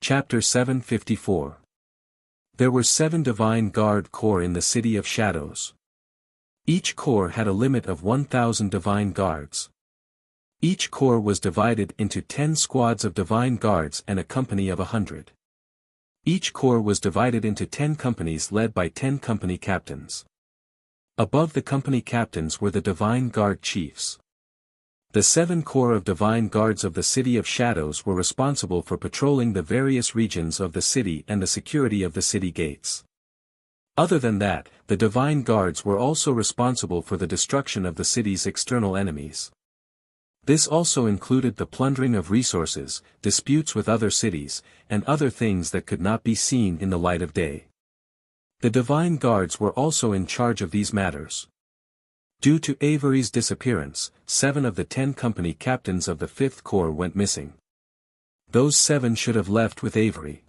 Chapter 754. There were 7 divine guard corps in the City of Shadows. Each corps had a limit of 1,000 divine guards. Each corps was divided into 10 squads of divine guards and a company of 100. Each corps was divided into 10 companies led by 10 company captains. Above the company captains were the divine guard chiefs. The 7 corps of divine guards of the City of Shadows were responsible for patrolling the various regions of the city and the security of the city gates. Other than that, the divine guards were also responsible for the destruction of the city's external enemies. This also included the plundering of resources, disputes with other cities, and other things that could not be seen in the light of day. The divine guards were also in charge of these matters. Due to Avery's disappearance, 7 of the 10 company captains of the 5th Corps went missing. Those 7 should have left with Avery.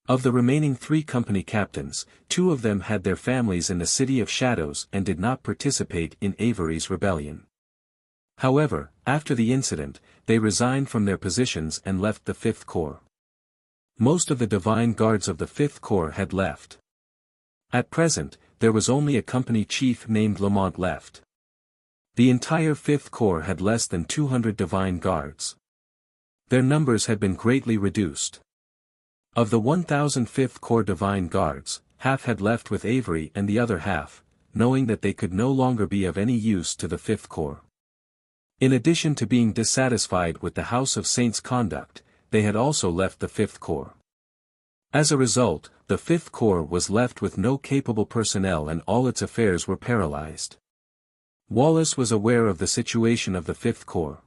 Of the remaining 3 company captains, 2 of them had their families in the City of Shadows and did not participate in Avery's rebellion. However, after the incident, they resigned from their positions and left the 5th Corps. Most of the divine guards of the 5th Corps had left. At present, there was only a company chief named Lamont left. The entire 5th Corps had less than 200 divine guards. Their numbers had been greatly reduced. Of the 1,000 5th Corps divine guards, half had left with Avery and the other half, knowing that they could no longer be of any use to the 5th Corps. In addition to being dissatisfied with the House of Saints' conduct, they had also left the 5th Corps. As a result, the 5th Corps was left with no capable personnel and all its affairs were paralyzed. Wallace was aware of the situation of the 5th Corps.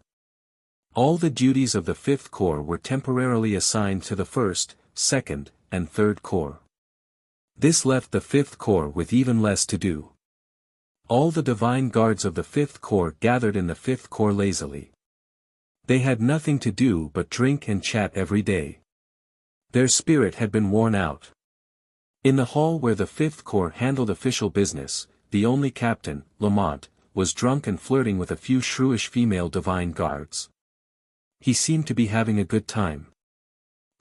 All the duties of the 5th Corps were temporarily assigned to the 1st, 2nd, and 3rd Corps. This left the 5th Corps with even less to do. All the divine guards of the 5th Corps gathered in the 5th Corps lazily. They had nothing to do but drink and chat every day. Their spirit had been worn out. In the hall where the 5th Corps handled official business, the only captain, Lamont, was drunk and flirting with a few shrewish female divine guards. He seemed to be having a good time.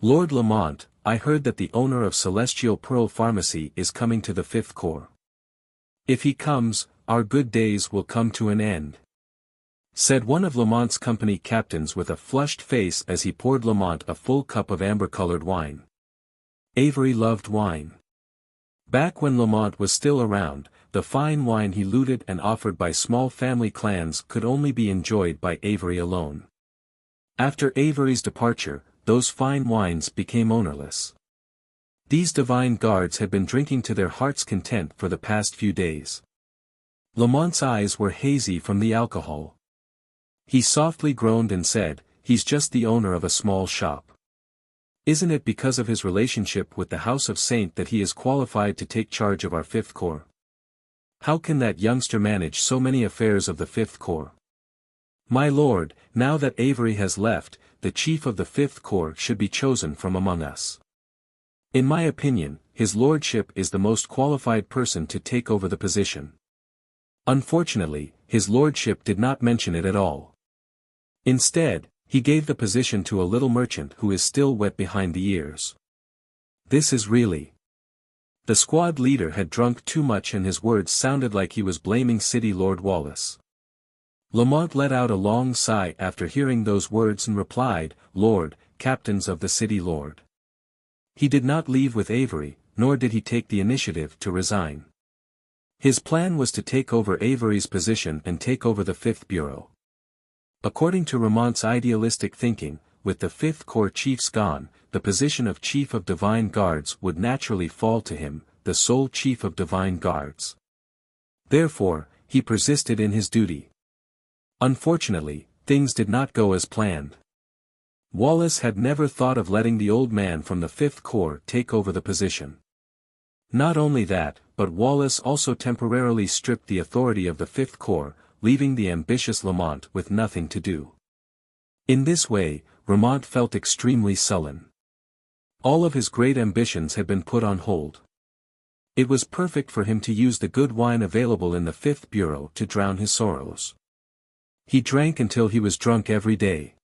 "Lord Lamont, I heard that the owner of Celestial Pearl Pharmacy is coming to the 5th Corps. If he comes, our good days will come to an end," said one of Lamont's company captains with a flushed face as he poured Lamont a full cup of amber-colored wine. Avery loved wine. Back when Lamont was still around, the fine wine he looted and offered by small family clans could only be enjoyed by Avery alone. After Avery's departure, those fine wines became ownerless. These divine guards had been drinking to their heart's content for the past few days. Lamont's eyes were hazy from the alcohol. He softly groaned and said, "He's just the owner of a small shop. Isn't it because of his relationship with the House of Saint that he is qualified to take charge of our 5th Corps? How can that youngster manage so many affairs of the 5th Corps? My lord, now that Avery has left, the chief of the 5th Corps should be chosen from among us. In my opinion, his lordship is the most qualified person to take over the position." Unfortunately, his lordship did not mention it at all. Instead, he gave the position to a little merchant who is still wet behind the ears. This is really... The squad leader had drunk too much and his words sounded like he was blaming City Lord Wallace. Lamont let out a long sigh after hearing those words and replied, "Lord, captains of the city lord." He did not leave with Avery, nor did he take the initiative to resign. His plan was to take over Avery's position and take over the 5th Bureau. According to Lamont's idealistic thinking, with the 5th Corps chiefs gone, the position of Chief of Divine Guards would naturally fall to him, the sole Chief of Divine Guards. Therefore, he persisted in his duty. Unfortunately, things did not go as planned. Wallace had never thought of letting the old man from the 5th Corps take over the position. Not only that, but Wallace also temporarily stripped the authority of the 5th Corps, leaving the ambitious Lamont with nothing to do. In this way, Lamont felt extremely sullen. All of his great ambitions had been put on hold. It was perfect for him to use the good wine available in the 5th Bureau to drown his sorrows. He drank until he was drunk every day.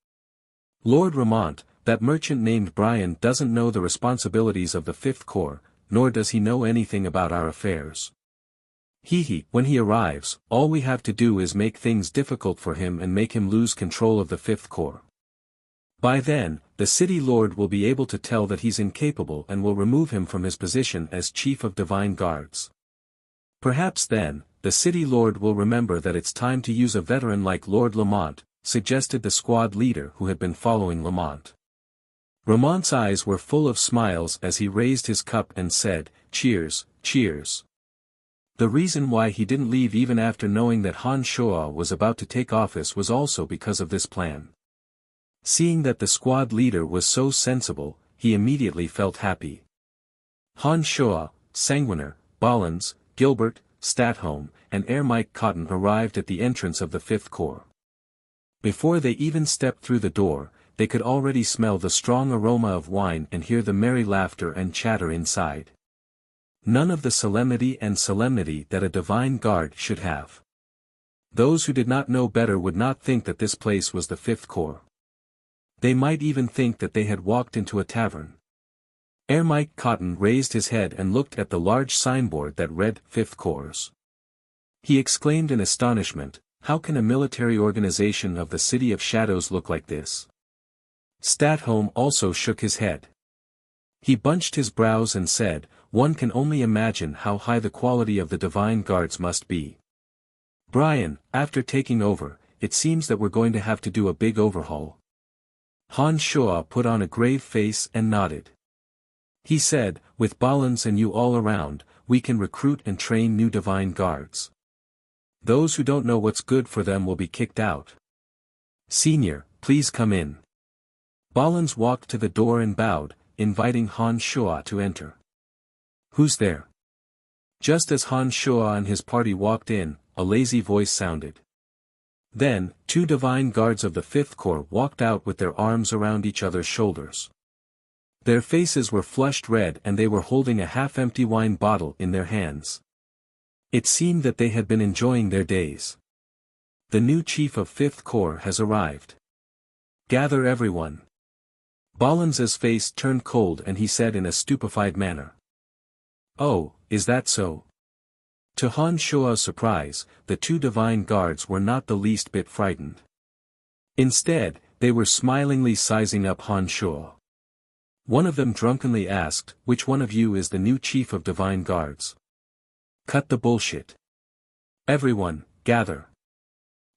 "Lord Lamont, that merchant named Brian doesn't know the responsibilities of the Fifth Corps, nor does he know anything about our affairs. When he arrives, all we have to do is make things difficult for him and make him lose control of the Fifth Corps. By then, the city lord will be able to tell that he's incapable and will remove him from his position as Chief of Divine Guards. Perhaps then, the city lord will remember that it's time to use a veteran like Lord Lamont, suggested the squad leader who had been following Lamont. Lamont's eyes were full of smiles as he raised his cup and said, "Cheers, cheers." The reason why he didn't leave even after knowing that Han Shoa was about to take office was also because of this plan. Seeing that the squad leader was so sensible, he immediately felt happy. Han Shoa, Sanguiner, Bollins, Gilbert, Statholm, and Air Mike Cotton arrived at the entrance of the Fifth Corps. Before they even stepped through the door, they could already smell the strong aroma of wine and hear the merry laughter and chatter inside. None of the solemnity that a divine guard should have. Those who did not know better would not think that this place was the Fifth Corps. They might even think that they had walked into a tavern. Air Mike Cotton raised his head and looked at the large signboard that read Fifth Corps. He exclaimed in astonishment, "How can a military organization of the City of Shadows look like this?" Statholm also shook his head. He bunched his brows and said, "One can only imagine how high the quality of the Divine Guards must be. Brian, after taking over, it seems that we're going to have to do a big overhaul." Han Shoa put on a grave face and nodded. He said, "With Bollins and you all around, we can recruit and train new Divine Guards. Those who don't know what's good for them will be kicked out. Senior, please come in." Bollins walked to the door and bowed, inviting Han Shoa to enter. "Who's there?" Just as Han Shoa and his party walked in, a lazy voice sounded. Then, two Divine Guards of the Fifth Corps walked out with their arms around each other's shoulders. Their faces were flushed red and they were holding a half-empty wine bottle in their hands. It seemed that they had been enjoying their days. "The new Chief of Fifth Corps has arrived. Gather everyone." Bollins's face turned cold and he said in a stupefied manner, "Oh, is that so?" To Han Shoa's surprise, the two Divine Guards were not the least bit frightened. Instead, they were smilingly sizing up Han Shoa. One of them drunkenly asked, "Which one of you is the new Chief of Divine Guards?" "Cut the bullshit. Everyone, gather,"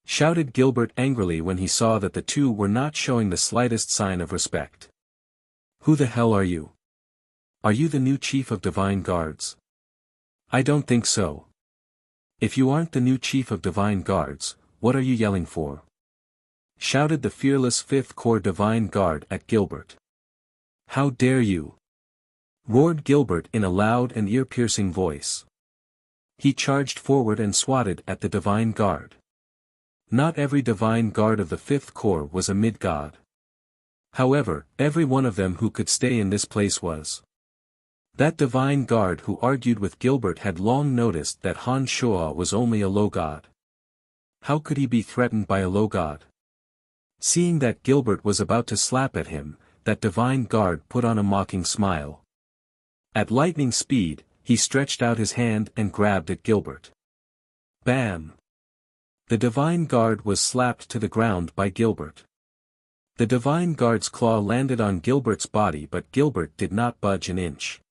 shouted Gilbert angrily when he saw that the two were not showing the slightest sign of respect. "Who the hell are you? Are you the new Chief of Divine Guards?" "I don't think so. If you aren't the new Chief of Divine Guards, what are you yelling for?" shouted the fearless Fifth Corps Divine Guard at Gilbert. "How dare you?" roared Gilbert in a loud and ear-piercing voice. He charged forward and swatted at the Divine Guard. Not every Divine Guard of the Fifth Corps was a mid-god. However, every one of them who could stay in this place was. That Divine Guard who argued with Gilbert had long noticed that Han Shoa was only a low god. How could he be threatened by a low god? Seeing that Gilbert was about to slap at him, that Divine Guard put on a mocking smile. At lightning speed, he stretched out his hand and grabbed at Gilbert. Bam! The Divine Guard was slapped to the ground by Gilbert. The Divine Guard's claw landed on Gilbert's body, but Gilbert did not budge an inch.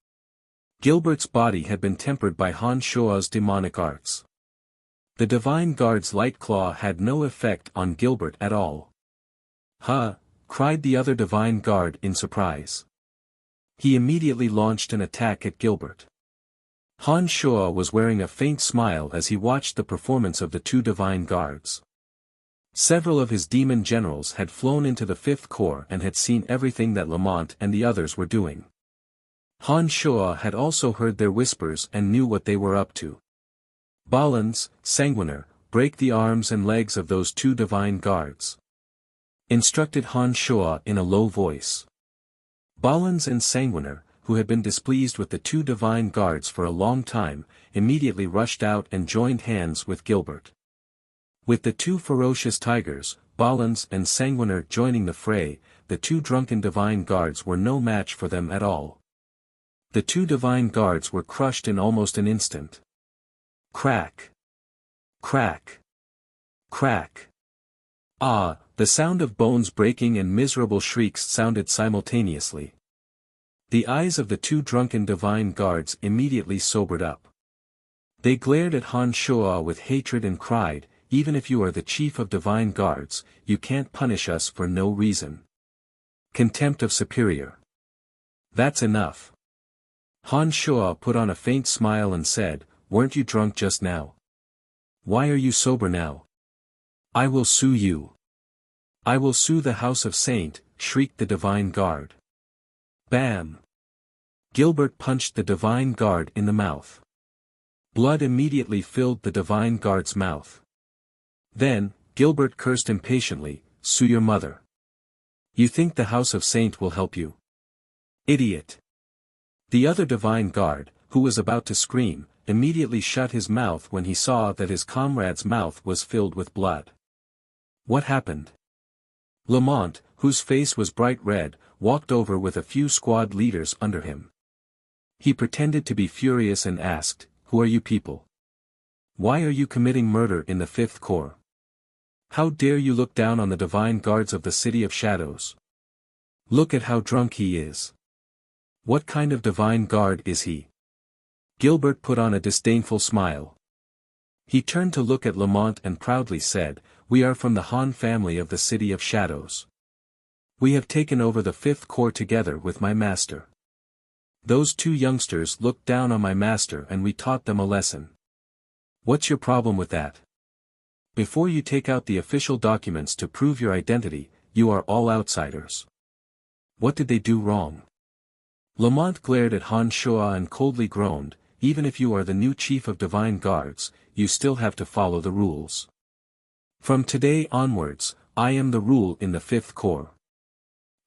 Gilbert's body had been tempered by Han Shoa's demonic arts. The Divine Guard's light claw had no effect on Gilbert at all. "Huh!" cried the other Divine Guard in surprise. He immediately launched an attack at Gilbert. Han Shoa was wearing a faint smile as he watched the performance of the two Divine Guards. Several of his demon generals had flown into the Fifth Corps and had seen everything that Lamont and the others were doing. Han Shoa had also heard their whispers and knew what they were up to. "Bollins, Sanguiner, break the arms and legs of those two Divine Guards," instructed Han Shoa in a low voice. Bollins and Sanguiner, who had been displeased with the two Divine Guards for a long time, immediately rushed out and joined hands with Gilbert. With the two ferocious tigers, Bollins and Sanguiner joining the fray, the two drunken divine guards were no match for them at all. The two divine guards were crushed in almost an instant. Crack! Crack! Crack! Ah! The sound of bones breaking and miserable shrieks sounded simultaneously. The eyes of the two drunken divine guards immediately sobered up. They glared at Han Shuo with hatred and cried, "Even if you are the chief of divine guards, you can't punish us for no reason. Contempt of superior. That's enough." Han Shuo put on a faint smile and said, "Weren't you drunk just now? Why are you sober now? I will sue you. I will sue the House of Saint," shrieked the divine guard. Bam! Gilbert punched the divine guard in the mouth. Blood immediately filled the divine guard's mouth. Then, Gilbert cursed impatiently, "Sue your mother. You think the House of Saint will help you? Idiot!" The other divine guard, who was about to scream, immediately shut his mouth when he saw that his comrade's mouth was filled with blood. What happened? Lamont, whose face was bright red, walked over with a few squad leaders under him. He pretended to be furious and asked, "Who are you people? Why are you committing murder in the Fifth Corps? How dare you look down on the divine guards of the City of Shadows? Look at how drunk he is. What kind of divine guard is he?" Gilbert put on a disdainful smile. He turned to look at Lamont and proudly said, "We are from the Han family of the City of Shadows. We have taken over the Fifth Corps together with my master. Those two youngsters looked down on my master and we taught them a lesson. What's your problem with that? Before you take out the official documents to prove your identity, you are all outsiders. What did they do wrong?" Lamont glared at Han Shuo and coldly groaned, "Even if you are the new chief of divine guards, you still have to follow the rules. From today onwards, I am the rule in the Fifth Corps."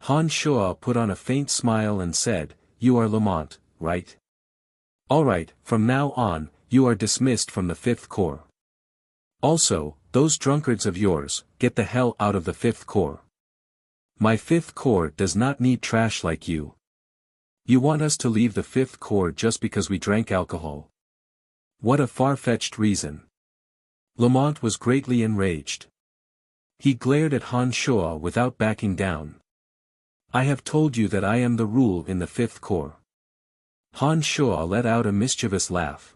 Han Shuo put on a faint smile and said, "You are Lamont, right? All right, from now on, you are dismissed from the Fifth Corps. Also, those drunkards of yours, get the hell out of the Fifth Corps. My Fifth Corps does not need trash like you. You want us to leave the Fifth Corps just because we drank alcohol? What a far-fetched reason." Lamont was greatly enraged. He glared at Han Shuo without backing down. "I have told you that I am the rule in the Fifth Corps." Han Shuo let out a mischievous laugh.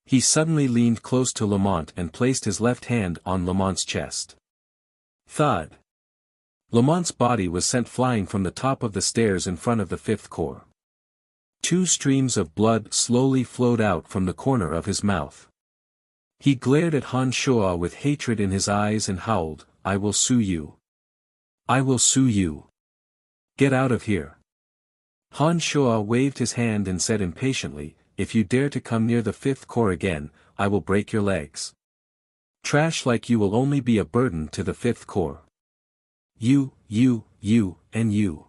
He suddenly leaned close to Lamont and placed his left hand on Lamont's chest. Thud! Lamont's body was sent flying from the top of the stairs in front of the Fifth Corps. Two streams of blood slowly flowed out from the corner of his mouth. He glared at Han Shuo with hatred in his eyes and howled, "I will sue you. I will sue you. Get out of here." Han Shuo waved his hand and said impatiently, "If you dare to come near the Fifth Corps again, I will break your legs. Trash like you will only be a burden to the Fifth Corps. You, and you."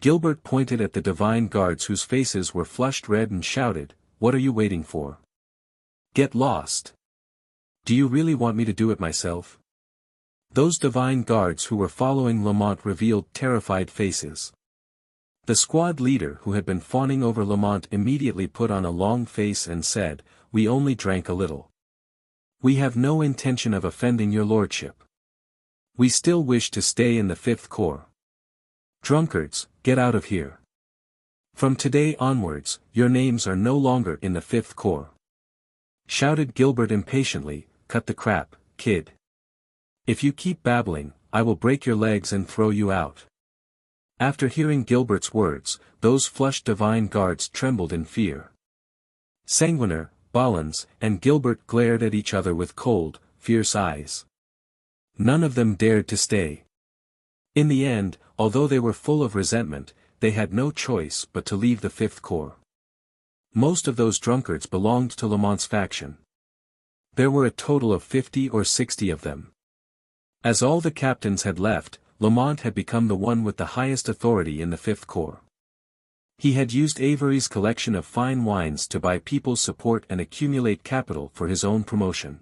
Gilbert pointed at the divine guards whose faces were flushed red and shouted, "What are you waiting for? Get lost. Do you really want me to do it myself?" Those divine guards who were following Lamont revealed terrified faces. The squad leader who had been fawning over Lamont immediately put on a long face and said, "We only drank a little. We have no intention of offending your lordship. We still wish to stay in the Fifth Corps. Drunkards, get out of here. From today onwards, your names are no longer in the Fifth Corps." Shouted Gilbert impatiently, "Cut the crap, kid. If you keep babbling, I will break your legs and throw you out." After hearing Gilbert's words, those flushed divine guards trembled in fear. Sanguiner, Ballins, and Gilbert glared at each other with cold, fierce eyes. None of them dared to stay. In the end, although they were full of resentment, they had no choice but to leave the Fifth Corps. Most of those drunkards belonged to Lamont's faction. There were a total of 50 or 60 of them. As all the captains had left, Lamont had become the one with the highest authority in the Fifth Corps. He had used Avery's collection of fine wines to buy people's support and accumulate capital for his own promotion.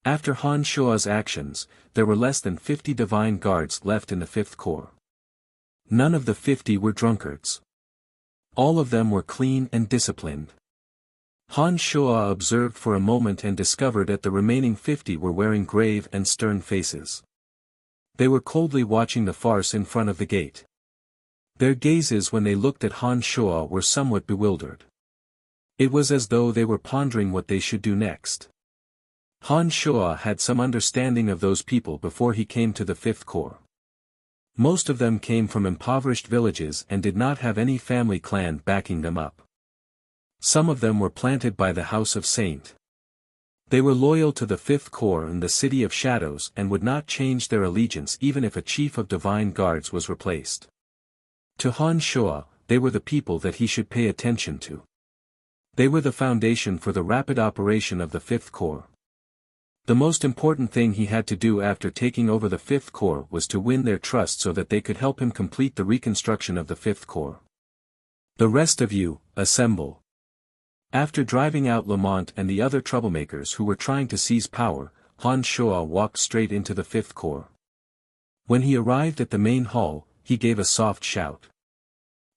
After Han Shuo's actions, there were less than 50 divine guards left in the Fifth Corps. None of the 50 were drunkards. All of them were clean and disciplined. Han Shuo observed for a moment and discovered that the remaining 50 were wearing grave and stern faces. They were coldly watching the farce in front of the gate. Their gazes when they looked at Han Shuo were somewhat bewildered. It was as though they were pondering what they should do next. Han Shuo had some understanding of those people before he came to the Fifth Corps. Most of them came from impoverished villages and did not have any family clan backing them up. Some of them were planted by the House of Saint. They were loyal to the Fifth Corps and the City of Shadows and would not change their allegiance even if a chief of divine guards was replaced. To Han Shuo, they were the people that he should pay attention to. They were the foundation for the rapid operation of the Fifth Corps. The most important thing he had to do after taking over the Fifth Corps was to win their trust so that they could help him complete the reconstruction of the Fifth Corps. The rest of you, assemble. After driving out Lamont and the other troublemakers who were trying to seize power, Han Shuo walked straight into the Fifth Corps. When he arrived at the main hall, he gave a soft shout.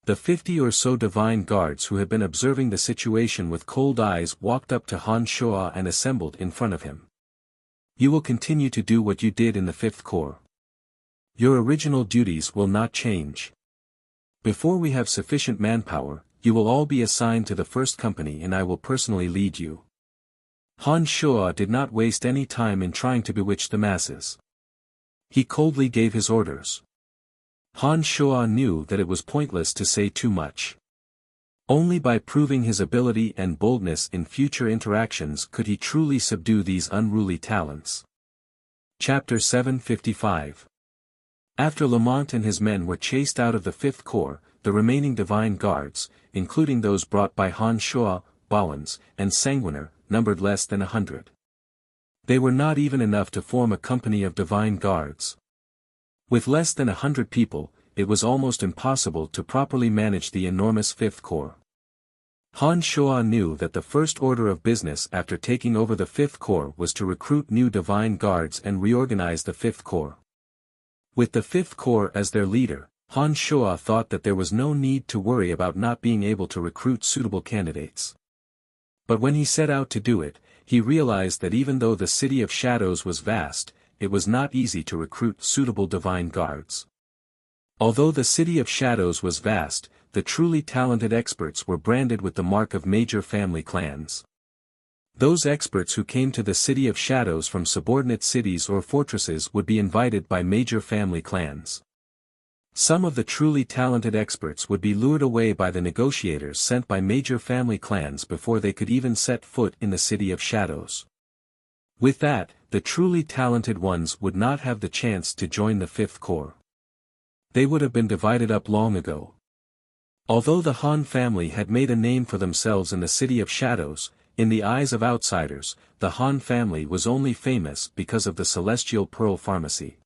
The 50 or so divine guards who had been observing the situation with cold eyes walked up to Han Shuo and assembled in front of him. You will continue to do what you did in the Fifth Corps. Your original duties will not change. Before we have sufficient manpower, you will all be assigned to the first company and I will personally lead you. Han Shuo did not waste any time in trying to bewitch the masses. He coldly gave his orders. Han Shuo knew that it was pointless to say too much. Only by proving his ability and boldness in future interactions could he truly subdue these unruly talents. Chapter 755. After Lamont and his men were chased out of the Fifth Corps, the remaining divine guards, including those brought by Han Shuo, Balans, and Sanguiner, numbered less than 100. They were not even enough to form a company of divine guards. With less than 100 people, it was almost impossible to properly manage the enormous Fifth Corps. Han Shuo knew that the first order of business after taking over the Fifth Corps was to recruit new divine guards and reorganize the Fifth Corps. With the Fifth Corps as their leader, Han Shuo thought that there was no need to worry about not being able to recruit suitable candidates. But when he set out to do it, he realized that even though the City of Shadows was vast, it was not easy to recruit suitable divine guards. Although the City of Shadows was vast, the truly talented experts were branded with the mark of major family clans. Those experts who came to the City of Shadows from subordinate cities or fortresses would be invited by major family clans. Some of the truly talented experts would be lured away by the negotiators sent by major family clans before they could even set foot in the City of Shadows. With that, the truly talented ones would not have the chance to join the Fifth Corps. They would have been divided up long ago. Although the Han family had made a name for themselves in the City of Shadows, in the eyes of outsiders, the Han family was only famous because of the Celestial Pearl Pharmacy.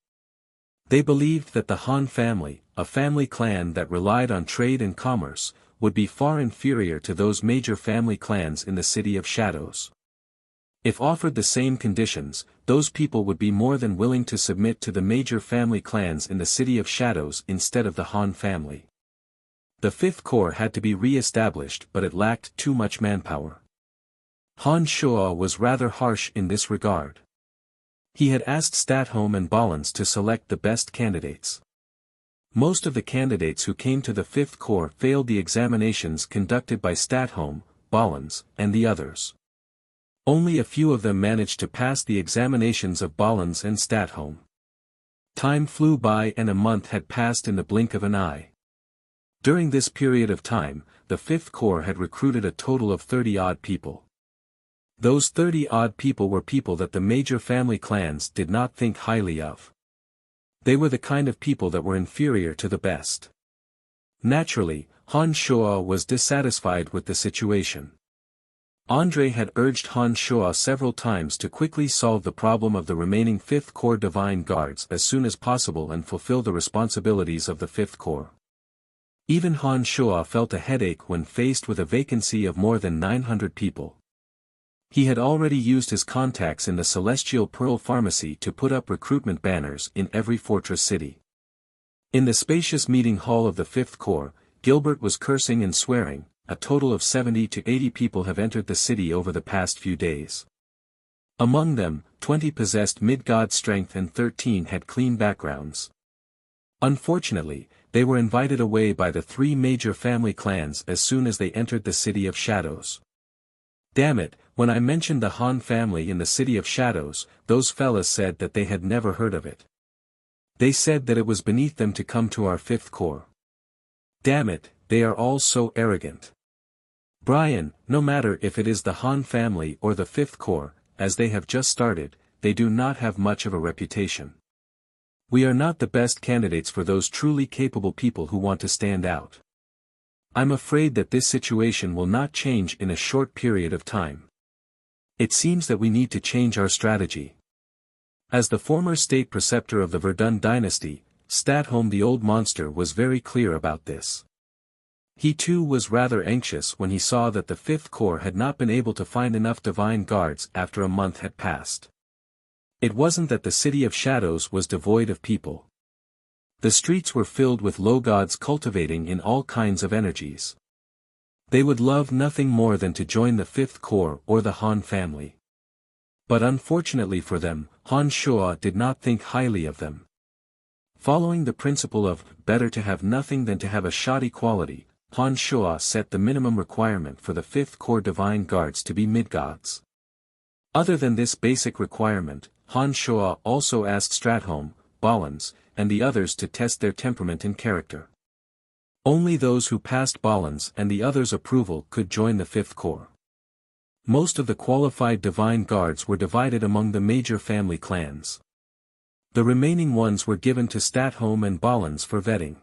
They believed that the Han family, a family clan that relied on trade and commerce, would be far inferior to those major family clans in the City of Shadows. If offered the same conditions, those people would be more than willing to submit to the major family clans in the City of Shadows instead of the Han family. The Fifth Corps had to be re-established but it lacked too much manpower. Han Shuo was rather harsh in this regard. He had asked Statholm and Balans to select the best candidates. Most of the candidates who came to the Fifth Corps failed the examinations conducted by Statholm, Balans, and the others. Only a few of them managed to pass the examinations of Balans and Statholm. Time flew by and a month had passed in the blink of an eye. During this period of time, the Fifth Corps had recruited a total of 30-odd people. Those 30-odd people were people that the major family clans did not think highly of. They were the kind of people that were inferior to the best. Naturally, Han Shuo was dissatisfied with the situation. Andre had urged Han Shuo several times to quickly solve the problem of the remaining Fifth Corps Divine Guards as soon as possible and fulfill the responsibilities of the Fifth Corps. Even Han Shuo felt a headache when faced with a vacancy of more than 900 people. He had already used his contacts in the Celestial Pearl Pharmacy to put up recruitment banners in every fortress city. In the spacious meeting hall of the Fifth Corps, Gilbert was cursing and swearing. A total of 70 to 80 people have entered the city over the past few days. Among them, 20 possessed mid-god strength and 13 had clean backgrounds. Unfortunately, they were invited away by the 3 major family clans as soon as they entered the City of Shadows. Damn it, when I mentioned the Han family in the City of Shadows, those fellas said that they had never heard of it. They said that it was beneath them to come to our Fifth Corps. Damn it, they are all so arrogant. Brian, no matter if it is the Han family or the Fifth Corps, as they have just started, they do not have much of a reputation. We are not the best candidates for those truly capable people who want to stand out. I'm afraid that this situation will not change in a short period of time. It seems that we need to change our strategy. As the former state preceptor of the Verdun dynasty, Statholm the Old Monster was very clear about this. He too was rather anxious when he saw that the Fifth Corps had not been able to find enough divine guards after a month had passed. It wasn't that the City of Shadows was devoid of people. The streets were filled with low gods cultivating in all kinds of energies. They would love nothing more than to join the Fifth Corps or the Han family. But unfortunately for them, Han Shuo did not think highly of them. Following the principle of, better to have nothing than to have a shoddy quality, Han Shuo set the minimum requirement for the Fifth Corps divine guards to be mid-gods. Other than this basic requirement, Han Shuo also asked Stratholm, Bollins, and the others to test their temperament and character. Only those who passed Bollins and the others' approval could join the Fifth Corps. Most of the qualified divine guards were divided among the major family clans. The remaining ones were given to Statholm and Bollins for vetting.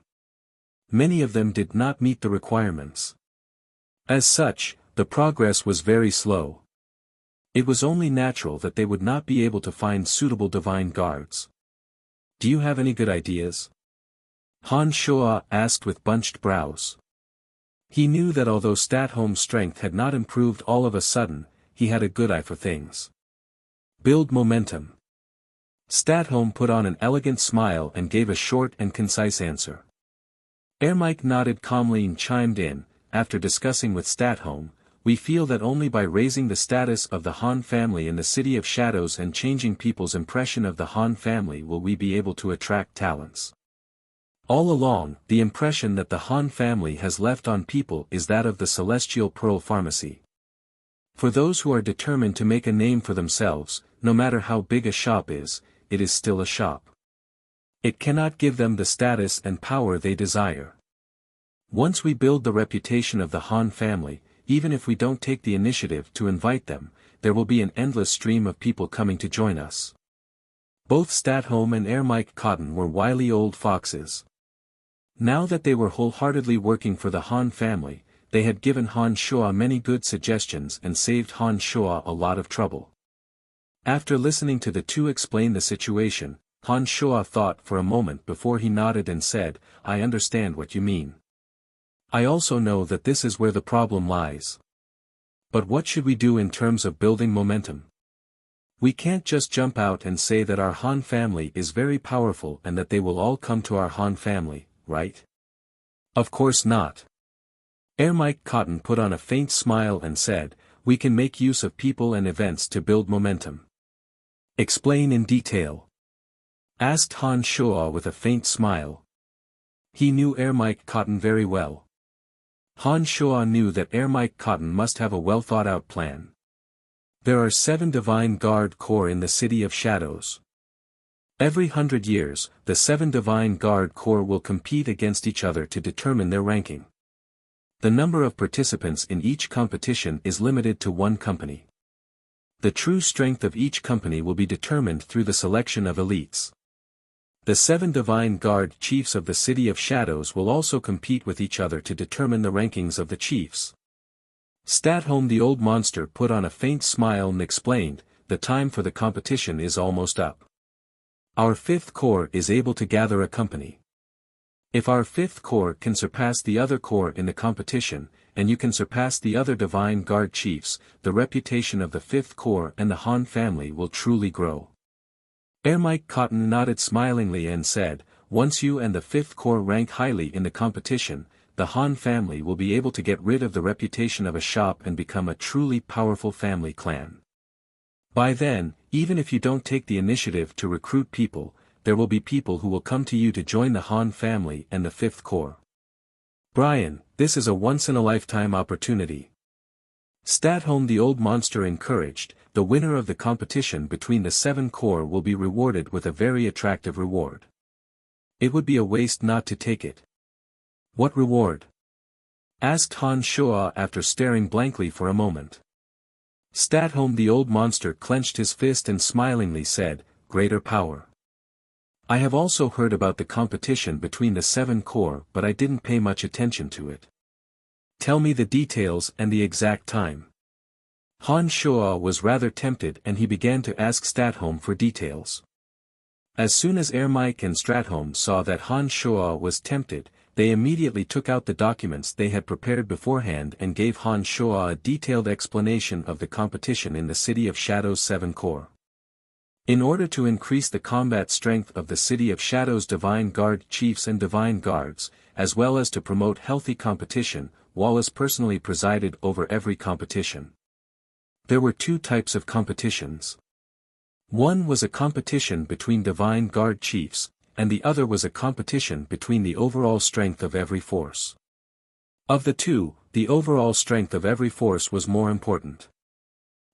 Many of them did not meet the requirements. As such, the progress was very slow. It was only natural that they would not be able to find suitable divine guards. Do you have any good ideas? Han Shuo asked with bunched brows. He knew that although Statholm's strength had not improved all of a sudden, he had a good eye for things. Build momentum. Statholm put on an elegant smile and gave a short and concise answer. Ermike nodded calmly and chimed in, after discussing with Statholm, we feel that only by raising the status of the Han family in the City of Shadows and changing people's impression of the Han family will we be able to attract talents. All along, the impression that the Han family has left on people is that of the Celestial Pearl Pharmacy. For those who are determined to make a name for themselves, no matter how big a shop is, it is still a shop. It cannot give them the status and power they desire. Once we build the reputation of the Han family, even if we don't take the initiative to invite them, there will be an endless stream of people coming to join us. Both Statholm and Ermike Cotton were wily old foxes. Now that they were wholeheartedly working for the Han family, they had given Han Shuo many good suggestions and saved Han Shuo a lot of trouble. After listening to the two explain the situation, Han Shuo thought for a moment before he nodded and said, I understand what you mean. I also know that this is where the problem lies. But what should we do in terms of building momentum? We can't just jump out and say that our Han family is very powerful and that they will all come to our Han family, right? Of course not. Ermike Cotton put on a faint smile and said, we can make use of people and events to build momentum. Explain in detail. Asked Han Shuo with a faint smile. He knew Ermike Cotton very well. Han Shuo knew that Ermike Cotton must have a well-thought-out plan. There are 7 Divine Guard Corps in the City of Shadows. Every 100 years, the 7 Divine Guard Corps will compete against each other to determine their ranking. The number of participants in each competition is limited to 1 company. The true strength of each company will be determined through the selection of elites. The 7 Divine Guard Chiefs of the City of Shadows will also compete with each other to determine the rankings of the chiefs. Statholm the Old Monster put on a faint smile and explained, the time for the competition is almost up. Our 5th Corps is able to gather a company. If our 5th Corps can surpass the other corps in the competition, and you can surpass the other Divine Guard Chiefs, the reputation of the 5th Corps and the Han family will truly grow. Ermike Cotton nodded smilingly and said, once you and the 5th Corps rank highly in the competition, the Han family will be able to get rid of the reputation of a shop and become a truly powerful family clan. By then, even if you don't take the initiative to recruit people, there will be people who will come to you to join the Han family and the 5th Corps. Brian, this is a once-in-a-lifetime opportunity. Statholm the old monster encouraged, the winner of the competition between the 7 Corps will be rewarded with a very attractive reward. It would be a waste not to take it. What reward? Asked Han Shuo after staring blankly for a moment. Statholm the old monster clenched his fist and smilingly said, greater power. I have also heard about the competition between the 7 Corps, but I didn't pay much attention to it. Tell me the details and the exact time. Han Shuo was rather tempted and he began to ask Statholm for details. As soon as Ermike and Stratholm saw that Han Shuo was tempted, they immediately took out the documents they had prepared beforehand and gave Han Shuo a detailed explanation of the competition in the City of Shadows 7 Corps. In order to increase the combat strength of the City of Shadows Divine Guard chiefs and Divine Guards, as well as to promote healthy competition, Wallace personally presided over every competition. There were 2 types of competitions. One was a competition between Divine Guard chiefs, and the other was a competition between the overall strength of every force. Of the 2, the overall strength of every force was more important.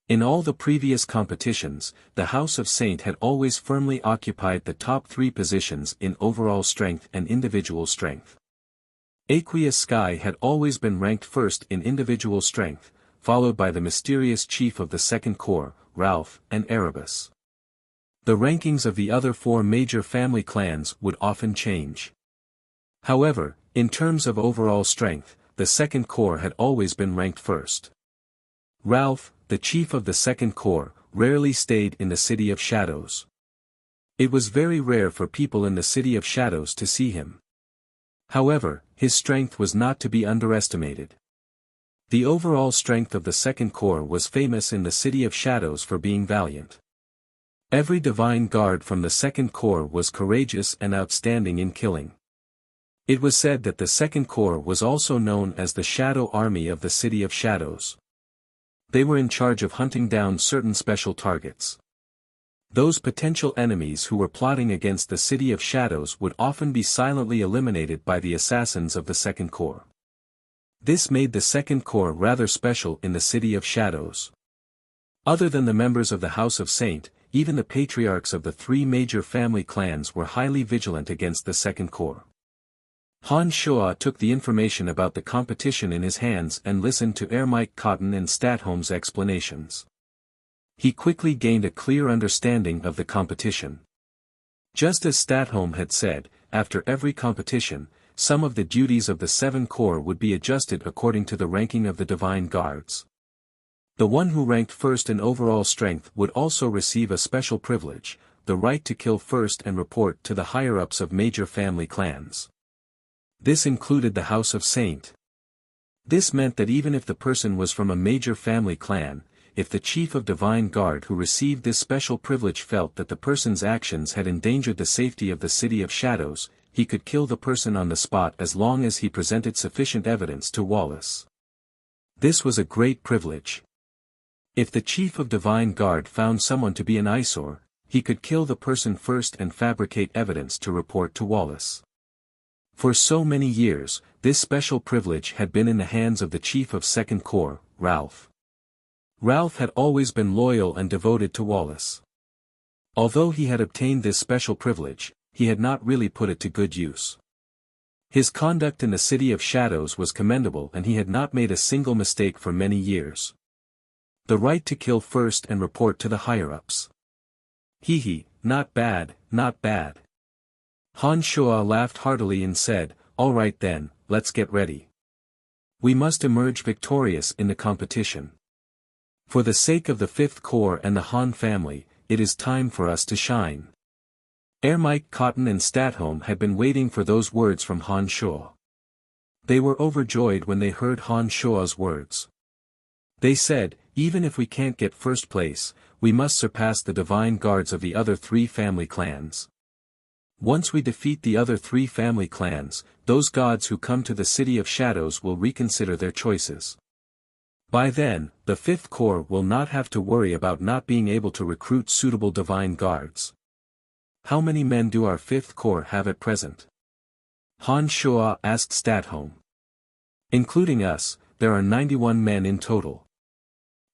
In all the previous competitions, the House of Saint had always firmly occupied the top 3 positions in overall strength and individual strength. Aqueous Sky had always been ranked first in individual strength, followed by the mysterious chief of the 2nd Corps, Ralph, and Erebus. The rankings of the other 4 major family clans would often change. However, in terms of overall strength, the 2nd Corps had always been ranked first. Ralph, the chief of the 2nd Corps, rarely stayed in the City of Shadows. It was very rare for people in the City of Shadows to see him. However, his strength was not to be underestimated. The overall strength of the 2nd Corps was famous in the City of Shadows for being valiant. Every Divine Guard from the 2nd Corps was courageous and outstanding in killing. It was said that the 2nd Corps was also known as the Shadow Army of the City of Shadows. They were in charge of hunting down certain special targets. Those potential enemies who were plotting against the City of Shadows would often be silently eliminated by the assassins of the 2nd Corps. This made the 2nd Corps rather special in the City of Shadows. Other than the members of the House of Saint, even the patriarchs of the 3 major family clans were highly vigilant against the 2nd Corps. Han Shuo took the information about the competition in his hands and listened to Ermike Cotton and Statholm's explanations. He quickly gained a clear understanding of the competition. Just as Statholm had said, after every competition, some of the duties of the 7 Corps would be adjusted according to the ranking of the Divine Guards. The one who ranked first in overall strength would also receive a special privilege, the right to kill first and report to the higher-ups of major family clans. This included the House of Saint. This meant that even if the person was from a major family clan, if the chief of Divine Guard who received this special privilege felt that the person's actions had endangered the safety of the City of Shadows, he could kill the person on the spot as long as he presented sufficient evidence to Wallace. This was a great privilege. If the chief of Divine Guard found someone to be an eyesore, he could kill the person first and fabricate evidence to report to Wallace. For so many years, this special privilege had been in the hands of the chief of 2nd Corps, Ralph. Ralph had always been loyal and devoted to Wallace. Although he had obtained this special privilege, he had not really put it to good use. His conduct in the City of Shadows was commendable and he had not made a single mistake for many years. The right to kill first and report to the higher-ups. Not bad, not bad. Han Shuo laughed heartily and said, all right then, let's get ready. We must emerge victorious in the competition. For the sake of the 5th Corps and the Han family, it is time for us to shine. Ermike Cotton and Statholm had been waiting for those words from Han Shuo. They were overjoyed when they heard Han Shuo's words. They said, even if we can't get first place, we must surpass the Divine Guards of the other 3 family clans. Once we defeat the other 3 family clans, those gods who come to the City of Shadows will reconsider their choices. By then, the 5th Corps will not have to worry about not being able to recruit suitable divine guards. How many men do our 5th Corps have at present? Han Shua asked Statholm. Including us, there are 91 men in total.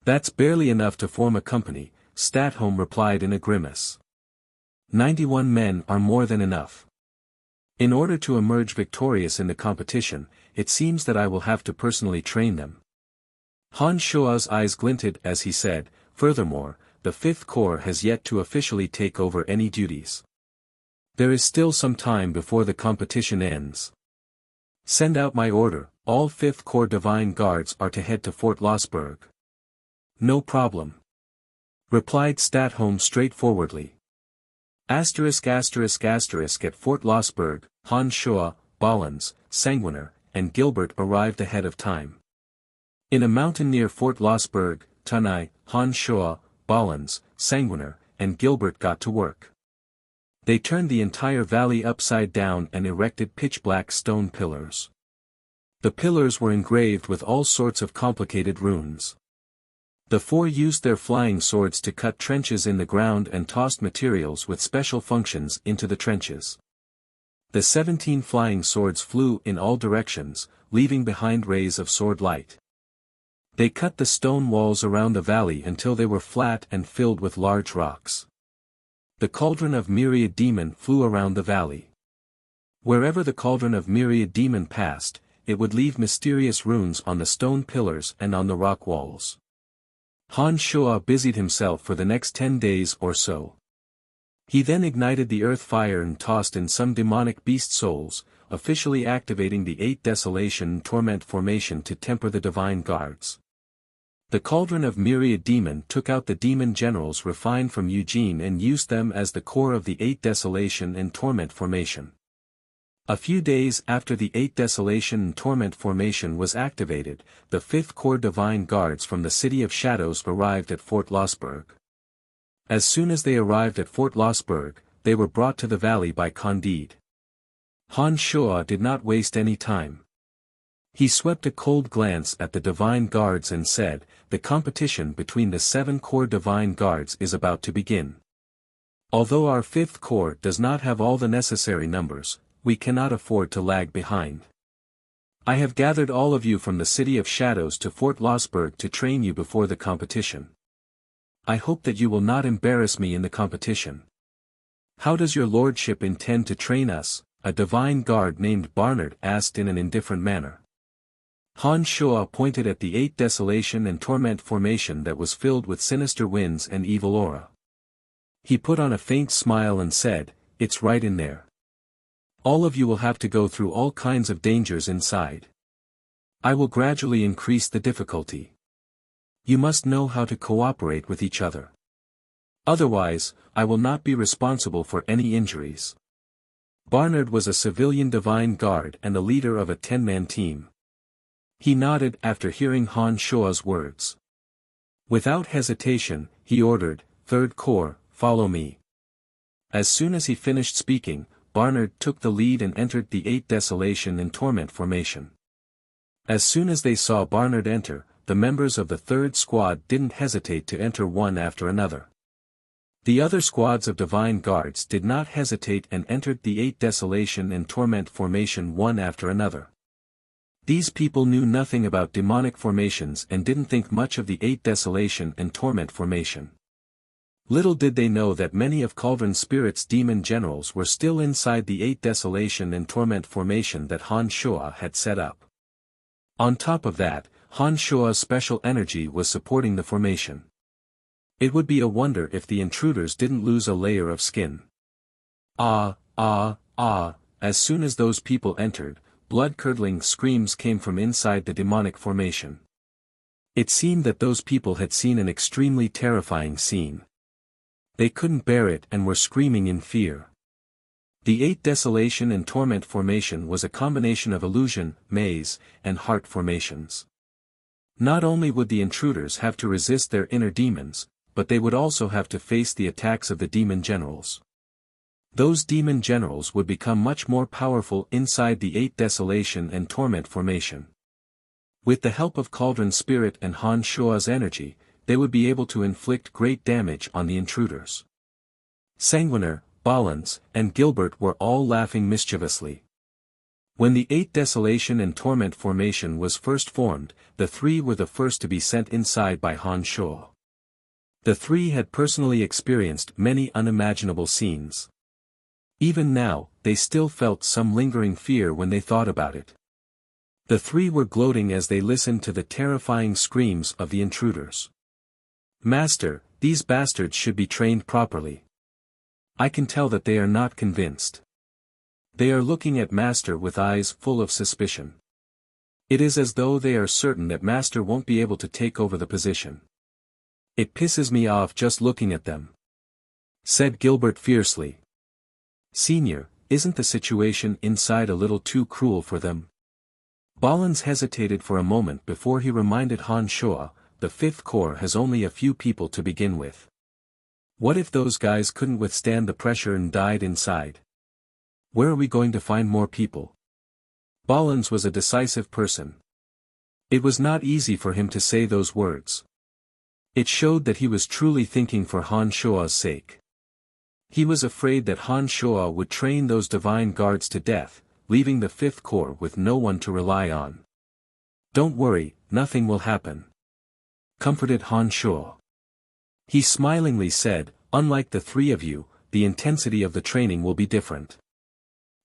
That's barely enough to form a company, Statholm replied in a grimace. 91 men are more than enough. In order to emerge victorious in the competition, it seems that I will have to personally train them. Han Shua's eyes glinted as he said, furthermore, the 5th Corps has yet to officially take over any duties. There is still some time before the competition ends. Send out my order, all 5th Corps Divine Guards are to head to Fort Lossberg. No problem. Replied Statholm straightforwardly. ***** at Fort Lossberg, Han Shua, Ballans, Sanguiner, and Gilbert arrived ahead of time. In a mountain near Fort Lossberg, Tunai, Han Shua, Ballans, Sanguiner, and Gilbert got to work. They turned the entire valley upside down and erected pitch-black stone pillars. The pillars were engraved with all sorts of complicated runes. The 4 used their flying swords to cut trenches in the ground and tossed materials with special functions into the trenches. The 17 flying swords flew in all directions, leaving behind rays of sword light. They cut the stone walls around the valley until they were flat and filled with large rocks. The cauldron of Myriad Demon flew around the valley. Wherever the cauldron of Myriad Demon passed, it would leave mysterious runes on the stone pillars and on the rock walls. Han Shua busied himself for the next 10 days or so. He then ignited the earth fire and tossed in some demonic beast souls, officially activating the 8 Desolation and Torment formation to temper the divine guards. The cauldron of Myriad Demon took out the demon generals refined from Eugene and used them as the core of the 8 Desolation and Torment formation. A few days after the 8 Desolation and Torment formation was activated, the 5th Corps Divine Guards from the City of Shadows arrived at Fort Lossberg. As soon as they arrived at Fort Lossberg, they were brought to the valley by Candide. Han Shua did not waste any time. He swept a cold glance at the Divine Guards and said, "The competition between the 7 Corps Divine Guards is about to begin. Although our 5th Corps does not have all the necessary numbers, we cannot afford to lag behind. I have gathered all of you from the City of Shadows to Fort Lossberg to train you before the competition. I hope that you will not embarrass me in the competition. How does your lordship intend to train us?" a divine guard named Barnard asked in an indifferent manner. Han Shua pointed at the 8 Desolation and Torment formation that was filled with sinister winds and evil aura. He put on a faint smile and said, "It's right in there. All of you will have to go through all kinds of dangers inside. I will gradually increase the difficulty. You must know how to cooperate with each other. Otherwise, I will not be responsible for any injuries." Barnard was a civilian divine guard and the leader of a 10-man team. He nodded after hearing Han Shua's words. Without hesitation, he ordered, "3rd Corps, follow me." As soon as he finished speaking, Barnard took the lead and entered the 8 Desolation and Torment formation. As soon as they saw Barnard enter, the members of the 3rd Squad didn't hesitate to enter one after another. The other squads of Divine Guards did not hesitate and entered the 8 Desolation and Torment formation one after another. These people knew nothing about demonic formations and didn't think much of the 8 Desolation and Torment formation. Little did they know that many of Cauldron Spirit's demon generals were still inside the 8 Desolation and Torment formation that Han Shua had set up. On top of that, Han Shua's special energy was supporting the formation. It would be a wonder if the intruders didn't lose a layer of skin. As soon as those people entered, blood-curdling screams came from inside the demonic formation. It seemed that those people had seen an extremely terrifying scene. They couldn't bear it and were screaming in fear. The 8 Desolation and Torment formation was a combination of illusion, maze, and heart formations. Not only would the intruders have to resist their inner demons, but they would also have to face the attacks of the demon generals. Those demon generals would become much more powerful inside the 8 Desolation and Torment formation. With the help of Cauldron Spirit and Han Shua's energy, they would be able to inflict great damage on the intruders. Sanguiner, Balans, and Gilbert were all laughing mischievously. When the 8 Desolation and Torment formation was first formed, the three were the first to be sent inside by Han Shua. The three had personally experienced many unimaginable scenes. Even now, they still felt some lingering fear when they thought about it. The three were gloating as they listened to the terrifying screams of the intruders. "Master, these bastards should be trained properly. I can tell that they are not convinced. They are looking at Master with eyes full of suspicion. It is as though they are certain that Master won't be able to take over the position. It pisses me off just looking at them," said Gilbert fiercely. "Senior, isn't the situation inside a little too cruel for them?" Balans hesitated for a moment before he reminded Han Shua, "The 5th Corps has only a few people to begin with. What if those guys couldn't withstand the pressure and died inside? Where are we going to find more people?" Balans was a decisive person. It was not easy for him to say those words. It showed that he was truly thinking for Han Shua's sake. He was afraid that Han Shua would train those divine guards to death, leaving the 5th Corps with no one to rely on. "Don't worry, nothing will happen," comforted Han Shua. He smilingly said, "Unlike the three of you, the intensity of the training will be different.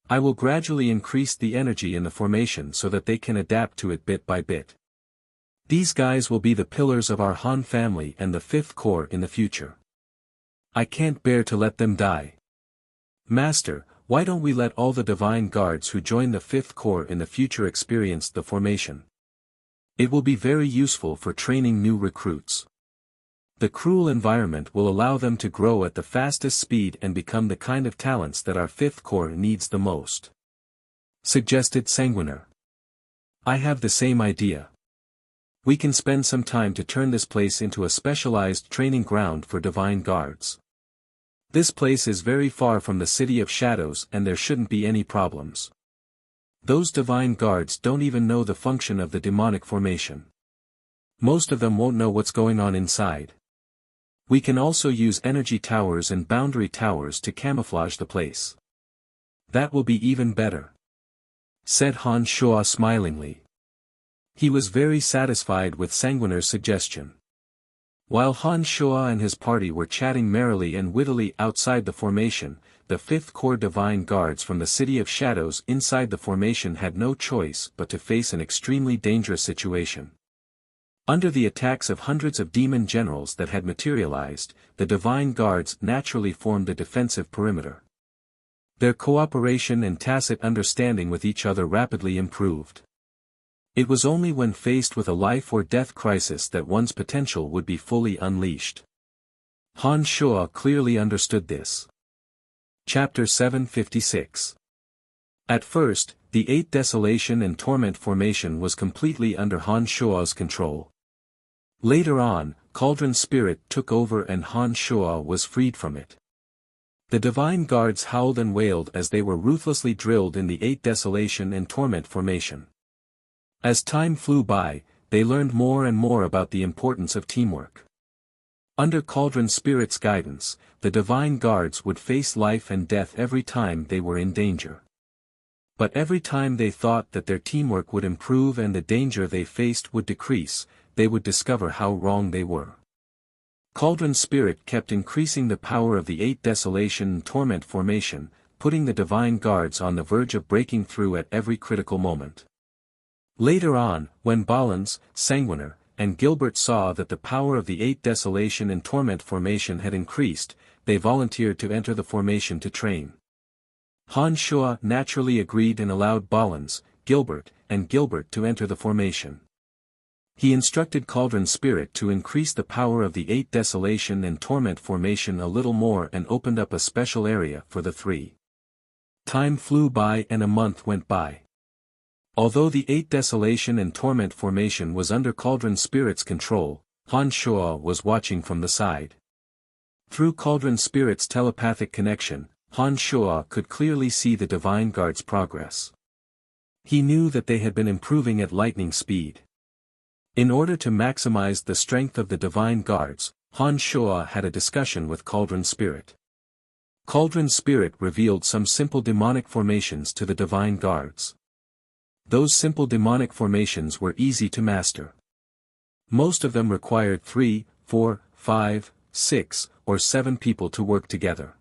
I will gradually increase the energy in the formation so that they can adapt to it bit by bit. These guys will be the pillars of our Han family and the 5th Corps in the future. I can't bear to let them die. Master, why don't we let all the divine guards who join the 5th Corps in the future experience the formation? It will be very useful for training new recruits. The cruel environment will allow them to grow at the fastest speed and become the kind of talents that our 5th Corps needs the most," suggested Sanguiner. "I have the same idea. We can spend some time to turn this place into a specialized training ground for divine guards. This place is very far from the City of Shadows and there shouldn't be any problems. Those divine guards don't even know the function of the demonic formation. Most of them won't know what's going on inside. We can also use energy towers and boundary towers to camouflage the place. That will be even better," said Han Shua smilingly. He was very satisfied with Sanguiner's suggestion. While Han Shua and his party were chatting merrily and wittily outside the formation, the 5th Corps Divine Guards from the City of Shadows inside the formation had no choice but to face an extremely dangerous situation. Under the attacks of hundreds of demon generals that had materialized, the Divine Guards naturally formed a defensive perimeter. Their cooperation and tacit understanding with each other rapidly improved. It was only when faced with a life-or-death crisis that one's potential would be fully unleashed. Han Shua clearly understood this. Chapter 756. At first, the 8 Desolation and Torment formation was completely under Han Shua's control. Later on, Cauldron Spirit took over and Han Shua was freed from it. The Divine Guards howled and wailed as they were ruthlessly drilled in the 8 Desolation and Torment formation. As time flew by, they learned more and more about the importance of teamwork. Under Cauldron Spirit's guidance, the Divine Guards would face life and death every time they were in danger. But every time they thought that their teamwork would improve and the danger they faced would decrease, they would discover how wrong they were. Cauldron Spirit kept increasing the power of the 8 Desolation and Torment formation, putting the Divine Guards on the verge of breaking through at every critical moment. Later on, when Balans, Sanguiner, and Gilbert saw that the power of the 8 Desolation and Torment formation had increased, they volunteered to enter the formation to train. Han Shua naturally agreed and allowed Balans, Gilbert, and Gilbert to enter the formation. He instructed Cauldron Spirit to increase the power of the 8 Desolation and Torment formation a little more and opened up a special area for the three. Time flew by and a month went by. Although the 8 Desolation and Torment formation was under Cauldron Spirit's control, Han Shua was watching from the side. Through Cauldron Spirit's telepathic connection, Han Shuo could clearly see the Divine Guard's progress. He knew that they had been improving at lightning speed. In order to maximize the strength of the Divine Guards, Han Shuo had a discussion with Cauldron Spirit. Cauldron Spirit revealed some simple demonic formations to the Divine Guards. Those simple demonic formations were easy to master. Most of them required 3, 4, 5, 6, or 7 people to work together.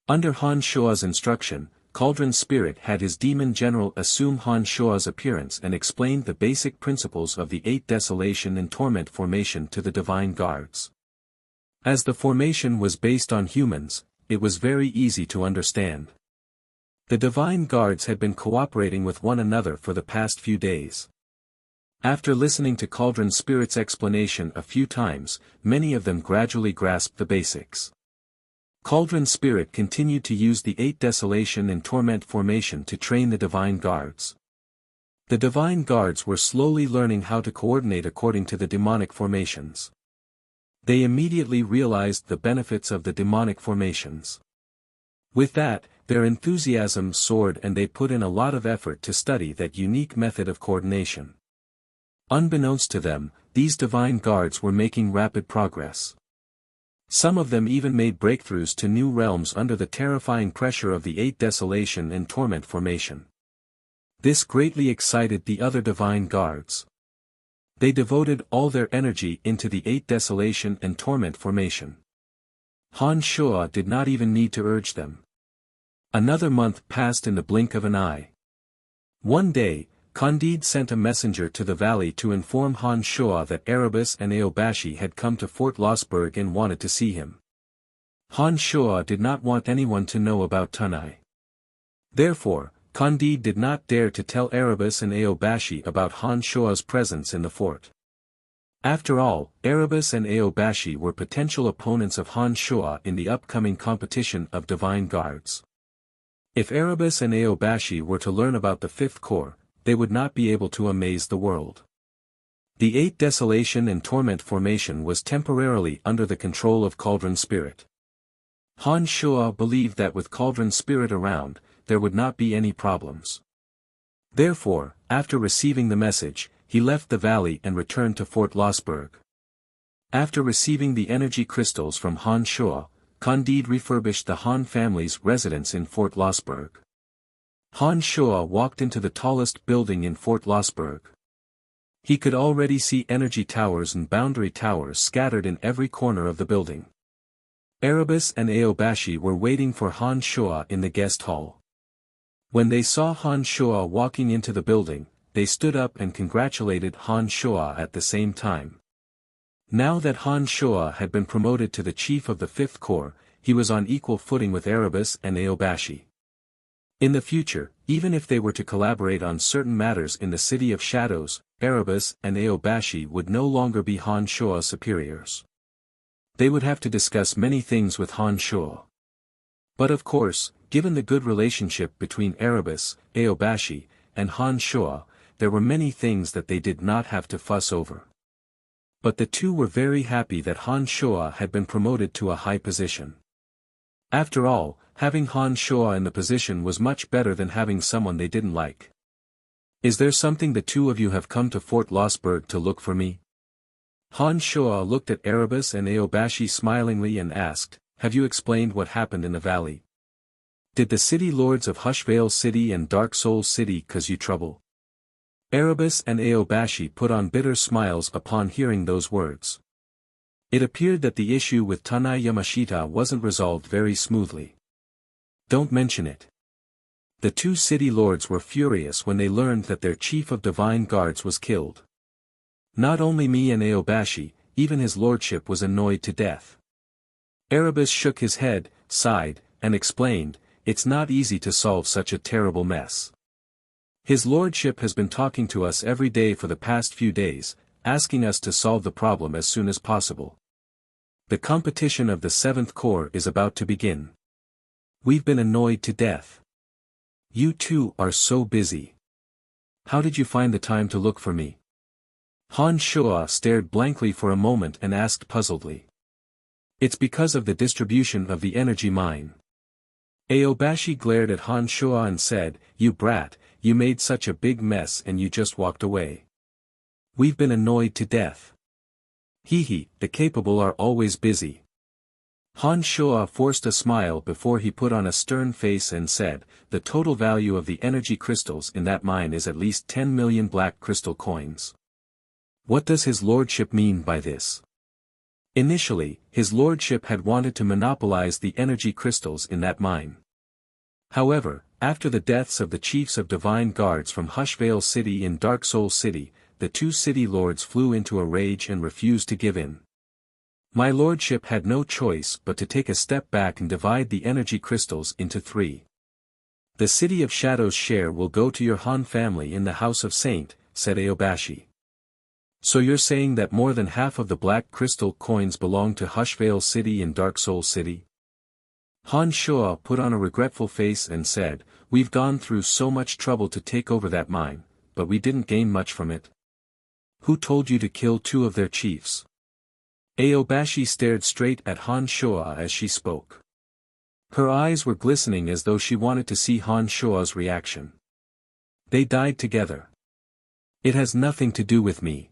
Under Han Shuo's instruction, Cauldron Spirit had his demon general assume Han Shuo's appearance and explained the basic principles of the 8 Desolation and Torment formation to the Divine Guards. As the formation was based on humans, it was very easy to understand. The Divine Guards had been cooperating with one another for the past few days. After listening to Cauldron Spirit's explanation a few times, many of them gradually grasped the basics. Cauldron Spirit continued to use the 8 Desolation and Torment formation to train the Divine Guards. The Divine Guards were slowly learning how to coordinate according to the demonic formations. They immediately realized the benefits of the demonic formations. With that, their enthusiasm soared and they put in a lot of effort to study that unique method of coordination. Unbeknownst to them, these Divine Guards were making rapid progress. Some of them even made breakthroughs to new realms under the terrifying pressure of the 8 Desolation and Torment formation. This greatly excited the other Divine Guards. They devoted all their energy into the 8 Desolation and Torment formation. Han Shuo did not even need to urge them. Another month passed in the blink of an eye. One day, Candide sent a messenger to the valley to inform Han Shuo that Erebus and Aobashi had come to Fort Lossberg and wanted to see him. Han Shuo did not want anyone to know about Tunai. Therefore, Candide did not dare to tell Erebus and Aobashi about Han Shuo's presence in the fort. After all, Erebus and Aobashi were potential opponents of Han Shuo in the upcoming competition of Divine Guards. If Erebus and Aobashi were to learn about the 5th Corps, they would not be able to amaze the world. The 8 Desolation and Torment formation was temporarily under the control of Cauldron Spirit. Han Shuo believed that with Cauldron Spirit around, there would not be any problems. Therefore, after receiving the message, he left the valley and returned to Fort Lossberg. After receiving the energy crystals from Han Shuo, Candide refurbished the Han family's residence in Fort Lossberg. Han Shuo walked into the tallest building in Fort Lossberg. He could already see energy towers and boundary towers scattered in every corner of the building. Erebus and Aobashi were waiting for Han Shuo in the guest hall. When they saw Han Shuo walking into the building, they stood up and congratulated Han Shuo at the same time. Now that Han Shuo had been promoted to the chief of the 5th Corps, he was on equal footing with Erebus and Aobashi. In the future, even if they were to collaborate on certain matters in the City of Shadows, Erebus and Aobashi would no longer be Han Shuo's superiors. They would have to discuss many things with Han Shuo. But of course, given the good relationship between Erebus, Aobashi, and Han Shuo, there were many things that they did not have to fuss over. But the two were very happy that Han Shuo had been promoted to a high position. After all, having Han Shuo in the position was much better than having someone they didn't like. Is there something the two of you have come to Fort Lossberg to look for me? Han Shuo looked at Erebus and Aobashi smilingly and asked, have you explained what happened in the valley? Did the city lords of Hushvale City and Dark Soul City cause you trouble? Erebus and Aobashi put on bitter smiles upon hearing those words. It appeared that the issue with Tunai Yamashita wasn't resolved very smoothly. Don't mention it. The two city lords were furious when they learned that their chief of Divine Guards was killed. Not only me and Aobashi, even his lordship was annoyed to death. Erebus shook his head, sighed, and explained, it's not easy to solve such a terrible mess. His lordship has been talking to us every day for the past few days, asking us to solve the problem as soon as possible. The competition of the 7th Corps is about to begin. We've been annoyed to death. You two are so busy. How did you find the time to look for me? Han Shuo stared blankly for a moment and asked puzzledly. It's because of the distribution of the energy mine. Aobashi glared at Han Shuo and said, "You brat, you made such a big mess and you just walked away. We've been annoyed to death." "Hee, the capable are always busy." Han Shuo forced a smile before he put on a stern face and said, "The total value of the energy crystals in that mine is at least 10 million black crystal coins. What does his lordship mean by this?" Initially, his lordship had wanted to monopolize the energy crystals in that mine. However, after the deaths of the chiefs of divine guards from Hushvale City and Dark Soul City, the two city lords flew into a rage and refused to give in. My lordship had no choice but to take a step back and divide the energy crystals into 3. "The City of Shadows' share will go to your Han family in the House of Saint," said Aobashi. "So you're saying that more than half of the black crystal coins belong to Hushvale City and Dark Soul City?" Han Shuo put on a regretful face and said, "We've gone through so much trouble to take over that mine, but we didn't gain much from it." "Who told you to kill 2 of their chiefs?" Aobashi stared straight at Han Shuo as she spoke. Her eyes were glistening as though she wanted to see Han Shuo's reaction. "They died together. It has nothing to do with me."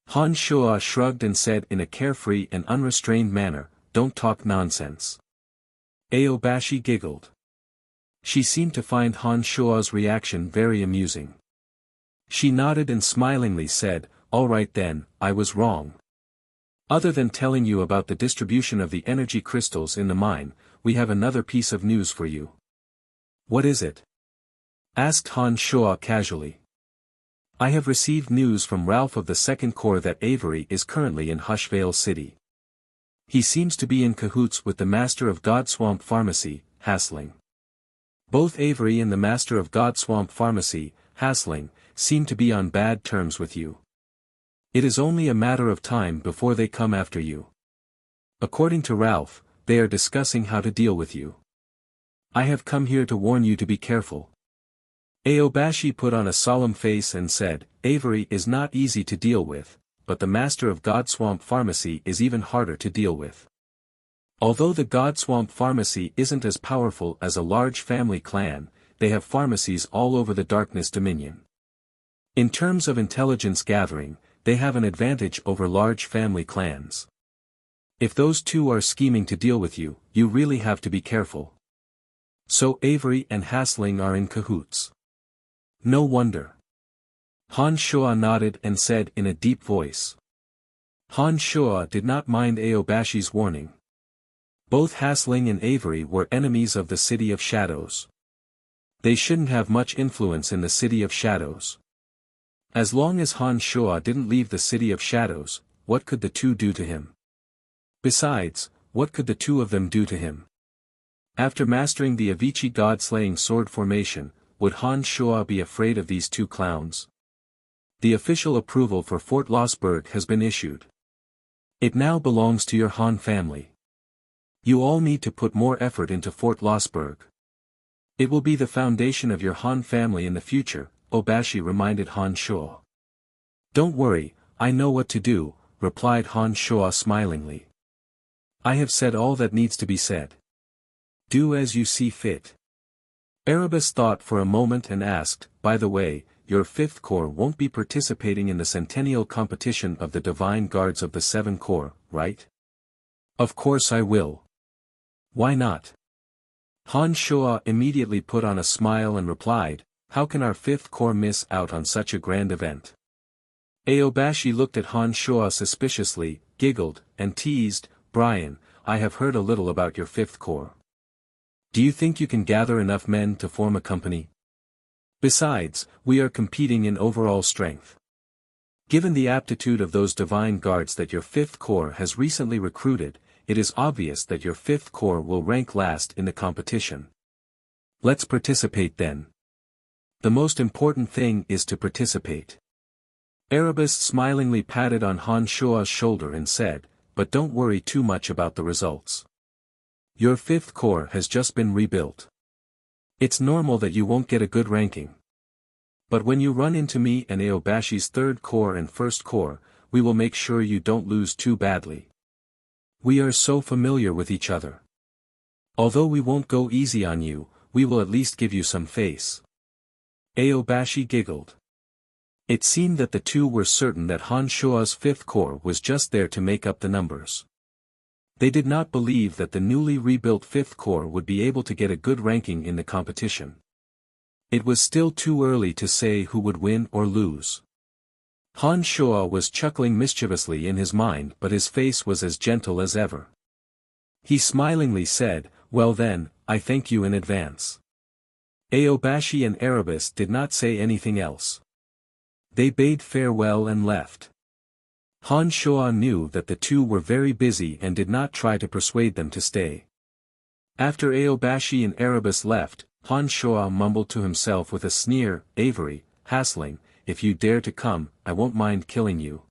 Han Shuo shrugged and said in a carefree and unrestrained manner, "Don't talk nonsense." Aobashi giggled. She seemed to find Han Shuo's reaction very amusing. She nodded and smilingly said, "All right then, I was wrong. Other than telling you about the distribution of the energy crystals in the mine, we have another piece of news for you." "What is it?" asked Han Shuo casually. "I have received news from Ralph of the Second Corps that Avery is currently in Hushvale City. He seems to be in cahoots with the Master of Godswamp Pharmacy, Hasling. Both Avery and the Master of Godswamp Pharmacy, Hasling, seem to be on bad terms with you. It is only a matter of time before they come after you. According to Ralph, they are discussing how to deal with you. I have come here to warn you to be careful." Aobashi put on a solemn face and said, "Avery is not easy to deal with, but the Master of Godswamp Pharmacy is even harder to deal with. Although the Godswamp Pharmacy isn't as powerful as a large family clan, they have pharmacies all over the Darkness Dominion. In terms of intelligence gathering, they have an advantage over large family clans. If those two are scheming to deal with you, you really have to be careful. So Avery and Hasling are in cahoots. No wonder." Han Shuo nodded and said in a deep voice. Han Shuo did not mind Aobashi's warning. Both Hasling and Avery were enemies of the City of Shadows. They shouldn't have much influence in the City of Shadows. As long as Han Shuo didn't leave the City of Shadows, what could the two do to him? Besides, what could the two of them do to him? After mastering the Avicii god-slaying sword formation, would Han Shuo be afraid of these two clowns? The official approval for Fort Lossberg has been issued. It now belongs to your Han family. You all need to put more effort into Fort Lossberg. It will be the foundation of your Han family in the future, Aobashi reminded Han Shuo. "Don't worry, I know what to do," replied Han Shuo smilingly. "I have said all that needs to be said. Do as you see fit." Erebus thought for a moment and asked, "By the way, your 5th Corps won't be participating in the centennial competition of the Divine Guards of the 7 Corps, right?" "Of course I will. Why not?" Han Shuo immediately put on a smile and replied, "How can our 5th Corps miss out on such a grand event?" Aobashi looked at Han Shuo suspiciously, giggled, and teased, "Brian, I have heard a little about your 5th Corps. Do you think you can gather enough men to form a company? Besides, we are competing in overall strength. Given the aptitude of those divine guards that your 5th Corps has recently recruited, it is obvious that your 5th Corps will rank last in the competition. Let's participate then. The most important thing is to participate." Erebus smilingly patted on Han Shuo's shoulder and said, "But don't worry too much about the results. Your 5th Corps has just been rebuilt. It's normal that you won't get a good ranking. But when you run into me and Aobashi's 3rd Corps and 1st Corps, we will make sure you don't lose too badly. We are so familiar with each other. Although we won't go easy on you, we will at least give you some face. Aobashi giggled. It seemed that the two were certain that Han Shua's fifth corps was just there to make up the numbers. They did not believe that the newly rebuilt fifth corps would be able to get a good ranking in the competition. It was still too early to say who would win or lose. Han Shua was chuckling mischievously in his mind, but his face was as gentle as ever. He smilingly said, "Well then, I thank you in advance." Aobashi and Erebus did not say anything else. They bade farewell and left. Han Shua knew that the two were very busy and did not try to persuade them to stay. After Aobashi and Erebus left, Han Shua mumbled to himself with a sneer, "Avery, Hassling, if you dare to come, I won't mind killing you."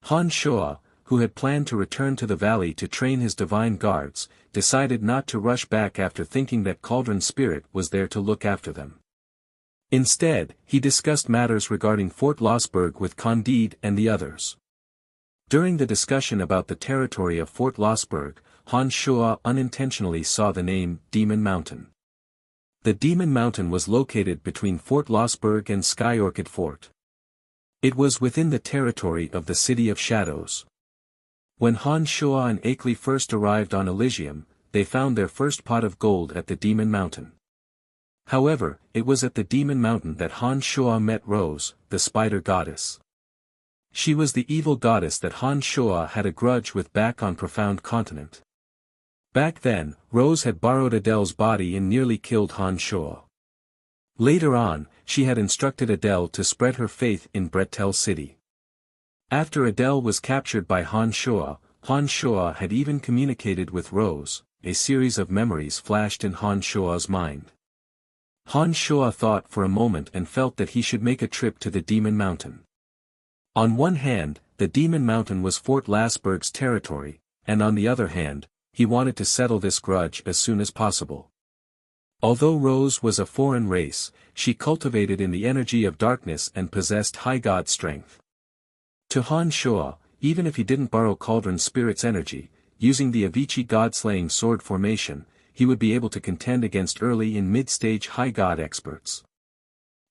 Han Shua, who had planned to return to the valley to train his divine guards, decided not to rush back after thinking that Cauldron Spirit was there to look after them. Instead, he discussed matters regarding Fort Lossberg with Candide and the others. During the discussion about the territory of Fort Lossberg, Han Shua unintentionally saw the name Demon Mountain. The Demon Mountain was located between Fort Lossberg and Sky Orchid Fort. It was within the territory of the City of Shadows. When Han Shua and Akely first arrived on Elysium, they found their first pot of gold at the Demon Mountain. However, it was at the Demon Mountain that Han Shua met Rose, the spider goddess. She was the evil goddess that Han Shua had a grudge with back on Profound Continent. Back then, Rose had borrowed Adele's body and nearly killed Han Shua. Later on, she had instructed Adele to spread her faith in Bretel City. After Adele was captured by Han Shua had even communicated with Rose. A series of memories flashed in Han Shua's mind. Han Shua thought for a moment and felt that he should make a trip to the Demon Mountain. On one hand, the Demon Mountain was Fort Lossberg's territory, and on the other hand, he wanted to settle this grudge as soon as possible. Although Rose was a foreign race, she cultivated in the energy of darkness and possessed high god strength. To Han Shua, even if he didn't borrow Cauldron Spirit's energy, using the Avicii god-slaying sword formation, he would be able to contend against early and mid-stage high god experts.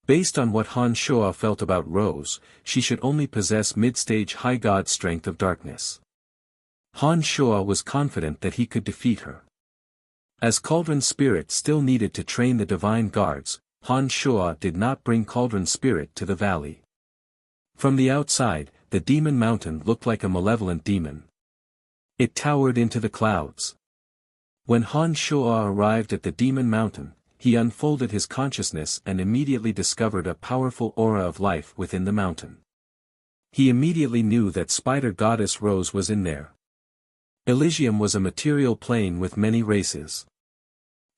Based on what Han Shua felt about Rose, she should only possess mid-stage high god strength of darkness. Han Shua was confident that he could defeat her. As Cauldron Spirit still needed to train the divine guards, Han Shua did not bring Cauldron Spirit to the valley. From the outside, the Demon Mountain looked like a malevolent demon. It towered into the clouds. When Han Shua arrived at the Demon Mountain, he unfolded his consciousness and immediately discovered a powerful aura of life within the mountain. He immediately knew that Spider Goddess Rose was in there. Elysium was a material plane with many races.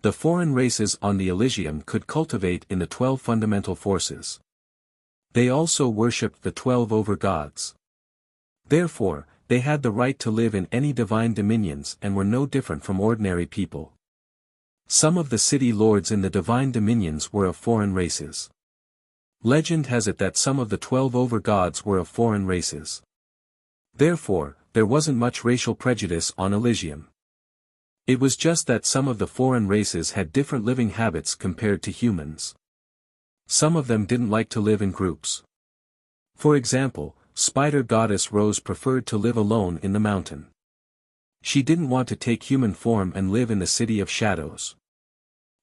The foreign races on the Elysium could cultivate in the 12 fundamental forces. They also worshipped the 12 overgods. Therefore, they had the right to live in any divine dominions and were no different from ordinary people. Some of the city lords in the divine dominions were of foreign races. Legend has it that some of the 12 overgods were of foreign races. Therefore, there wasn't much racial prejudice on Elysium. It was just that some of the foreign races had different living habits compared to humans. Some of them didn't like to live in groups. For example, Spider Goddess Rose preferred to live alone in the mountain. She didn't want to take human form and live in the City of Shadows.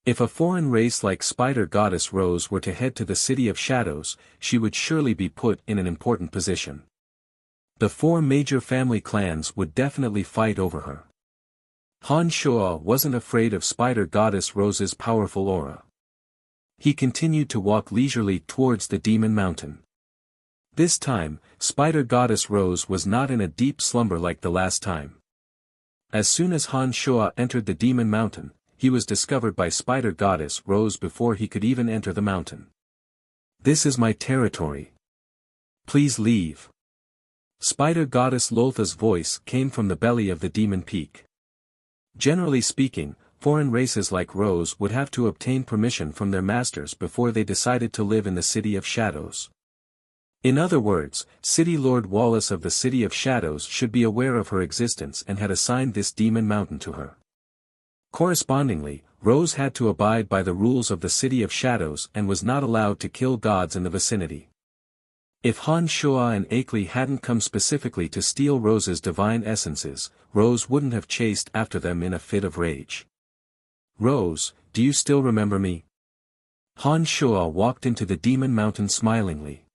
If a foreign race like Spider Goddess Rose were to head to the City of Shadows, she would surely be put in an important position. The 4 major family clans would definitely fight over her. Han Shua wasn't afraid of Spider Goddess Rose's powerful aura. He continued to walk leisurely towards the Demon Mountain. This time, Spider Goddess Rose was not in a deep slumber like the last time. As soon as Han Shua entered the Demon Mountain, he was discovered by Spider Goddess Rose before he could even enter the mountain. "This is my territory. Please leave." Spider Goddess Loltha's voice came from the belly of the Demon Peak. Generally speaking, foreign races like Rose would have to obtain permission from their masters before they decided to live in the City of Shadows. In other words, City Lord Wallace of the City of Shadows should be aware of her existence and had assigned this Demon Mountain to her. Correspondingly, Rose had to abide by the rules of the City of Shadows and was not allowed to kill gods in the vicinity. If Han Shuo and Akeley hadn't come specifically to steal Rose's divine essences, Rose wouldn't have chased after them in a fit of rage. "Rose, do you still remember me?" Han Shuo walked into the Demon Mountain smilingly.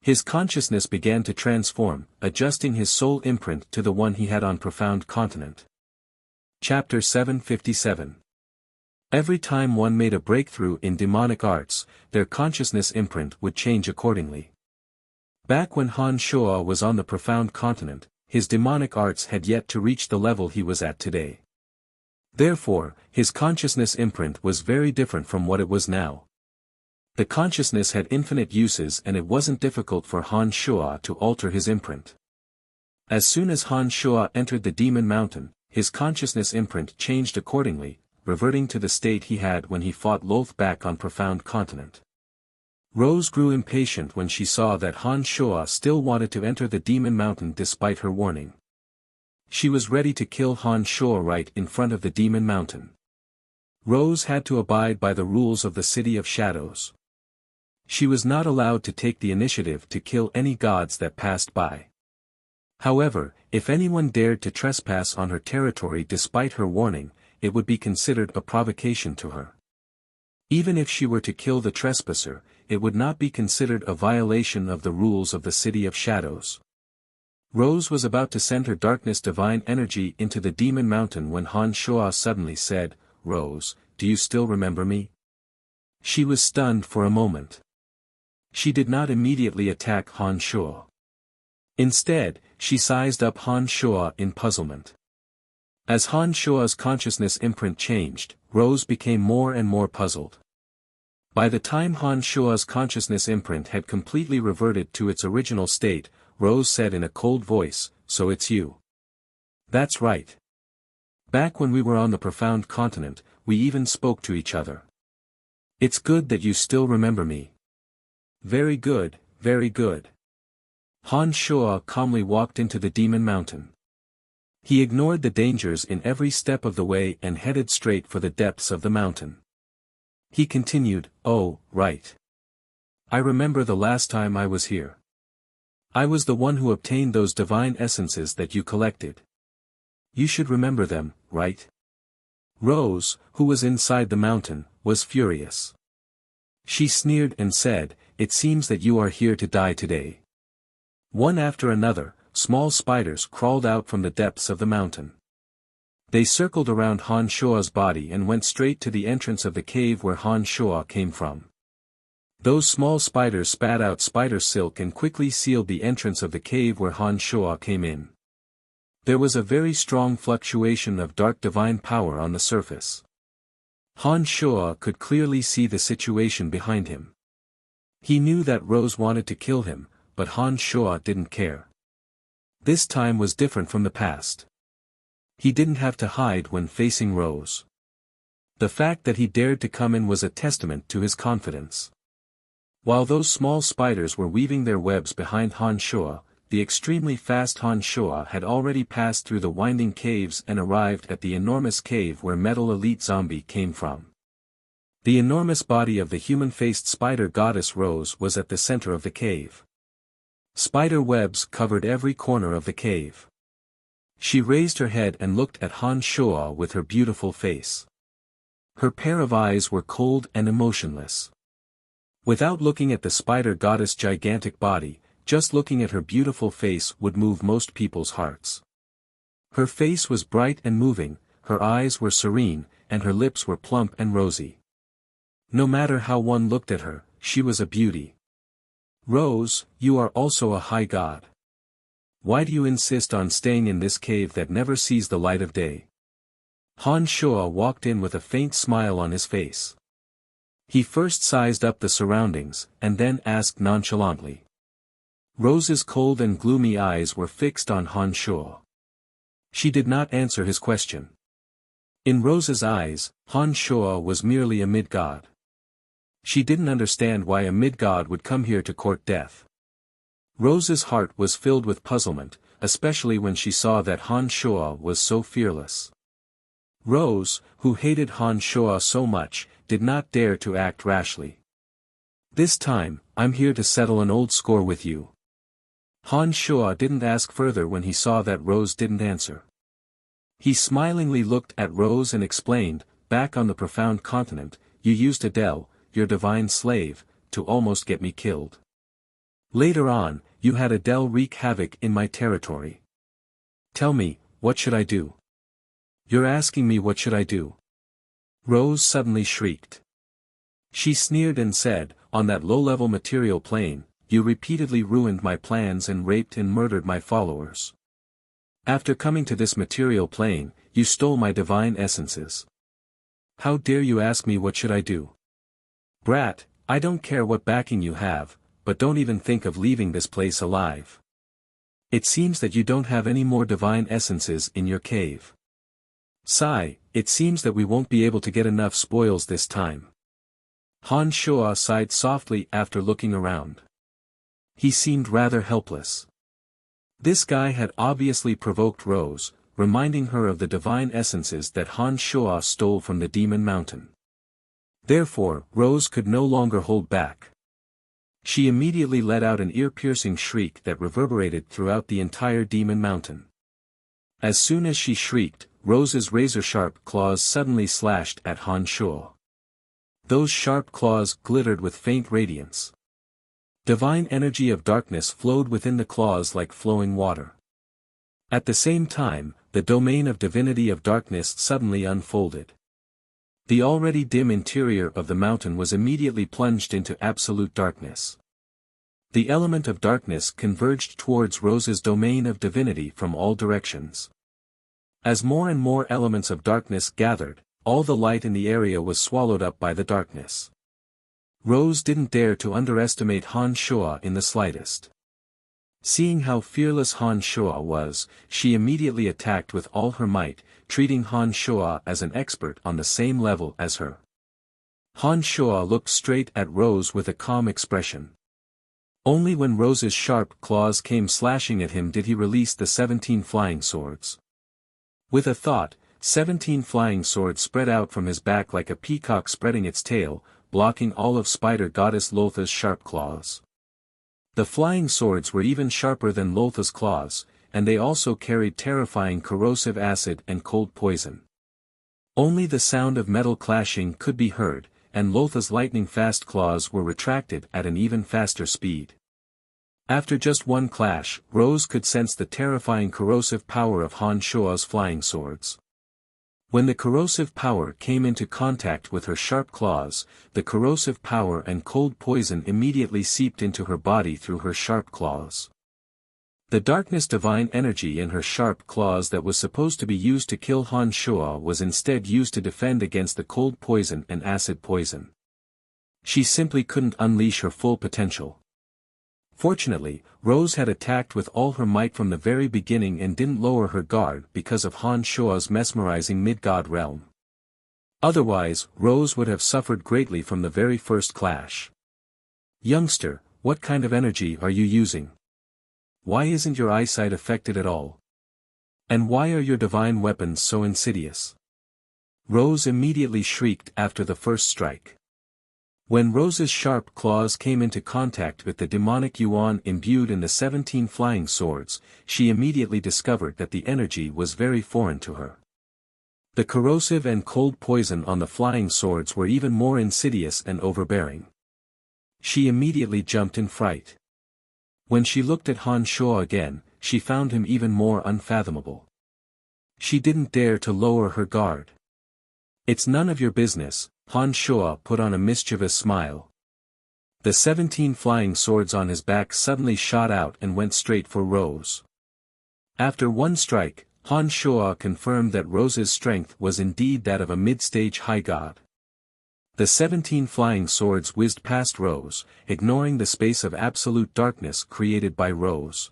His consciousness began to transform, adjusting his soul imprint to the one he had on Profound Continent. Chapter 757. Every time one made a breakthrough in demonic arts, their consciousness imprint would change accordingly. Back when Han Shuo was on the Profound Continent, his demonic arts had yet to reach the level he was at today. Therefore, his consciousness imprint was very different from what it was now. The consciousness had infinite uses and it wasn't difficult for Han Shuo to alter his imprint. As soon as Han Shuo entered the Demon Mountain, his consciousness imprint changed accordingly, reverting to the state he had when he fought Loth back on Profound Continent. Rose grew impatient when she saw that Han Shuo still wanted to enter the Demon Mountain despite her warning. She was ready to kill Han Shuo right in front of the Demon Mountain. Rose had to abide by the rules of the City of Shadows. She was not allowed to take the initiative to kill any gods that passed by. However, if anyone dared to trespass on her territory despite her warning, it would be considered a provocation to her. Even if she were to kill the trespasser, it would not be considered a violation of the rules of the City of Shadows. Rose was about to send her darkness divine energy into the Demon Mountain when Han Shuo suddenly said, "Rose, do you still remember me?" She was stunned for a moment. She did not immediately attack Han Shuo. Instead, she sized up Han Shuo in puzzlement. As Han Shuo's consciousness imprint changed, Rose became more and more puzzled. By the time Han Shuo's consciousness imprint had completely reverted to its original state, Rose said in a cold voice, "So it's you." "That's right. Back when we were on the Profound Continent, we even spoke to each other. It's good that you still remember me." "Very good, very good." Han Shuo calmly walked into the Demon Mountain. He ignored the dangers in every step of the way and headed straight for the depths of the mountain. He continued, "Oh, right. I remember the last time I was here. I was the one who obtained those divine essences that you collected. You should remember them, right?" Rose, who was inside the mountain, was furious. She sneered and said, "It seems that you are here to die today." One after another, small spiders crawled out from the depths of the mountain. They circled around Han Shuo's body and went straight to the entrance of the cave where Han Shuo came from. Those small spiders spat out spider silk and quickly sealed the entrance of the cave where Han Shuo came in. There was a very strong fluctuation of dark divine power on the surface. Han Shuo could clearly see the situation behind him. He knew that Rose wanted to kill him, but Han Shuo didn't care. This time was different from the past. He didn't have to hide when facing Rose. The fact that he dared to come in was a testament to his confidence. While those small spiders were weaving their webs behind Han Shuo, the extremely fast Han Shuo had already passed through the winding caves and arrived at the enormous cave where Metal Elite Zombie came from. The enormous body of the human-faced spider goddess Rose was at the center of the cave. Spider webs covered every corner of the cave. She raised her head and looked at Han Shuo with her beautiful face. Her pair of eyes were cold and emotionless. Without looking at the spider goddess' gigantic body, just looking at her beautiful face would move most people's hearts. Her face was bright and moving, her eyes were serene, and her lips were plump and rosy. No matter how one looked at her, she was a beauty. "Rose, you are also a high god. Why do you insist on staying in this cave that never sees the light of day?" Han Shuo walked in with a faint smile on his face. He first sized up the surroundings, and then asked nonchalantly. Rose's cold and gloomy eyes were fixed on Han Shuo. She did not answer his question. In Rose's eyes, Han Shuo was merely a mid-god. She didn't understand why a mid-god would come here to court death. Rose's heart was filled with puzzlement, especially when she saw that Han Shuo was so fearless. Rose, who hated Han Shuo so much, did not dare to act rashly. "This time, I'm here to settle an old score with you." Han Shuo didn't ask further when he saw that Rose didn't answer. He smilingly looked at Rose and explained, "Back on the profound continent, you used Adele, your divine slave, to almost get me killed. Later on, you had Adele wreak havoc in my territory. Tell me, what should I do?" "You're asking me what should I do?" Rose suddenly shrieked. She sneered and said, "On that low-level material plane, you repeatedly ruined my plans and raped and murdered my followers. After coming to this material plane, you stole my divine essences. How dare you ask me what should I do? Brat, I don't care what backing you have, but don't even think of leaving this place alive. It seems that you don't have any more divine essences in your cave. Sigh, it seems that we won't be able to get enough spoils this time." Han Shuo sighed softly after looking around. He seemed rather helpless. This guy had obviously provoked Rose, reminding her of the divine essences that Han Shuo stole from the Demon Mountain. Therefore, Rose could no longer hold back. She immediately let out an ear-piercing shriek that reverberated throughout the entire Demon Mountain. As soon as she shrieked, Rose's razor-sharp claws suddenly slashed at Han Shuo. Those sharp claws glittered with faint radiance. Divine energy of darkness flowed within the claws like flowing water. At the same time, the domain of divinity of darkness suddenly unfolded. The already dim interior of the mountain was immediately plunged into absolute darkness. The element of darkness converged towards Rose's domain of divinity from all directions. As more and more elements of darkness gathered, all the light in the area was swallowed up by the darkness. Rose didn't dare to underestimate Han Shuo in the slightest. Seeing how fearless Han Shuo was, she immediately attacked with all her might, treating Han Shuo as an expert on the same level as her. Han Shuo looked straight at Rose with a calm expression. Only when Rose's sharp claws came slashing at him did he release the 17 flying swords. With a thought, 17 flying swords spread out from his back like a peacock spreading its tail, blocking all of Spider Goddess Lotha's sharp claws. The flying swords were even sharper than Lotha's claws, and they also carried terrifying corrosive acid and cold poison. Only the sound of metal clashing could be heard, and Lotha's lightning-fast claws were retracted at an even faster speed. After just one clash, Rose could sense the terrifying corrosive power of Han Shuo's flying swords. When the corrosive power came into contact with her sharp claws, the corrosive power and cold poison immediately seeped into her body through her sharp claws. The darkness divine energy in her sharp claws that was supposed to be used to kill Han Shuo was instead used to defend against the cold poison and acid poison. She simply couldn't unleash her full potential. Fortunately, Rose had attacked with all her might from the very beginning and didn't lower her guard because of Han Shuo's mesmerizing mid-god realm. Otherwise, Rose would have suffered greatly from the very first clash. "Youngster, what kind of energy are you using? Why isn't your eyesight affected at all? And why are your divine weapons so insidious?" Rose immediately shrieked after the first strike. When Rose's sharp claws came into contact with the demonic yuan imbued in the 17 flying swords, she immediately discovered that the energy was very foreign to her. The corrosive and cold poison on the flying swords were even more insidious and overbearing. She immediately jumped in fright. When she looked at Han Shuo again, she found him even more unfathomable. She didn't dare to lower her guard. "It's none of your business," Han Shuo put on a mischievous smile. The 17 flying swords on his back suddenly shot out and went straight for Rose. After one strike, Han Shuo confirmed that Rose's strength was indeed that of a mid-stage high god. The 17 flying swords whizzed past Rose, ignoring the space of absolute darkness created by Rose.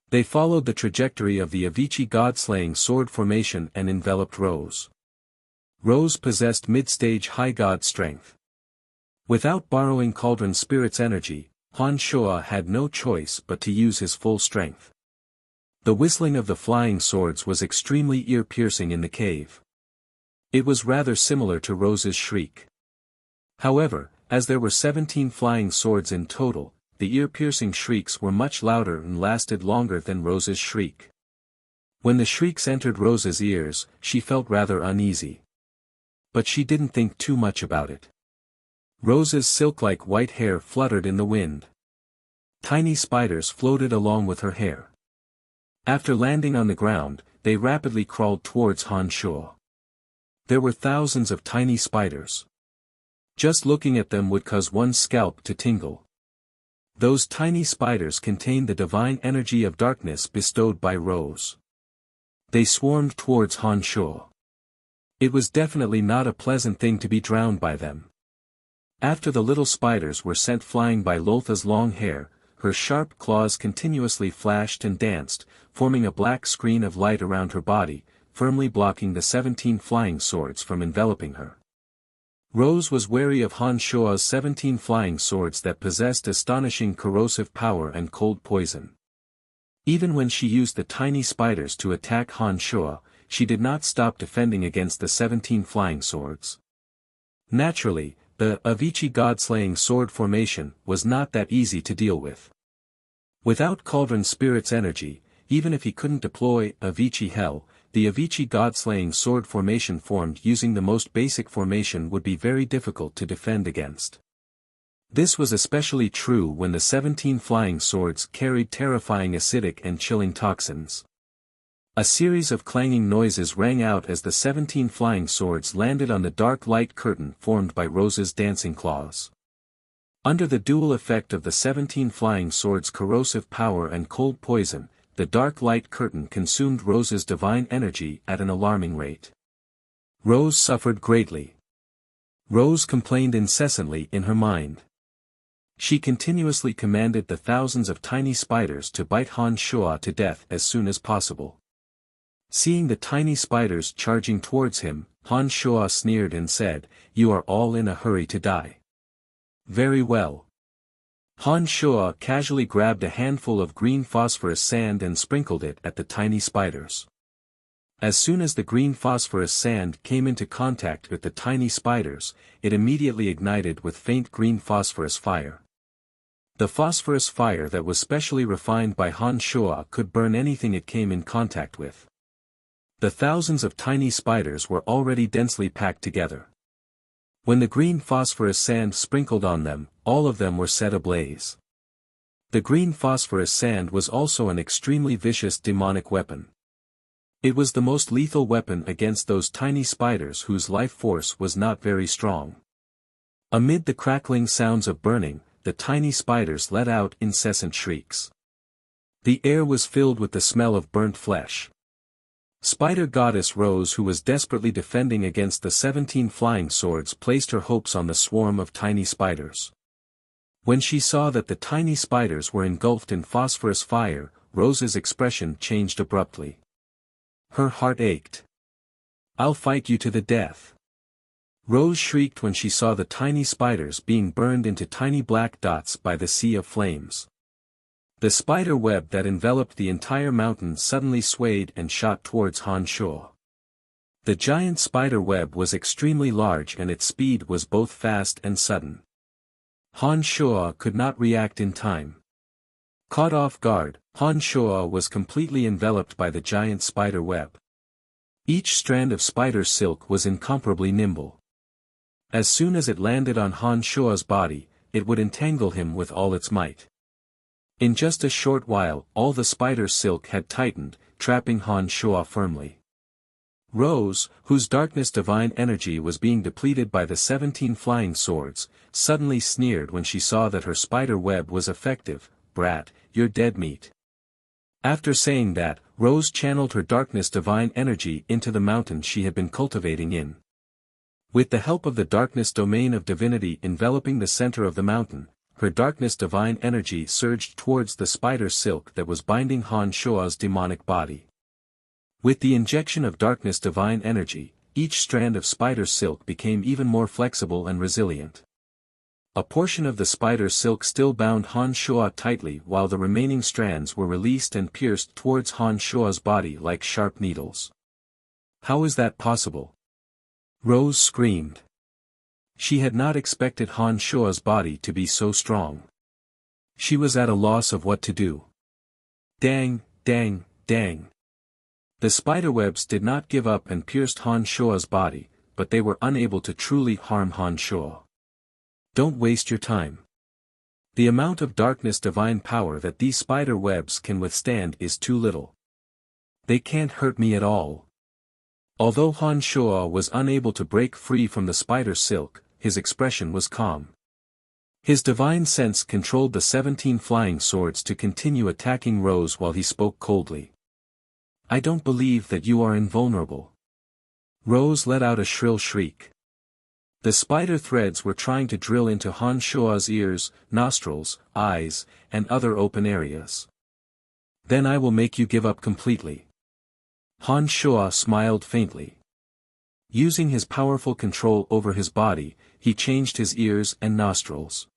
They followed the trajectory of the Avicii god-slaying sword formation and enveloped Rose. Rose possessed mid-stage high god strength. Without borrowing Cauldron Spirit's energy, Han Shuo had no choice but to use his full strength. The whistling of the flying swords was extremely ear-piercing in the cave. It was rather similar to Rose's shriek. However, as there were 17 flying swords in total, the ear-piercing shrieks were much louder and lasted longer than Rose's shriek. When the shrieks entered Rose's ears, she felt rather uneasy. But she didn't think too much about it. Rose's silk-like white hair fluttered in the wind. Tiny spiders floated along with her hair. After landing on the ground, they rapidly crawled towards Han Shuo. There were thousands of tiny spiders. Just looking at them would cause one's scalp to tingle. Those tiny spiders contained the divine energy of darkness bestowed by Rose. They swarmed towards Han Shuo. It was definitely not a pleasant thing to be drowned by them. After the little spiders were sent flying by Loltha's long hair, her sharp claws continuously flashed and danced, forming a black screen of light around her body, firmly blocking the 17 flying swords from enveloping her. Rose was wary of Han Shuo's 17 flying swords that possessed astonishing corrosive power and cold poison. Even when she used the tiny spiders to attack Han Shuo, she did not stop defending against the 17 flying swords. Naturally, the Avicii god-slaying sword formation was not that easy to deal with. Without Cauldron Spirit's energy, even if he couldn't deploy Avicii Hell, the Avicii god-slaying sword formation formed using the most basic formation would be very difficult to defend against. This was especially true when the 17 flying swords carried terrifying acidic and chilling toxins. A series of clanging noises rang out as the 17 flying swords landed on the dark light curtain formed by Rose's dancing claws. Under the dual effect of the 17 flying swords' corrosive power and cold poison, the dark light curtain consumed Rose's divine energy at an alarming rate. Rose suffered greatly. Rose complained incessantly in her mind. She continuously commanded the thousands of tiny spiders to bite Han Shuo to death as soon as possible. Seeing the tiny spiders charging towards him, Han Shuo sneered and said, "You are all in a hurry to die." Very well. Han Shuo casually grabbed a handful of green phosphorus sand and sprinkled it at the tiny spiders. As soon as the green phosphorus sand came into contact with the tiny spiders, it immediately ignited with faint green phosphorus fire. The phosphorus fire that was specially refined by Han Shuo could burn anything it came in contact with. The thousands of tiny spiders were already densely packed together. When the green phosphorus sand sprinkled on them, all of them were set ablaze. The green phosphorus sand was also an extremely vicious demonic weapon. It was the most lethal weapon against those tiny spiders whose life force was not very strong. Amid the crackling sounds of burning, the tiny spiders let out incessant shrieks. The air was filled with the smell of burnt flesh. Spider goddess Rose, who was desperately defending against the 17 flying swords, placed her hopes on the swarm of tiny spiders. When she saw that the tiny spiders were engulfed in phosphorus fire, Rose's expression changed abruptly. Her heart ached. "I'll fight you to the death." Rose shrieked when she saw the tiny spiders being burned into tiny black dots by the sea of flames. The spider web that enveloped the entire mountain suddenly swayed and shot towards Han Shuo. The giant spider web was extremely large and its speed was both fast and sudden. Han Shuo could not react in time. Caught off guard, Han Shuo was completely enveloped by the giant spider web. Each strand of spider silk was incomparably nimble. As soon as it landed on Han Shuo's body, it would entangle him with all its might. In just a short while, all the spider silk had tightened, trapping Han Shuo firmly. Rose, whose darkness divine energy was being depleted by the 17 flying swords, suddenly sneered when she saw that her spider web was effective. "Brat, you're dead meat." After saying that, Rose channeled her darkness divine energy into the mountain she had been cultivating in. With the help of the darkness domain of divinity enveloping the center of the mountain, her darkness divine energy surged towards the spider silk that was binding Han Shuo's demonic body. With the injection of darkness divine energy, each strand of spider silk became even more flexible and resilient. A portion of the spider silk still bound Han Shuo tightly while the remaining strands were released and pierced towards Han Shuo's body like sharp needles. How is that possible? Rose screamed. She had not expected Han Shua's body to be so strong. She was at a loss of what to do. Dang, dang, dang. The spiderwebs did not give up and pierced Han Shua's body, but they were unable to truly harm Han Shua. Don't waste your time. The amount of darkness divine power that these spider webs can withstand is too little. They can't hurt me at all. Although Han Shua was unable to break free from the spider silk, his expression was calm. His divine sense controlled the 17 flying swords to continue attacking Rose while he spoke coldly. I don't believe that you are invulnerable. Rose let out a shrill shriek. The spider threads were trying to drill into Han Shua's ears, nostrils, eyes, and other open areas. Then I will make you give up completely. Han Shua smiled faintly. Using his powerful control over his body, he changed his ears and nostrils.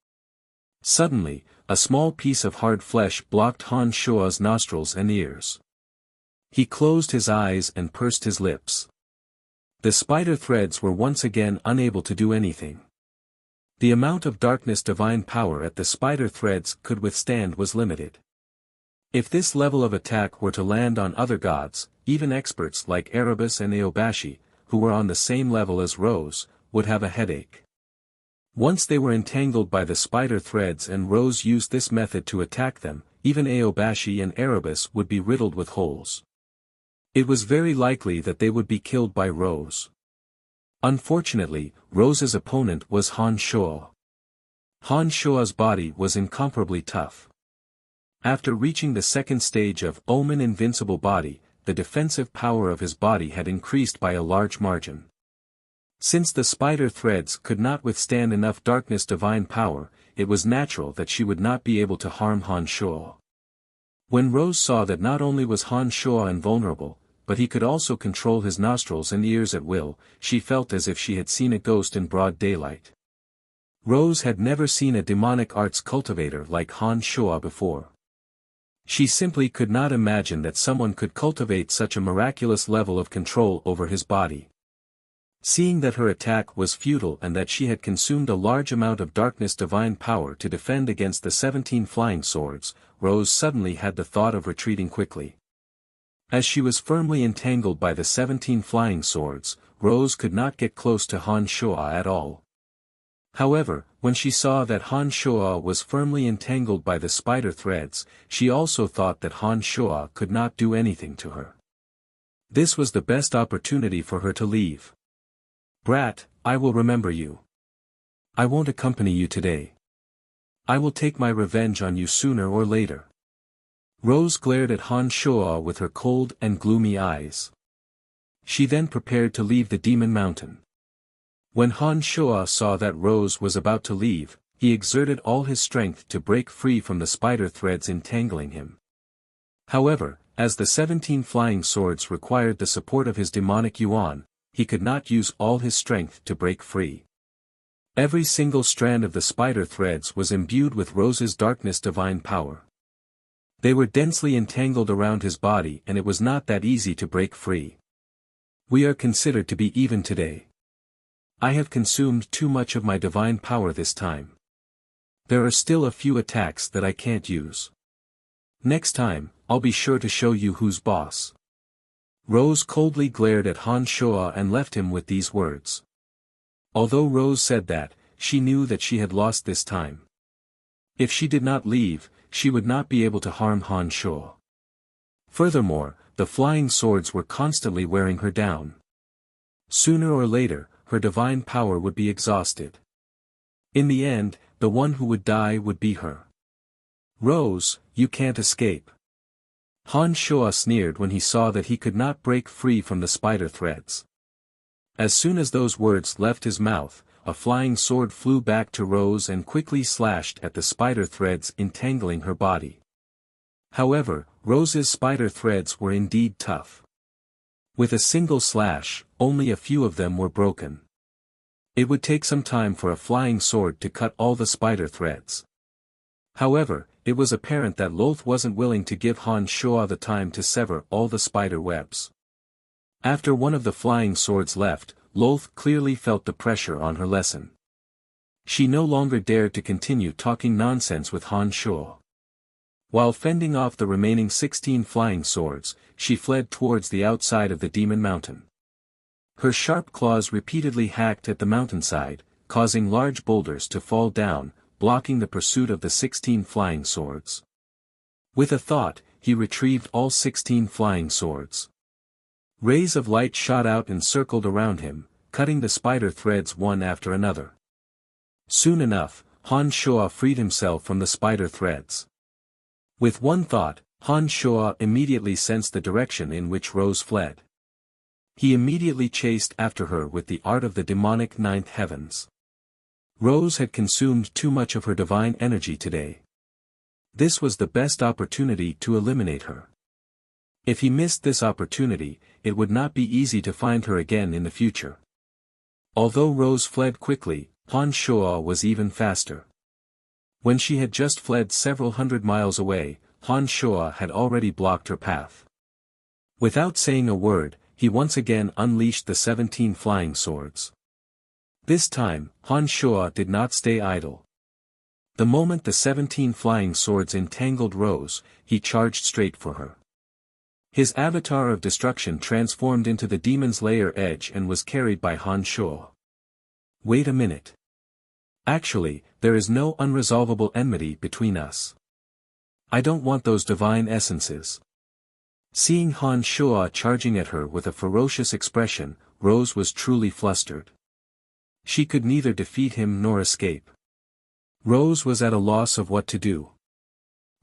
Suddenly, a small piece of hard flesh blocked Han Shua's nostrils and ears. He closed his eyes and pursed his lips. The spider threads were once again unable to do anything. The amount of darkness divine power at the spider threads could withstand was limited. If this level of attack were to land on other gods, even experts like Erebus and Aobashi, who were on the same level as Rose, would have a headache. Once they were entangled by the spider threads and Rose used this method to attack them, even Aobashi and Erebus would be riddled with holes. It was very likely that they would be killed by Rose. Unfortunately, Rose's opponent was Han Shua. Han Shua's body was incomparably tough. After reaching the second stage of Omen Invincible Body, the defensive power of his body had increased by a large margin. Since the spider threads could not withstand enough darkness divine power, it was natural that she would not be able to harm Han Shua. When Rose saw that not only was Han Shua invulnerable, but he could also control his nostrils and ears at will, she felt as if she had seen a ghost in broad daylight. Rose had never seen a demonic arts cultivator like Han Shua before. She simply could not imagine that someone could cultivate such a miraculous level of control over his body. Seeing that her attack was futile and that she had consumed a large amount of darkness divine power to defend against the 17 flying swords, Rose suddenly had the thought of retreating quickly. As she was firmly entangled by the 17 flying swords, Rose could not get close to Han Shua at all. However, when she saw that Han Shua was firmly entangled by the spider threads, she also thought that Han Shua could not do anything to her. This was the best opportunity for her to leave. Brat, I will remember you. I won't accompany you today. I will take my revenge on you sooner or later. Rose glared at Han Shua with her cold and gloomy eyes. She then prepared to leave the Demon Mountain. When Han Shua saw that Rose was about to leave, he exerted all his strength to break free from the spider threads entangling him. However, as the 17 flying swords required the support of his demonic yuan, he could not use all his strength to break free. Every single strand of the spider threads was imbued with Rose's darkness divine power. They were densely entangled around his body and it was not that easy to break free. We are considered to be even today. I have consumed too much of my divine power this time. There are still a few attacks that I can't use. Next time, I'll be sure to show you who's boss. Rose coldly glared at Han Shua and left him with these words. Although Rose said that, she knew that she had lost this time. If she did not leave, she would not be able to harm Han Shua. Furthermore, the flying swords were constantly wearing her down. Sooner or later, her divine power would be exhausted. In the end, the one who would die would be her. Rose, you can't escape. Han Shua sneered when he saw that he could not break free from the spider threads. As soon as those words left his mouth, a flying sword flew back to Rose and quickly slashed at the spider threads entangling her body. However, Rose's spider threads were indeed tough. With a single slash, only a few of them were broken. It would take some time for a flying sword to cut all the spider threads. However, it was apparent that Loth wasn't willing to give Han Shua the time to sever all the spider webs. After one of the flying swords left, Lolth clearly felt the pressure on her lesson. She no longer dared to continue talking nonsense with Han Shuo. While fending off the remaining 16 flying swords, she fled towards the outside of the Demon Mountain. Her sharp claws repeatedly hacked at the mountainside, causing large boulders to fall down, blocking the pursuit of the 16 flying swords. With a thought, he retrieved all 16 flying swords. Rays of light shot out and circled around him, cutting the spider threads one after another. Soon enough, Han Shuo freed himself from the spider threads. With one thought, Han Shuo immediately sensed the direction in which Rose fled. He immediately chased after her with the art of the demonic ninth heavens. Rose had consumed too much of her divine energy today. This was the best opportunity to eliminate her. If he missed this opportunity, it would not be easy to find her again in the future. Although Rose fled quickly, Han Shuo was even faster. When she had just fled several hundred miles away, Han Shuo had already blocked her path. Without saying a word, he once again unleashed the 17 flying swords. This time, Han Shuo did not stay idle. The moment the 17 flying swords entangled Rose, he charged straight for her. His avatar of destruction transformed into the demon's lair edge and was carried by Han Shuo. Wait a minute. Actually, there is no unresolvable enmity between us. I don't want those divine essences. Seeing Han Shuo charging at her with a ferocious expression, Rose was truly flustered. She could neither defeat him nor escape. Rose was at a loss of what to do.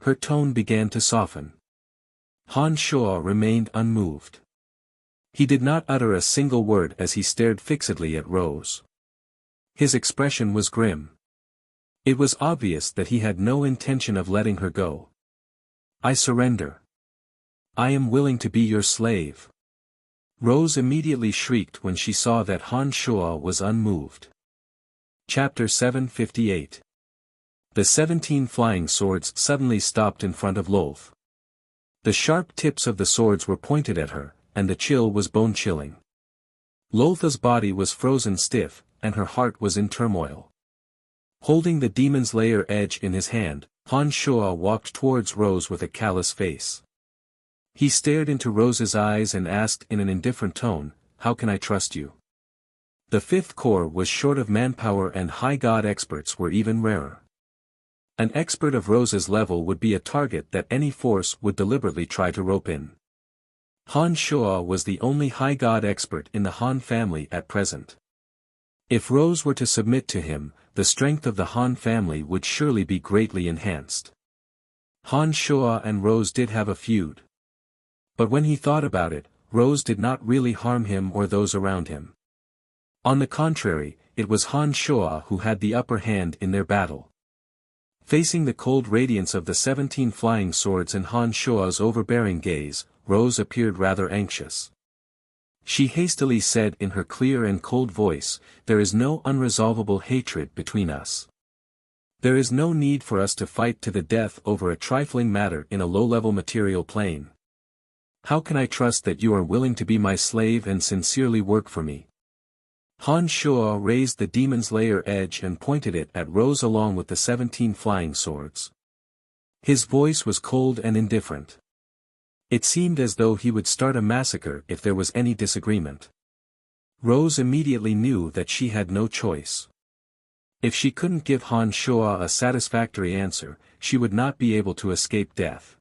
Her tone began to soften. Han Shuo remained unmoved. He did not utter a single word as he stared fixedly at Rose. His expression was grim. It was obvious that he had no intention of letting her go. I surrender. I am willing to be your slave. Rose immediately shrieked when she saw that Han Shuo was unmoved. Chapter 758. The 17 flying swords suddenly stopped in front of Lolth. The sharp tips of the swords were pointed at her, and the chill was bone-chilling. Lolth's body was frozen stiff, and her heart was in turmoil. Holding the demon's lair edge in his hand, Han Shuo walked towards Rose with a callous face. He stared into Rose's eyes and asked in an indifferent tone, "How can I trust you?" The Fifth Corps was short of manpower and high god experts were even rarer. An expert of Rose's level would be a target that any force would deliberately try to rope in. Han Shuo was the only high god expert in the Han family at present. If Rose were to submit to him, the strength of the Han family would surely be greatly enhanced. Han Shuo and Rose did have a feud. But when he thought about it, Rose did not really harm him or those around him. On the contrary, it was Han Shuo who had the upper hand in their battle. Facing the cold radiance of the 17 flying swords and Han Shuo's overbearing gaze, Rose appeared rather anxious. She hastily said in her clear and cold voice, "There is no unresolvable hatred between us. There is no need for us to fight to the death over a trifling matter in a low-level material plane. How can I trust that you are willing to be my slave and sincerely work for me?" Han Shuo raised the demon's lair edge and pointed it at Rose along with the 17 flying swords. His voice was cold and indifferent. It seemed as though he would start a massacre if there was any disagreement. Rose immediately knew that she had no choice. If she couldn't give Han Shuo a satisfactory answer, she would not be able to escape death.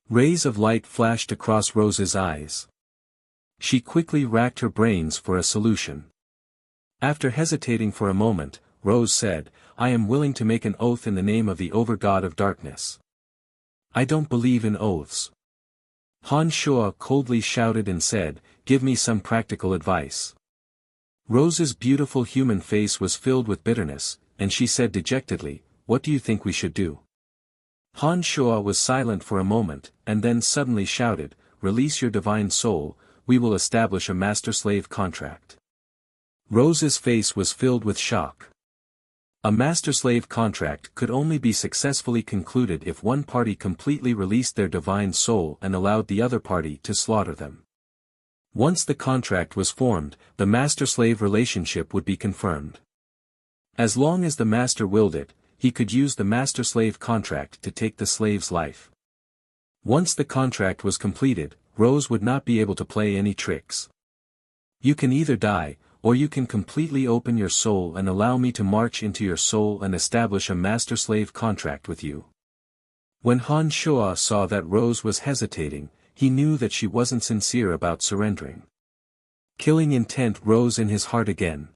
Rays of light flashed across Rose's eyes. She quickly racked her brains for a solution. After hesitating for a moment, Rose said, "I am willing to make an oath in the name of the Overgod of Darkness." "I don't believe in oaths." Han Shuo coldly shouted and said, "Give me some practical advice." Rose's beautiful human face was filled with bitterness, and she said dejectedly, "What do you think we should do?" Han Shuo was silent for a moment, and then suddenly shouted, "Release your divine soul, we will establish a master-slave contract." Rose's face was filled with shock. A master-slave contract could only be successfully concluded if one party completely released their divine soul and allowed the other party to slaughter them. Once the contract was formed, the master-slave relationship would be confirmed. As long as the master willed it, he could use the master-slave contract to take the slave's life. Once the contract was completed, Rose would not be able to play any tricks. You can either die, or you can completely open your soul and allow me to march into your soul and establish a master-slave contract with you. When Han Shuo saw that Rose was hesitating, he knew that she wasn't sincere about surrendering. Killing intent rose in his heart again.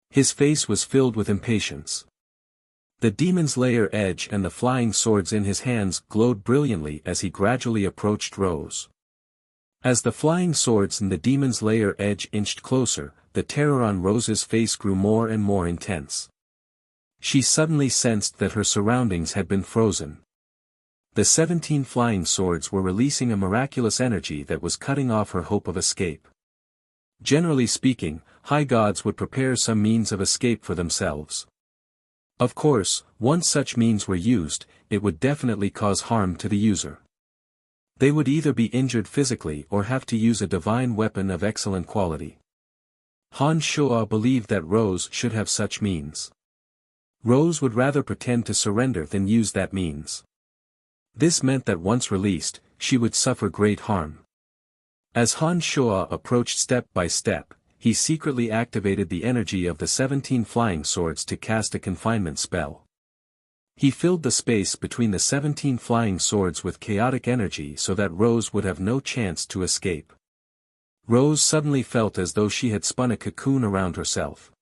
His face was filled with impatience. The demon's lair edge and the flying swords in his hands glowed brilliantly as he gradually approached Rose. As the flying swords and the demon's lair edge inched closer, the terror on Rose's face grew more and more intense. She suddenly sensed that her surroundings had been frozen. The 17 flying swords were releasing a miraculous energy that was cutting off her hope of escape. Generally speaking, high gods would prepare some means of escape for themselves. Of course, once such means were used, it would definitely cause harm to the user. They would either be injured physically or have to use a divine weapon of excellent quality. Han Shuo believed that Rose should have such means. Rose would rather pretend to surrender than use that means. This meant that once released, she would suffer great harm. As Han Shuo approached step by step, he secretly activated the energy of the 17 flying swords to cast a confinement spell. He filled the space between the 17 flying swords with chaotic energy so that Rose would have no chance to escape. Rose suddenly felt as though she had spun a cocoon around herself.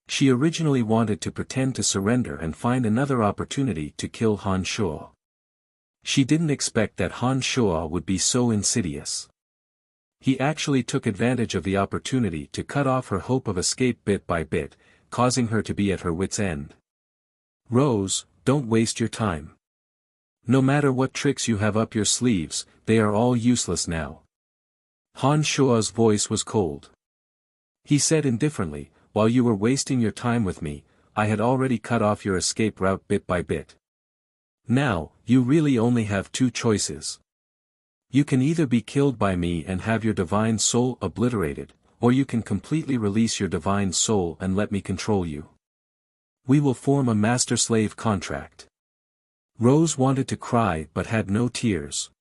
She originally wanted to pretend to surrender and find another opportunity to kill Han Shuo. She didn't expect that Han Shuo would be so insidious. He actually took advantage of the opportunity to cut off her hope of escape bit by bit, causing her to be at her wit's end. Rose, don't waste your time. No matter what tricks you have up your sleeves, they are all useless now. Han Shuo's voice was cold. He said indifferently, while you were wasting your time with me, I had already cut off your escape route bit by bit. Now, you really only have two choices. You can either be killed by me and have your divine soul obliterated, or you can completely release your divine soul and let me control you. We will form a master-slave contract. Rose wanted to cry but had no tears.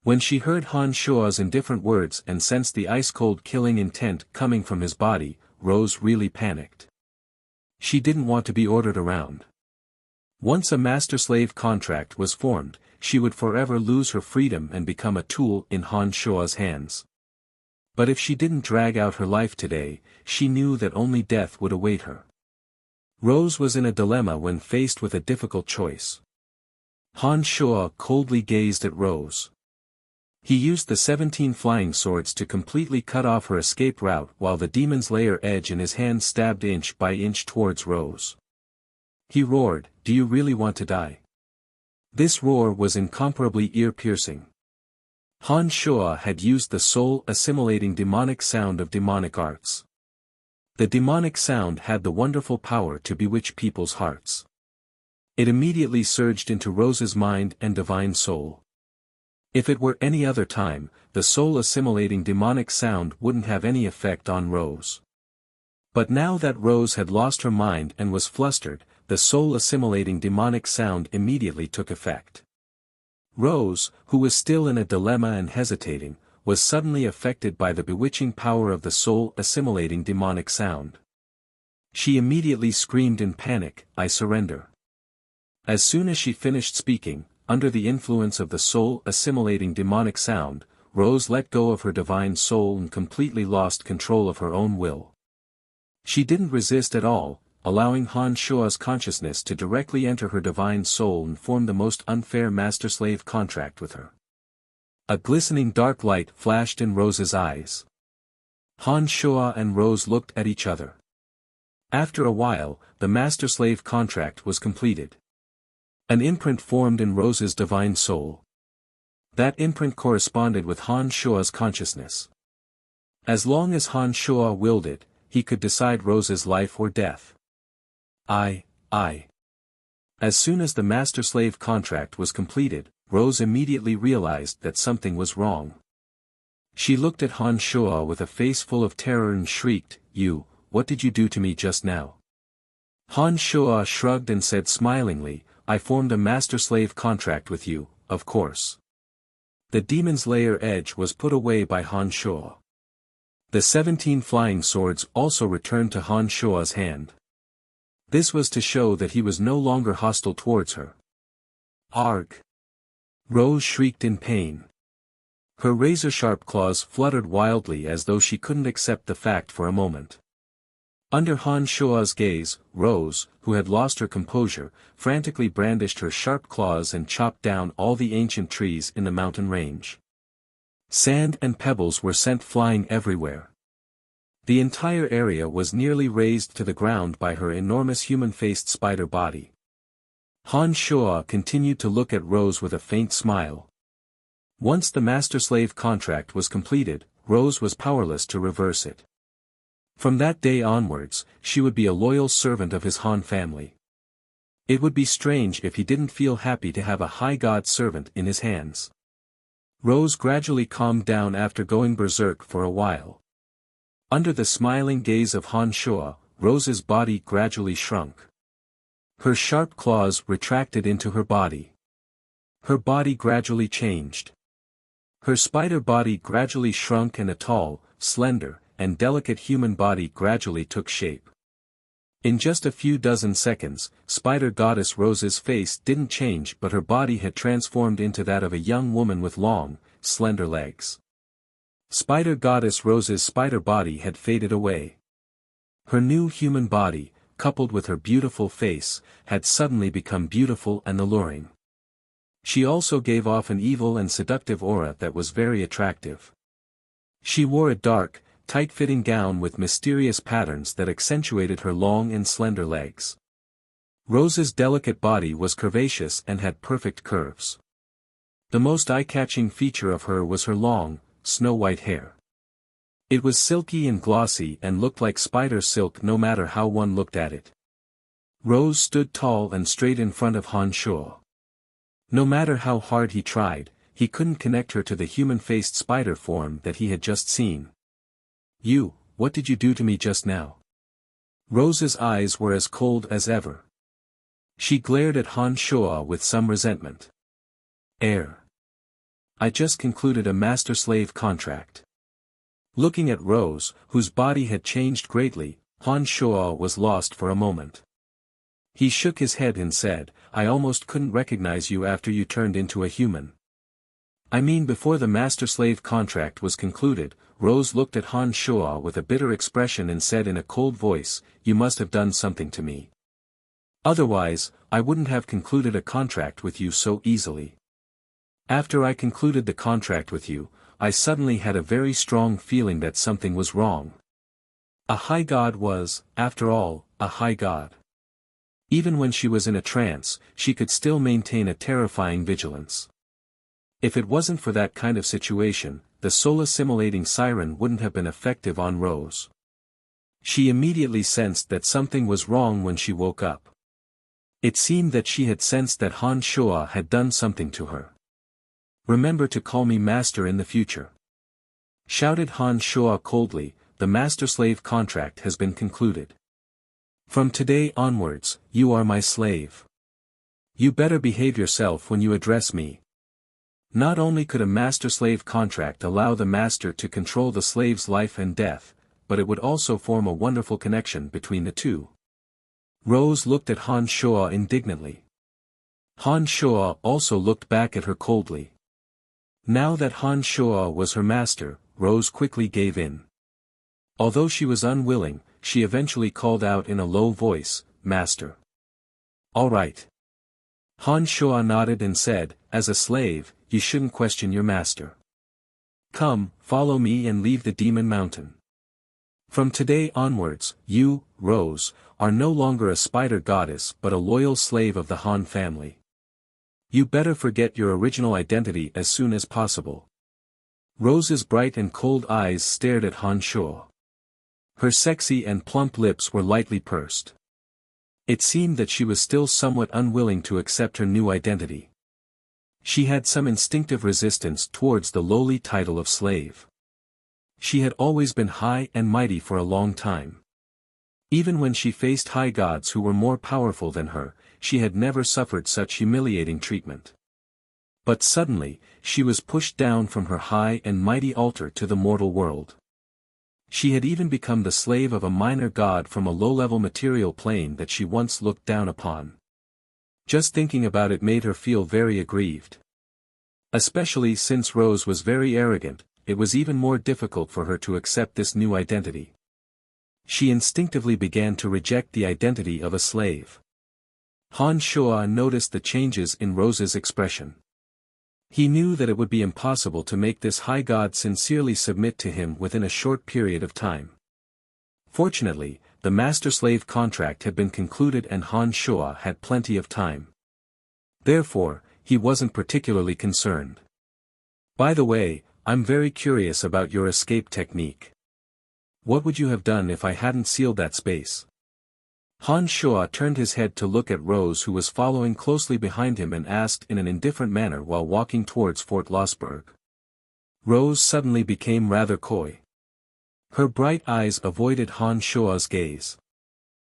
When she heard Han Shuo's indifferent words and sensed the ice-cold killing intent coming from his body, Rose really panicked. She didn't want to be ordered around. Once a master-slave contract was formed, she would forever lose her freedom and become a tool in Han Shuo's hands. But if she didn't drag out her life today, she knew that only death would await her. Rose was in a dilemma when faced with a difficult choice. Han Shuo coldly gazed at Rose. He used the 17 flying swords to completely cut off her escape route while the demon's lair edge in his hand stabbed inch by inch towards Rose. He roared, "Do you really want to die?" This roar was incomparably ear-piercing. Han Shuo had used the soul-assimilating demonic sound of demonic arts. The demonic sound had the wonderful power to bewitch people's hearts. It immediately surged into Rose's mind and divine soul. If it were any other time, the soul-assimilating demonic sound wouldn't have any effect on Rose. But now that Rose had lost her mind and was flustered, the soul-assimilating demonic sound immediately took effect. Rose, who was still in a dilemma and hesitating, was suddenly affected by the bewitching power of the soul-assimilating demonic sound. She immediately screamed in panic, "I surrender." As soon as she finished speaking, under the influence of the soul-assimilating demonic sound, Rose let go of her divine soul and completely lost control of her own will. She didn't resist at all, allowing Han Shuo's consciousness to directly enter her divine soul and form the most unfair master-slave contract with her. A glistening dark light flashed in Rose's eyes. Han Shuo and Rose looked at each other. After a while, the master-slave contract was completed. An imprint formed in Rose's divine soul. That imprint corresponded with Han Shuo's consciousness. As long as Han Shuo willed it, he could decide Rose's life or death. I. As soon as the master-slave contract was completed, Rose immediately realized that something was wrong. She looked at Han Shuo with a face full of terror and shrieked, what did you do to me just now? Han Shuo shrugged and said smilingly, I formed a master-slave contract with you, of course. The demon's lair edge was put away by Han Shuo. The 17 flying swords also returned to Han Shuo's hand. This was to show that he was no longer hostile towards her. Arg! Rose shrieked in pain. Her razor-sharp claws fluttered wildly as though she couldn't accept the fact for a moment. Under Han Shuo's gaze, Rose, who had lost her composure, frantically brandished her sharp claws and chopped down all the ancient trees in the mountain range. Sand and pebbles were sent flying everywhere. The entire area was nearly razed to the ground by her enormous human-faced spider body. Han Shuo continued to look at Rose with a faint smile. Once the master-slave contract was completed, Rose was powerless to reverse it. From that day onwards, she would be a loyal servant of his Han family. It would be strange if he didn't feel happy to have a high god servant in his hands. Rose gradually calmed down after going berserk for a while. Under the smiling gaze of Han Shuo, Rose's body gradually shrunk. Her sharp claws retracted into her body. Her body gradually changed. Her spider body gradually shrunk and a tall, slender, and delicate human body gradually took shape. In just a few dozen seconds, Spider Goddess Rose's face didn't change but her body had transformed into that of a young woman with long, slender legs. Spider Goddess Rose's spider body had faded away. Her new human body, coupled with her beautiful face, had suddenly become beautiful and alluring. She also gave off an evil and seductive aura that was very attractive. She wore a dark, tight-fitting gown with mysterious patterns that accentuated her long and slender legs. Rose's delicate body was curvaceous and had perfect curves. The most eye-catching feature of her was her long, snow-white hair. It was silky and glossy and looked like spider silk no matter how one looked at it. Rose stood tall and straight in front of Han Shuo. No matter how hard he tried, he couldn't connect her to the human-faced spider form that he had just seen. What did you do to me just now? Rose's eyes were as cold as ever. She glared at Han Shuo with some resentment. I just concluded a master-slave contract. Looking at Rose, whose body had changed greatly, Han Shuo was lost for a moment. He shook his head and said, I almost couldn't recognize you after you turned into a human. I mean before the master-slave contract was concluded, Rose looked at Han Shuo with a bitter expression and said in a cold voice, you must have done something to me. Otherwise, I wouldn't have concluded a contract with you so easily. After I concluded the contract with you, I suddenly had a very strong feeling that something was wrong. A high god was, after all, a high god. Even when she was in a trance, she could still maintain a terrifying vigilance. If it wasn't for that kind of situation, the soul-assimilating siren wouldn't have been effective on Rose. She immediately sensed that something was wrong when she woke up. It seemed that she had sensed that Han Shuo had done something to her. Remember to call me master in the future. Shouted Han Shuo coldly, the master-slave contract has been concluded. From today onwards, you are my slave. You better behave yourself when you address me. Not only could a master-slave contract allow the master to control the slave's life and death, but it would also form a wonderful connection between the two. Rose looked at Han Shuo indignantly. Han Shuo also looked back at her coldly. Now that Han Shuo was her master, Rose quickly gave in. Although she was unwilling, she eventually called out in a low voice, Master. All right. Han Shuo nodded and said, as a slave, you shouldn't question your master. Come, follow me and leave the demon mountain. From today onwards, you, Rose, are no longer a spider goddess but a loyal slave of the Han family. You better forget your original identity as soon as possible. Rose's bright and cold eyes stared at Han Shuo. Her sexy and plump lips were lightly pursed. It seemed that she was still somewhat unwilling to accept her new identity. She had some instinctive resistance towards the lowly title of slave. She had always been high and mighty for a long time. Even when she faced high gods who were more powerful than her, she had never suffered such humiliating treatment. But suddenly, she was pushed down from her high and mighty altar to the mortal world. She had even become the slave of a minor god from a low-level material plane that she once looked down upon. Just thinking about it made her feel very aggrieved. Especially since Rose was very arrogant, it was even more difficult for her to accept this new identity. She instinctively began to reject the identity of a slave. Han Shuo noticed the changes in Rose's expression. He knew that it would be impossible to make this high god sincerely submit to him within a short period of time. Fortunately, the master-slave contract had been concluded and Han Shuo had plenty of time. Therefore, he wasn't particularly concerned. By the way, I'm very curious about your escape technique. What would you have done if I hadn't sealed that space? Han Shuo turned his head to look at Rose, who was following closely behind him, and asked in an indifferent manner while walking towards Fort Lossberg. Rose suddenly became rather coy. Her bright eyes avoided Han Shuo's gaze.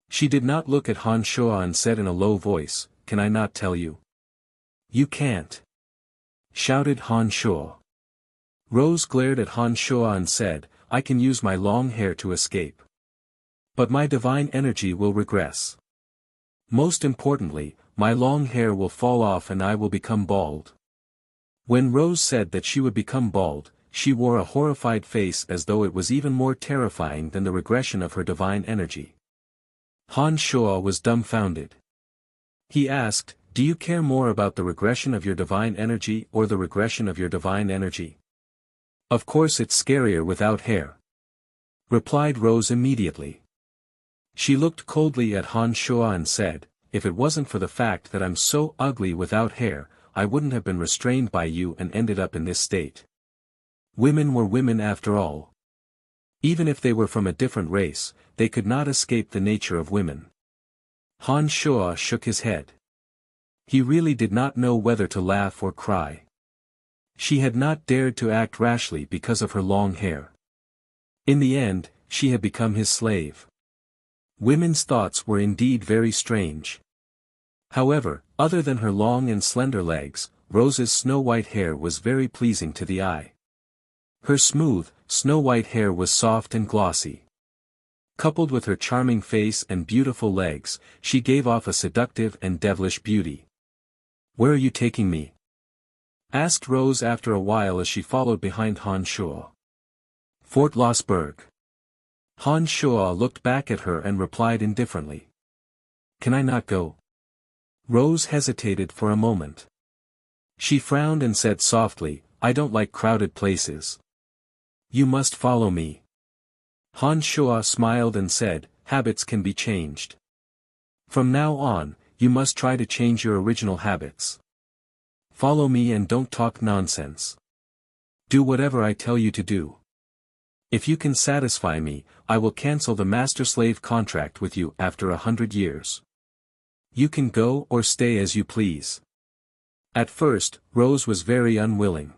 She did not look at Han Shuo and said in a low voice, "Can I not tell you?" "You can't!" shouted Han Shuo. Rose glared at Han Shuo and said, "I can use my long hair to escape. But my divine energy will regress. Most importantly, my long hair will fall off and I will become bald." When Rose said that she would become bald, she wore a horrified face, as though it was even more terrifying than the regression of her divine energy. Han Shuo was dumbfounded. He asked, "Do you care more about the regression of your divine energy or the regression of your divine energy?" "Of course it's scarier without hair," replied Rose immediately. She looked coldly at Han Shuo and said, "If it wasn't for the fact that I'm so ugly without hair, I wouldn't have been restrained by you and ended up in this state." Women were women after all. Even if they were from a different race, they could not escape the nature of women. Han Shuo shook his head. He really did not know whether to laugh or cry. She had not dared to act rashly because of her long hair. In the end, she had become his slave. Women's thoughts were indeed very strange. However, other than her long and slender legs, Rose's snow-white hair was very pleasing to the eye. Her smooth, snow-white hair was soft and glossy. Coupled with her charming face and beautiful legs, she gave off a seductive and devilish beauty. "Where are you taking me?" asked Rose after a while as she followed behind Han Shuo. "Fort Lossberg." Han Shuo looked back at her and replied indifferently. "Can I not go?" Rose hesitated for a moment. She frowned and said softly, "I don't like crowded places. You must follow me." Han Shuo smiled and said, "Habits can be changed. From now on, you must try to change your original habits. Follow me and don't talk nonsense. Do whatever I tell you to do. If you can satisfy me, I will cancel the master-slave contract with you after 100 years. You can go or stay as you please." At first, Rose was very unwilling.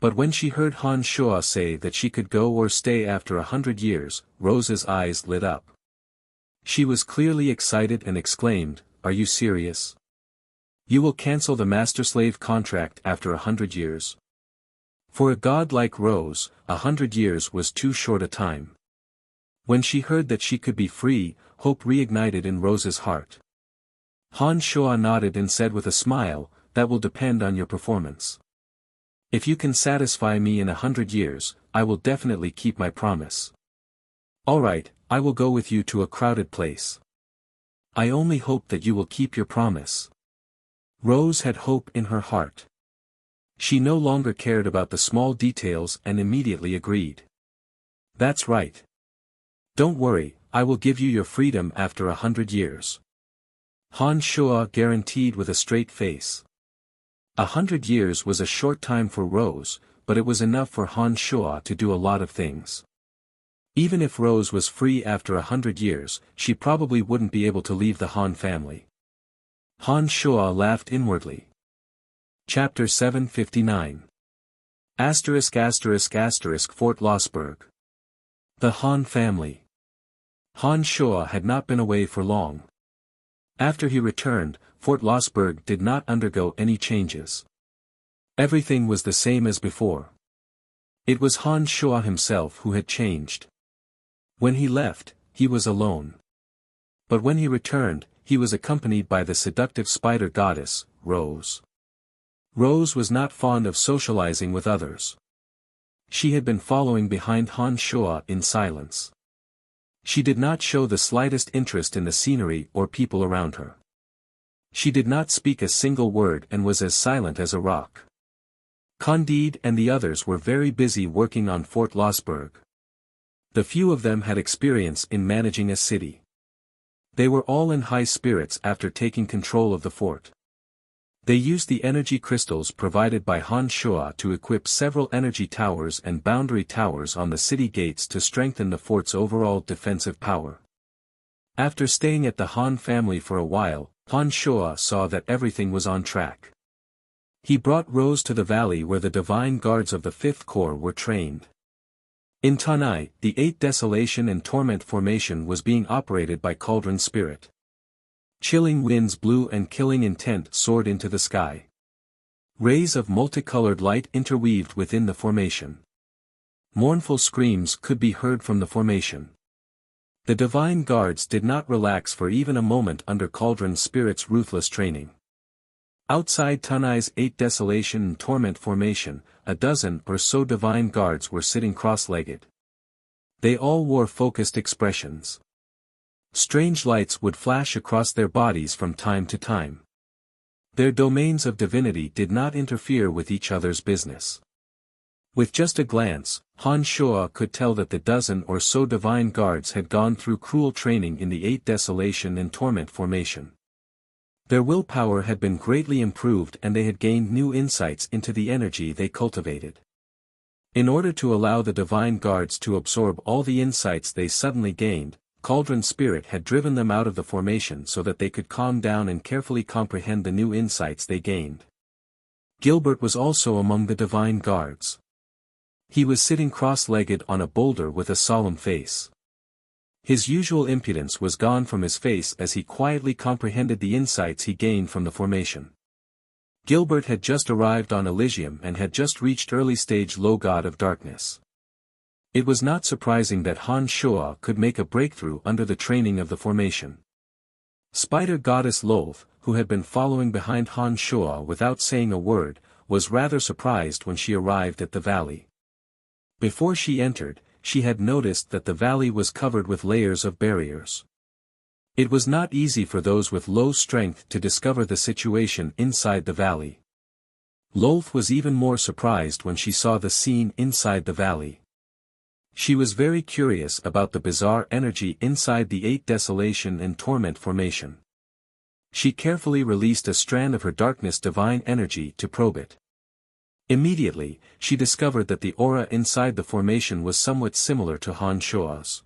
But when she heard Han Shuo say that she could go or stay after 100 years, Rose's eyes lit up. She was clearly excited and exclaimed, "Are you serious? You will cancel the master-slave contract after 100 years? For a god like Rose, 100 years was too short a time." When she heard that she could be free, hope reignited in Rose's heart. Han Shuo nodded and said with a smile, "That will depend on your performance. If you can satisfy me in 100 years, I will definitely keep my promise. All right, I will go with you to a crowded place. I only hope that you will keep your promise." Rose had hope in her heart. She no longer cared about the small details and immediately agreed. "That's right. Don't worry, I will give you your freedom after 100 years. Han Shuo guaranteed with a straight face. 100 years was a short time for Rose, but it was enough for Han Shuo to do a lot of things. Even if Rose was free after 100 years, she probably wouldn't be able to leave the Han family. Han Shuo laughed inwardly. Chapter 759. Fort Lossberg. The Han family. Han Shuo had not been away for long. After he returned, Fort Lossberg did not undergo any changes. Everything was the same as before. It was Han Shuo himself who had changed. When he left, he was alone. But when he returned, he was accompanied by the seductive spider goddess, Rose. Rose was not fond of socializing with others. She had been following behind Han Shuo in silence. She did not show the slightest interest in the scenery or people around her. She did not speak a single word and was as silent as a rock. Candide and the others were very busy working on Fort Lossberg. The few of them had experience in managing a city. They were all in high spirits after taking control of the fort. They used the energy crystals provided by Han Shuo to equip several energy towers and boundary towers on the city gates to strengthen the fort's overall defensive power. After staying at the Han family for a while, Han Shuo saw that everything was on track. He brought Rose to the valley where the divine guards of the 5th Corps were trained. In Tanai, the 8th Desolation and Torment formation was being operated by Cauldron Spirit. Chilling winds blew and killing intent soared into the sky. Rays of multicolored light interweaved within the formation. Mournful screams could be heard from the formation. The divine guards did not relax for even a moment under Cauldron Spirit's ruthless training. Outside Tanai's 8th Desolation and Torment formation, a dozen or so divine guards were sitting cross-legged. They all wore focused expressions. Strange lights would flash across their bodies from time to time. Their domains of divinity did not interfere with each other's business. With just a glance, Han Shuo could tell that the dozen or so divine guards had gone through cruel training in the 8th Desolation and Torment formation. Their willpower had been greatly improved and they had gained new insights into the energy they cultivated. In order to allow the divine guards to absorb all the insights they suddenly gained, Cauldron Spirit had driven them out of the formation so that they could calm down and carefully comprehend the new insights they gained. Gilbert was also among the divine guards. He was sitting cross-legged on a boulder with a solemn face. His usual impudence was gone from his face as he quietly comprehended the insights he gained from the formation. Gilbert had just arrived on Elysium and had just reached early-stage Low God of Darkness. It was not surprising that Han Shuo could make a breakthrough under the training of the formation. Spider Goddess Lolth, who had been following behind Han Shuo without saying a word, was rather surprised when she arrived at the valley. Before she entered, she had noticed that the valley was covered with layers of barriers. It was not easy for those with low strength to discover the situation inside the valley. Lolth was even more surprised when she saw the scene inside the valley. She was very curious about the bizarre energy inside the 8th Desolation and Torment formation. She carefully released a strand of her darkness divine energy to probe it. Immediately, she discovered that the aura inside the formation was somewhat similar to Han Shuo's.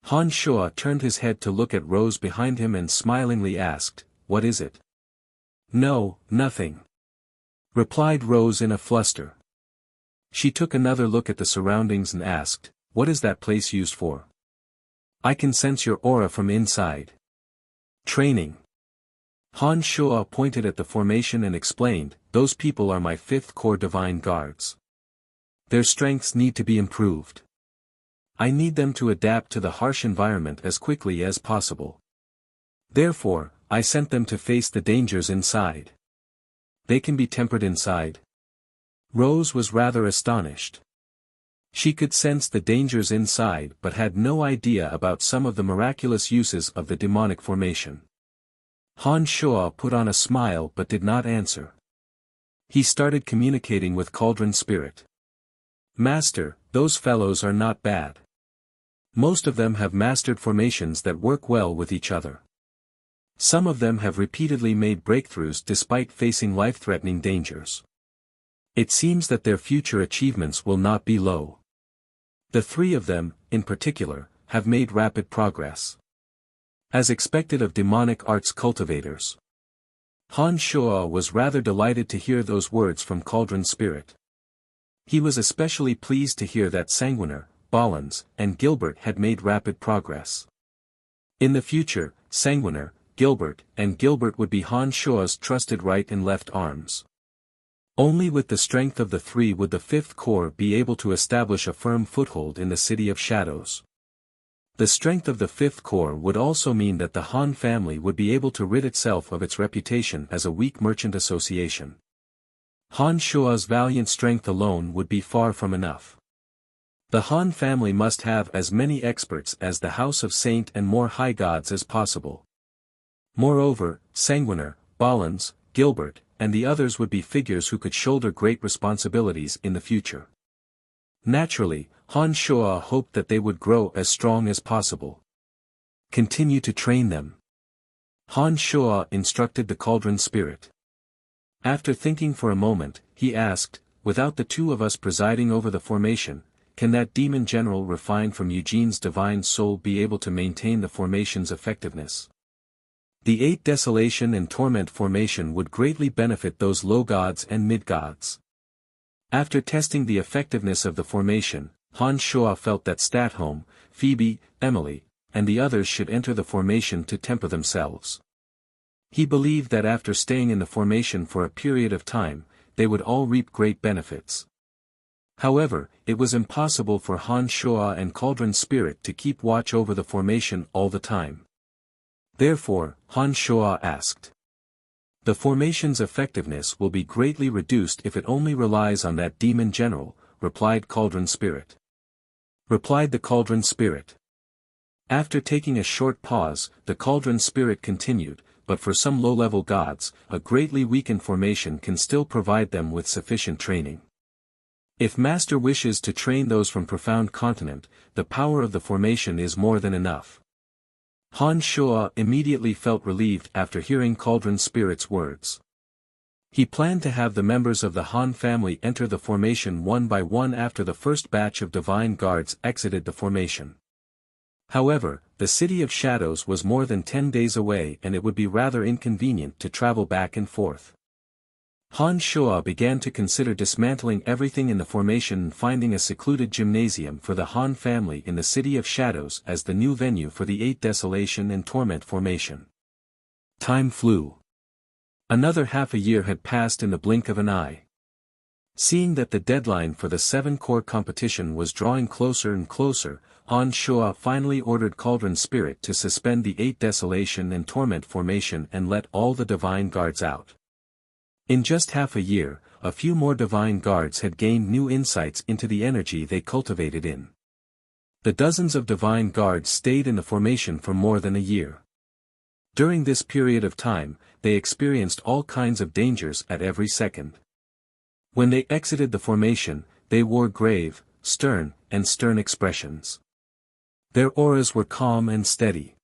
Han Shuo turned his head to look at Rose behind him and smilingly asked, "What is it?" "No, nothing," replied Rose in a fluster. She took another look at the surroundings and asked, "What is that place used for?" "I can sense your aura from inside." "Training." Han Shuo pointed at the formation and explained, "Those people are my 5th Corps divine guards. Their strengths need to be improved. I need them to adapt to the harsh environment as quickly as possible. Therefore, I sent them to face the dangers inside." "They can be tempered inside?" Rose was rather astonished. She could sense the dangers inside but had no idea about some of the miraculous uses of the demonic formation. Han Shuo put on a smile but did not answer. He started communicating with Cauldron Spirit. "Master, those fellows are not bad. Most of them have mastered formations that work well with each other. Some of them have repeatedly made breakthroughs despite facing life-threatening dangers. It seems that their future achievements will not be low. The 3 of them, in particular, have made rapid progress. As expected of demonic arts cultivators." Han Shuo was rather delighted to hear those words from Cauldron Spirit. He was especially pleased to hear that Sanguiner, Bollins, and Gilbert had made rapid progress. In the future, Sanguiner, Gilbert would be Han Shua's trusted right and left arms. Only with the strength of the three would the Fifth Corps be able to establish a firm foothold in the City of Shadows. The strength of the Fifth Corps would also mean that the Han family would be able to rid itself of its reputation as a weak merchant association. Han Shua's valiant strength alone would be far from enough. The Han family must have as many experts as the House of Saint and more high gods as possible. Moreover, Sanguiner, Bollins, Gilbert, and the others would be figures who could shoulder great responsibilities in the future. Naturally, Han Shua hoped that they would grow as strong as possible. Continue to train them. Han Shua instructed the Cauldron Spirit. After thinking for a moment, he asked, without the two of us presiding over the formation, can that demon general refined from Eugene's divine soul be able to maintain the formation's effectiveness? The 8 Desolation and Torment formation would greatly benefit those low gods and mid-gods. After testing the effectiveness of the formation, Han Shua felt that Statholm, Phoebe, Emily, and the others should enter the formation to temper themselves. He believed that after staying in the formation for a period of time, they would all reap great benefits. However, it was impossible for Han Shua and Cauldron Spirit to keep watch over the formation all the time. Therefore, Han Shua asked. The formation's effectiveness will be greatly reduced if it only relies on that demon general, replied the Cauldron Spirit. After taking a short pause, the Cauldron Spirit continued, but for some low-level gods, a greatly weakened formation can still provide them with sufficient training. If Master wishes to train those from Profound Continent, the power of the formation is more than enough. Han Shua immediately felt relieved after hearing Cauldron Spirit's words. He planned to have the members of the Han family enter the formation one by one after the first batch of Divine Guards exited the formation. However, the City of Shadows was more than 10 days away and it would be rather inconvenient to travel back and forth. Han Shua began to consider dismantling everything in the formation and finding a secluded gymnasium for the Han family in the City of Shadows as the new venue for the 8 Desolation and Torment formation. Time flew. Another half a year had passed in the blink of an eye. Seeing that the deadline for the 7-Corps competition was drawing closer and closer, Han Shua finally ordered Cauldron Spirit to suspend the 8 Desolation and Torment formation and let all the Divine Guards out. In just half a year, a few more Divine Guards had gained new insights into the energy they cultivated in. The dozens of Divine Guards stayed in the formation for more than a year. During this period of time, they experienced all kinds of dangers at every second. When they exited the formation, they wore grave, stern expressions. Their auras were calm and steady.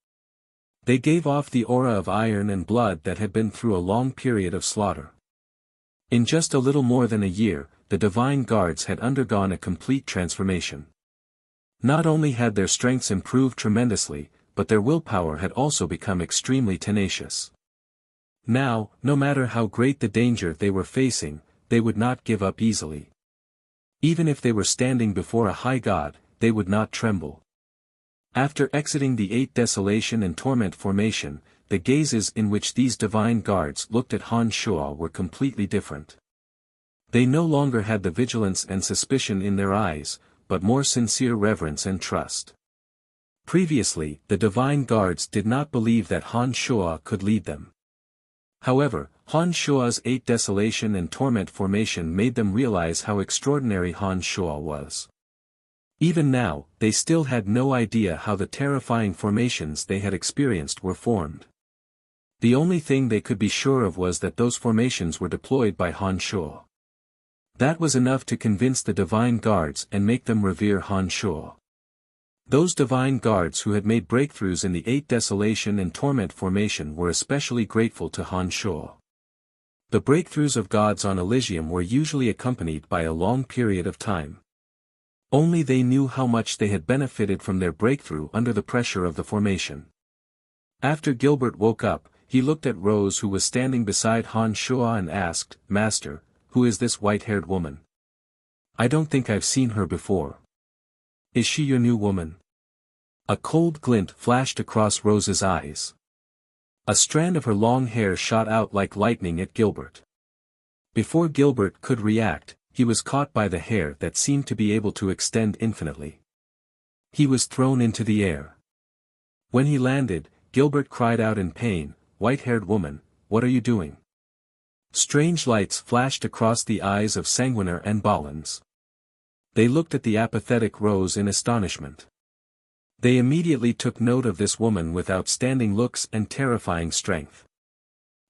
They gave off the aura of iron and blood that had been through a long period of slaughter. In just a little more than a year, the Divine Guards had undergone a complete transformation. Not only had their strengths improved tremendously, but their willpower had also become extremely tenacious. Now, no matter how great the danger they were facing, they would not give up easily. Even if they were standing before a high god, they would not tremble. After exiting the 8 Desolation and Torment formation, the gazes in which these Divine Guards looked at Han Shua were completely different. They no longer had the vigilance and suspicion in their eyes, but more sincere reverence and trust. Previously, the Divine Guards did not believe that Han Shua could lead them. However, Han Shua's 8 Desolation and Torment formation made them realize how extraordinary Han Shua was. Even now, they still had no idea how the terrifying formations they had experienced were formed. The only thing they could be sure of was that those formations were deployed by Han Shua. That was enough to convince the Divine Guards and make them revere Han Shua. Those Divine Guards who had made breakthroughs in the 8 Desolation and Torment formation were especially grateful to Han Shua. The breakthroughs of gods on Elysium were usually accompanied by a long period of time. Only they knew how much they had benefited from their breakthrough under the pressure of the formation. After Gilbert woke up, he looked at Rose who was standing beside Han Shua and asked, "Master, who is this white-haired woman?" I don't think I've seen her before. Is she your new woman? A cold glint flashed across Rose's eyes. A strand of her long hair shot out like lightning at Gilbert. Before Gilbert could react, he was caught by the hair that seemed to be able to extend infinitely. He was thrown into the air. When he landed, Gilbert cried out in pain, "White-haired woman, what are you doing?" Strange lights flashed across the eyes of Sanguiner and Bollins. They looked at the apathetic Rose in astonishment. They immediately took note of this woman with outstanding looks and terrifying strength.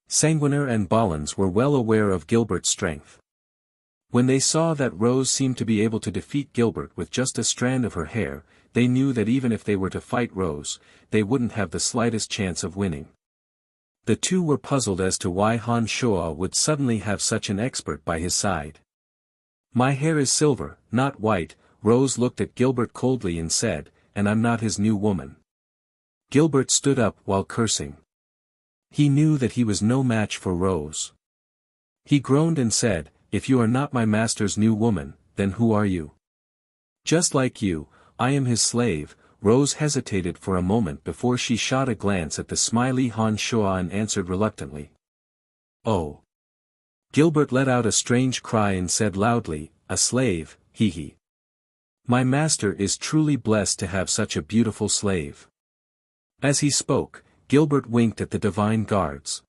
Sanguiner and Bollins were well aware of Gilbert's strength. When they saw that Rose seemed to be able to defeat Gilbert with just a strand of her hair, they knew that even if they were to fight Rose, they wouldn't have the slightest chance of winning. The two were puzzled as to why Han Shuo would suddenly have such an expert by his side. "My hair is silver, not white," Rose looked at Gilbert coldly and said, "and I'm not his new woman." Gilbert stood up while cursing. He knew that he was no match for Rose. He groaned and said, "If you are not my master's new woman, then who are you?" "Just like you, I am his slave." Rose hesitated for a moment before she shot a glance at the smiley Han Shuo and answered reluctantly. "Oh." Gilbert let out a strange cry and said loudly, "A slave, hee hee. My master is truly blessed to have such a beautiful slave." As he spoke, Gilbert winked at the divine guards.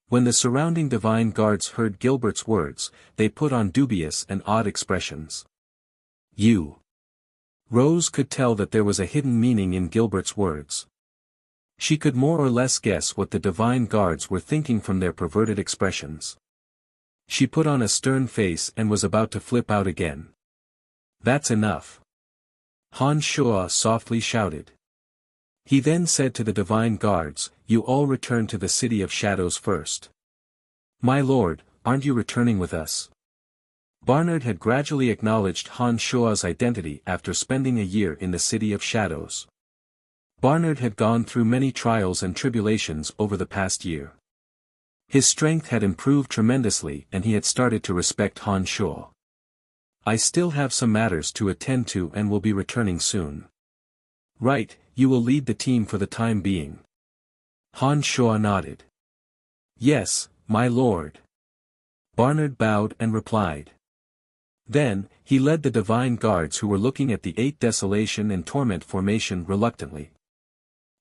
When the surrounding divine guards heard Gilbert's words, they put on dubious and odd expressions. "You." Rose could tell that there was a hidden meaning in Gilbert's words. She could more or less guess what the divine guards were thinking from their perverted expressions. She put on a stern face and was about to flip out again. "That's enough." Han Shuo softly shouted. He then said to the divine guards, "You all return to the City of Shadows first." "My lord, aren't you returning with us?" Barnard had gradually acknowledged Han Shuo's identity after spending a year in the City of Shadows. Barnard had gone through many trials and tribulations over the past year. His strength had improved tremendously and he had started to respect Han Shuo. "I still have some matters to attend to and will be returning soon." "Right, you will lead the team for the time being." Han Shuo nodded. "Yes, my lord." Barnard bowed and replied. Then, he led the divine guards who were looking at the 8 Desolation and Torment formation reluctantly.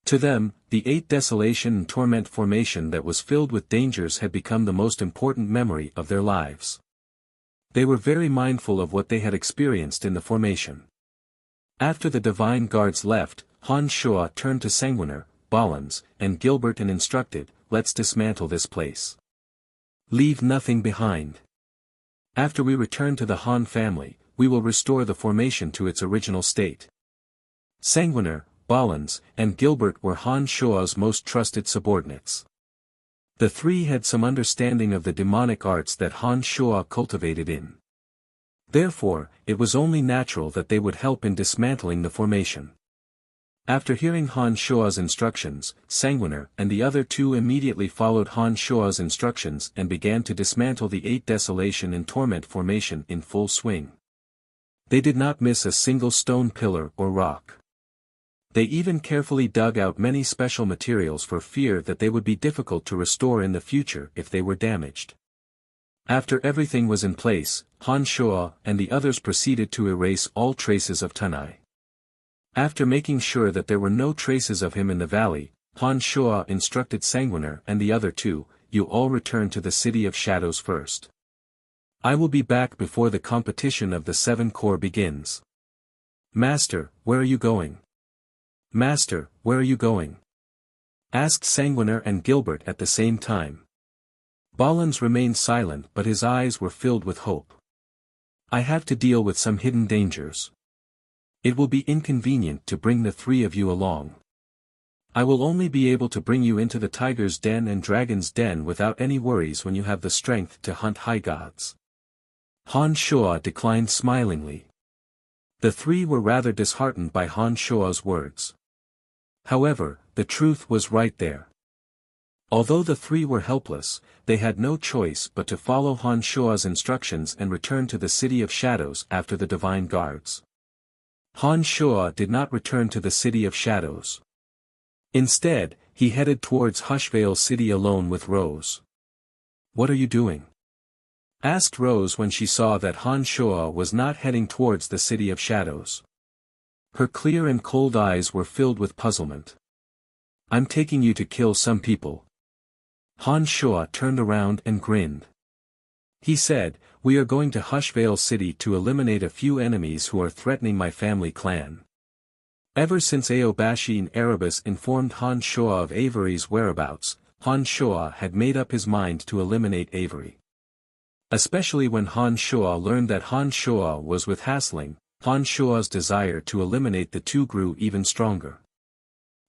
To them, the 8 Desolation and Torment formation that was filled with dangers had become the most important memory of their lives. They were very mindful of what they had experienced in the formation. After the divine guards left, Han Shuo turned to Sanguiner, Bollins, and Gilbert and instructed, "Let's dismantle this place. Leave nothing behind. After we return to the Han family, we will restore the formation to its original state." Sanguiner, Bollins, and Gilbert were Han Shuo's most trusted subordinates. The three had some understanding of the demonic arts that Han Shuo cultivated in. Therefore, it was only natural that they would help in dismantling the formation. After hearing Han Shuo's instructions, Sanguiner and the other two immediately followed Han Shuo's instructions and began to dismantle the 8 Desolation and Torment formation in full swing. They did not miss a single stone pillar or rock. They even carefully dug out many special materials for fear that they would be difficult to restore in the future if they were damaged. After everything was in place, Han Shuo and the others proceeded to erase all traces of Tanai. After making sure that there were no traces of him in the valley, Han Shuo instructed Sanguiner and the other two, "You all return to the City of Shadows first. I will be back before the competition of the 7 Corps begins." "Master, where are you going?" "Master, where are you going?" asked Sanguiner and Gilbert at the same time. Bollins remained silent but his eyes were filled with hope. "I have to deal with some hidden dangers. It will be inconvenient to bring the 3 of you along. I will only be able to bring you into the tiger's den and dragon's den without any worries when you have the strength to hunt high gods." Han Shuo declined smilingly. The 3 were rather disheartened by Han Shuo's words. However, the truth was right there. Although the three were helpless, they had no choice but to follow Han Shua's instructions and return to the City of Shadows after the Divine Guards. Han Shua did not return to the City of Shadows. Instead, he headed towards Hushvale City alone with Rose. "What are you doing?" asked Rose when she saw that Han Shua was not heading towards the City of Shadows. Her clear and cold eyes were filled with puzzlement. "I'm taking you to kill some people." Han Shua turned around and grinned. He said, "We are going to Hushvale City to eliminate a few enemies who are threatening my family clan." Ever since Aobashin Erebus informed Han Shua of Avery's whereabouts, Han Shua had made up his mind to eliminate Avery. Especially when Han Shua learned that Han Shua was with Hasling, Han Shua's desire to eliminate the two grew even stronger.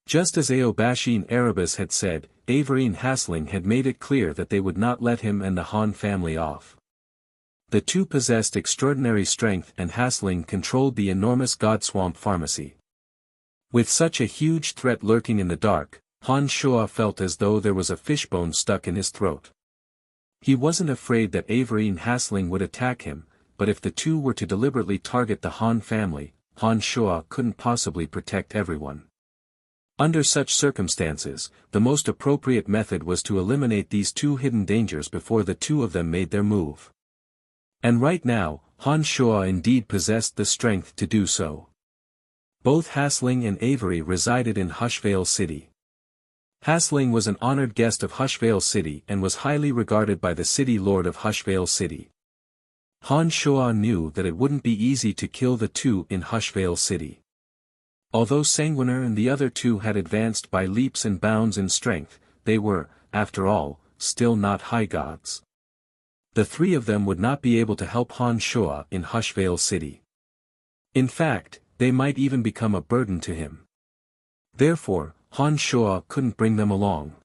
Just as Aobashin Erebus had said, Avery and Hasling had made it clear that they would not let him and the Han family off. The two possessed extraordinary strength and Hasling controlled the enormous Godswamp pharmacy. With such a huge threat lurking in the dark, Han Shua felt as though there was a fishbone stuck in his throat. He wasn't afraid that Avery and Hasling would attack him, but if the two were to deliberately target the Han family, Han Shua couldn't possibly protect everyone. Under such circumstances, the most appropriate method was to eliminate these two hidden dangers before the two of them made their move. And right now, Han Shua indeed possessed the strength to do so. Both Hasling and Avery resided in Hushvale City. Hasling was an honored guest of Hushvale City and was highly regarded by the city lord of Hushvale City. Han Shua knew that it wouldn't be easy to kill the two in Hushvale City. Although Sanguiner and the other two had advanced by leaps and bounds in strength, they were, after all, still not high gods. The three of them would not be able to help Han Shua in Hushvale City. In fact, they might even become a burden to him. Therefore, Han Shua couldn't bring them along.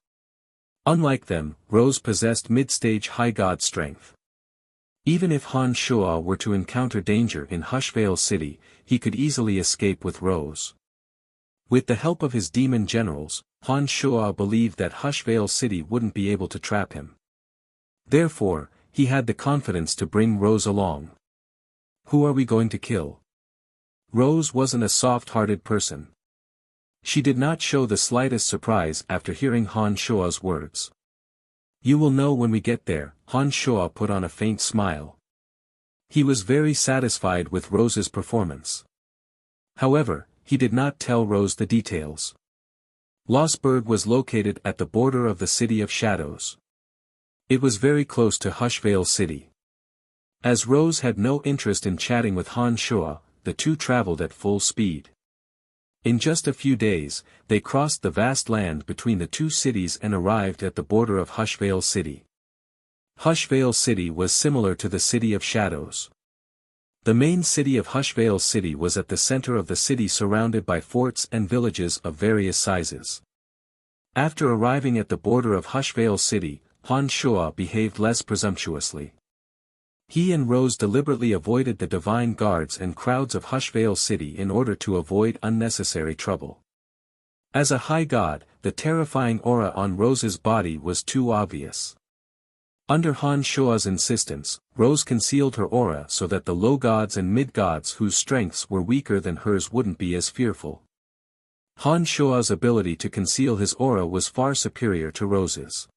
Unlike them, Rose possessed mid-stage high god strength. Even if Han Shua were to encounter danger in Hushvale City, he could easily escape with Rose. With the help of his demon generals, Han Shua believed that Hushvale City wouldn't be able to trap him. Therefore, he had the confidence to bring Rose along. "Who are we going to kill?" Rose wasn't a soft-hearted person. She did not show the slightest surprise after hearing Han Shua's words. "You will know when we get there," Han Shua put on a faint smile. He was very satisfied with Rose's performance. However, he did not tell Rose the details. Lossburg was located at the border of the City of Shadows. It was very close to Hushvale City. As Rose had no interest in chatting with Han Shua, the two traveled at full speed. In just a few days, they crossed the vast land between the two cities and arrived at the border of Hushvale City. Hushvale City was similar to the City of Shadows. The main city of Hushvale City was at the center of the city surrounded by forts and villages of various sizes. After arriving at the border of Hushvale City, Han Shua behaved less presumptuously. He and Rose deliberately avoided the divine guards and crowds of Hushvale City in order to avoid unnecessary trouble. As a high god, the terrifying aura on Rose's body was too obvious. Under Han Shua's insistence, Rose concealed her aura so that the low gods and mid-gods whose strengths were weaker than hers wouldn't be as fearful. Han Shua's ability to conceal his aura was far superior to Rose's.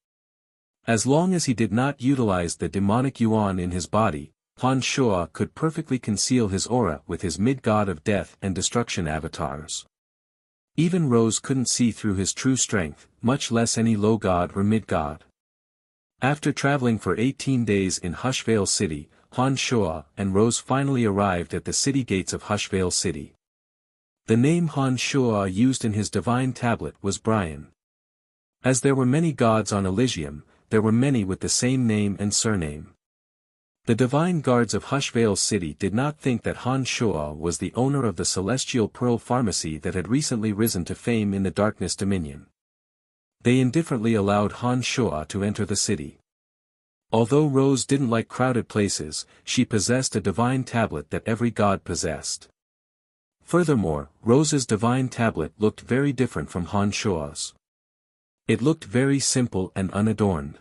As long as he did not utilize the demonic yuan in his body, Han Shua could perfectly conceal his aura with his mid-god of death and destruction avatars. Even Rose couldn't see through his true strength, much less any low god or mid-god. After traveling for 18 days in Hushvale City, Han Shua and Rose finally arrived at the city gates of Hushvale City. The name Han Shua used in his divine tablet was Brian. As there were many gods on Elysium, there were many with the same name and surname. The divine guards of Hushvale City did not think that Han Shua was the owner of the Celestial Pearl Pharmacy that had recently risen to fame in the Darkness Dominion. They indifferently allowed Han Shua to enter the city. Although Rose didn't like crowded places, she possessed a divine tablet that every god possessed. Furthermore, Rose's divine tablet looked very different from Han Shua's. It looked very simple and unadorned.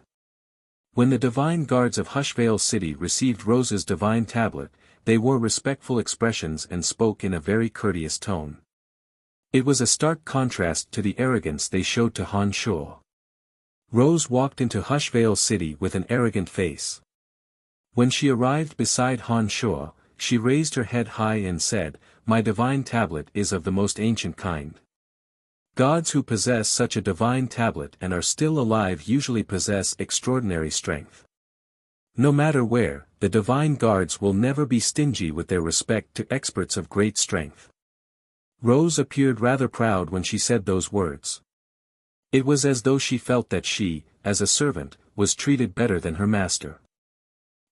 When the divine guards of Hushvale City received Rose's divine tablet, they wore respectful expressions and spoke in a very courteous tone. It was a stark contrast to the arrogance they showed to Han Shuo. Rose walked into Hushvale City with an arrogant face. When she arrived beside Han Shuo, she raised her head high and said, "My divine tablet is of the most ancient kind." Gods who possess such a divine tablet and are still alive usually possess extraordinary strength. No matter where, the divine guards will never be stingy with their respect to experts of great strength. Rose appeared rather proud when she said those words. It was as though she felt that she, as a servant, was treated better than her master.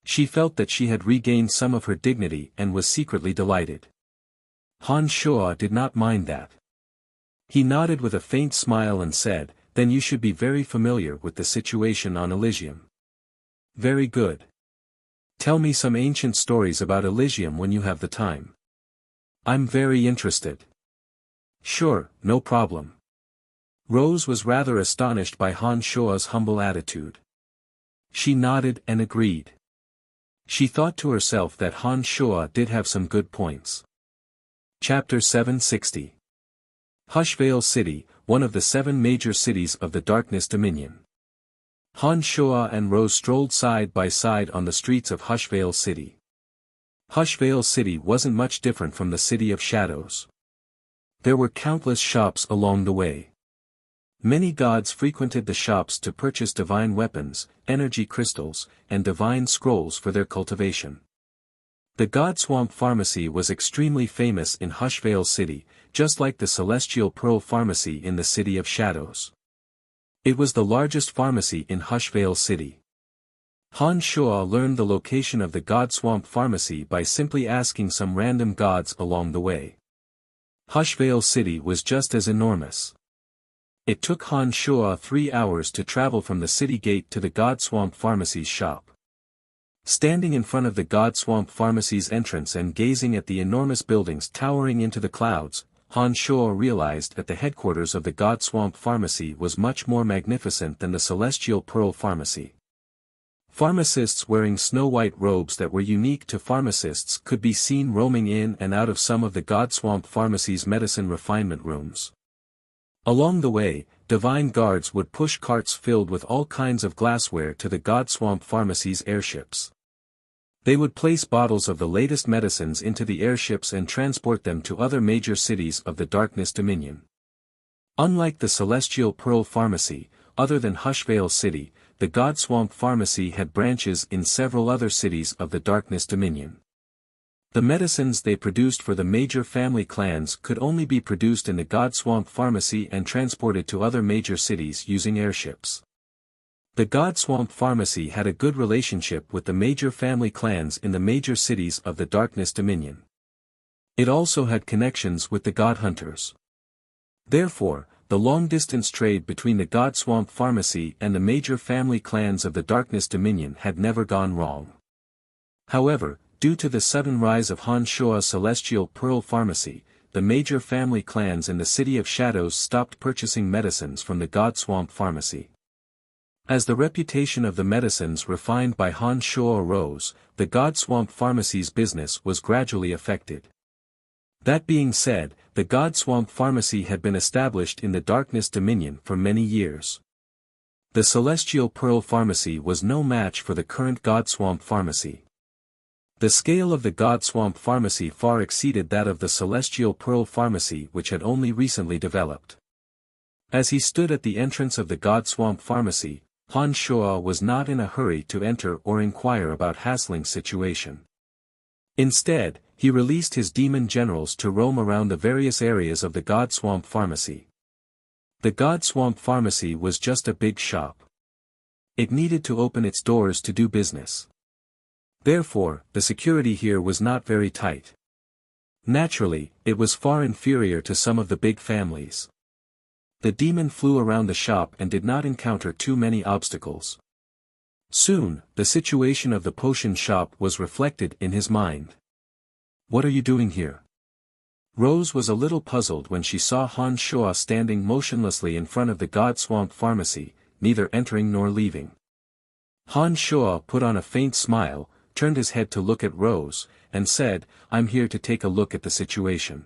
She felt that she had regained some of her dignity and was secretly delighted. Han Shuo did not mind that. He nodded with a faint smile and said, "Then you should be very familiar with the situation on Elysium." "Very good. Tell me some ancient stories about Elysium when you have the time." "I'm very interested." "Sure, no problem." Rose was rather astonished by Han Shuo's humble attitude. She nodded and agreed. She thought to herself that Han Shuo did have some good points. Chapter 760. Hushvale City, one of the 7 major cities of the Darkness Dominion. Han Shuo and Rose strolled side by side on the streets of Hushvale City. Hushvale City wasn't much different from the City of Shadows. There were countless shops along the way. Many gods frequented the shops to purchase divine weapons, energy crystals, and divine scrolls for their cultivation. The God Swamp Pharmacy was extremely famous in Hushvale City, just like the Celestial Pearl Pharmacy in the City of Shadows. It was the largest pharmacy in Hushvale City. Han Shuo learned the location of the God Swamp Pharmacy by simply asking some random gods along the way. Hushvale City was just as enormous. It took Han Shuo 3 hours to travel from the city gate to the God Swamp Pharmacy's shop. Standing in front of the God Swamp Pharmacy's entrance and gazing at the enormous buildings towering into the clouds, Han Shuo realized that the headquarters of the God Swamp Pharmacy was much more magnificent than the Celestial Pearl Pharmacy. Pharmacists wearing snow-white robes that were unique to pharmacists could be seen roaming in and out of some of the God Swamp Pharmacy's medicine refinement rooms. Along the way, divine guards would push carts filled with all kinds of glassware to the God Swamp Pharmacy's airships. They would place bottles of the latest medicines into the airships and transport them to other major cities of the Darkness Dominion. Unlike the Celestial Pearl Pharmacy, other than Hushvale City, the God Swamp Pharmacy had branches in several other cities of the Darkness Dominion. The medicines they produced for the major family clans could only be produced in the God Swamp Pharmacy and transported to other major cities using airships. The God Swamp Pharmacy had a good relationship with the major family clans in the major cities of the Darkness Dominion. It also had connections with the God Hunters. Therefore, the long-distance trade between the God Swamp Pharmacy and the major family clans of the Darkness Dominion had never gone wrong. However, due to the sudden rise of Han Shuo's Celestial Pearl Pharmacy, the major family clans in the City of Shadows stopped purchasing medicines from the God Swamp Pharmacy. As the reputation of the medicines refined by Han Shuo rose, the God Swamp Pharmacy's business was gradually affected. That being said, the God Swamp Pharmacy had been established in the Darkness Dominion for many years. The Celestial Pearl Pharmacy was no match for the current God Swamp Pharmacy. The scale of the God Swamp Pharmacy far exceeded that of the Celestial Pearl Pharmacy, which had only recently developed. As he stood at the entrance of the God Swamp Pharmacy, Han Shuo was not in a hurry to enter or inquire about Hasling's situation. Instead, he released his demon generals to roam around the various areas of the God Swamp Pharmacy. The God Swamp Pharmacy was just a big shop. It needed to open its doors to do business. Therefore, the security here was not very tight. Naturally, it was far inferior to some of the big families. The demon flew around the shop and did not encounter too many obstacles. Soon, the situation of the potion shop was reflected in his mind. "What are you doing here?" Rose was a little puzzled when she saw Han Shuo standing motionlessly in front of the God Swamp Pharmacy, neither entering nor leaving. Han Shuo put on a faint smile, turned his head to look at Rose, and said, "I'm here to take a look at the situation."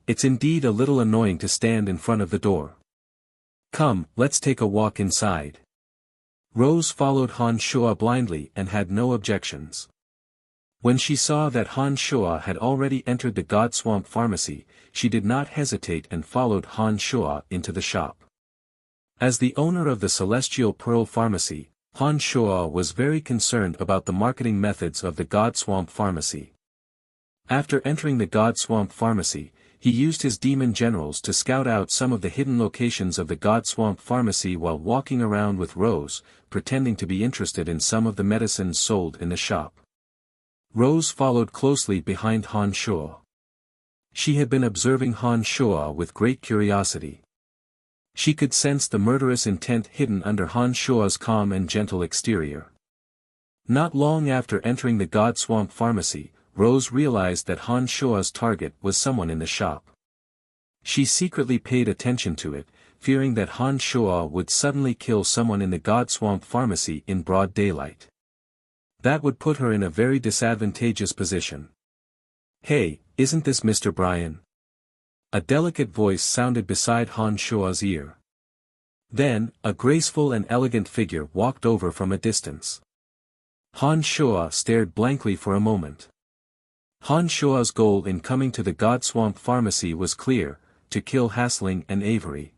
It's indeed a little annoying to stand in front of the door. Come, let's take a walk inside. Rose followed Han Shuo blindly and had no objections. When she saw that Han Shuo had already entered the God Swamp Pharmacy, she did not hesitate and followed Han Shuo into the shop. As the owner of the Celestial Pearl Pharmacy, Han Shuo was very concerned about the marketing methods of the God Swamp Pharmacy. After entering the God Swamp Pharmacy, he used his demon generals to scout out some of the hidden locations of the God Swamp Pharmacy while walking around with Rose, pretending to be interested in some of the medicines sold in the shop. Rose followed closely behind Han Shuo. She had been observing Han Shuo with great curiosity. She could sense the murderous intent hidden under Han Shuo's calm and gentle exterior. Not long after entering the God Swamp Pharmacy, Rose realized that Han Shuo's target was someone in the shop. She secretly paid attention to it, fearing that Han Shuo would suddenly kill someone in the God Swamp Pharmacy in broad daylight. That would put her in a very disadvantageous position. "Hey, isn't this Mr. Bryan?" A delicate voice sounded beside Han Shuo's ear. Then, a graceful and elegant figure walked over from a distance. Han Shuo stared blankly for a moment. Han Shuo's goal in coming to the God Swamp Pharmacy was clear: to kill Hasling and Avery.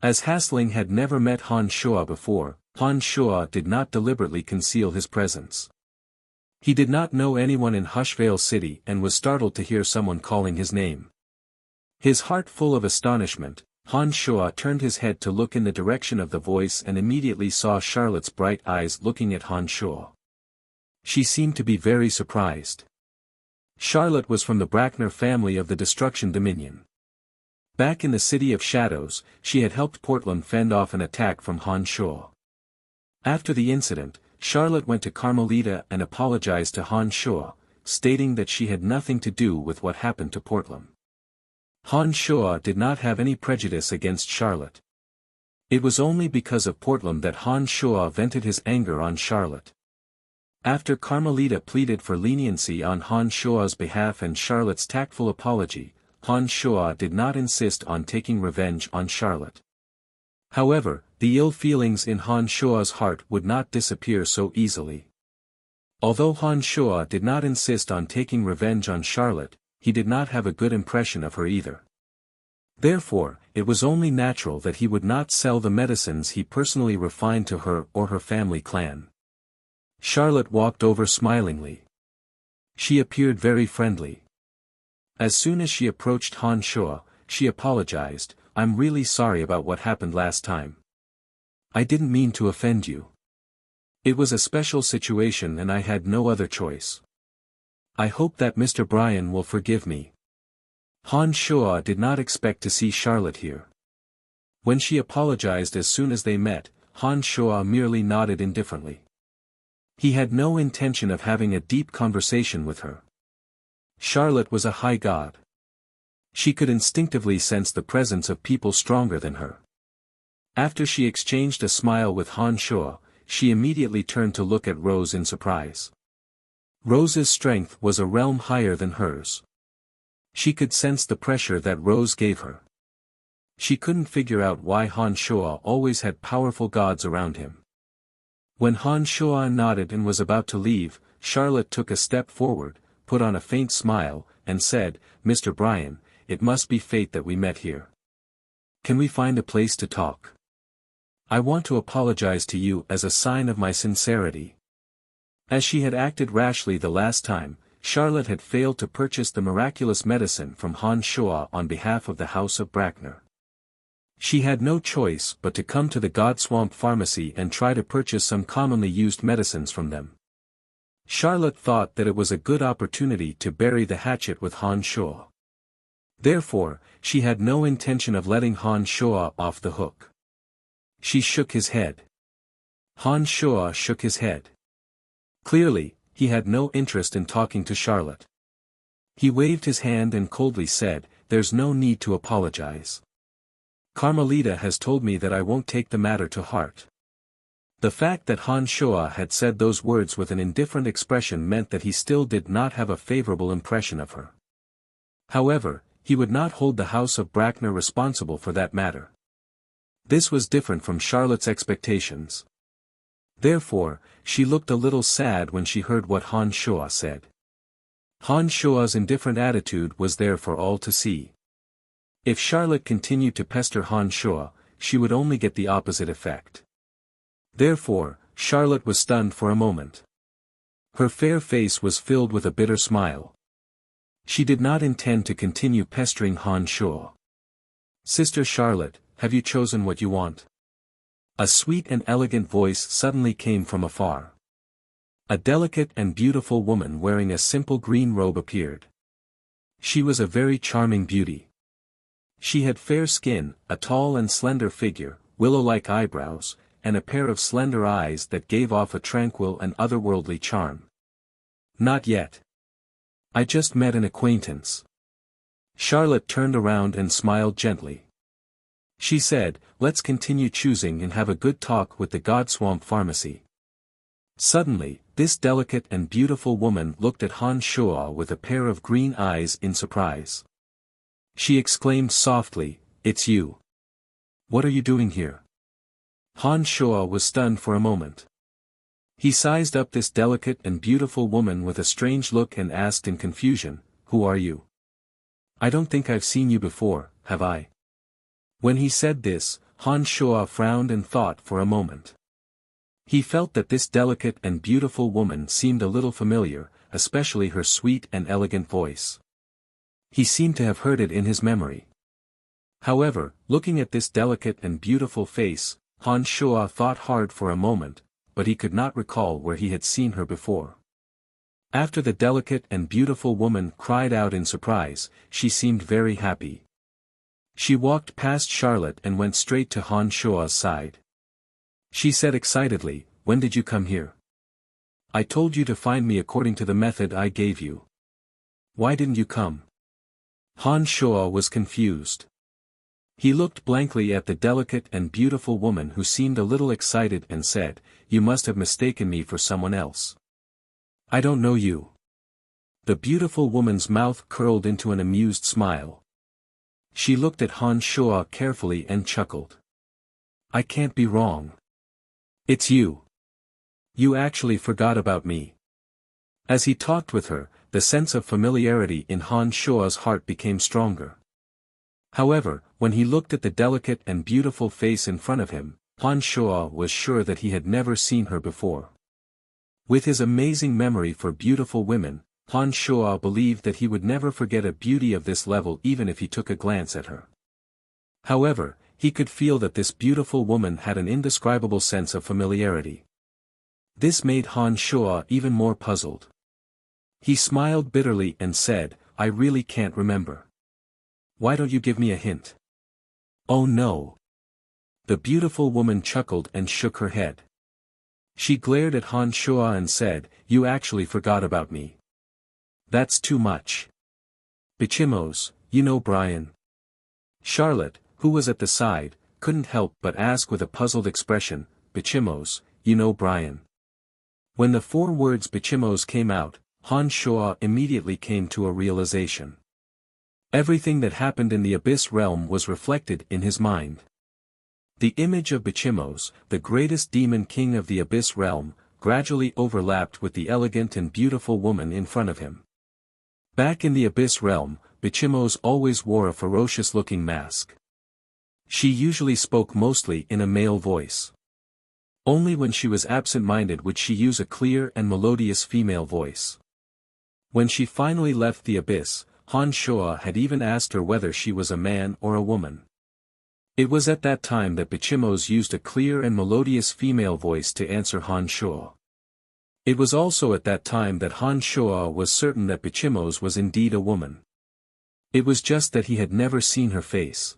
As Hasling had never met Han Shuo before, Han Shuo did not deliberately conceal his presence. He did not know anyone in Hushvale City and was startled to hear someone calling his name. His heart full of astonishment, Han Shuo turned his head to look in the direction of the voice and immediately saw Charlotte's bright eyes looking at Han Shuo. She seemed to be very surprised. Charlotte was from the Brackner family of the Destruction Dominion. Back in the City of Shadows, she had helped Portland fend off an attack from Han Shuo. After the incident, Charlotte went to Carmelita and apologized to Han Shuo, stating that she had nothing to do with what happened to Portland. Han Shuo did not have any prejudice against Charlotte. It was only because of Portland that Han Shuo vented his anger on Charlotte. After Carmelita pleaded for leniency on Han Shuo's behalf and Charlotte's tactful apology, Han Shuo did not insist on taking revenge on Charlotte. However, the ill feelings in Han Shuo's heart would not disappear so easily. Although Han Shuo did not insist on taking revenge on Charlotte, he did not have a good impression of her either. Therefore, it was only natural that he would not sell the medicines he personally refined to her or her family clan. Charlotte walked over smilingly. She appeared very friendly. As soon as she approached Han Shuo, she apologized, "I'm really sorry about what happened last time. I didn't mean to offend you. It was a special situation and I had no other choice. I hope that Mr. Bryan will forgive me." Han Shuo did not expect to see Charlotte here. When she apologized as soon as they met, Han Shuo merely nodded indifferently. He had no intention of having a deep conversation with her. Charlotte was a high god. She could instinctively sense the presence of people stronger than her. After she exchanged a smile with Han Shuo, she immediately turned to look at Rose in surprise. Rose's strength was a realm higher than hers. She could sense the pressure that Rose gave her. She couldn't figure out why Han Shuo always had powerful gods around him. When Han Shuo nodded and was about to leave, Charlotte took a step forward, put on a faint smile, and said, "Mr. Bryan, it must be fate that we met here. Can we find a place to talk? I want to apologize to you as a sign of my sincerity." As she had acted rashly the last time, Charlotte had failed to purchase the miraculous medicine from Han Shuo on behalf of the House of Brackner. She had no choice but to come to the God Swamp Pharmacy and try to purchase some commonly used medicines from them. Charlotte thought that it was a good opportunity to bury the hatchet with Han Shuo. Therefore, she had no intention of letting Han Shuo off the hook. She shook his head. Han Shuo shook his head. Clearly, he had no interest in talking to Charlotte. He waved his hand and coldly said, "There's no need to apologize. Carmelita has told me that I won't take the matter to heart." The fact that Han Shuo had said those words with an indifferent expression meant that he still did not have a favorable impression of her. However, he would not hold the House of Brackner responsible for that matter. This was different from Charlotte's expectations. Therefore, she looked a little sad when she heard what Han Shuo said. Han Shuo's indifferent attitude was there for all to see. If Charlotte continued to pester Han Shuo, she would only get the opposite effect. Therefore, Charlotte was stunned for a moment. Her fair face was filled with a bitter smile. She did not intend to continue pestering Han Shuo. "Sister Charlotte, have you chosen what you want?" A sweet and elegant voice suddenly came from afar. A delicate and beautiful woman wearing a simple green robe appeared. She was a very charming beauty. She had fair skin, a tall and slender figure, willow-like eyebrows, and a pair of slender eyes that gave off a tranquil and otherworldly charm. "Not yet. I just met an acquaintance." Charlotte turned around and smiled gently. She said, "Let's continue choosing and have a good talk with the Godswamp Pharmacy." Suddenly, this delicate and beautiful woman looked at Han Shuo with a pair of green eyes in surprise. She exclaimed softly, "It's you. What are you doing here?" Han Shuo was stunned for a moment. He sized up this delicate and beautiful woman with a strange look and asked in confusion, "Who are you? I don't think I've seen you before, have I?" When he said this, Han Shuo frowned and thought for a moment. He felt that this delicate and beautiful woman seemed a little familiar, especially her sweet and elegant voice. He seemed to have heard it in his memory. However, looking at this delicate and beautiful face, Han Shuo thought hard for a moment, but he could not recall where he had seen her before. After the delicate and beautiful woman cried out in surprise, she seemed very happy. She walked past Charlotte and went straight to Han Shuo's side. She said excitedly, "When did you come here? I told you to find me according to the method I gave you. Why didn't you come?" Han Shuo was confused. He looked blankly at the delicate and beautiful woman who seemed a little excited and said, "You must have mistaken me for someone else. I don't know you." The beautiful woman's mouth curled into an amused smile. She looked at Han Shuo carefully and chuckled. "I can't be wrong. It's you. You actually forgot about me." As he talked with her, the sense of familiarity in Han Shuo's heart became stronger. However, when he looked at the delicate and beautiful face in front of him, Han Shuo was sure that he had never seen her before. With his amazing memory for beautiful women, Han Shuo believed that he would never forget a beauty of this level even if he took a glance at her. However, he could feel that this beautiful woman had an indescribable sense of familiarity. This made Han Shuo even more puzzled. He smiled bitterly and said, "I really can't remember. Why don't you give me a hint?" "Oh no." The beautiful woman chuckled and shook her head. She glared at Han Shuo and said, "You actually forgot about me. That's too much. Bichimos, you know Brian." Charlotte, who was at the side, couldn't help but ask with a puzzled expression, "Bichimos, you know Brian?" When the 4 words Bichimos came out, Han Shuo immediately came to a realization. Everything that happened in the Abyss realm was reflected in his mind. The image of Bichimos, the greatest demon king of the Abyss realm, gradually overlapped with the elegant and beautiful woman in front of him. Back in the Abyss realm, Bichimos always wore a ferocious-looking mask. She usually spoke mostly in a male voice. Only when she was absent-minded would she use a clear and melodious female voice. When she finally left the Abyss, Han Shuo had even asked her whether she was a man or a woman. It was at that time that Bichimos used a clear and melodious female voice to answer Han Shuo. It was also at that time that Han Shuo was certain that Bichimos was indeed a woman. It was just that he had never seen her face.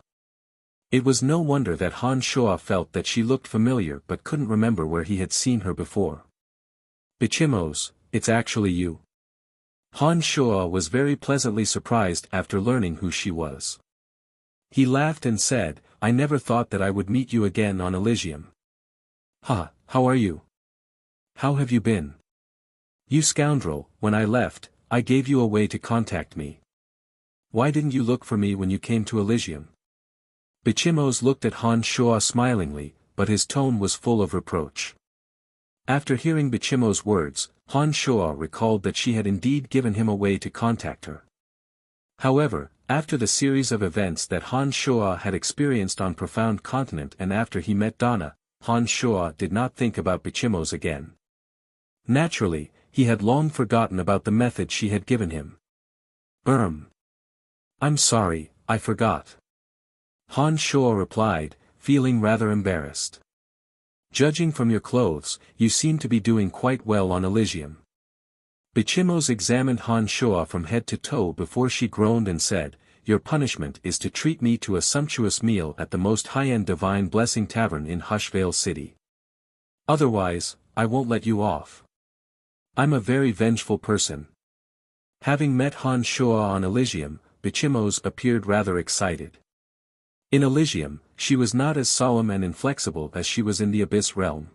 It was no wonder that Han Shuo felt that she looked familiar but couldn't remember where he had seen her before. "Bichimos, it's actually you. Han Shuo was very pleasantly surprised after learning who she was. He laughed and said, "I never thought that I would meet you again on Elysium." "Ha, how are you? How have you been? You scoundrel, when I left, I gave you a way to contact me. Why didn't you look for me when you came to Elysium?" Bichimos looked at Han Shuo smilingly, but his tone was full of reproach. After hearing Bichimo's words, Han Shuo recalled that she had indeed given him a way to contact her. However, after the series of events that Han Shuo had experienced on Profound Continent and after he met Donna, Han Shuo did not think about Bichimos again. Naturally, he had long forgotten about the method she had given him. I'm sorry, I forgot. Han Shuo replied, feeling rather embarrassed. "Judging from your clothes, you seem to be doing quite well on Elysium." Bichimos examined Han Shuo from head to toe before she groaned and said, "Your punishment is to treat me to a sumptuous meal at the most high-end Divine Blessing Tavern in Hushvale City. Otherwise, I won't let you off. I'm a very vengeful person." Having met Han Shuo on Elysium, Bichimos appeared rather excited. In Elysium, she was not as solemn and inflexible as she was in the Abyss realm.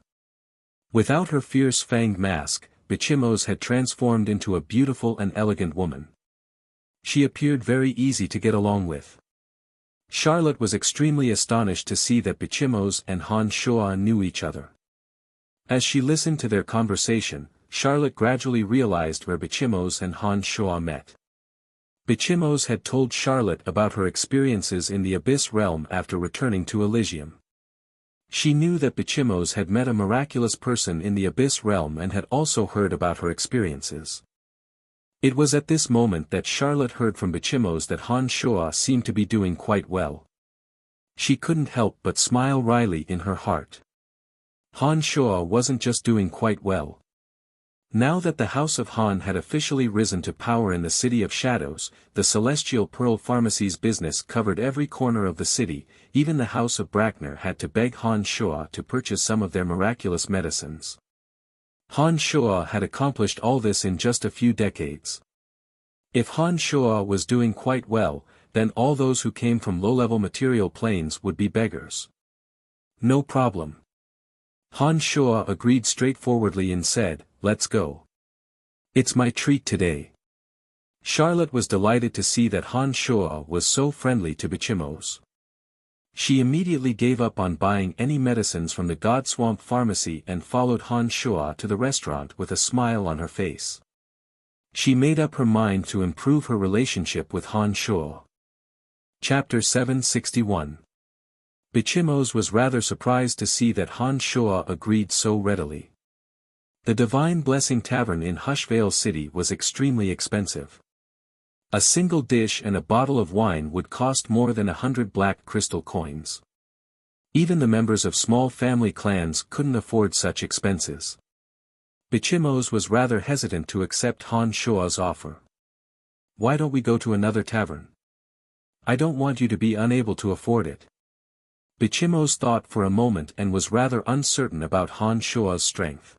Without her fierce fanged mask, Bichimos had transformed into a beautiful and elegant woman. She appeared very easy to get along with. Charlotte was extremely astonished to see that Bichimos and Han Shuo knew each other. As she listened to their conversation, Charlotte gradually realized where Bichimos and Han Shuo met. Bichimos had told Charlotte about her experiences in the Abyss realm after returning to Elysium. She knew that Bichimos had met a miraculous person in the Abyss realm and had also heard about her experiences. It was at this moment that Charlotte heard from Bichimos that Han Shuo seemed to be doing quite well. She couldn't help but smile wryly in her heart. Han Shuo wasn't just doing quite well. Now that the House of Han had officially risen to power in the City of Shadows, the Celestial Pearl Pharmacy's business covered every corner of the city. Even the House of Brackner had to beg Han Shuo to purchase some of their miraculous medicines. Han Shuo had accomplished all this in just a few decades. If Han Shuo was doing quite well, then all those who came from low-level material planes would be beggars. No problem. Han Shuo agreed straightforwardly and said, "Let's go. It's my treat today." Charlotte was delighted to see that Han Shuo was so friendly to Bichimos. She immediately gave up on buying any medicines from the God Swamp Pharmacy and followed Han Shuo to the restaurant with a smile on her face. She made up her mind to improve her relationship with Han Shuo. Chapter 761. Bichimos was rather surprised to see that Han Shuo agreed so readily. The Divine Blessing Tavern in Hushvale City was extremely expensive. A single dish and a bottle of wine would cost more than 100 black crystal coins. Even the members of small family clans couldn't afford such expenses. Bichimos was rather hesitant to accept Han Shuo's offer. "Why don't we go to another tavern? I don't want you to be unable to afford it." Bichimos thought for a moment and was rather uncertain about Han Shuo's strength.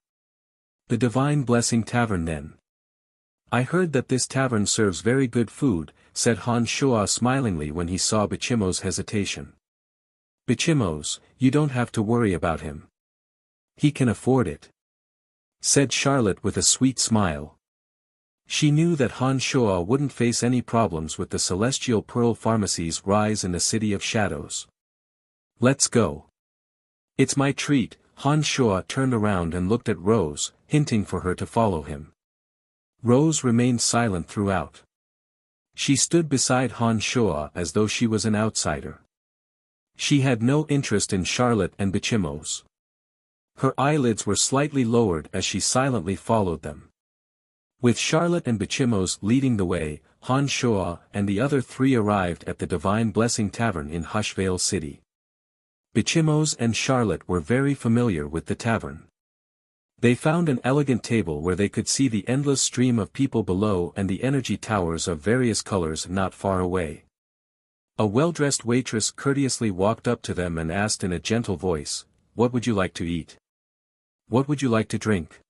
"The Divine Blessing Tavern then. I heard that this tavern serves very good food," said Han Shuo smilingly when he saw Bichimos' hesitation. "Bichimos, you don't have to worry about him. He can afford it," said Charlotte with a sweet smile. She knew that Han Shuo wouldn't face any problems with the Celestial Pearl Pharmacy's rise in the City of Shadows. "Let's go. It's my treat." Han Shuo turned around and looked at Rose, hinting for her to follow him. Rose remained silent throughout. She stood beside Han Shuo as though she was an outsider. She had no interest in Charlotte and Bichimos. Her eyelids were slightly lowered as she silently followed them. With Charlotte and Bichimos leading the way, Han Shuo and the other three arrived at the Divine Blessing Tavern in Hushvale City. Bichimos and Charlotte were very familiar with the tavern. They found an elegant table where they could see the endless stream of people below and the energy towers of various colors not far away. A well-dressed waitress courteously walked up to them and asked in a gentle voice, "What would you like to eat? What would you like to drink?"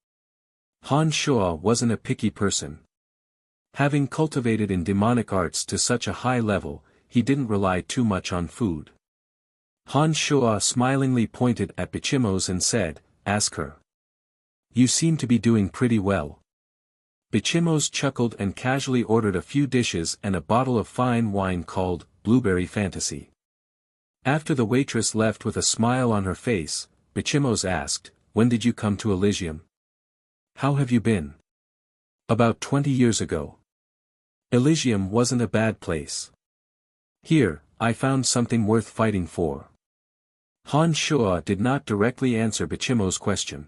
Han Shuo wasn't a picky person. Having cultivated in demonic arts to such a high level, he didn't rely too much on food. Han Shuo smilingly pointed at Bichimos and said, "Ask her. You seem to be doing pretty well." Bichimos chuckled and casually ordered a few dishes and a bottle of fine wine called Blueberry Fantasy. After the waitress left with a smile on her face, Bichimos asked, "When did you come to Elysium? How have you been?" "About 20 years ago. Elysium wasn't a bad place. Here, I found something worth fighting for." Han Shuo did not directly answer Bichimo's question.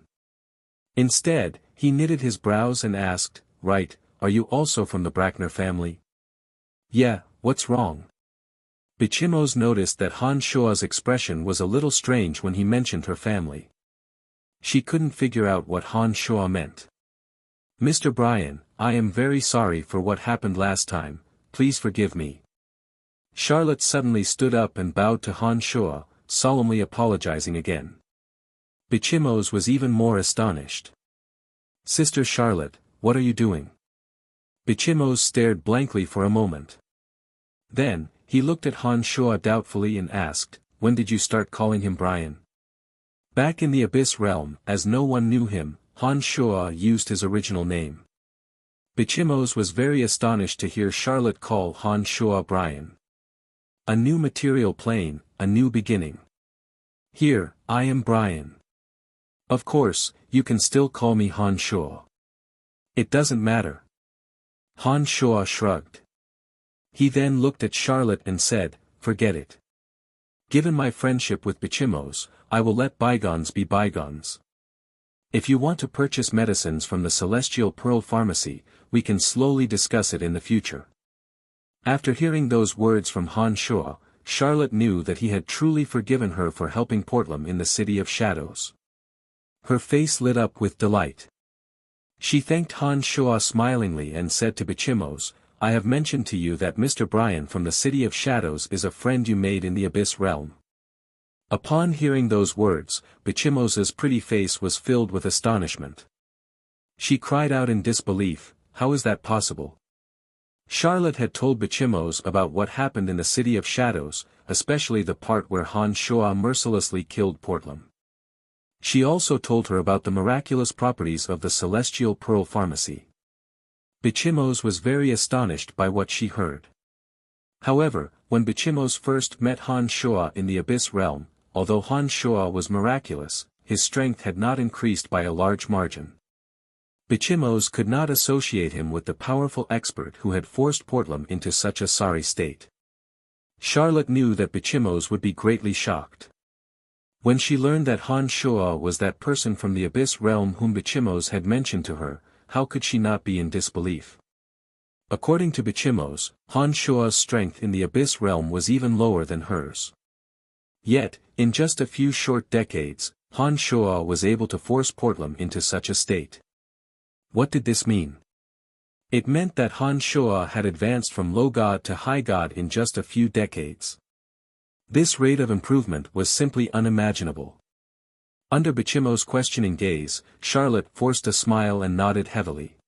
Instead, he knitted his brows and asked, "Right, are you also from the Brackner family?" "Yeah, what's wrong?" Bichimos noticed that Han Shuo's expression was a little strange when he mentioned her family. She couldn't figure out what Han Shuo meant. "Mr. Brian, I am very sorry for what happened last time, please forgive me." Charlotte suddenly stood up and bowed to Han Shuo, solemnly apologizing again. Bichimos was even more astonished. "Sister Charlotte, what are you doing?" Bichimos stared blankly for a moment. Then, he looked at Han Shuo doubtfully and asked, "When did you start calling him Brian?" Back in the Abyss realm, as no one knew him, Han Shuo used his original name. Bichimos was very astonished to hear Charlotte call Han Shuo Brian. A new material plane, a new beginning. "Here, I am Brian. Of course, you can still call me Han Shuo. It doesn't matter." Han Shuo shrugged. He then looked at Charlotte and said, "Forget it. Given my friendship with Bichimos, I will let bygones be bygones. If you want to purchase medicines from the Celestial Pearl Pharmacy, we can slowly discuss it in the future." After hearing those words from Han Shuo, Charlotte knew that he had truly forgiven her for helping Portlam in the City of Shadows. Her face lit up with delight. She thanked Han Shuo smilingly and said to Bichimos, "I have mentioned to you that Mr. Brian from the City of Shadows is a friend you made in the Abyss realm." Upon hearing those words, Bichimos's pretty face was filled with astonishment. She cried out in disbelief, "How is that possible?" Charlotte had told Bichimos about what happened in the City of Shadows, especially the part where Han Shuo mercilessly killed Portlam. She also told her about the miraculous properties of the Celestial Pearl Pharmacy. Bichimos was very astonished by what she heard. However, when Bichimos first met Han Shuo in the Abyss realm, although Han Shuo was miraculous, his strength had not increased by a large margin. Bichimos could not associate him with the powerful expert who had forced Portlam into such a sorry state. Charlotte knew that Bichimos would be greatly shocked. When she learned that Han Shuo was that person from the Abyss realm whom Bichimos had mentioned to her, how could she not be in disbelief? According to Bichimos, Han Shuo's strength in the Abyss realm was even lower than hers. Yet, in just a few short decades, Han Shuo was able to force Portlam into such a state. What did this mean? It meant that Han Shuo had advanced from low god to high god in just a few decades. This rate of improvement was simply unimaginable. Under Bichimos' questioning gaze, Charlotte forced a smile and nodded heavily.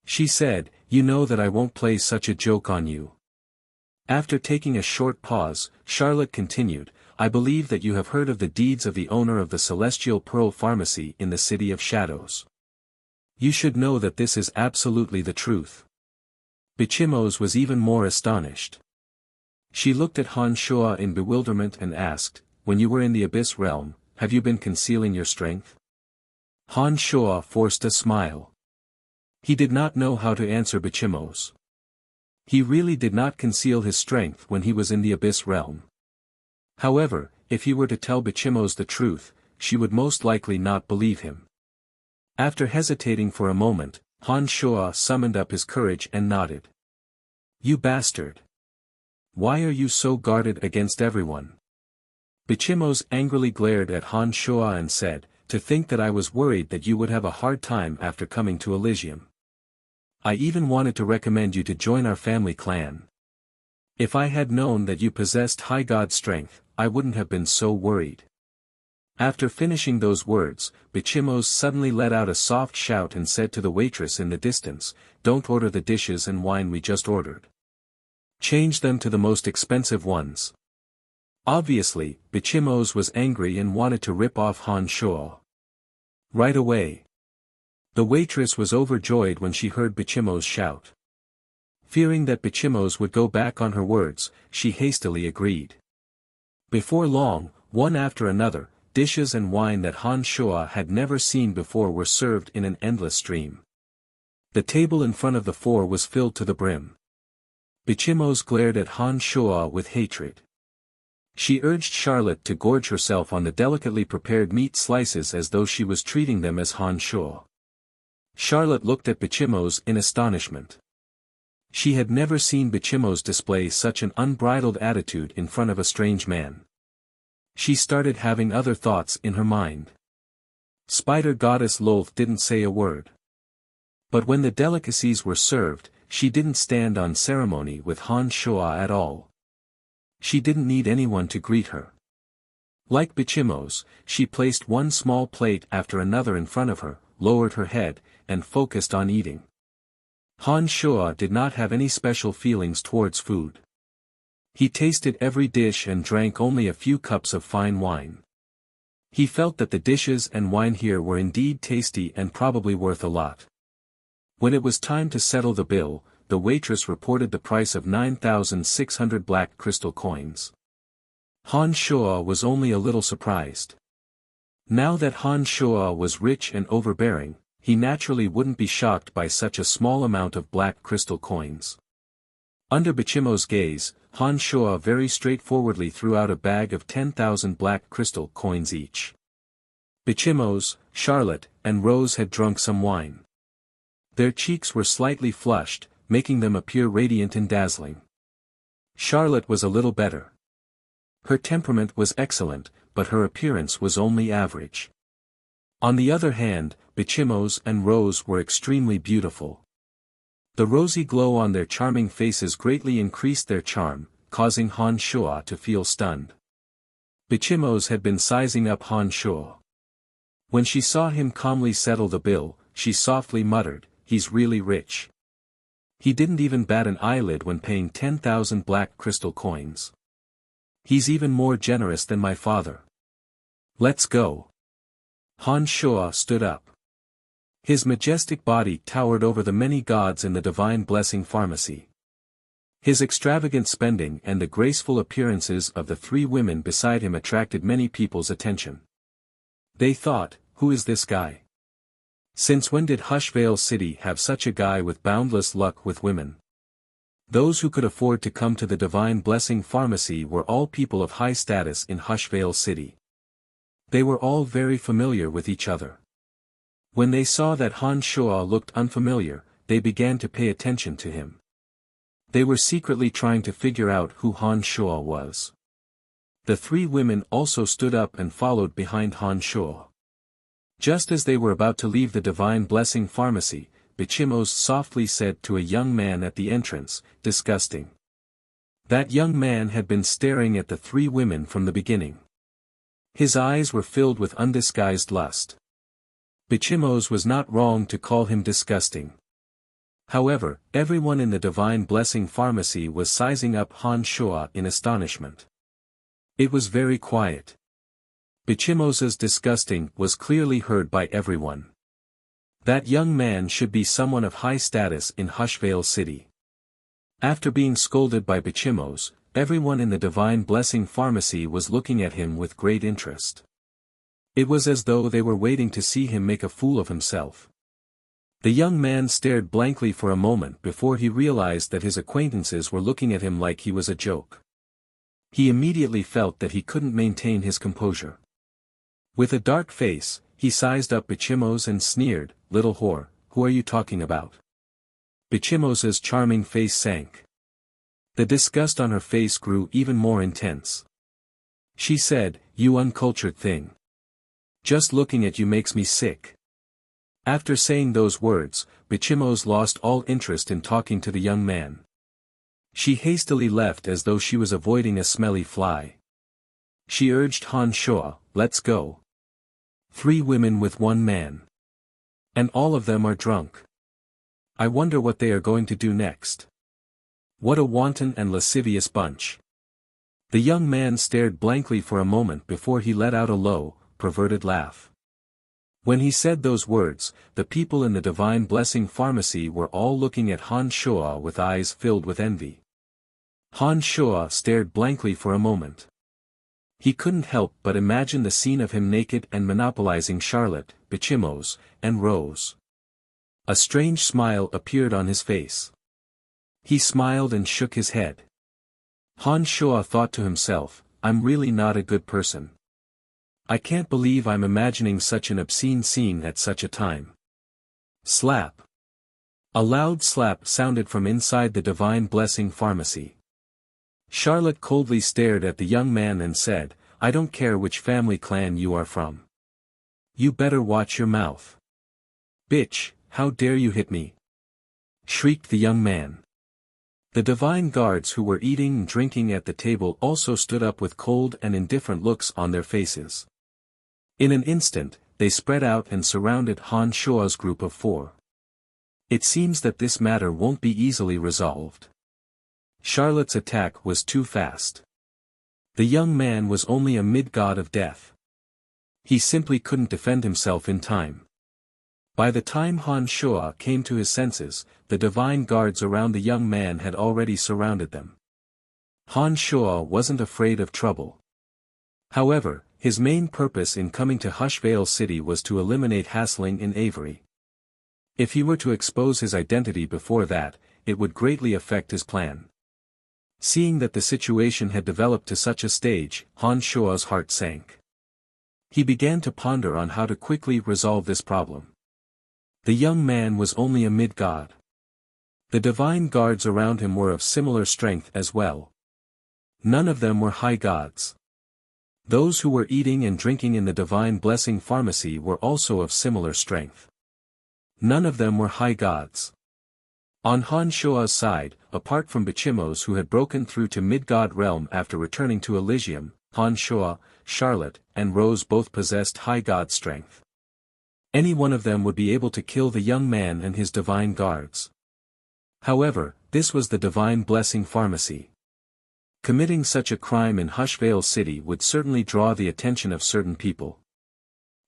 She said, "You know that I won't play such a joke on you." After taking a short pause, Charlotte continued, "I believe that you have heard of the deeds of the owner of the Celestial Pearl Pharmacy in the City of Shadows. You should know that this is absolutely the truth." Bichimos was even more astonished. She looked at Han Shuo in bewilderment and asked, "When you were in the Abyss realm, have you been concealing your strength?" Han Shuo forced a smile. He did not know how to answer Bichimos. He really did not conceal his strength when he was in the Abyss realm. However, if he were to tell Bichimos the truth, she would most likely not believe him. After hesitating for a moment, Han Shuo summoned up his courage and nodded. "You bastard! Why are you so guarded against everyone?" Bichimos angrily glared at Han Shuo and said, "To think that I was worried that you would have a hard time after coming to Elysium. I even wanted to recommend you to join our family clan. If I had known that you possessed high god strength, I wouldn't have been so worried." After finishing those words, Bichimos suddenly let out a soft shout and said to the waitress in the distance, "Don't order the dishes and wine we just ordered. Change them to the most expensive ones." Obviously, Bichimos was angry and wanted to rip off Han Shuo right away. The waitress was overjoyed when she heard Bichimos shout. Fearing that Bichimos would go back on her words, she hastily agreed. Before long, one after another, dishes and wine that Han Shuo had never seen before were served in an endless stream. The table in front of the four was filled to the brim. Bichimos glared at Han Shuo with hatred. She urged Charlotte to gorge herself on the delicately prepared meat slices as though she was treating them as Han Shuo. Charlotte looked at Bichimos in astonishment. She had never seen Bichimos display such an unbridled attitude in front of a strange man. She started having other thoughts in her mind. Spider Goddess Lolth didn't say a word. But when the delicacies were served, she didn't stand on ceremony with Han Shuo at all. She didn't need anyone to greet her. Like Bichimos, she placed one small plate after another in front of her, lowered her head, and focused on eating. Han Shuo did not have any special feelings towards food. He tasted every dish and drank only a few cups of fine wine. He felt that the dishes and wine here were indeed tasty and probably worth a lot. When it was time to settle the bill, the waitress reported the price of 9,600 black crystal coins. Han Shuo was only a little surprised. Now that Han Shuo was rich and overbearing, he naturally wouldn't be shocked by such a small amount of black crystal coins. Under Bichimos' gaze, Han Shuo very straightforwardly threw out a bag of 10,000 black crystal coins each. Bichimos, Charlotte, and Rose had drunk some wine. Their cheeks were slightly flushed, making them appear radiant and dazzling. Charlotte was a little better. Her temperament was excellent, but her appearance was only average. On the other hand, Bichimos and Rose were extremely beautiful. The rosy glow on their charming faces greatly increased their charm, causing Han Shuo to feel stunned. Bichimos had been sizing up Han Shuo. When she saw him calmly settle the bill, she softly muttered, "He's really rich. He didn't even bat an eyelid when paying 10,000 black crystal coins. He's even more generous than my father. Let's go." Han Shuo stood up. His majestic body towered over the many gods in the divine blessing pharmacy. His extravagant spending and the graceful appearances of the three women beside him attracted many people's attention. They thought, "Who is this guy? Since when did Hushvale City have such a guy with boundless luck with women?" Those who could afford to come to the divine blessing pharmacy were all people of high status in Hushvale City. They were all very familiar with each other. When they saw that Han Shuo looked unfamiliar, they began to pay attention to him. They were secretly trying to figure out who Han Shuo was. The three women also stood up and followed behind Han Shuo. Just as they were about to leave the divine blessing pharmacy, Bichimos softly said to a young man at the entrance, "Disgusting." That young man had been staring at the three women from the beginning. His eyes were filled with undisguised lust. Bichimos was not wrong to call him disgusting. However, everyone in the divine blessing pharmacy was sizing up Han Shuo in astonishment. It was very quiet. Bichimos's disgusting was clearly heard by everyone. That young man should be someone of high status in Hushvale City. After being scolded by Bichimos, everyone in the divine blessing pharmacy was looking at him with great interest. It was as though they were waiting to see him make a fool of himself. The young man stared blankly for a moment before he realized that his acquaintances were looking at him like he was a joke. He immediately felt that he couldn't maintain his composure. With a dark face, he sized up Bichimos and sneered, "Little whore, who are you talking about?" Bichimos's charming face sank. The disgust on her face grew even more intense. She said, "You uncultured thing. Just looking at you makes me sick." After saying those words, Bichimos lost all interest in talking to the young man. She hastily left as though she was avoiding a smelly fly. She urged Han Shuo, "Let's go." 3 women with 1 man. And all of them are drunk. I wonder what they are going to do next. What a wanton and lascivious bunch. The young man stared blankly for a moment before he let out a low, perverted laugh. When he said those words, the people in the Divine Blessing Pharmacy were all looking at Han Shuo with eyes filled with envy. Han Shuo stared blankly for a moment. He couldn't help but imagine the scene of him naked and monopolizing Charlotte, Bichimos, and Rose. A strange smile appeared on his face. He smiled and shook his head. Han Shuo thought to himself, I'm really not a good person. I can't believe I'm imagining such an obscene scene at such a time. Slap. A loud slap sounded from inside the Divine Blessing Pharmacy. Charlotte coldly stared at the young man and said, I don't care which family clan you are from. You better watch your mouth. Bitch, how dare you hit me? Shrieked the young man. The divine guards who were eating and drinking at the table also stood up with cold and indifferent looks on their faces. In an instant, they spread out and surrounded Han Shuo's group of 4. It seems that this matter won't be easily resolved. Charlotte's attack was too fast. The young man was only a mid-god of death. He simply couldn't defend himself in time. By the time Han Shuo came to his senses, the divine guards around the young man had already surrounded them. Han Shuo wasn't afraid of trouble. However, his main purpose in coming to Hushvale City was to eliminate hassling in Avery. If he were to expose his identity before that, it would greatly affect his plan. Seeing that the situation had developed to such a stage, Han Shuo's heart sank. He began to ponder on how to quickly resolve this problem. The young man was only a mid-god. The divine guards around him were of similar strength as well. None of them were high gods. Those who were eating and drinking in the Divine Blessing Pharmacy were also of similar strength. None of them were high gods. On Han Shuo's side, apart from Bichimos who had broken through to mid-god realm after returning to Elysium, Han Shuo, Charlotte, and Rose both possessed high god strength. Any one of them would be able to kill the young man and his divine guards. However, this was the Divine Blessing Pharmacy. Committing such a crime in Hushvale City would certainly draw the attention of certain people.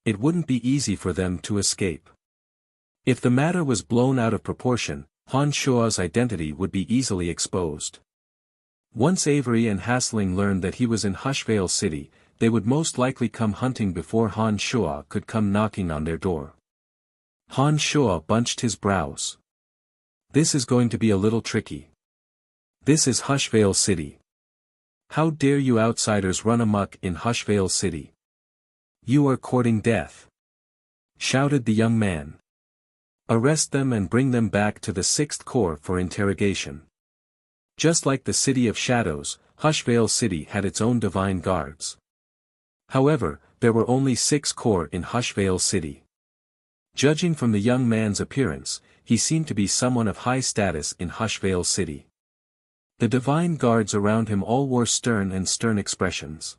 It wouldn't be easy for them to escape. If the matter was blown out of proportion, Han Shuo's identity would be easily exposed. Once Avery and Hassling learned that he was in Hushvale City, they would most likely come hunting before Han Shuo could come knocking on their door. Han Shuo bunched his brows. This is going to be a little tricky. This is Hushvale City. How dare you outsiders run amok in Hushvale City? You are courting death, shouted the young man. Arrest them and bring them back to the 6th Corps for interrogation. Just like the City of Shadows, Hushvale City had its own divine guards. However, there were only 6 corps in Hushvale City. Judging from the young man's appearance, he seemed to be someone of high status in Hushvale City. The divine guards around him all wore stern expressions.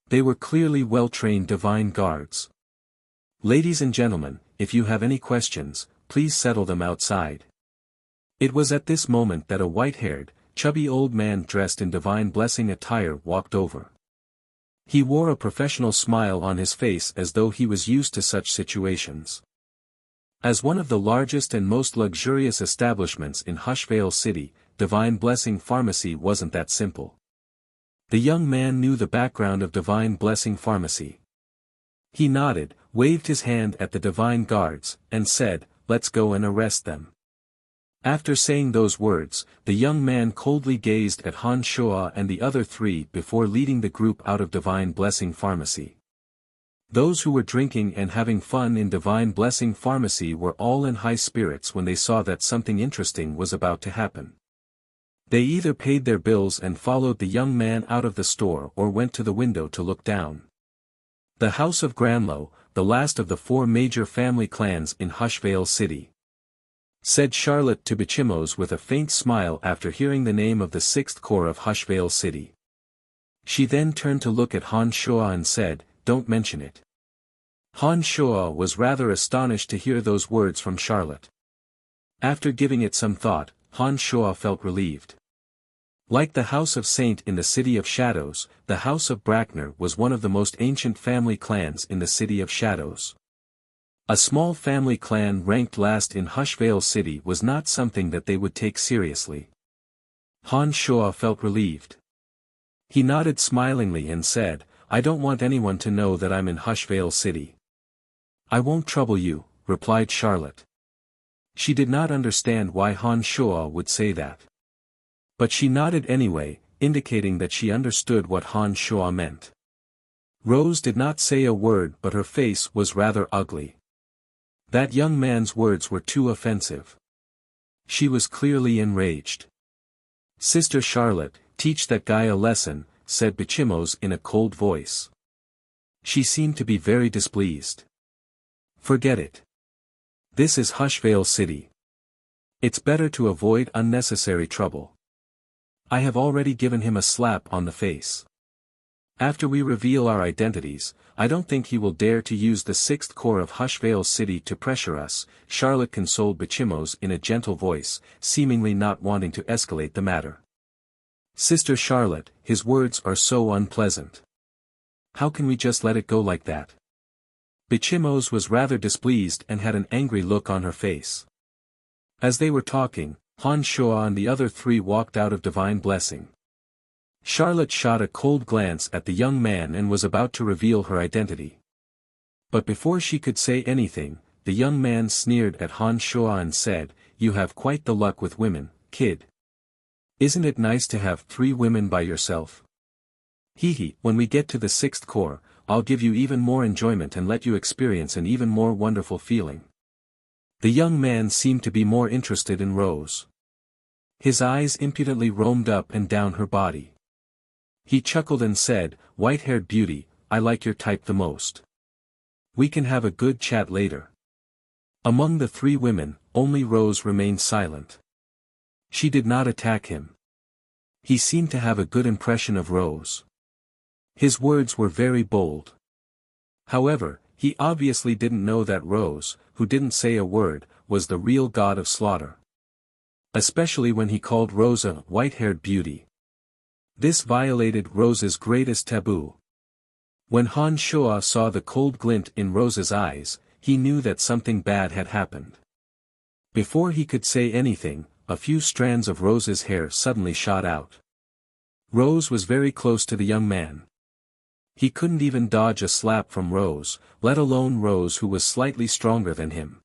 They were clearly well-trained divine guards. Ladies and gentlemen, if you have any questions, please settle them outside. It was at this moment that a white-haired, chubby old man dressed in Divine Blessing attire walked over. He wore a professional smile on his face as though he was used to such situations. As one of the largest and most luxurious establishments in Hushvale City, Divine Blessing Pharmacy wasn't that simple. The young man knew the background of Divine Blessing Pharmacy. He nodded, waved his hand at the divine guards, and said, "Let's go and arrest them." After saying those words, the young man coldly gazed at Han Shuo and the other 3 before leading the group out of Divine Blessing Pharmacy. Those who were drinking and having fun in Divine Blessing Pharmacy were all in high spirits when they saw that something interesting was about to happen. They either paid their bills and followed the young man out of the store or went to the window to look down. The House of Granlow, the last of the 4 major family clans in Hushvale City, said Charlotte to Bichimos with a faint smile after hearing the name of the 6th Corps of Hushvale City. She then turned to look at Han Shuo and said, "Don't mention it. Han Shuo was rather astonished to hear those words from Charlotte. After giving it some thought, Han Shuo felt relieved. Like the House of Saint in the City of Shadows, the House of Brackner was one of the most ancient family clans in the City of Shadows. A small family clan ranked last in Hushvale City was not something that they would take seriously. Han Shuo felt relieved. He nodded smilingly and said, "I don't want anyone to know that I'm in Hushvale City." "I won't trouble you," replied Charlotte. She did not understand why Han Shuo would say that. But she nodded anyway, indicating that she understood what Han Shuo meant. Rose did not say a word, but her face was rather ugly. That young man's words were too offensive. She was clearly enraged. "Sister Charlotte, teach that guy a lesson," said Bichimos in a cold voice. She seemed to be very displeased. "Forget it. This is Hushvale City. It's better to avoid unnecessary trouble. I have already given him a slap on the face. After we reveal our identities, I don't think he will dare to use the 6th Corps of Hushvale City to pressure us," Charlotte consoled Bichimos in a gentle voice, seemingly not wanting to escalate the matter. "Sister Charlotte, his words are so unpleasant. How can we just let it go like that?" Bichimos was rather displeased and had an angry look on her face. As they were talking, Han Shuo and the other 3 walked out of Divine Blessing. Charlotte shot a cold glance at the young man and was about to reveal her identity. But before she could say anything, the young man sneered at Han Shuo and said, "You have quite the luck with women, kid. Isn't it nice to have 3 women by yourself? Hee, when we get to the 6th Corps, I'll give you even more enjoyment and let you experience an even more wonderful feeling." The young man seemed to be more interested in Rose. His eyes impudently roamed up and down her body. He chuckled and said, "White-haired beauty, I like your type the most. We can have a good chat later." Among the 3 women, only Rose remained silent. She did not attack him. He seemed to have a good impression of Rose. His words were very bold. However, he obviously didn't know that Rose, who didn't say a word, was the real god of slaughter. Especially when he called Rose a white-haired beauty. This violated Rose's greatest taboo. When Han Shuo saw the cold glint in Rose's eyes, he knew that something bad had happened. Before he could say anything, a few strands of Rose's hair suddenly shot out. Rose was very close to the young man. He couldn't even dodge a slap from Rose, let alone Rose who was slightly stronger than him.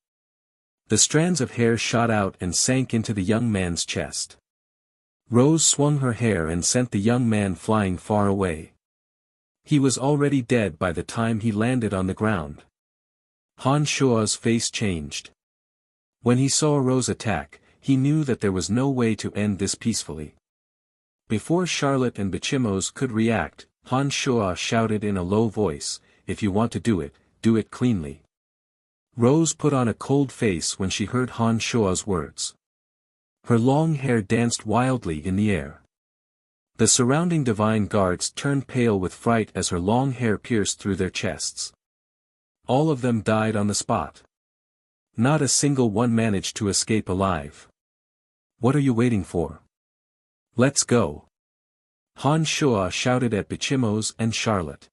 The strands of hair shot out and sank into the young man's chest. Rose swung her hair and sent the young man flying far away. He was already dead by the time he landed on the ground. Han Shuo's face changed. When he saw Rose attack, he knew that there was no way to end this peacefully. Before Charlotte and Bichimos could react, Han Shuo shouted in a low voice, "If you want to do it cleanly." Rose put on a cold face when she heard Han Shuo's words. Her long hair danced wildly in the air. The surrounding divine guards turned pale with fright as her long hair pierced through their chests. All of them died on the spot. Not a single one managed to escape alive. "What are you waiting for? Let's go!" Han Shuo shouted at Bichimos and Charlotte.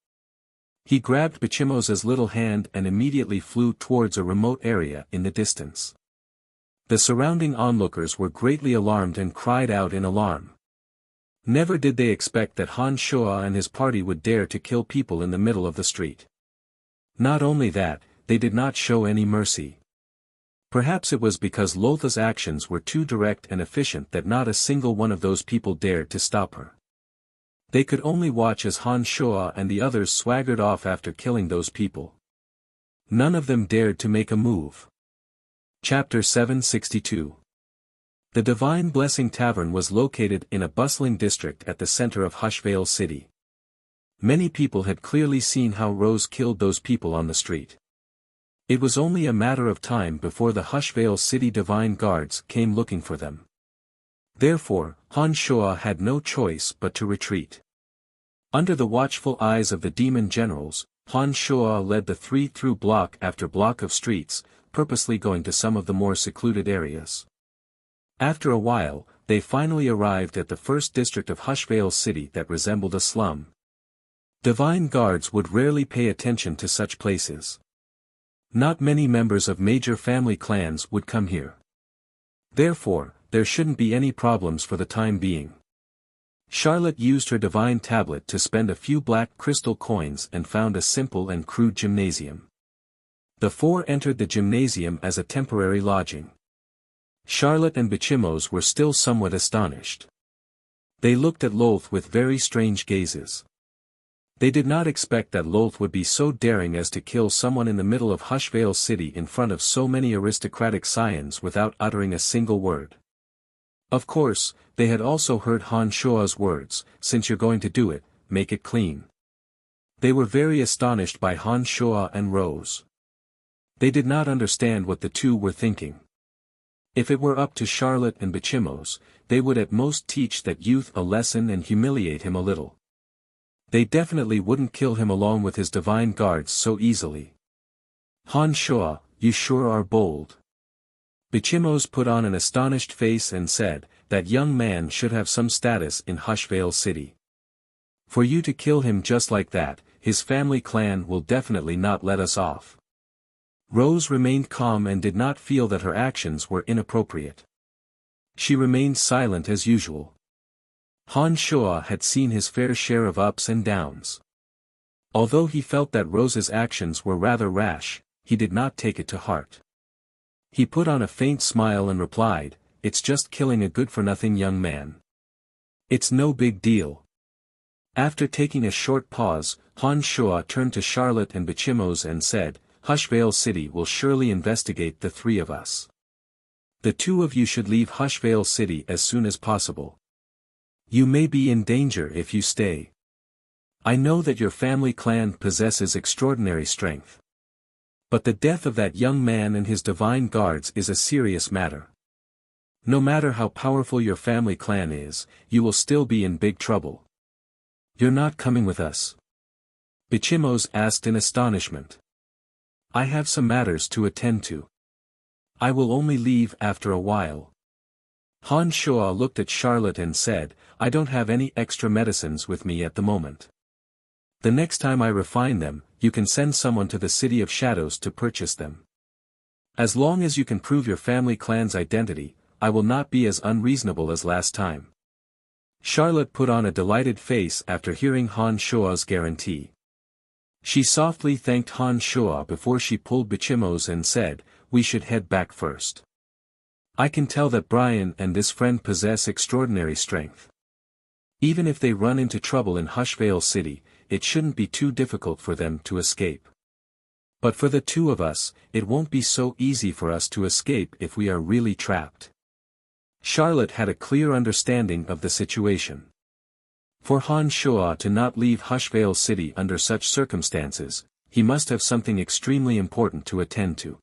He grabbed Bichimos' little hand and immediately flew towards a remote area in the distance. The surrounding onlookers were greatly alarmed and cried out in alarm. Never did they expect that Han Shuo and his party would dare to kill people in the middle of the street. Not only that, they did not show any mercy. Perhaps it was because Lotha's actions were too direct and efficient that not a single one of those people dared to stop her. They could only watch as Han Shuo and the others swaggered off after killing those people. None of them dared to make a move. Chapter 762. The Divine Blessing Tavern was located in a bustling district at the center of Hushvale City. Many people had clearly seen how Rose killed those people on the street. It was only a matter of time before the Hushvale City Divine Guards came looking for them. Therefore, Han Shuo had no choice but to retreat. Under the watchful eyes of the demon generals, Han Shuo led the three through block after block of streets, purposely going to some of the more secluded areas. After a while, they finally arrived at the first district of Hushvale City that resembled a slum. Divine guards would rarely pay attention to such places. Not many members of major family clans would come here. Therefore, there shouldn't be any problems for the time being. Charlotte used her divine tablet to spend a few black crystal coins and found a simple and crude gymnasium. The four entered the gymnasium as a temporary lodging. Charlotte and Bichimos were still somewhat astonished. They looked at Lolth with very strange gazes. They did not expect that Lolth would be so daring as to kill someone in the middle of Hushvale City in front of so many aristocratic scions without uttering a single word. Of course, they had also heard Han Shuo's words, "Since you're going to do it, make it clean." They were very astonished by Han Shuo and Rose. They did not understand what the two were thinking. If it were up to Charlotte and Bichimos, they would at most teach that youth a lesson and humiliate him a little. They definitely wouldn't kill him along with his divine guards so easily. "Han Shuo, you sure are bold." Bichimos put on an astonished face and said, "That young man should have some status in Hushvale City. For you to kill him just like that, his family clan will definitely not let us off." Rose remained calm and did not feel that her actions were inappropriate. She remained silent as usual. Han Shuo had seen his fair share of ups and downs. Although he felt that Rose's actions were rather rash, he did not take it to heart. He put on a faint smile and replied, "It's just killing a good-for-nothing young man. It's no big deal." After taking a short pause, Han Shuo turned to Charlotte and Bichimos and said, "Hushvale City will surely investigate the three of us. The two of you should leave Hushvale City as soon as possible. You may be in danger if you stay. I know that your family clan possesses extraordinary strength. But the death of that young man and his divine guards is a serious matter. No matter how powerful your family clan is, you will still be in big trouble." "You're not coming with us?" Bichimos asked in astonishment. "I have some matters to attend to. I will only leave after a while." Han Shuo looked at Charlotte and said, "I don't have any extra medicines with me at the moment. The next time I refine them, you can send someone to the City of Shadows to purchase them. As long as you can prove your family clan's identity, I will not be as unreasonable as last time." Charlotte put on a delighted face after hearing Han Shuo's guarantee. She softly thanked Han Shuo before she pulled Bichimos and said, "We should head back first. I can tell that Brian and this friend possess extraordinary strength. Even if they run into trouble in Hushvale City, it shouldn't be too difficult for them to escape. But for the two of us, it won't be so easy for us to escape if we are really trapped." Charlotte had a clear understanding of the situation. For Han Shuo to not leave Hushvale City under such circumstances, he must have something extremely important to attend to.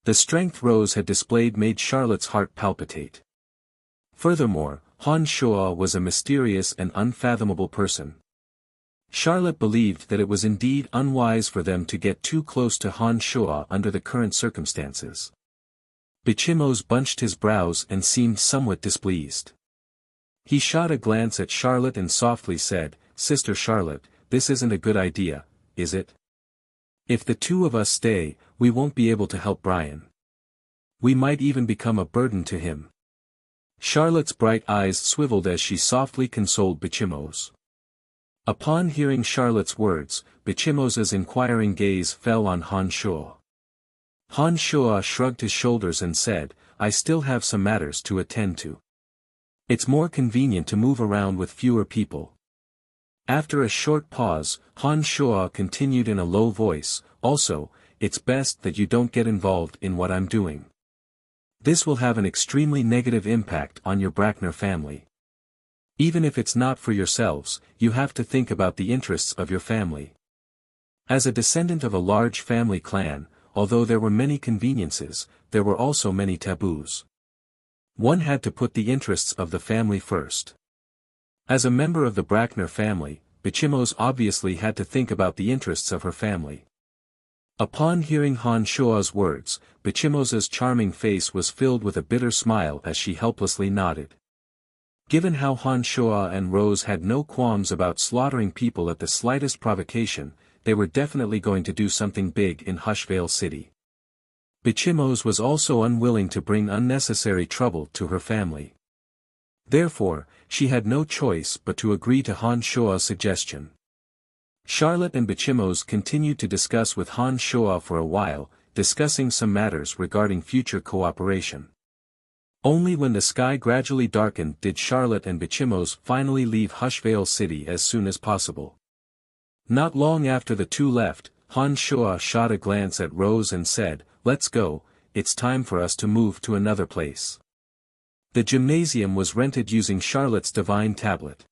The strength Rose had displayed made Charlotte's heart palpitate. Furthermore, Han Shuo was a mysterious and unfathomable person. Charlotte believed that it was indeed unwise for them to get too close to Han Shuo under the current circumstances. Bichimos bunched his brows and seemed somewhat displeased. He shot a glance at Charlotte and softly said, "Sister Charlotte, this isn't a good idea, is it? If the two of us stay, we won't be able to help Brian. We might even become a burden to him." Charlotte's bright eyes swiveled as she softly consoled Bichimos. Upon hearing Charlotte's words, Bichimos's inquiring gaze fell on Han Shuo. Han Shuo shrugged his shoulders and said, "I still have some matters to attend to. It's more convenient to move around with fewer people." After a short pause, Han Shuo continued in a low voice, "Also, it's best that you don't get involved in what I'm doing. This will have an extremely negative impact on your Brackner family. Even if it's not for yourselves, you have to think about the interests of your family. As a descendant of a large family clan, although there were many conveniences, there were also many taboos. One had to put the interests of the family first. As a member of the Brackner family, Bichimos obviously had to think about the interests of her family. Upon hearing Han Shua's words, Bichimos's charming face was filled with a bitter smile as she helplessly nodded. Given how Han Shua and Rose had no qualms about slaughtering people at the slightest provocation, they were definitely going to do something big in Hushvale City. Bichimos was also unwilling to bring unnecessary trouble to her family. Therefore, she had no choice but to agree to Han Shua's suggestion. Charlotte and Bichimos continued to discuss with Han Shua for a while, discussing some matters regarding future cooperation. Only when the sky gradually darkened did Charlotte and Bichimos finally leave Hushvale City as soon as possible. Not long after the two left, Han Shua shot a glance at Rose and said, "Let's go, it's time for us to move to another place." The gymnasium was rented using Charlotte's divine tablet.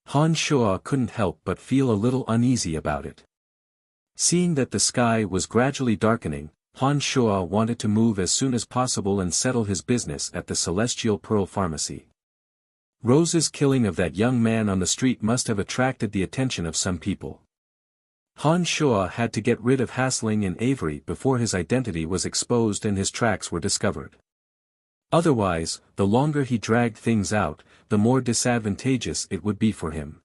Han Shua couldn't help but feel a little uneasy about it. Seeing that the sky was gradually darkening, Han Shua wanted to move as soon as possible and settle his business at the Celestial Pearl Pharmacy. Rose's killing of that young man on the street must have attracted the attention of some people. Han Shua had to get rid of Hasling and Avery before his identity was exposed and his tracks were discovered. Otherwise, the longer he dragged things out, the more disadvantageous it would be for him.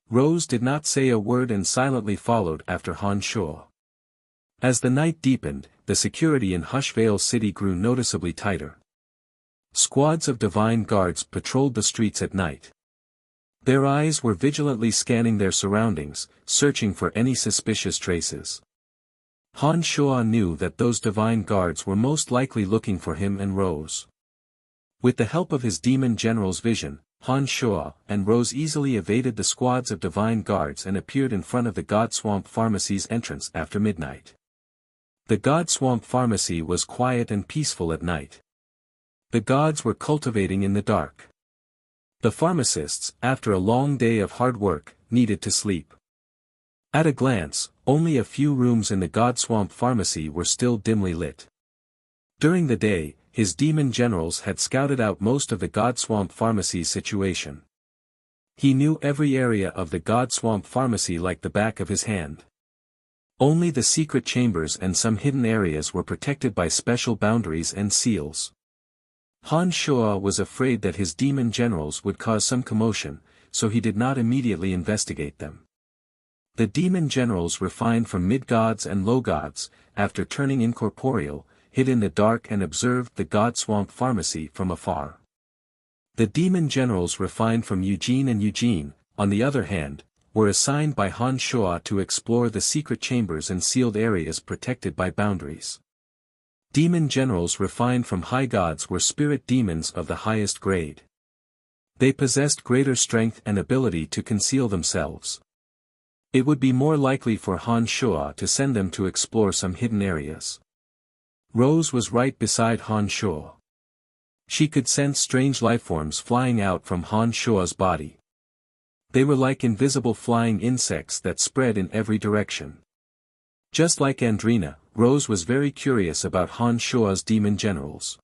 Rose did not say a word and silently followed after Han Shua. As the night deepened, the security in Hushvale City grew noticeably tighter. Squads of divine guards patrolled the streets at night. Their eyes were vigilantly scanning their surroundings, searching for any suspicious traces. Han Shua knew that those divine guards were most likely looking for him and Rose. With the help of his demon general's vision, Han Shua and Rose easily evaded the squads of divine guards and appeared in front of the God Swamp Pharmacy's entrance after midnight. The God Swamp Pharmacy was quiet and peaceful at night. The gods were cultivating in the dark. The pharmacists, after a long day of hard work, needed to sleep. At a glance, only a few rooms in the God Swamp Pharmacy were still dimly lit. During the day, his demon generals had scouted out most of the God Swamp Pharmacy's situation. He knew every area of the God Swamp Pharmacy like the back of his hand. Only the secret chambers and some hidden areas were protected by special boundaries and seals. Han Shua was afraid that his demon generals would cause some commotion, so he did not immediately investigate them. The demon generals refined from mid-gods and low-gods, after turning incorporeal, hid in the dark and observed the God Swamp Pharmacy from afar. The demon generals refined from Eugene and Eugene, on the other hand, were assigned by Han Shua to explore the secret chambers and sealed areas protected by boundaries. Demon generals refined from high gods were spirit demons of the highest grade. They possessed greater strength and ability to conceal themselves. It would be more likely for Han Shua to send them to explore some hidden areas. Rose was right beside Han Shua. She could sense strange lifeforms flying out from Han Shua's body. They were like invisible flying insects that spread in every direction. Just like Andrina, Rose was very curious about Han Shua's demon generals.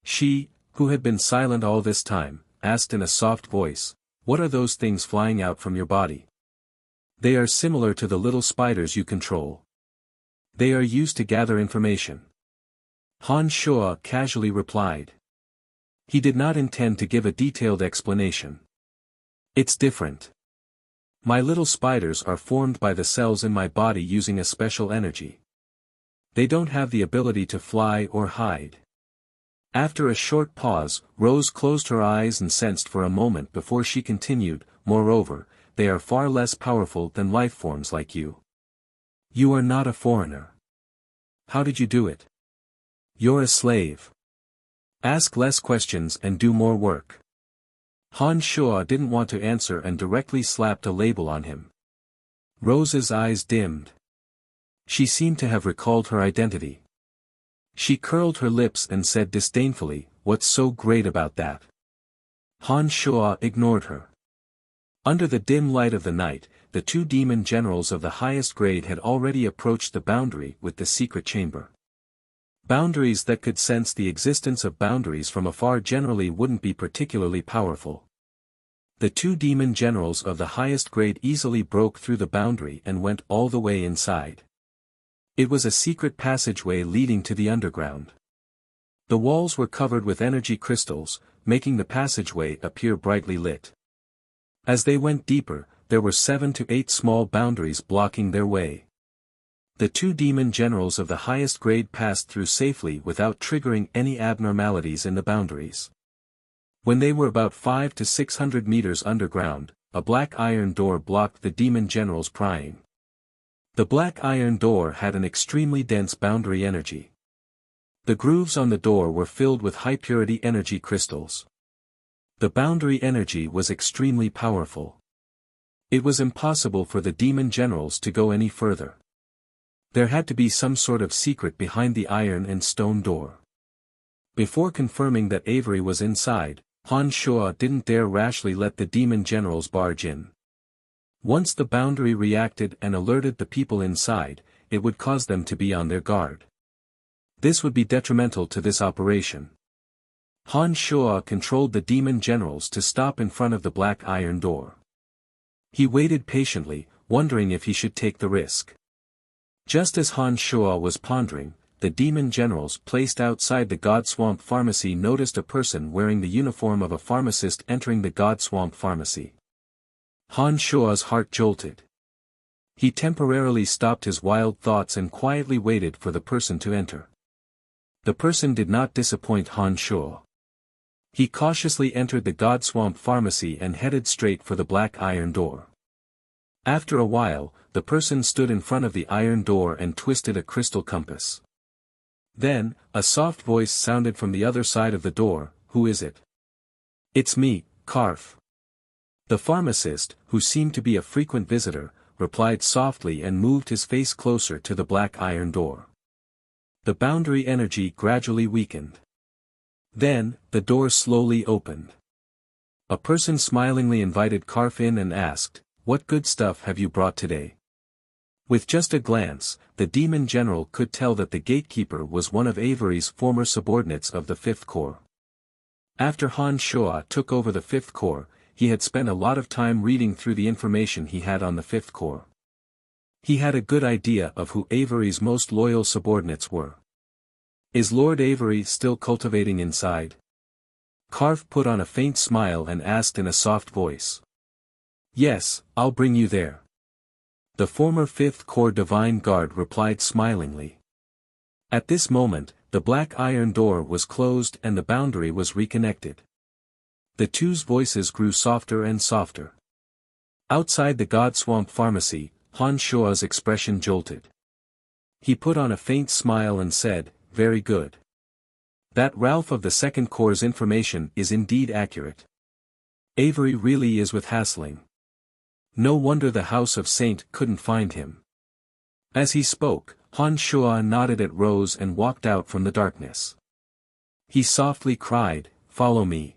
She, who had been silent all this time, asked in a soft voice, "What are those things flying out from your body?" "They are similar to the little spiders you control. They are used to gather information." Han Shua casually replied. He did not intend to give a detailed explanation. "It's different. My little spiders are formed by the cells in my body using a special energy. They don't have the ability to fly or hide." After a short pause, Rose closed her eyes and sensed for a moment before she continued, "Moreover, they are far less powerful than life forms like you. You are not a foreigner. How did you do it? You're a slave. Ask less questions and do more work." Han Shua didn't want to answer and directly slapped a label on him. Rose's eyes dimmed. She seemed to have recalled her identity. She curled her lips and said disdainfully, "What's so great about that?" Han Shua ignored her. Under the dim light of the night, the two demon generals of the highest grade had already approached the boundary with the secret chamber. Boundaries that could sense the existence of boundaries from afar generally wouldn't be particularly powerful. The two demon generals of the highest grade easily broke through the boundary and went all the way inside. It was a secret passageway leading to the underground. The walls were covered with energy crystals, making the passageway appear brightly lit. As they went deeper, there were 7 to 8 small boundaries blocking their way. The two demon generals of the highest grade passed through safely without triggering any abnormalities in the boundaries. When they were about 500 to 600 meters underground, a black iron door blocked the demon general's prying. The black iron door had an extremely dense boundary energy. The grooves on the door were filled with high-purity energy crystals. The boundary energy was extremely powerful. It was impossible for the demon generals to go any further. There had to be some sort of secret behind the iron and stone door. Before confirming that Avery was inside, Han Shuo didn't dare rashly let the demon generals barge in. Once the boundary reacted and alerted the people inside, it would cause them to be on their guard. This would be detrimental to this operation. Han Shuo controlled the demon generals to stop in front of the black iron door. He waited patiently, wondering if he should take the risk. Just as Han Shuo was pondering, the demon generals placed outside the God Swamp Pharmacy noticed a person wearing the uniform of a pharmacist entering the God Swamp Pharmacy. Han Shuo's heart jolted. He temporarily stopped his wild thoughts and quietly waited for the person to enter. The person did not disappoint Han Shuo. He cautiously entered the God Swamp Pharmacy and headed straight for the black iron door. After a while, the person stood in front of the iron door and twisted a crystal compass. Then, a soft voice sounded from the other side of the door, "Who is it?" "It's me, Karf." The pharmacist, who seemed to be a frequent visitor, replied softly and moved his face closer to the black iron door. The boundary energy gradually weakened. Then, the door slowly opened. A person smilingly invited Karf in and asked, "What good stuff have you brought today?" With just a glance, the demon general could tell that the gatekeeper was one of Avery's former subordinates of the 5th Corps. After Han Shuo took over the 5th Corps, he had spent a lot of time reading through the information he had on the 5th Corps. He had a good idea of who Avery's most loyal subordinates were. "Is Lord Avery still cultivating inside?" Karf put on a faint smile and asked in a soft voice. "Yes, I'll bring you there." The former 5th Corps Divine Guard replied smilingly. At this moment, the black iron door was closed and the boundary was reconnected. The two's voices grew softer and softer. Outside the God Swamp Pharmacy, Han Shuo's expression jolted. He put on a faint smile and said, "Very good. That Ralph of the 2nd Corps' information is indeed accurate. Avery really is with Hassling. No wonder the House of Saint couldn't find him." As he spoke, Han Shuo nodded at Rose and walked out from the darkness. He softly cried, "Follow me."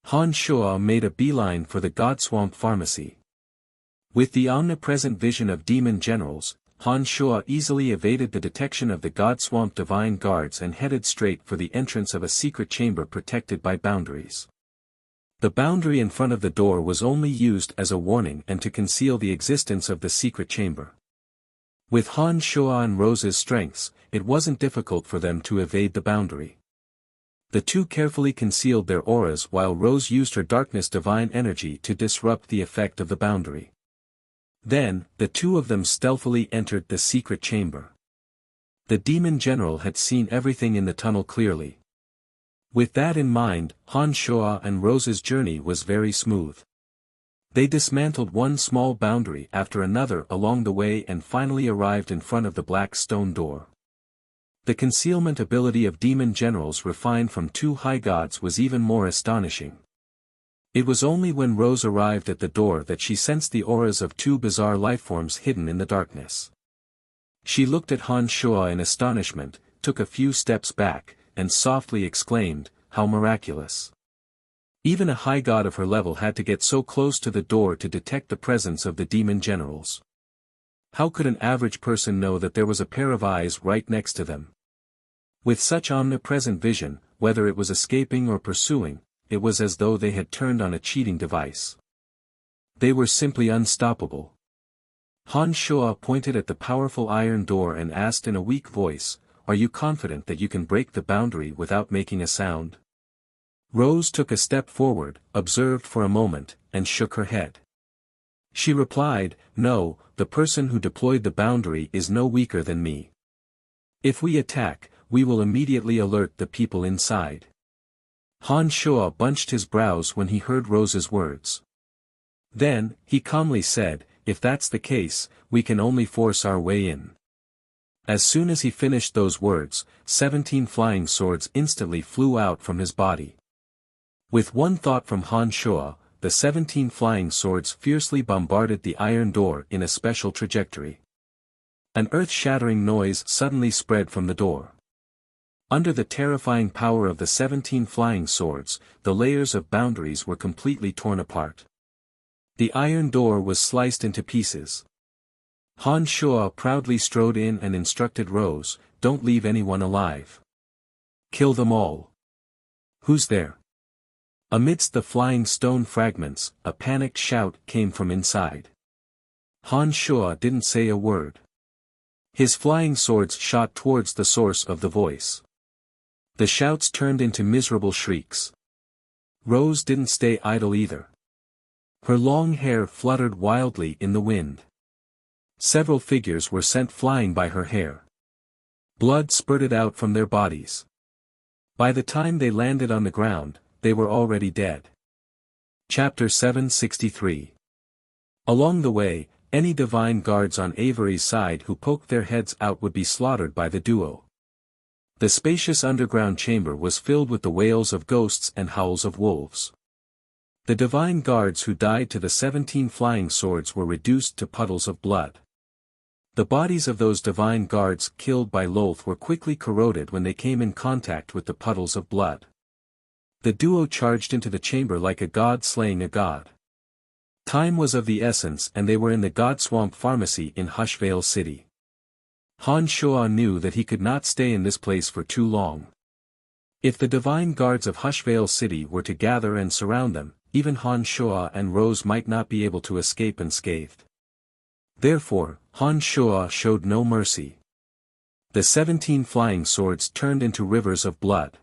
Han Shuo made a beeline for the God Swamp Pharmacy. With the omnipresent vision of demon generals, Han Shuo easily evaded the detection of the God Swamp Divine Guards and headed straight for the entrance of a secret chamber protected by boundaries. The boundary in front of the door was only used as a warning and to conceal the existence of the secret chamber. With Han Shuo and Rose's strengths, it wasn't difficult for them to evade the boundary. The two carefully concealed their auras while Rose used her darkness divine energy to disrupt the effect of the boundary. Then, the two of them stealthily entered the secret chamber. The demon general had seen everything in the tunnel clearly. With that in mind, Han Shuo and Rose's journey was very smooth. They dismantled one small boundary after another along the way and finally arrived in front of the black stone door. The concealment ability of demon generals refined from two high gods was even more astonishing. It was only when Rose arrived at the door that she sensed the auras of two bizarre lifeforms hidden in the darkness. She looked at Han Shuo in astonishment, took a few steps back, and softly exclaimed, "How miraculous." Even a high god of her level had to get so close to the door to detect the presence of the demon generals. How could an average person know that there was a pair of eyes right next to them? With such omnipresent vision, whether it was escaping or pursuing, it was as though they had turned on a cheating device. They were simply unstoppable. Han Shuo pointed at the powerful iron door and asked in a weak voice, "Are you confident that you can break the boundary without making a sound?" Rose took a step forward, observed for a moment, and shook her head. She replied, "No, the person who deployed the boundary is no weaker than me. If we attack, we will immediately alert the people inside." Han Shuo bunched his brows when he heard Rose's words. Then, he calmly said, "If that's the case, we can only force our way in." As soon as he finished those words, 17 flying swords instantly flew out from his body. With one thought from Han Shuo, the 17 flying swords fiercely bombarded the iron door in a special trajectory. An earth-shattering noise suddenly spread from the door. Under the terrifying power of the 17 flying swords, the layers of boundaries were completely torn apart. The iron door was sliced into pieces. Han Shuo proudly strode in and instructed Rose, "Don't leave anyone alive. Kill them all." "Who's there?" Amidst the flying stone fragments, a panicked shout came from inside. Han Shuo didn't say a word. His flying swords shot towards the source of the voice. The shouts turned into miserable shrieks. Rose didn't stay idle either. Her long hair fluttered wildly in the wind. Several figures were sent flying by her hair. Blood spurted out from their bodies. By the time they landed on the ground, they were already dead. Chapter 763. Along the way, any divine guards on Avery's side who poked their heads out would be slaughtered by the duo. The spacious underground chamber was filled with the wails of ghosts and howls of wolves. The divine guards who died to the 17 flying swords were reduced to puddles of blood. The bodies of those divine guards killed by Lolth were quickly corroded when they came in contact with the puddles of blood. The duo charged into the chamber like a god slaying a god. Time was of the essence and they were in the God Swamp Pharmacy in Hushvale City. Han Shuo knew that he could not stay in this place for too long. If the divine guards of Hushvale City were to gather and surround them, even Han Shuo and Rose might not be able to escape unscathed. Therefore, Han Shuo showed no mercy. The 17 flying swords turned into rivers of blood.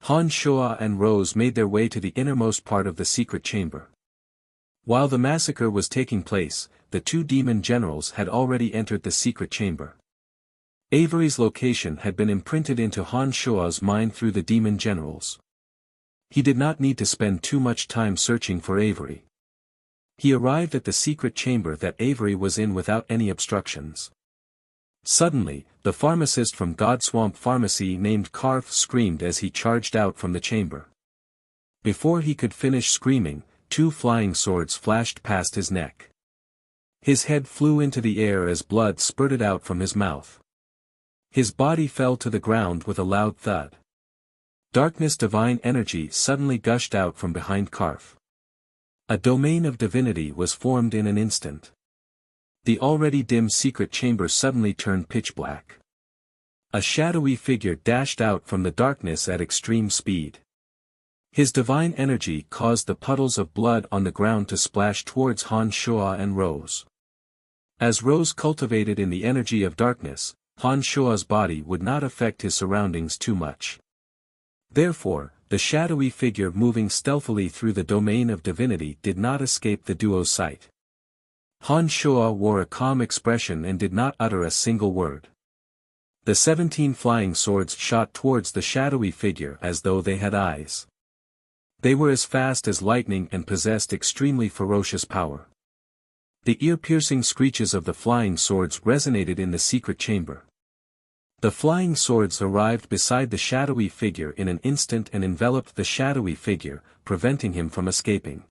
Han Shuo and Rose made their way to the innermost part of the secret chamber. While the massacre was taking place, the two demon generals had already entered the secret chamber. Avery's location had been imprinted into Han Shuo's mind through the demon generals. He did not need to spend too much time searching for Avery. He arrived at the secret chamber that Avery was in without any obstructions. Suddenly, the pharmacist from Godswamp Pharmacy named Karf screamed as he charged out from the chamber. Before he could finish screaming, 2 flying swords flashed past his neck. His head flew into the air as blood spurted out from his mouth. His body fell to the ground with a loud thud. Darkness divine energy suddenly gushed out from behind Karf. A domain of divinity was formed in an instant. The already dim secret chamber suddenly turned pitch black. A shadowy figure dashed out from the darkness at extreme speed. His divine energy caused the puddles of blood on the ground to splash towards Han Shuo and Rose. As Rose cultivated in the energy of darkness, Han Shuo's body would not affect his surroundings too much. Therefore, the shadowy figure moving stealthily through the domain of divinity did not escape the duo's sight. Han Shuo wore a calm expression and did not utter a single word. The 17 flying swords shot towards the shadowy figure as though they had eyes. They were as fast as lightning and possessed extremely ferocious power. The ear-piercing screeches of the flying swords resonated in the secret chamber. The flying swords arrived beside the shadowy figure in an instant and enveloped the shadowy figure, preventing him from escaping.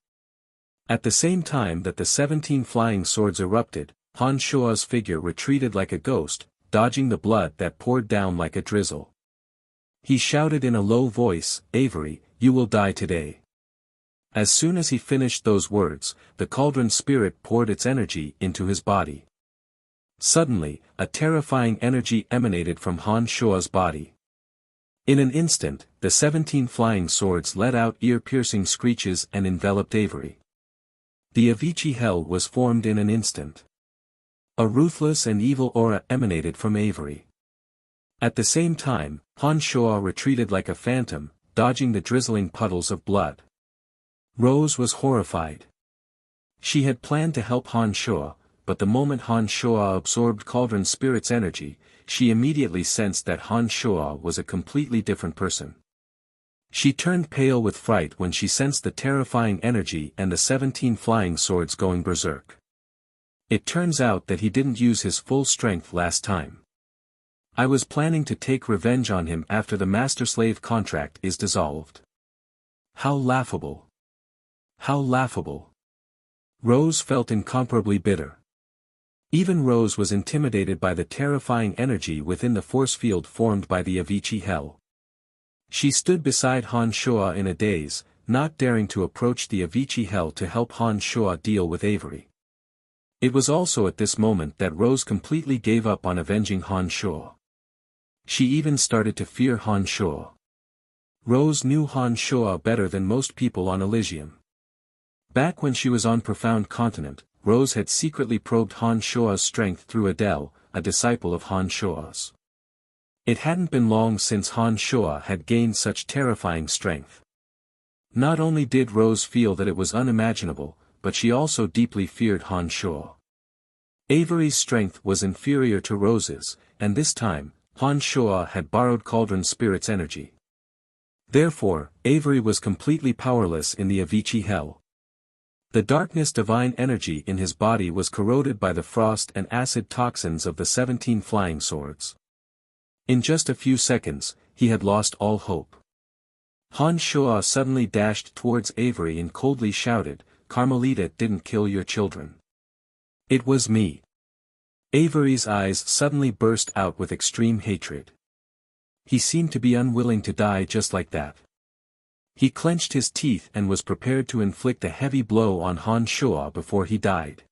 At the same time that the 17 flying swords erupted, Han Shuo's figure retreated like a ghost, dodging the blood that poured down like a drizzle. He shouted in a low voice, "Avery, you will die today." As soon as he finished those words, the cauldron spirit poured its energy into his body. Suddenly, a terrifying energy emanated from Han Shuo's body. In an instant, the 17 flying swords let out ear-piercing screeches and enveloped Avery. The Avicii hell was formed in an instant. A ruthless and evil aura emanated from Avery. At the same time, Han Shuo retreated like a phantom, dodging the drizzling puddles of blood. Rose was horrified. She had planned to help Han Shuo, but the moment Han Shuo absorbed Cauldron Spirit's energy, she immediately sensed that Han Shuo was a completely different person. She turned pale with fright when she sensed the terrifying energy and the 17 flying swords going berserk. It turns out that he didn't use his full strength last time. I was planning to take revenge on him after the master-slave contract is dissolved. How laughable. How laughable. Rose felt incomparably bitter. Even Rose was intimidated by the terrifying energy within the force field formed by the Avicii hell. She stood beside Han Shuo in a daze, not daring to approach the Avicii hell to help Han Shuo deal with Avery. It was also at this moment that Rose completely gave up on avenging Han Shuo. She even started to fear Han Shuo. Rose knew Han Shuo better than most people on Elysium. Back when she was on Profound Continent, Rose had secretly probed Han Shuo's strength through Adele, a disciple of Han Shuo's. It hadn't been long since Han Shuo had gained such terrifying strength. Not only did Rose feel that it was unimaginable, but she also deeply feared Han Shuo. Avery's strength was inferior to Rose's, and this time, Han Shuo had borrowed Cauldron Spirit's energy. Therefore, Avery was completely powerless in the Avicii hell. The darkness divine energy in his body was corroded by the frost and acid toxins of the 17 flying swords. In just a few seconds, he had lost all hope. Han Shuo suddenly dashed towards Avery and coldly shouted, "Carmelita didn't kill your children. It was me." Avery's eyes suddenly burst out with extreme hatred. He seemed to be unwilling to die just like that. He clenched his teeth and was prepared to inflict a heavy blow on Han Shuo before he died.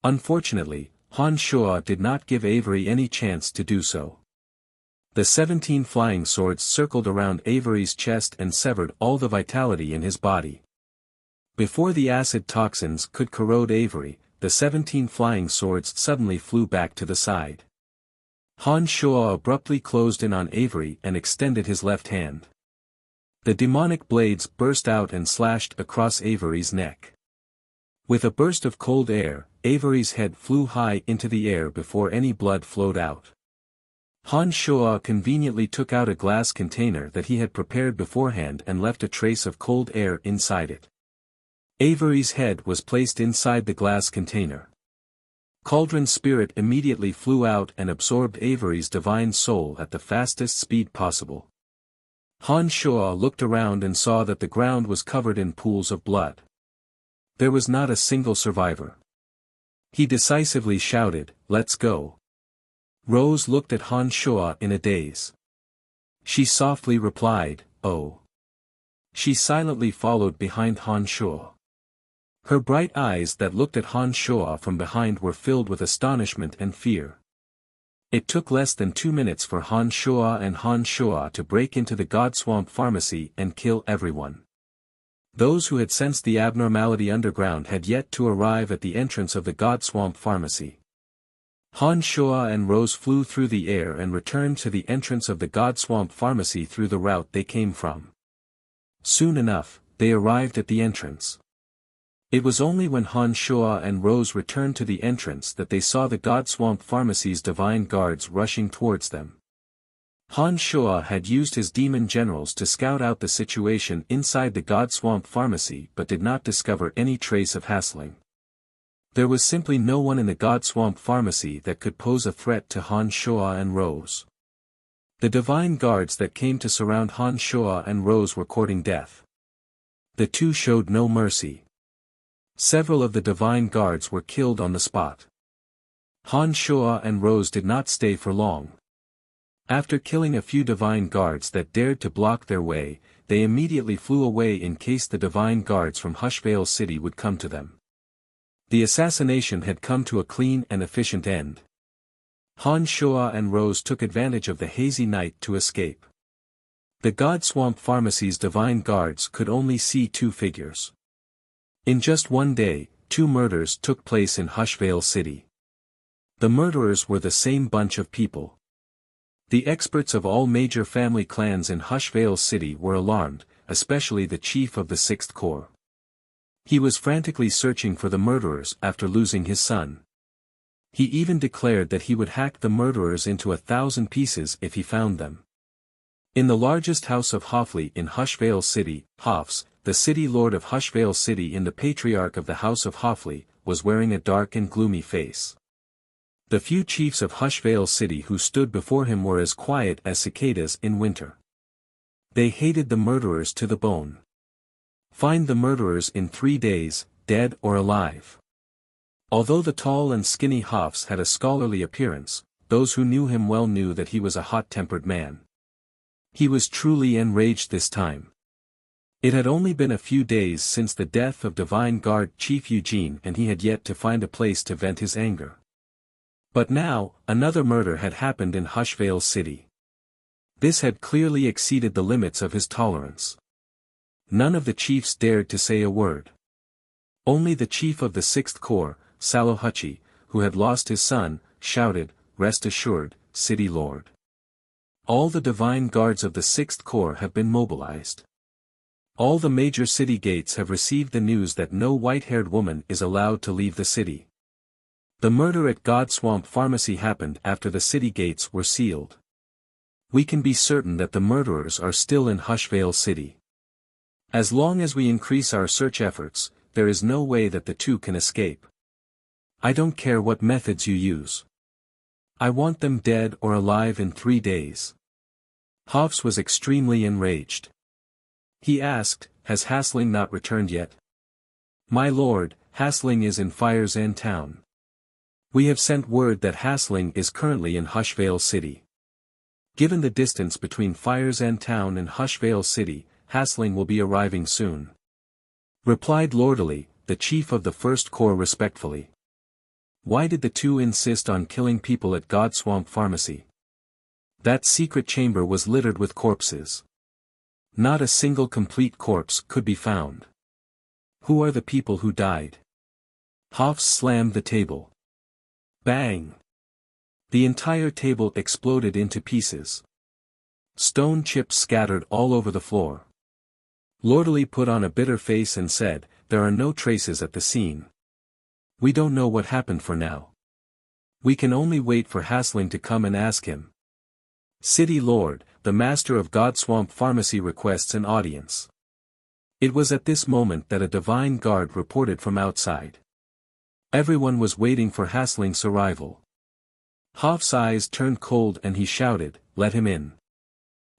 Unfortunately, Han Shuo did not give Avery any chance to do so. The 17 flying swords circled around Avery's chest and severed all the vitality in his body. Before the acid toxins could corrode Avery, the 17 flying swords suddenly flew back to the side. Han Shuo abruptly closed in on Avery and extended his left hand. The demonic blades burst out and slashed across Avery's neck. With a burst of cold air, Avery's head flew high into the air before any blood flowed out. Han Shuo conveniently took out a glass container that he had prepared beforehand and left a trace of cold air inside it. Avery's head was placed inside the glass container. Cauldron Spirit immediately flew out and absorbed Avery's divine soul at the fastest speed possible. Han Shuo looked around and saw that the ground was covered in pools of blood. There was not a single survivor. He decisively shouted, "Let's go." Rose looked at Han Shuo in a daze. She softly replied, "Oh." She silently followed behind Han Shuo. Her bright eyes that looked at Han Shuo from behind were filled with astonishment and fear. It took less than 2 minutes for Han Shuo to break into the God Swamp Pharmacy and kill everyone. Those who had sensed the abnormality underground had yet to arrive at the entrance of the God Swamp Pharmacy. Han Shuo and Rose flew through the air and returned to the entrance of the God Swamp Pharmacy through the route they came from. Soon enough, they arrived at the entrance. It was only when Han Shuo and Rose returned to the entrance that they saw the God Swamp Pharmacy's divine guards rushing towards them. Han Shuo had used his demon generals to scout out the situation inside the God Swamp Pharmacy but did not discover any trace of hassling. There was simply no one in the God Swamp Pharmacy that could pose a threat to Han Shuo and Rose. The divine guards that came to surround Han Shuo and Rose were courting death. The two showed no mercy. Several of the divine guards were killed on the spot. Han Shuo and Rose did not stay for long. After killing a few divine guards that dared to block their way, they immediately flew away in case the divine guards from Hushvale City would come to them. The assassination had come to a clean and efficient end. Han Shuo and Rose took advantage of the hazy night to escape. The God Swamp Pharmacy's divine guards could only see two figures. In just one day, two murders took place in Hushvale City. The murderers were the same bunch of people. The experts of all major family clans in Hushvale City were alarmed, especially the chief of the Sixth Corps. He was frantically searching for the murderers after losing his son. He even declared that he would hack the murderers into 1,000 pieces if he found them. In the largest house of Hoffley in Hushvale City, Hoffs, the city lord of Hushvale City and the patriarch of the house of Hoffley, was wearing a dark and gloomy face. The few chiefs of Hushvale City who stood before him were as quiet as cicadas in winter. They hated the murderers to the bone. Find the murderers in 3 days, dead or alive. Although the tall and skinny Hoffs had a scholarly appearance, those who knew him well knew that he was a hot-tempered man. He was truly enraged this time. It had only been a few days since the death of Divine Guard Chief Eugene and he had yet to find a place to vent his anger. But now, another murder had happened in Hushvale City. This had clearly exceeded the limits of his tolerance. None of the chiefs dared to say a word. Only the chief of the Sixth Corps, Salohuchi, who had lost his son, shouted, "Rest assured, City Lord. All the divine guards of the Sixth Corps have been mobilized. All the major city gates have received the news that no white-haired woman is allowed to leave the city. The murder at God Swamp Pharmacy happened after the city gates were sealed. We can be certain that the murderers are still in Hushvale City. As long as we increase our search efforts, there is no way that the two can escape. I don't care what methods you use. I want them dead or alive in 3 days." Hoffs was extremely enraged. He asked, "Has Hasling not returned yet?" "My lord, Hasling is in Fire's End town. We have sent word that Hasling is currently in Hushvale City. Given the distance between Fire's End town and Hushvale City, Hasling will be arriving soon," replied Lordily, the chief of the First Corps respectfully. Why did the two insist on killing people at God Swamp Pharmacy? That secret chamber was littered with corpses. Not a single complete corpse could be found. Who are the people who died? Hoffs slammed the table. Bang! The entire table exploded into pieces. Stone chips scattered all over the floor. Lordily put on a bitter face and said, "There are no traces at the scene. We don't know what happened for now. We can only wait for Hasling to come and ask him. City Lord, the master of God Swamp Pharmacy requests an audience." It was at this moment that a divine guard reported from outside. Everyone was waiting for Hasling's arrival. Hoff's eyes turned cold and he shouted, "Let him in."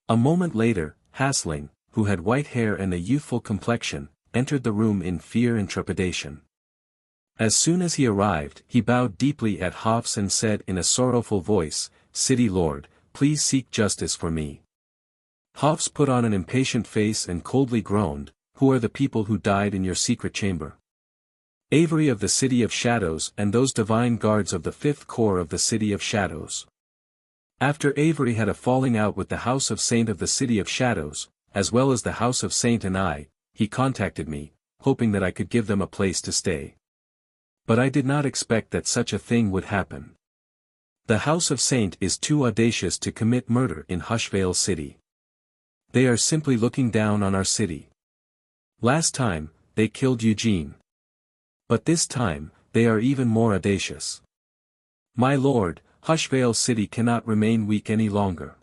A moment later, Hasling, who had white hair and a youthful complexion, entered the room in fear and trepidation. As soon as he arrived, he bowed deeply at Hoffs and said in a sorrowful voice, "City Lord, please seek justice for me." Hoffs put on an impatient face and coldly groaned, "Who are the people who died in your secret chamber?" "Avery of the City of Shadows and those divine guards of the Fifth Corps of the City of Shadows." After Avery had a falling out with the House of Saint of the City of Shadows, as well as the House of Saint and I, he contacted me, hoping that I could give them a place to stay. But I did not expect that such a thing would happen. The House of Saint is too audacious to commit murder in Hushvale City. They are simply looking down on our city. Last time, they killed Eugene. But this time, they are even more audacious. My lord, Hushvale City cannot remain weak any longer.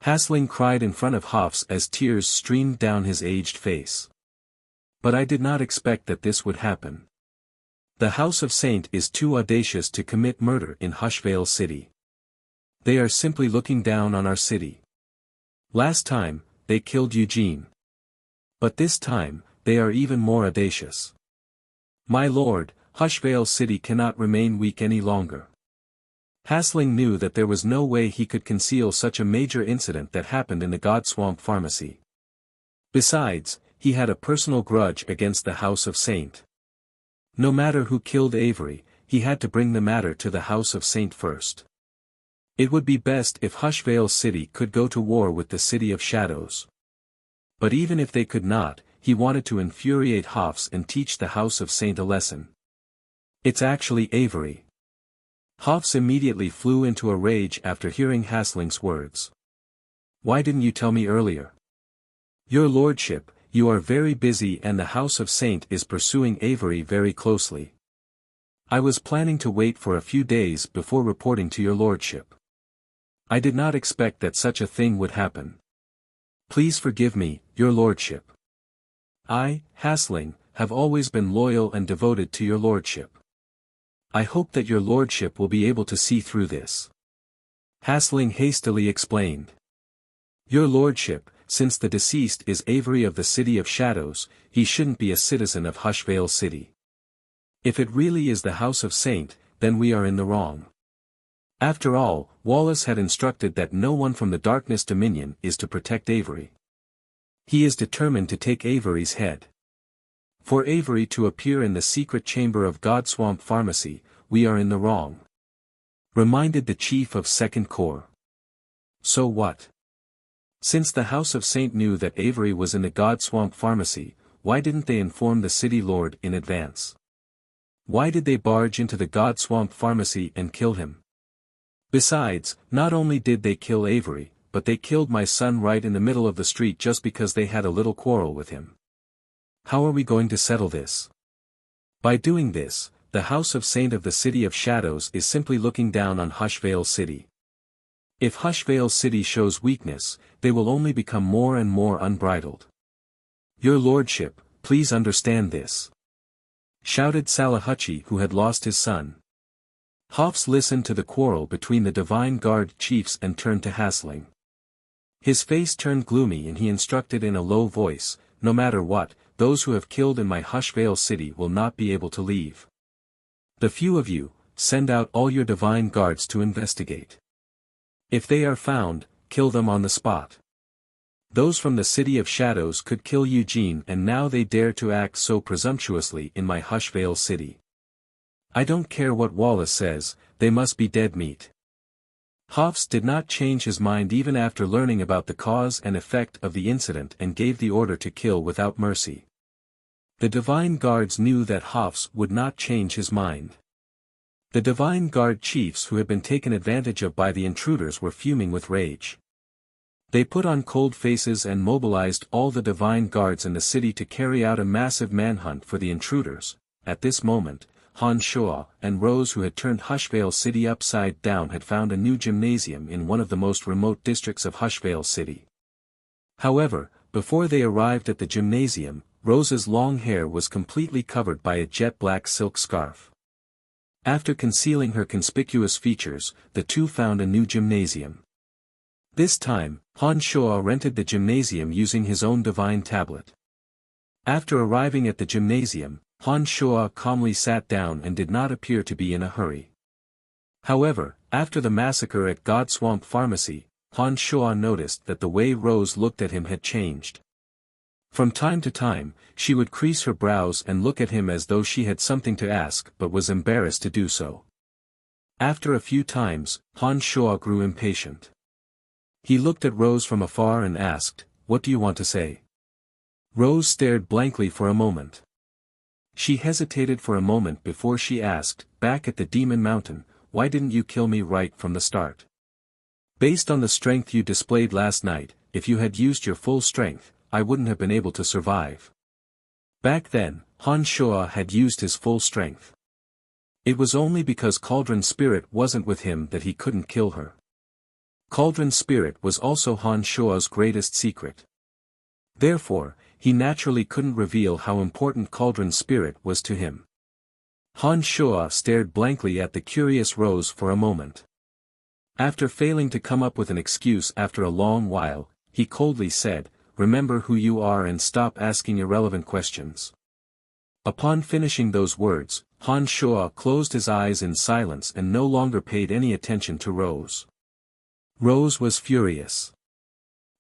Hasling cried in front of Hoffs as tears streamed down his aged face. But I did not expect that this would happen. The House of Saint is too audacious to commit murder in Hushvale City. They are simply looking down on our city. Last time, they killed Eugene. But this time, they are even more audacious. My lord, Hushvale City cannot remain weak any longer. Hasling knew that there was no way he could conceal such a major incident that happened in the God Swamp Pharmacy. Besides, he had a personal grudge against the House of Saint. No matter who killed Avery, he had to bring the matter to the House of Saint first. It would be best if Hushvale City could go to war with the City of Shadows. But even if they could not, he wanted to infuriate Hofs and teach the House of Saint a lesson. It's actually Avery. Hofs immediately flew into a rage after hearing Hasling's words. Why didn't you tell me earlier? Your lordship, you are very busy and the House of Saint is pursuing Avery very closely. I was planning to wait for a few days before reporting to your lordship. I did not expect that such a thing would happen. Please forgive me, your lordship. I, Hasling, have always been loyal and devoted to your lordship. I hope that your lordship will be able to see through this. Hasling hastily explained. Your lordship, since the deceased is Avery of the City of Shadows, he shouldn't be a citizen of Hushvale City. If it really is the House of Saint, then we are in the wrong. After all, Wallace had instructed that no one from the Darkness Dominion is to protect Avery. He is determined to take Avery's head. For Avery to appear in the secret chamber of Godswamp Pharmacy, we are in the wrong. Reminded the Chief of Second Corps. So what? Since the House of Saint knew that Avery was in the Godswamp Pharmacy, why didn't they inform the City Lord in advance? Why did they barge into the Godswamp Pharmacy and kill him? Besides, not only did they kill Avery, but they killed my son right in the middle of the street just because they had a little quarrel with him. How are we going to settle this? By doing this, the House of Saint of the City of Shadows is simply looking down on Hushvale City. If Hushvale City shows weakness, they will only become more and more unbridled. Your lordship, please understand this. Shouted Salahuchi, who had lost his son. Hofs listened to the quarrel between the Divine Guard chiefs and turned to Hasling. His face turned gloomy and he instructed in a low voice, no matter what, those who have killed in my Hushvale City will not be able to leave. The few of you, send out all your Divine Guards to investigate. If they are found, kill them on the spot. Those from the City of Shadows could kill Eugene and now they dare to act so presumptuously in my Hushvale City. I don't care what Wallace says, they must be dead meat. Hofs did not change his mind even after learning about the cause and effect of the incident and gave the order to kill without mercy. The Divine Guards knew that Hofs would not change his mind. The Divine Guard chiefs who had been taken advantage of by the intruders were fuming with rage. They put on cold faces and mobilized all the Divine Guards in the city to carry out a massive manhunt for the intruders. At this moment, Han Shoa and Rose, who had turned Hushvale City upside down, had found a new gymnasium in one of the most remote districts of Hushvale City. However, before they arrived at the gymnasium, Rose's long hair was completely covered by a jet-black silk scarf. After concealing her conspicuous features, the two found a new gymnasium. This time, Han Shoa rented the gymnasium using his own divine tablet. After arriving at the gymnasium, Han Shoa calmly sat down and did not appear to be in a hurry. However, after the massacre at Godswamp Pharmacy, Han Shoa noticed that the way Rose looked at him had changed. From time to time, she would crease her brows and look at him as though she had something to ask but was embarrassed to do so. After a few times, Han Shoa grew impatient. He looked at Rose from afar and asked, "What do you want to say?" Rose stared blankly for a moment. She hesitated for a moment before she asked, "Back at the Demon Mountain, why didn't you kill me right from the start? Based on the strength you displayed last night, if you had used your full strength, I wouldn't have been able to survive." Back then, Han Shoa had used his full strength. It was only because Cauldron's spirit wasn't with him that he couldn't kill her. Cauldron's spirit was also Han Shoa's greatest secret. Therefore, he naturally couldn't reveal how important Cauldron's spirit was to him. Han Shoa stared blankly at the curious Rose for a moment. After failing to come up with an excuse after a long while, he coldly said, "Remember who you are and stop asking irrelevant questions." Upon finishing those words, Han Shoa closed his eyes in silence and no longer paid any attention to Rose. Rose was furious.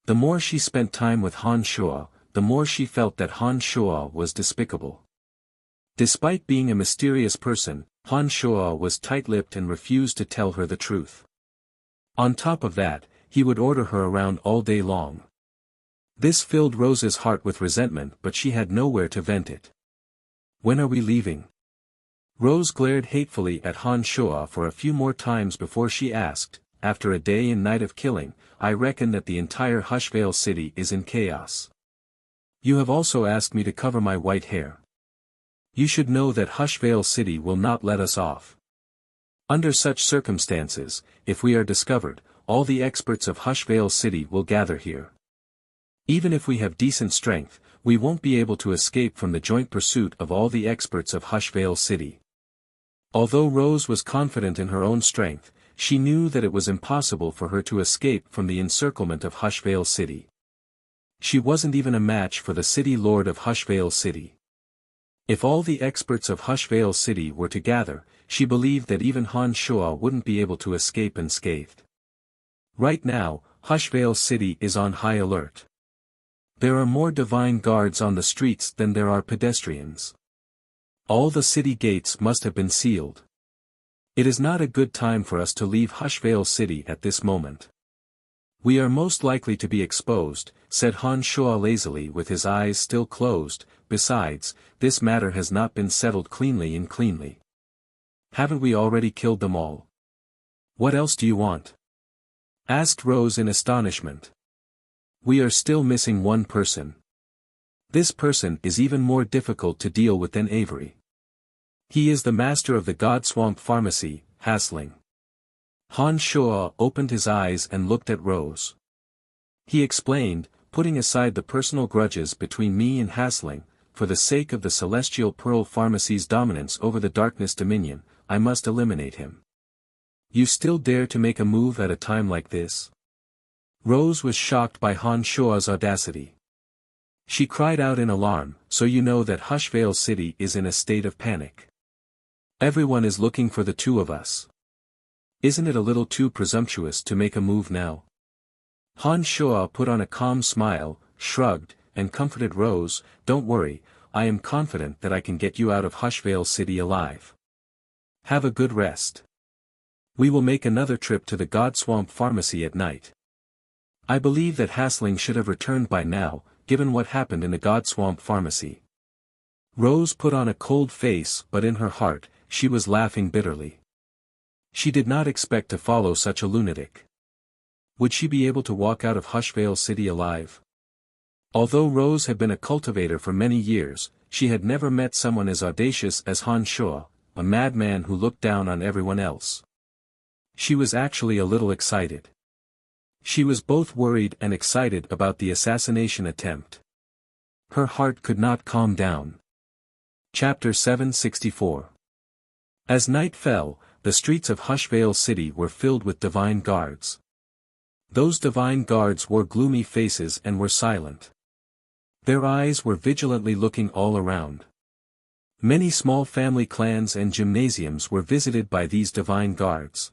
The more she spent time with Han Shoa, the more she felt that Han Shoa was despicable. Despite being a mysterious person, Han Shoa was tight-lipped and refused to tell her the truth. On top of that, he would order her around all day long. This filled Rose's heart with resentment, but she had nowhere to vent it. "When are we leaving?" Rose glared hatefully at Han Shuo for a few more times before she asked, "After a day and night of killing, I reckon that the entire Hushvale city is in chaos. You have also asked me to cover my white hair. You should know that Hushvale city will not let us off. Under such circumstances, if we are discovered, all the experts of Hushvale city will gather here. Even if we have decent strength, we won't be able to escape from the joint pursuit of all the experts of Hushvale city." Although Rose was confident in her own strength, she knew that it was impossible for her to escape from the encirclement of Hushvale city. She wasn't even a match for the city lord of Hushvale city. If all the experts of Hushvale city were to gather, she believed that even Han Shuo wouldn't be able to escape unscathed. Right now, Hushvale city is on high alert. There are more divine guards on the streets than there are pedestrians. All the city gates must have been sealed. It is not a good time for us to leave Hushvale city at this moment. We are most likely to be exposed, said Han Shuo lazily with his eyes still closed. Besides, this matter has not been settled cleanly. Haven't we already killed them all? What else do you want? Asked Rose in astonishment. We are still missing one person. This person is even more difficult to deal with than Avery. He is the master of the God Swamp Pharmacy, Hasling. Han Shuo opened his eyes and looked at Rose. He explained, putting aside the personal grudges between me and Hasling, for the sake of the Celestial Pearl Pharmacy's dominance over the Darkness Dominion, I must eliminate him. You still dare to make a move at a time like this? Rose was shocked by Han Shuo's audacity. She cried out in alarm, so you know that Hushvale city is in a state of panic. Everyone is looking for the two of us. Isn't it a little too presumptuous to make a move now? Han Shuo put on a calm smile, shrugged, and comforted Rose, don't worry, I am confident that I can get you out of Hushvale city alive. Have a good rest. We will make another trip to the God Swamp Pharmacy at night. I believe that Hasling should have returned by now, given what happened in the God Swamp Pharmacy. Rose put on a cold face, but in her heart, she was laughing bitterly. She did not expect to follow such a lunatic. Would she be able to walk out of Hushvale city alive? Although Rose had been a cultivator for many years, she had never met someone as audacious as Han Shuo, a madman who looked down on everyone else. She was actually a little excited. She was both worried and excited about the assassination attempt. Her heart could not calm down. Chapter 764. As night fell, the streets of Hushvale city were filled with divine guards. Those divine guards wore gloomy faces and were silent. Their eyes were vigilantly looking all around. Many small family clans and gymnasiums were visited by these divine guards.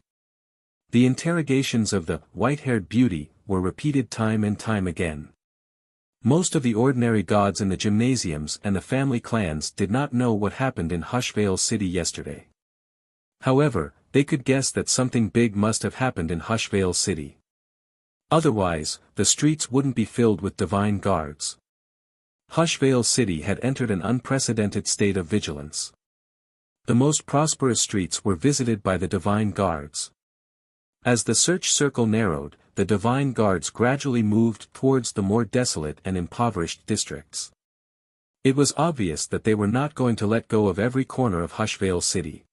The interrogations of the white-haired beauty were repeated time and time again. Most of the ordinary gods in the gymnasiums and the family clans did not know what happened in Hushvale city yesterday. However, they could guess that something big must have happened in Hushvale city. Otherwise, the streets wouldn't be filled with divine guards. Hushvale city had entered an unprecedented state of vigilance. The most prosperous streets were visited by the divine guards. As the search circle narrowed, the divine guards gradually moved towards the more desolate and impoverished districts. It was obvious that they were not going to let go of every corner of Hushvale city.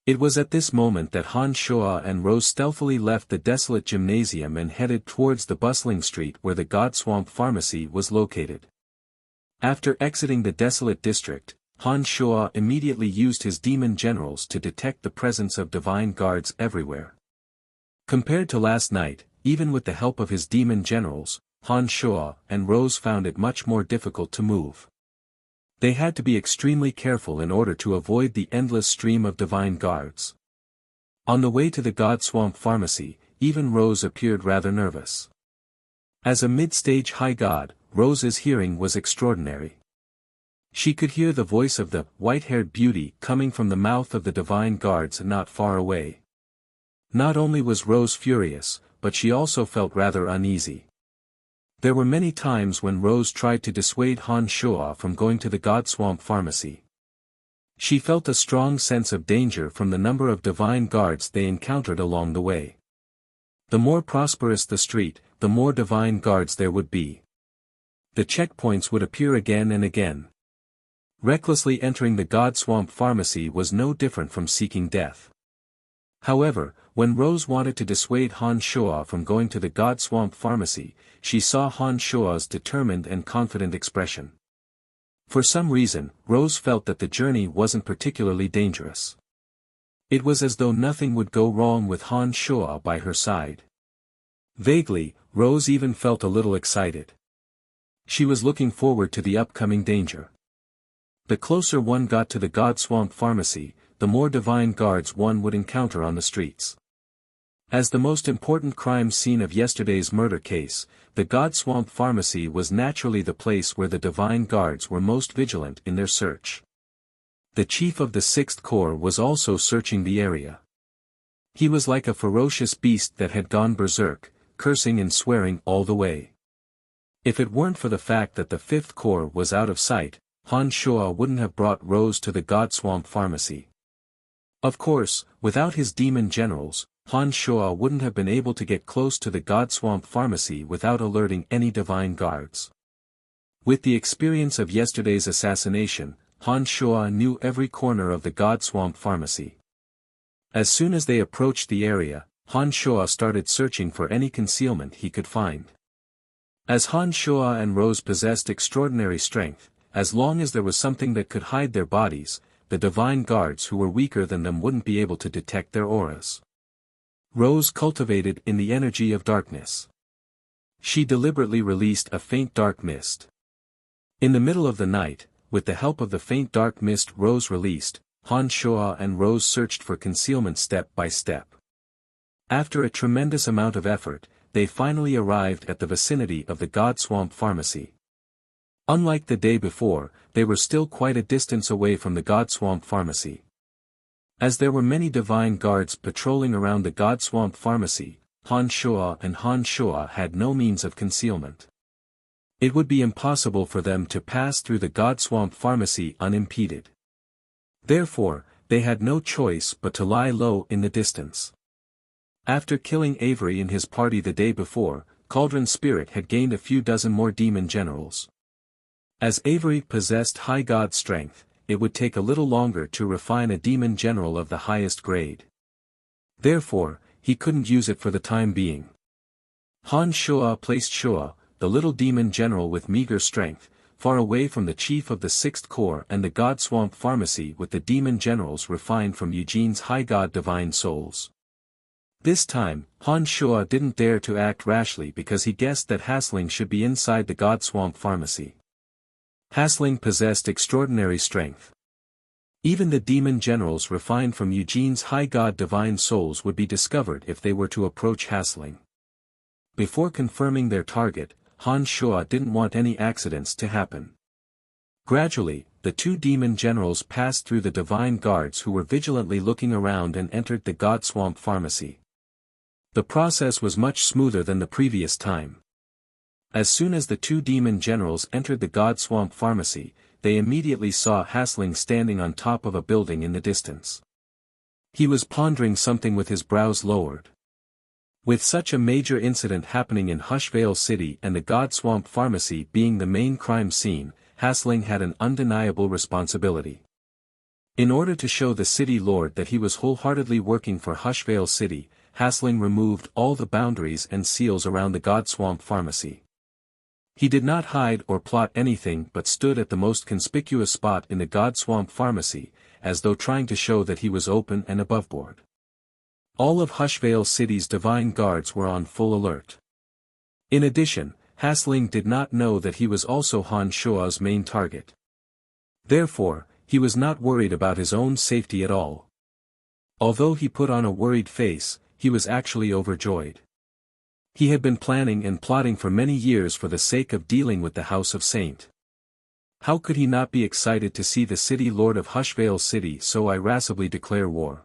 It was at this moment that Han Shuo and Rose stealthily left the desolate gymnasium and headed towards the bustling street where the God Swamp Pharmacy was located. After exiting the desolate district, Han Shuo immediately used his demon generals to detect the presence of divine guards everywhere. Compared to last night, even with the help of his demon generals, Han Shuo and Rose found it much more difficult to move. They had to be extremely careful in order to avoid the endless stream of divine guards. On the way to the God Swamp Pharmacy, even Rose appeared rather nervous. As a mid-stage high god, Rose's hearing was extraordinary. She could hear the voice of the white-haired beauty coming from the mouth of the divine guards not far away. Not only was Rose furious, but she also felt rather uneasy. There were many times when Rose tried to dissuade Han Shuo from going to the God Swamp Pharmacy. She felt a strong sense of danger from the number of divine guards they encountered along the way. The more prosperous the street, the more divine guards there would be. The checkpoints would appear again and again. Recklessly entering the God Swamp Pharmacy was no different from seeking death. However, when Rose wanted to dissuade Han Shuo from going to the God Swamp Pharmacy, she saw Han Shuo's determined and confident expression. For some reason, Rose felt that the journey wasn't particularly dangerous. It was as though nothing would go wrong with Han Shuo by her side. Vaguely, Rose even felt a little excited. She was looking forward to the upcoming danger. The closer one got to the God Swamp Pharmacy, the more divine guards one would encounter on the streets. As the most important crime scene of yesterday's murder case, the God Swamp Pharmacy was naturally the place where the divine guards were most vigilant in their search. The chief of the 6th Corps was also searching the area. He was like a ferocious beast that had gone berserk, cursing and swearing all the way. If it weren't for the fact that the 5th Corps was out of sight, Han Shuo wouldn't have brought Rose to the God Swamp Pharmacy. Of course, without his demon generals, Han Shuo wouldn't have been able to get close to the God Swamp Pharmacy without alerting any divine guards. With the experience of yesterday's assassination, Han Shuo knew every corner of the God Swamp Pharmacy. As soon as they approached the area, Han Shuo started searching for any concealment he could find. As Han Shuo and Rose possessed extraordinary strength, as long as there was something that could hide their bodies, the divine guards who were weaker than them wouldn't be able to detect their auras. Rose cultivated in the energy of darkness. She deliberately released a faint dark mist. In the middle of the night, with the help of the faint dark mist Rose released, Han Shuo and Rose searched for concealment step by step. After a tremendous amount of effort, they finally arrived at the vicinity of the God Swamp Pharmacy. Unlike the day before, they were still quite a distance away from the God Swamp Pharmacy. As there were many divine guards patrolling around the God Swamp Pharmacy, Han Shuo had no means of concealment. It would be impossible for them to pass through the God Swamp Pharmacy unimpeded. Therefore, they had no choice but to lie low in the distance. After killing Avery and his party the day before, Cauldron Spirit had gained a few dozen more demon generals. As Avery possessed high god strength, it would take a little longer to refine a demon general of the highest grade. Therefore, he couldn't use it for the time being. Han Shuo placed Shuo, the little demon general with meager strength, far away from the chief of the 6th Corps and the God Swamp Pharmacy with the demon generals refined from Eugene's high god divine souls. This time, Han Shuo didn't dare to act rashly because he guessed that Hasling should be inside the God Swamp Pharmacy. Hasling possessed extraordinary strength. Even the demon generals refined from Eugene's high god divine souls would be discovered if they were to approach Hasling. Before confirming their target, Han Shuo didn't want any accidents to happen. Gradually, the two demon generals passed through the divine guards who were vigilantly looking around and entered the God Swamp Pharmacy. The process was much smoother than the previous time. As soon as the two demon generals entered the God Swamp Pharmacy, they immediately saw Hasling standing on top of a building in the distance. He was pondering something with his brows lowered. With such a major incident happening in Hushvale City and the God Swamp Pharmacy being the main crime scene, Hasling had an undeniable responsibility. In order to show the city lord that he was wholeheartedly working for Hushvale City, Hasling removed all the boundaries and seals around the God Swamp Pharmacy. He did not hide or plot anything but stood at the most conspicuous spot in the God Swamp Pharmacy, as though trying to show that he was open and aboveboard. All of Hushvale City's divine guards were on full alert. In addition, Hasling did not know that he was also Han Shuo's main target. Therefore, he was not worried about his own safety at all. Although he put on a worried face, he was actually overjoyed. He had been planning and plotting for many years for the sake of dealing with the House of Saint. How could he not be excited to see the city lord of Hushvale City so irascibly declare war?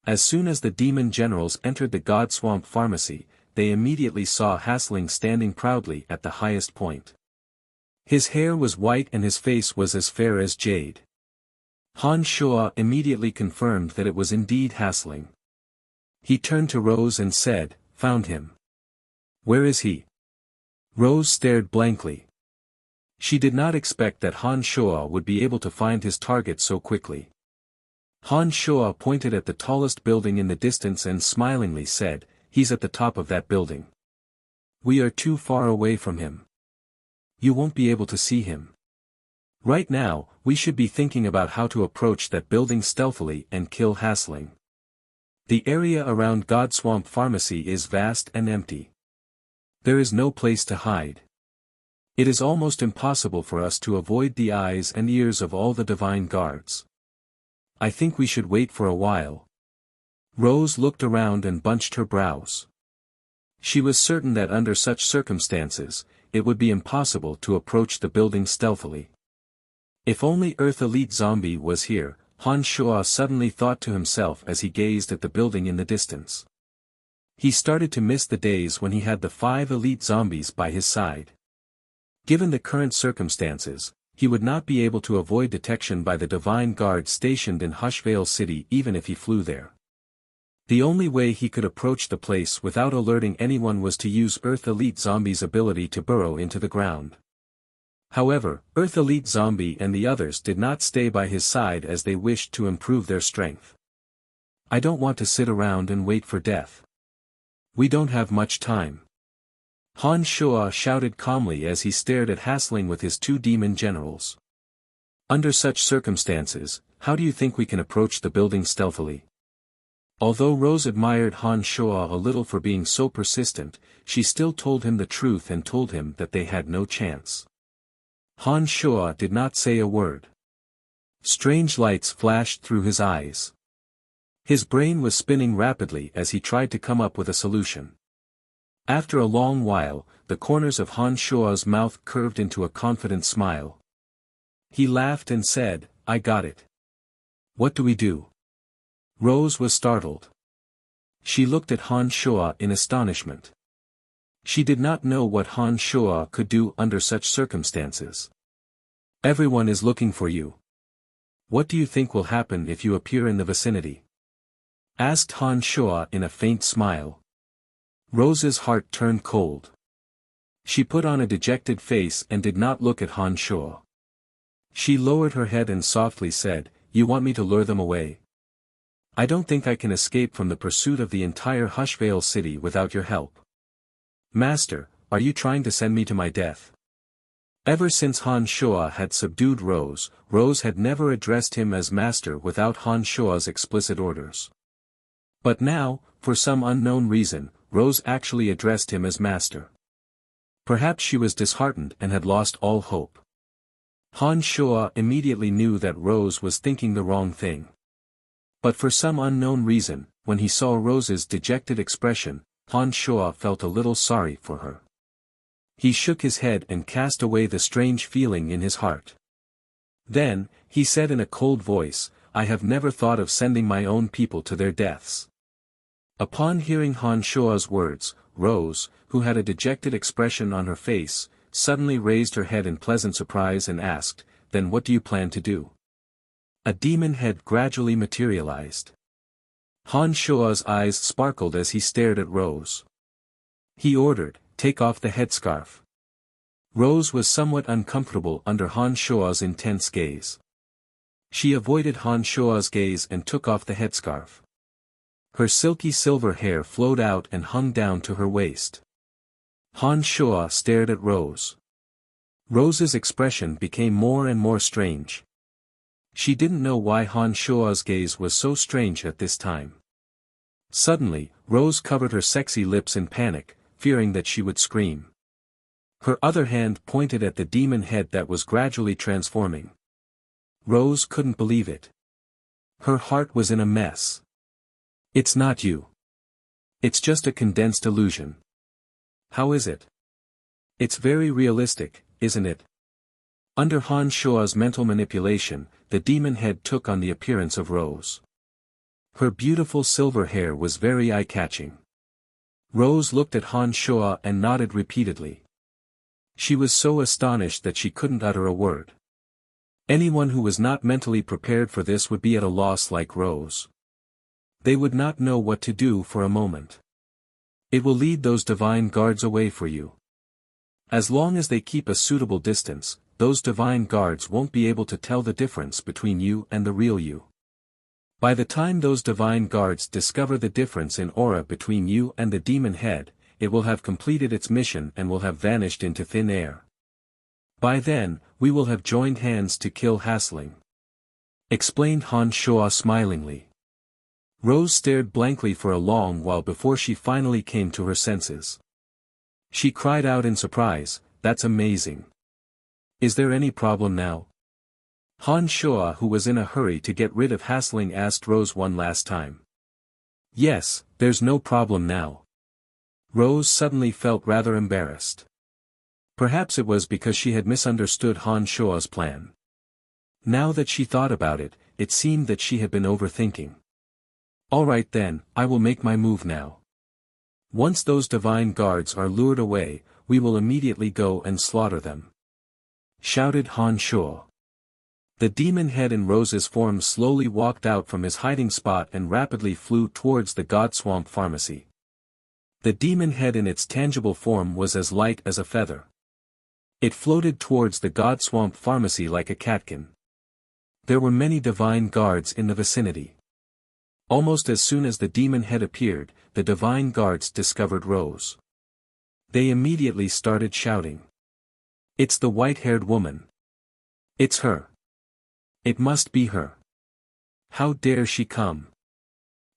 As soon as the demon generals entered the God Swamp Pharmacy, they immediately saw Hasling standing proudly at the highest point. His hair was white and his face was as fair as jade. Han Shuo immediately confirmed that it was indeed Hasling. He turned to Rose and said, "Found him." "Where is he?" Rose stared blankly. She did not expect that Han Shuo would be able to find his target so quickly. Han Shuo pointed at the tallest building in the distance and smilingly said, "He's at the top of that building. We are too far away from him. You won't be able to see him. Right now, we should be thinking about how to approach that building stealthily and kill Hasling. The area around God Swamp Pharmacy is vast and empty. There is no place to hide. It is almost impossible for us to avoid the eyes and ears of all the divine guards. I think we should wait for a while." Rose looked around and bunched her brows. She was certain that under such circumstances, it would be impossible to approach the building stealthily. If only Earth Elite Zombie was here, Han Shuo suddenly thought to himself as he gazed at the building in the distance. He started to miss the days when he had the 5 elite zombies by his side. Given the current circumstances, he would not be able to avoid detection by the divine guard stationed in Hushvale City even if he flew there. The only way he could approach the place without alerting anyone was to use Earth Elite Zombie's ability to burrow into the ground. However, Earth Elite Zombie and the others did not stay by his side as they wished to improve their strength. "I don't want to sit around and wait for death. We don't have much time." Han Shuo shouted calmly as he stared at Hasling with his 2 demon generals. "Under such circumstances, how do you think we can approach the building stealthily?" Although Rose admired Han Shuo a little for being so persistent, she still told him the truth and told him that they had no chance. Han Shuo did not say a word. Strange lights flashed through his eyes. His brain was spinning rapidly as he tried to come up with a solution. After a long while, the corners of Han Shuo's mouth curved into a confident smile. He laughed and said, "I got it." "What do we do?" Rose was startled. She looked at Han Shuo in astonishment. She did not know what Han Shuo could do under such circumstances. "Everyone is looking for you. What do you think will happen if you appear in the vicinity?" asked Han Shuo in a faint smile. Rose's heart turned cold. She put on a dejected face and did not look at Han Shuo. She lowered her head and softly said, "You want me to lure them away? I don't think I can escape from the pursuit of the entire Hushvale City without your help. Master, are you trying to send me to my death?" Ever since Han Shuo had subdued Rose, Rose had never addressed him as master without Han Shuo's explicit orders. But now, for some unknown reason, Rose actually addressed him as master. Perhaps she was disheartened and had lost all hope. Han Shuo immediately knew that Rose was thinking the wrong thing. But for some unknown reason, when he saw Rose's dejected expression, Han Shuo felt a little sorry for her. He shook his head and cast away the strange feeling in his heart. Then, he said in a cold voice, "I have never thought of sending my own people to their deaths." Upon hearing Han Shuo's words, Rose, who had a dejected expression on her face, suddenly raised her head in pleasant surprise and asked, "Then what do you plan to do?" A demon head gradually materialized. Han Shuo's eyes sparkled as he stared at Rose. He ordered, "Take off the headscarf." Rose was somewhat uncomfortable under Han Shuo's intense gaze. She avoided Han Shuo's gaze and took off the headscarf. Her silky silver hair flowed out and hung down to her waist. Han Shuo stared at Rose. Rose's expression became more and more strange. She didn't know why Han Shuo's gaze was so strange at this time. Suddenly, Rose covered her sexy lips in panic, fearing that she would scream. Her other hand pointed at the demon head that was gradually transforming. Rose couldn't believe it. Her heart was in a mess. "It's not you. It's just a condensed illusion." "How is it?" "It's very realistic, isn't it?" Under Han Shuo's mental manipulation, the demon head took on the appearance of Rose. Her beautiful silver hair was very eye-catching. Rose looked at Han Shuo and nodded repeatedly. She was so astonished that she couldn't utter a word. Anyone who was not mentally prepared for this would be at a loss like Rose. They would not know what to do for a moment. It will lead those divine guards away for you. As long as they keep a suitable distance, those divine guards won't be able to tell the difference between you and the real you. By the time those divine guards discover the difference in aura between you and the demon head, it will have completed its mission and will have vanished into thin air. By then, we will have joined hands to kill Hasling. Explained Han Shuo smilingly. Rose stared blankly for a long while before she finally came to her senses. She cried out in surprise, "That's amazing. Is there any problem now?" Han Shuo, who was in a hurry to get rid of Hasling, asked Rose one last time. "Yes, there's no problem now." Rose suddenly felt rather embarrassed. Perhaps it was because she had misunderstood Han Shuo's plan. Now that she thought about it, it seemed that she had been overthinking. "All right then, I will make my move now. Once those divine guards are lured away, we will immediately go and slaughter them," shouted Han Shuo. The demon head in Rose's form slowly walked out from his hiding spot and rapidly flew towards the God Swamp Pharmacy. The demon head in its tangible form was as light as a feather. It floated towards the God Swamp Pharmacy like a catkin. There were many divine guards in the vicinity. Almost as soon as the demon head appeared, the divine guards discovered Rose. They immediately started shouting. "It's the white-haired woman. It's her. It must be her. How dare she come?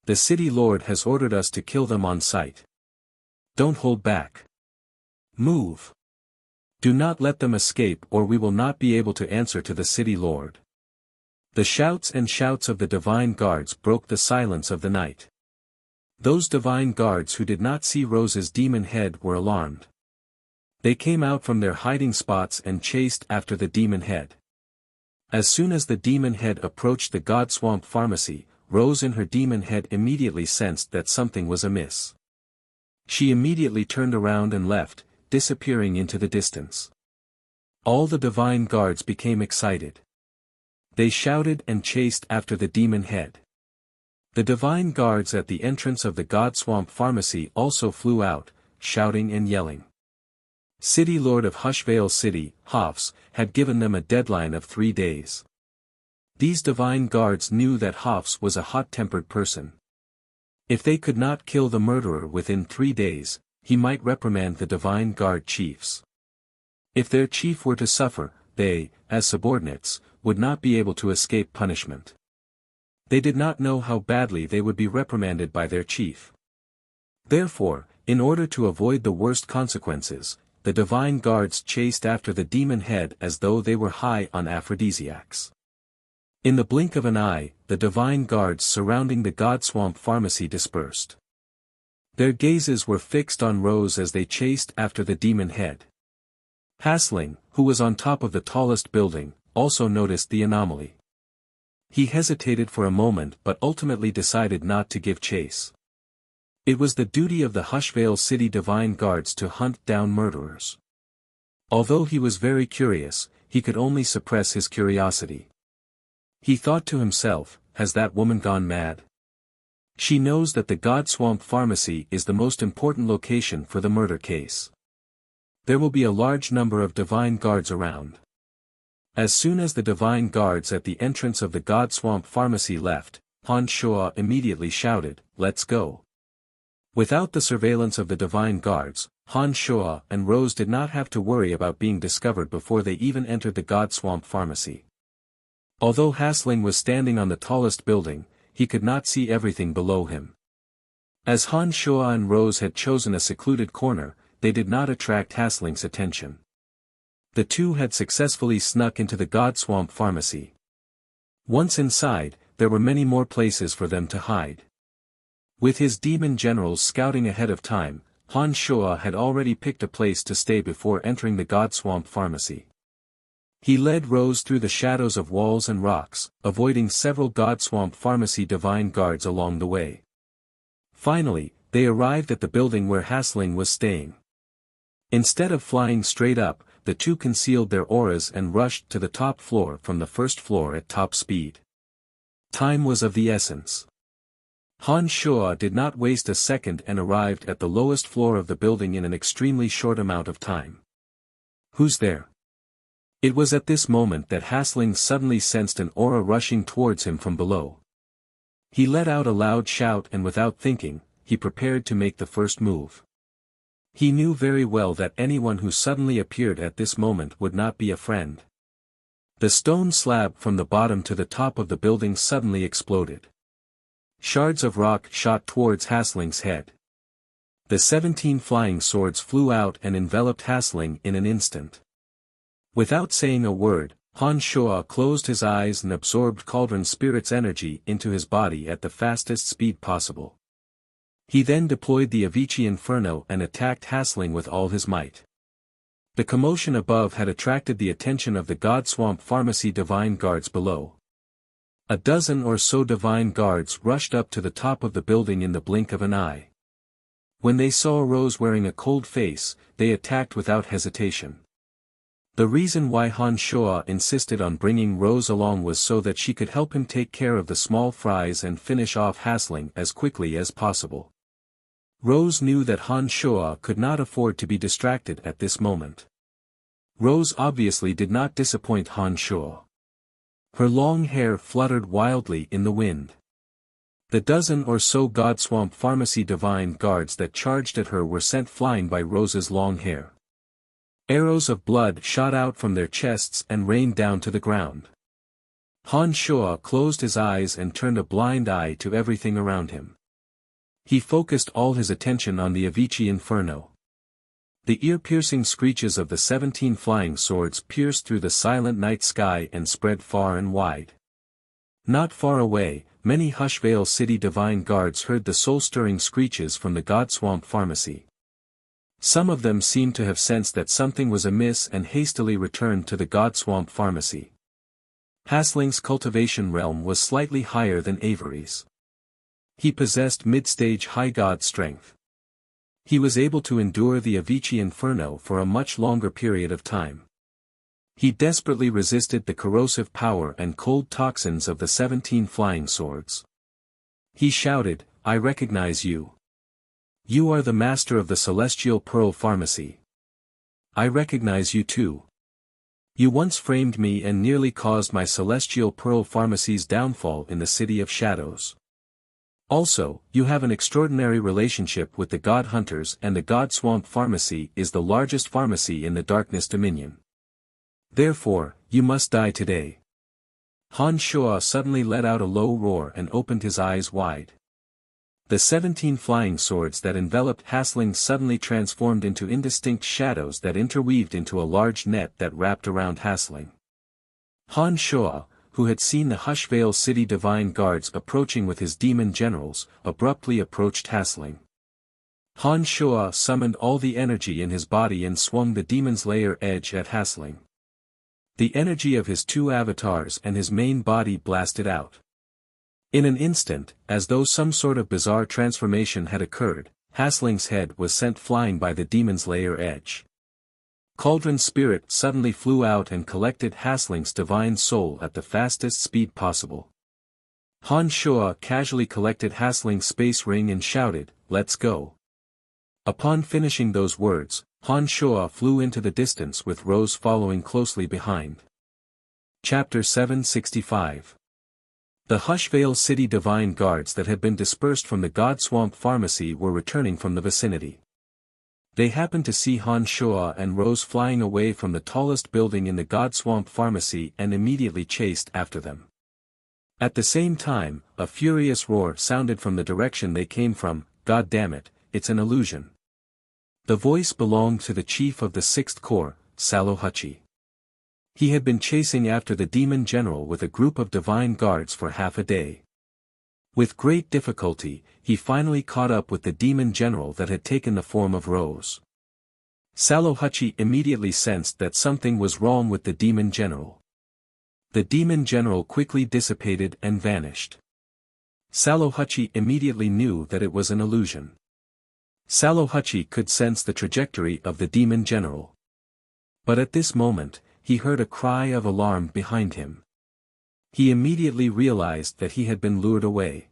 The city lord has ordered us to kill them on sight. Don't hold back. Move. Do not let them escape or we will not be able to answer to the city lord." The shouts and shouts of the divine guards broke the silence of the night. Those divine guards who did not see Rose's demon head were alarmed. They came out from their hiding spots and chased after the demon head. As soon as the demon head approached the God Swamp Pharmacy, Rose in her demon head immediately sensed that something was amiss. She immediately turned around and left, disappearing into the distance. All the divine guards became excited. They shouted and chased after the demon head. The divine guards at the entrance of the God Swamp Pharmacy also flew out, shouting and yelling. City Lord of Hushvale City, Hafs, had given them a deadline of 3 days. These divine guards knew that Hafs was a hot-tempered person. If they could not kill the murderer within 3 days, he might reprimand the divine guard chiefs. If their chief were to suffer, they, as subordinates, would not be able to escape punishment. They did not know how badly they would be reprimanded by their chief. Therefore, in order to avoid the worst consequences, the divine guards chased after the demon head as though they were high on aphrodisiacs. In the blink of an eye, the divine guards surrounding the God Swamp Pharmacy dispersed. Their gazes were fixed on Rose as they chased after the demon head. Hasling, who was on top of the tallest building, also noticed the anomaly. He hesitated for a moment but ultimately decided not to give chase. It was the duty of the Hushvale City Divine Guards to hunt down murderers. Although he was very curious, he could only suppress his curiosity. He thought to himself, has that woman gone mad? She knows that the God Swamp Pharmacy is the most important location for the murder case. There will be a large number of divine guards around. As soon as the divine guards at the entrance of the God Swamp Pharmacy left, Han Shuo immediately shouted, "Let's go." Without the surveillance of the divine guards, Han Shuo and Rose did not have to worry about being discovered before they even entered the God Swamp Pharmacy. Although Hasling was standing on the tallest building, he could not see everything below him. As Han Shuo and Rose had chosen a secluded corner, they did not attract Hasling's attention. The two had successfully snuck into the God Swamp Pharmacy. Once inside, there were many more places for them to hide. With his demon generals scouting ahead of time, Han Shuo had already picked a place to stay before entering the God Swamp Pharmacy. He led Rose through the shadows of walls and rocks, avoiding several God-Swamp Pharmacy divine guards along the way. Finally, they arrived at the building where Hasling was staying. Instead of flying straight up, the two concealed their auras and rushed to the top floor from the first floor at top speed. Time was of the essence. Han Shuo did not waste a second and arrived at the lowest floor of the building in an extremely short amount of time. "Who's there?" It was at this moment that Hasling suddenly sensed an aura rushing towards him from below. He let out a loud shout and without thinking, he prepared to make the first move. He knew very well that anyone who suddenly appeared at this moment would not be a friend. The stone slab from the bottom to the top of the building suddenly exploded. Shards of rock shot towards Hasling's head. The 17 flying swords flew out and enveloped Hasling in an instant. Without saying a word, Han Shuo closed his eyes and absorbed Cauldron Spirit's energy into his body at the fastest speed possible. He then deployed the Avicii Inferno and attacked Hasling with all his might. The commotion above had attracted the attention of the God-Swamp Pharmacy divine guards below. A dozen or so divine guards rushed up to the top of the building in the blink of an eye. When they saw Rose wearing a cold face, they attacked without hesitation. The reason why Han Shuo insisted on bringing Rose along was so that she could help him take care of the small fries and finish off Hasling as quickly as possible. Rose knew that Han Shuo could not afford to be distracted at this moment. Rose obviously did not disappoint Han Shuo. Her long hair fluttered wildly in the wind. The dozen or so God-Swamp Pharmacy divine guards that charged at her were sent flying by Rose's long hair. Arrows of blood shot out from their chests and rained down to the ground. Han Shuo closed his eyes and turned a blind eye to everything around him. He focused all his attention on the Avicii Inferno. The ear-piercing screeches of the 17 flying swords pierced through the silent night sky and spread far and wide. Not far away, many Hushvale City divine guards heard the soul-stirring screeches from the God-Swamp Pharmacy. Some of them seemed to have sensed that something was amiss and hastily returned to the God-Swamp Pharmacy. Hasling's cultivation realm was slightly higher than Avery's. He possessed mid-stage high god strength. He was able to endure the Avicii Inferno for a much longer period of time. He desperately resisted the corrosive power and cold toxins of the 17 flying swords. He shouted, "I recognize you. You are the master of the Celestial Pearl Pharmacy. I recognize you too. You once framed me and nearly caused my Celestial Pearl Pharmacy's downfall in the City of Shadows. Also, you have an extraordinary relationship with the God Hunters, and the God Swamp Pharmacy is the largest pharmacy in the Darkness Dominion. Therefore, you must die today." Han Shuo suddenly let out a low roar and opened his eyes wide. The 17 flying swords that enveloped Hasling suddenly transformed into indistinct shadows that interweaved into a large net that wrapped around Hasling. Han Shuo, who had seen the Hushvale City divine guards approaching with his demon generals, abruptly approached Hasling. Han Shuo summoned all the energy in his body and swung the demon's lair edge at Hasling. The energy of his two avatars and his main body blasted out. In an instant, as though some sort of bizarre transformation had occurred, Hasling's head was sent flying by the demon's lair edge. Cauldron Spirit suddenly flew out and collected Hasling's divine soul at the fastest speed possible. Han Shuo casually collected Hasling's space ring and shouted, "Let's go." Upon finishing those words, Han Shuo flew into the distance with Rose following closely behind. Chapter 765. The Hushvale City divine guards that had been dispersed from the God Swamp Pharmacy were returning from the vicinity. They happened to see Han Shuo and Rose flying away from the tallest building in the God Swamp Pharmacy and immediately chased after them. At the same time, a furious roar sounded from the direction they came from. "God damn it, it's an illusion." The voice belonged to the chief of the 6th Corps, Salohachi. He had been chasing after the demon general with a group of divine guards for half a day. With great difficulty, he finally caught up with the demon general that had taken the form of Rose. Salouhachi immediately sensed that something was wrong with the demon general. The demon general quickly dissipated and vanished. Salouhachi immediately knew that it was an illusion. Salouhachi could sense the trajectory of the demon general. But at this moment, he heard a cry of alarm behind him. He immediately realized that he had been lured away.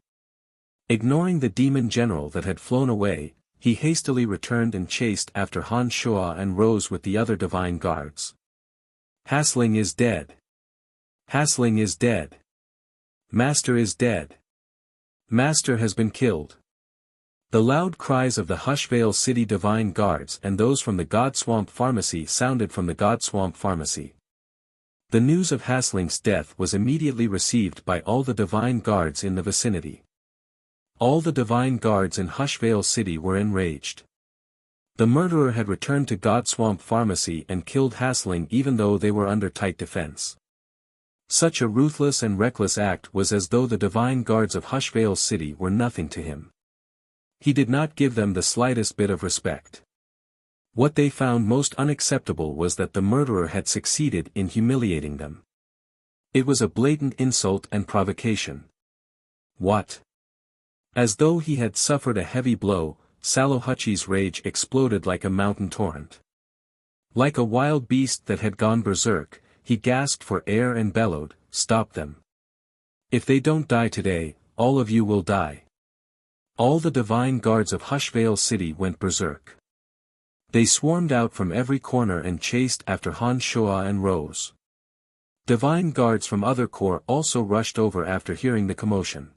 Ignoring the demon general that had flown away, he hastily returned and chased after Han Shuo and Rose with the other divine guards. Hasling is dead. Hasling is dead. Master is dead. Master has been killed. The loud cries of the Hushvale City divine guards and those from the God Swamp Pharmacy sounded from the God Swamp Pharmacy. The news of Hasling's death was immediately received by all the divine guards in the vicinity. All the divine guards in Hushvale City were enraged. The murderer had returned to God Swamp Pharmacy and killed Hasling even though they were under tight defense. Such a ruthless and reckless act was as though the divine guards of Hushvale City were nothing to him. He did not give them the slightest bit of respect. What they found most unacceptable was that the murderer had succeeded in humiliating them. It was a blatant insult and provocation. What? As though he had suffered a heavy blow, Salouhachi's rage exploded like a mountain torrent. Like a wild beast that had gone berserk, he gasped for air and bellowed, "Stop them. If they don't die today, all of you will die." All the divine guards of Hushvale City went berserk. They swarmed out from every corner and chased after Han Shuo and Rose. Divine guards from other corps also rushed over after hearing the commotion.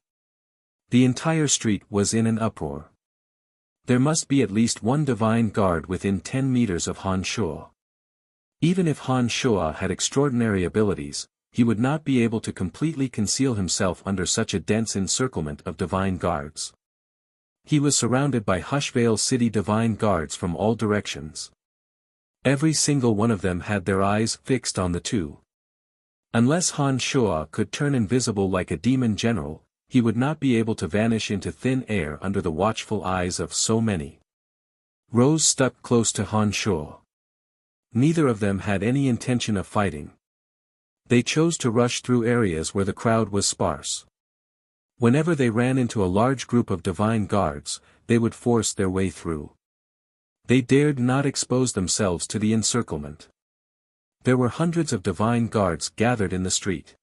The entire street was in an uproar. There must be at least one divine guard within 10 meters of Han Shuo. Even if Han Shuo had extraordinary abilities, he would not be able to completely conceal himself under such a dense encirclement of divine guards. He was surrounded by Hushvale City divine guards from all directions. Every single one of them had their eyes fixed on the two. Unless Han Shuo could turn invisible like a demon general, he would not be able to vanish into thin air under the watchful eyes of so many. Rose stuck close to Han Shuo. Neither of them had any intention of fighting. They chose to rush through areas where the crowd was sparse. Whenever they ran into a large group of divine guards, they would force their way through. They dared not expose themselves to the encirclement. There were hundreds of divine guards gathered in the street.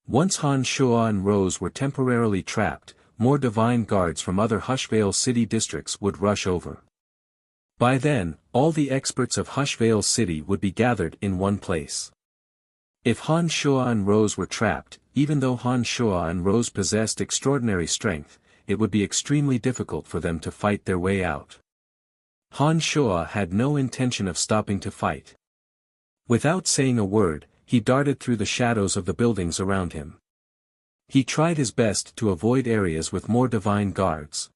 Once Han Shuo and Rose were temporarily trapped, more divine guards from other Hushvale City districts would rush over. By then, all the experts of Hushvale City would be gathered in one place. If Han Shuo and Rose were trapped, even though Han Shuo and Rose possessed extraordinary strength, it would be extremely difficult for them to fight their way out. Han Shuo had no intention of stopping to fight. Without saying a word, he darted through the shadows of the buildings around him. He tried his best to avoid areas with more divine guards.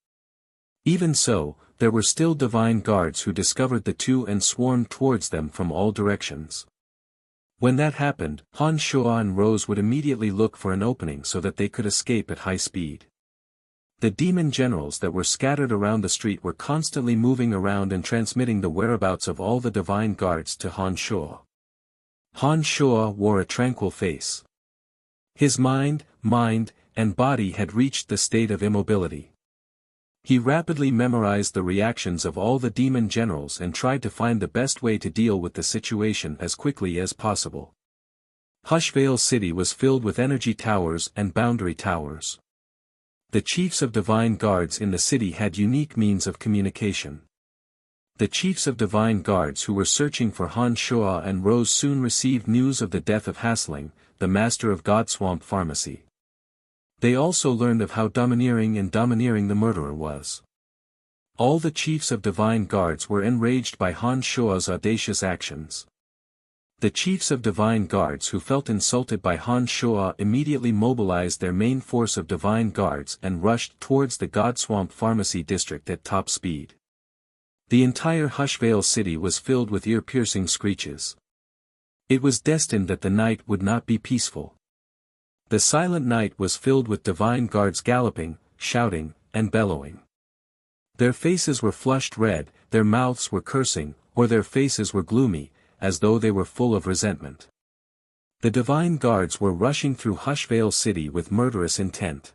Even so, there were still divine guards who discovered the two and swarmed towards them from all directions. When that happened, Han Shuo and Rose would immediately look for an opening so that they could escape at high speed. The demon generals that were scattered around the street were constantly moving around and transmitting the whereabouts of all the divine guards to Han Shuo. Han Shuo wore a tranquil face. His mind, and body had reached the state of immobility. He rapidly memorized the reactions of all the demon generals and tried to find the best way to deal with the situation as quickly as possible. Hushvale City was filled with energy towers and boundary towers. The chiefs of divine guards in the city had unique means of communication. The chiefs of divine guards who were searching for Han Shuo and Rose soon received news of the death of Hasling, the master of Godswamp Pharmacy. They also learned of how domineering the murderer was. All the chiefs of divine guards were enraged by Han Shuo's audacious actions. The chiefs of divine guards who felt insulted by Han Shuo immediately mobilized their main force of divine guards and rushed towards the Godswamp Pharmacy district at top speed. The entire Hushvale City was filled with ear-piercing screeches. It was destined that the night would not be peaceful. The silent night was filled with divine guards galloping, shouting, and bellowing. Their faces were flushed red, their mouths were cursing, or their faces were gloomy, as though they were full of resentment. The divine guards were rushing through Hushvale City with murderous intent.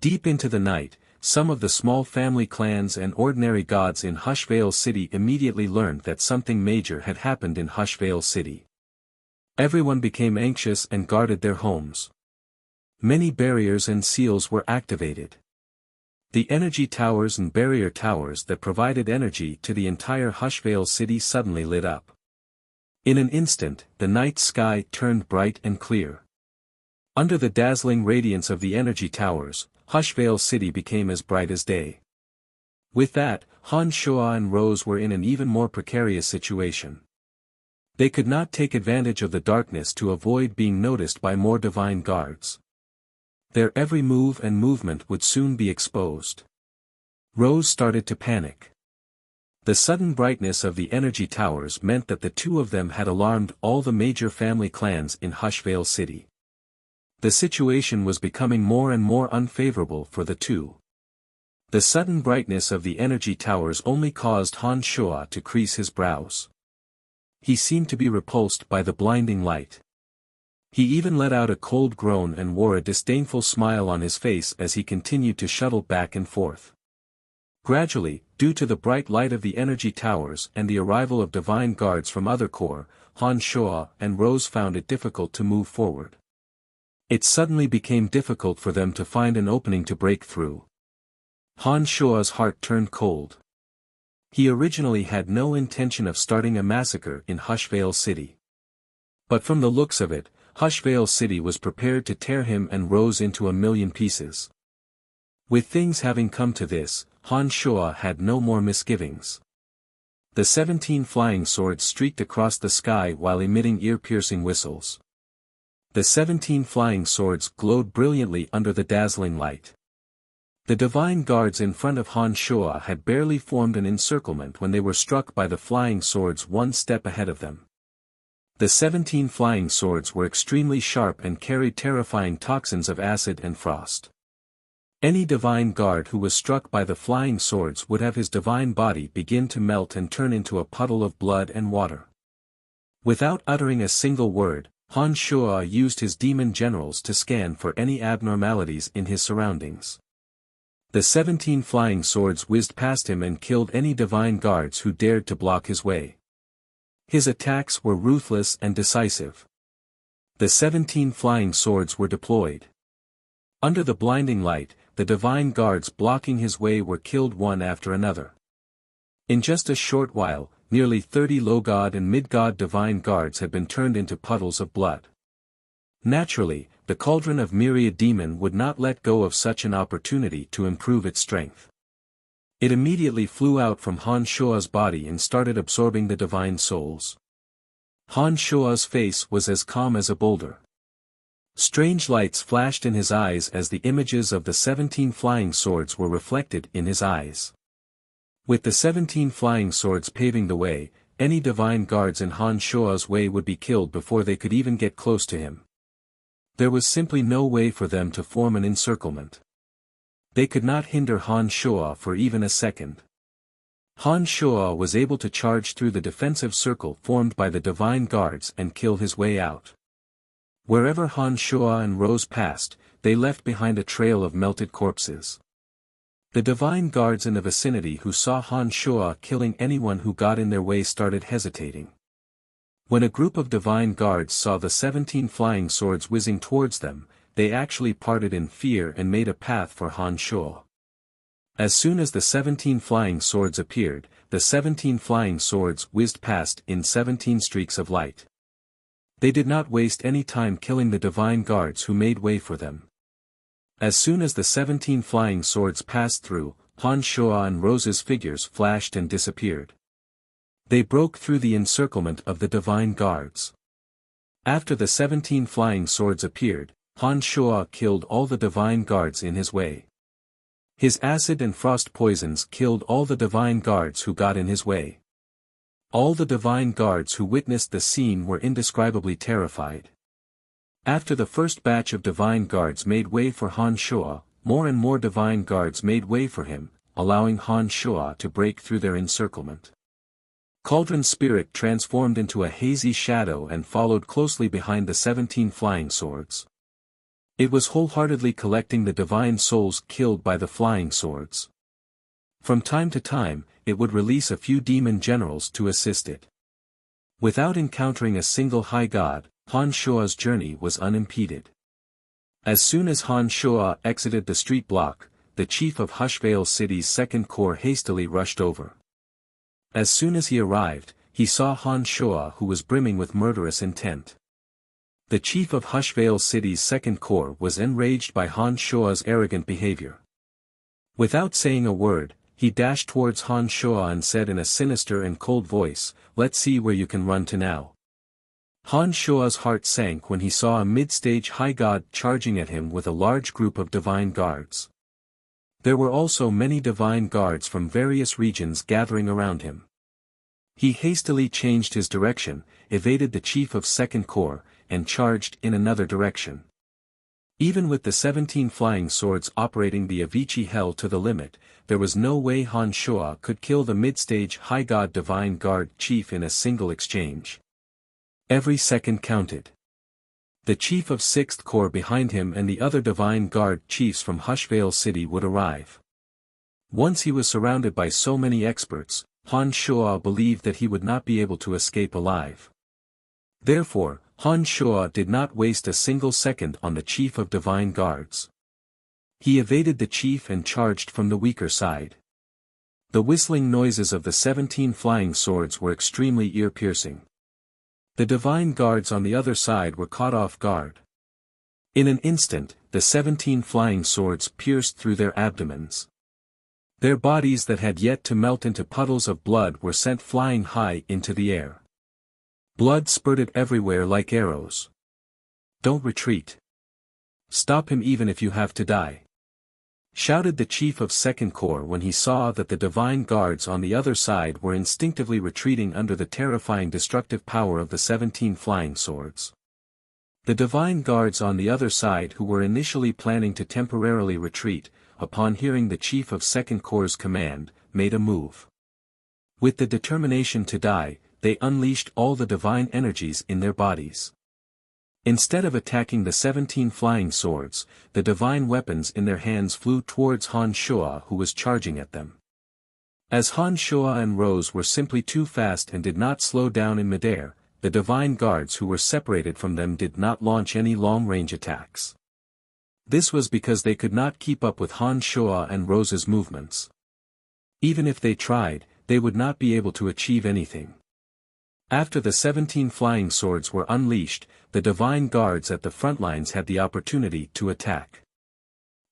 Deep into the night, some of the small family clans and ordinary gods in Hushvale City immediately learned that something major had happened in Hushvale City. Everyone became anxious and guarded their homes. Many barriers and seals were activated. The energy towers and barrier towers that provided energy to the entire Hushvale City suddenly lit up. In an instant, the night sky turned bright and clear. Under the dazzling radiance of the energy towers, Hushvale City became as bright as day. With that, Han Shua and Rose were in an even more precarious situation. They could not take advantage of the darkness to avoid being noticed by more divine guards. Their every move and movement would soon be exposed. Rose started to panic. The sudden brightness of the energy towers meant that the two of them had alarmed all the major family clans in Hushvale City. The situation was becoming more and more unfavorable for the two. The sudden brightness of the energy towers only caused Han Shua to crease his brows. He seemed to be repulsed by the blinding light. He even let out a cold groan and wore a disdainful smile on his face as he continued to shuttle back and forth. Gradually, due to the bright light of the energy towers and the arrival of divine guards from other corps, Han Shua and Rose found it difficult to move forward. It suddenly became difficult for them to find an opening to break through. Han Shua's heart turned cold. He originally had no intention of starting a massacre in Hushvale City. But from the looks of it, Hushvale City was prepared to tear him and Rose into a million pieces. With things having come to this, Han Shua had no more misgivings. The 17 flying swords streaked across the sky while emitting ear-piercing whistles. The 17 flying swords glowed brilliantly under the dazzling light. The divine guards in front of Han Shua had barely formed an encirclement when they were struck by the flying swords one step ahead of them. The 17 flying swords were extremely sharp and carried terrifying toxins of acid and frost. Any divine guard who was struck by the flying swords would have his divine body begin to melt and turn into a puddle of blood and water. Without uttering a single word, Han Shua used his demon generals to scan for any abnormalities in his surroundings. The 17 flying swords whizzed past him and killed any divine guards who dared to block his way. His attacks were ruthless and decisive. The 17 flying swords were deployed. Under the blinding light, the divine guards blocking his way were killed one after another. In just a short while, nearly 30 low-god and mid-god divine guards had been turned into puddles of blood. Naturally, the cauldron of myriad demon would not let go of such an opportunity to improve its strength. It immediately flew out from Han Shua's body and started absorbing the divine souls. Han Shua's face was as calm as a boulder. Strange lights flashed in his eyes as the images of the 17 flying swords were reflected in his eyes. With the 17 flying swords paving the way, any divine guards in Han Shua's way would be killed before they could even get close to him. There was simply no way for them to form an encirclement. They could not hinder Han Shua for even a second. Han Shua was able to charge through the defensive circle formed by the divine guards and kill his way out. Wherever Han Shua and Rose passed, they left behind a trail of melted corpses. The divine guards in the vicinity who saw Han Shua killing anyone who got in their way started hesitating. When a group of divine guards saw the 17 flying swords whizzing towards them, they actually parted in fear and made a path for Han Shua. As soon as the 17 flying swords appeared, the 17 flying swords whizzed past in 17 streaks of light. They did not waste any time killing the divine guards who made way for them. As soon as the 17 flying swords passed through, Han Shua and Rose's figures flashed and disappeared. They broke through the encirclement of the divine guards. After the 17 flying swords appeared, Han Shua killed all the divine guards in his way. His acid and frost poisons killed all the divine guards who got in his way. All the divine guards who witnessed the scene were indescribably terrified. After the first batch of divine guards made way for Han Shua, more and more divine guards made way for him, allowing Han Shua to break through their encirclement. Cauldron Spirit transformed into a hazy shadow and followed closely behind the 17 flying swords. It was wholeheartedly collecting the divine souls killed by the flying swords. From time to time, it would release a few demon generals to assist it. Without encountering a single high god, Han Shua's journey was unimpeded. As soon as Han Shua exited the street block, the chief of Hushvale City's second corps hastily rushed over. As soon as he arrived, he saw Han Shua, who was brimming with murderous intent. The chief of Hushvale City's second corps was enraged by Han Shua's arrogant behavior. Without saying a word, he dashed towards Han Shua and said in a sinister and cold voice, "Let's see where you can run to now." Han Shua's heart sank when he saw a mid-stage high god charging at him with a large group of divine guards. There were also many divine guards from various regions gathering around him. He hastily changed his direction, evaded the chief of Second Corps, and charged in another direction. Even with the 17 flying swords operating the Avicii Hell to the limit, there was no way Han Shua could kill the mid-stage High God Divine Guard chief in a single exchange. Every second counted. The chief of 6th Corps behind him and the other Divine Guard chiefs from Hushvale City would arrive. Once he was surrounded by so many experts, Han Shua believed that he would not be able to escape alive. Therefore, Han Shua did not waste a single second on the chief of Divine Guards. He evaded the chief and charged from the weaker side. The whistling noises of the 17 flying swords were extremely ear-piercing. The Divine Guards on the other side were caught off guard. In an instant, the 17 flying swords pierced through their abdomens. Their bodies that had yet to melt into puddles of blood were sent flying high into the air. Blood spurted everywhere like arrows. "Don't retreat. Stop him even if you have to die," shouted the chief of Second Corps when he saw that the Divine Guards on the other side were instinctively retreating under the terrifying destructive power of the 17 flying swords. The Divine Guards on the other side, who were initially planning to temporarily retreat, upon hearing the chief of Second Corps' command, made a move. With the determination to die, they unleashed all the divine energies in their bodies. Instead of attacking the 17 flying swords, the divine weapons in their hands flew towards Han Shua, who was charging at them. As Han Shua and Rose were simply too fast and did not slow down in midair, the divine guards who were separated from them did not launch any long-range attacks. This was because they could not keep up with Han Shua and Rose's movements. Even if they tried, they would not be able to achieve anything. After the 17 flying swords were unleashed, the divine guards at the front lines had the opportunity to attack.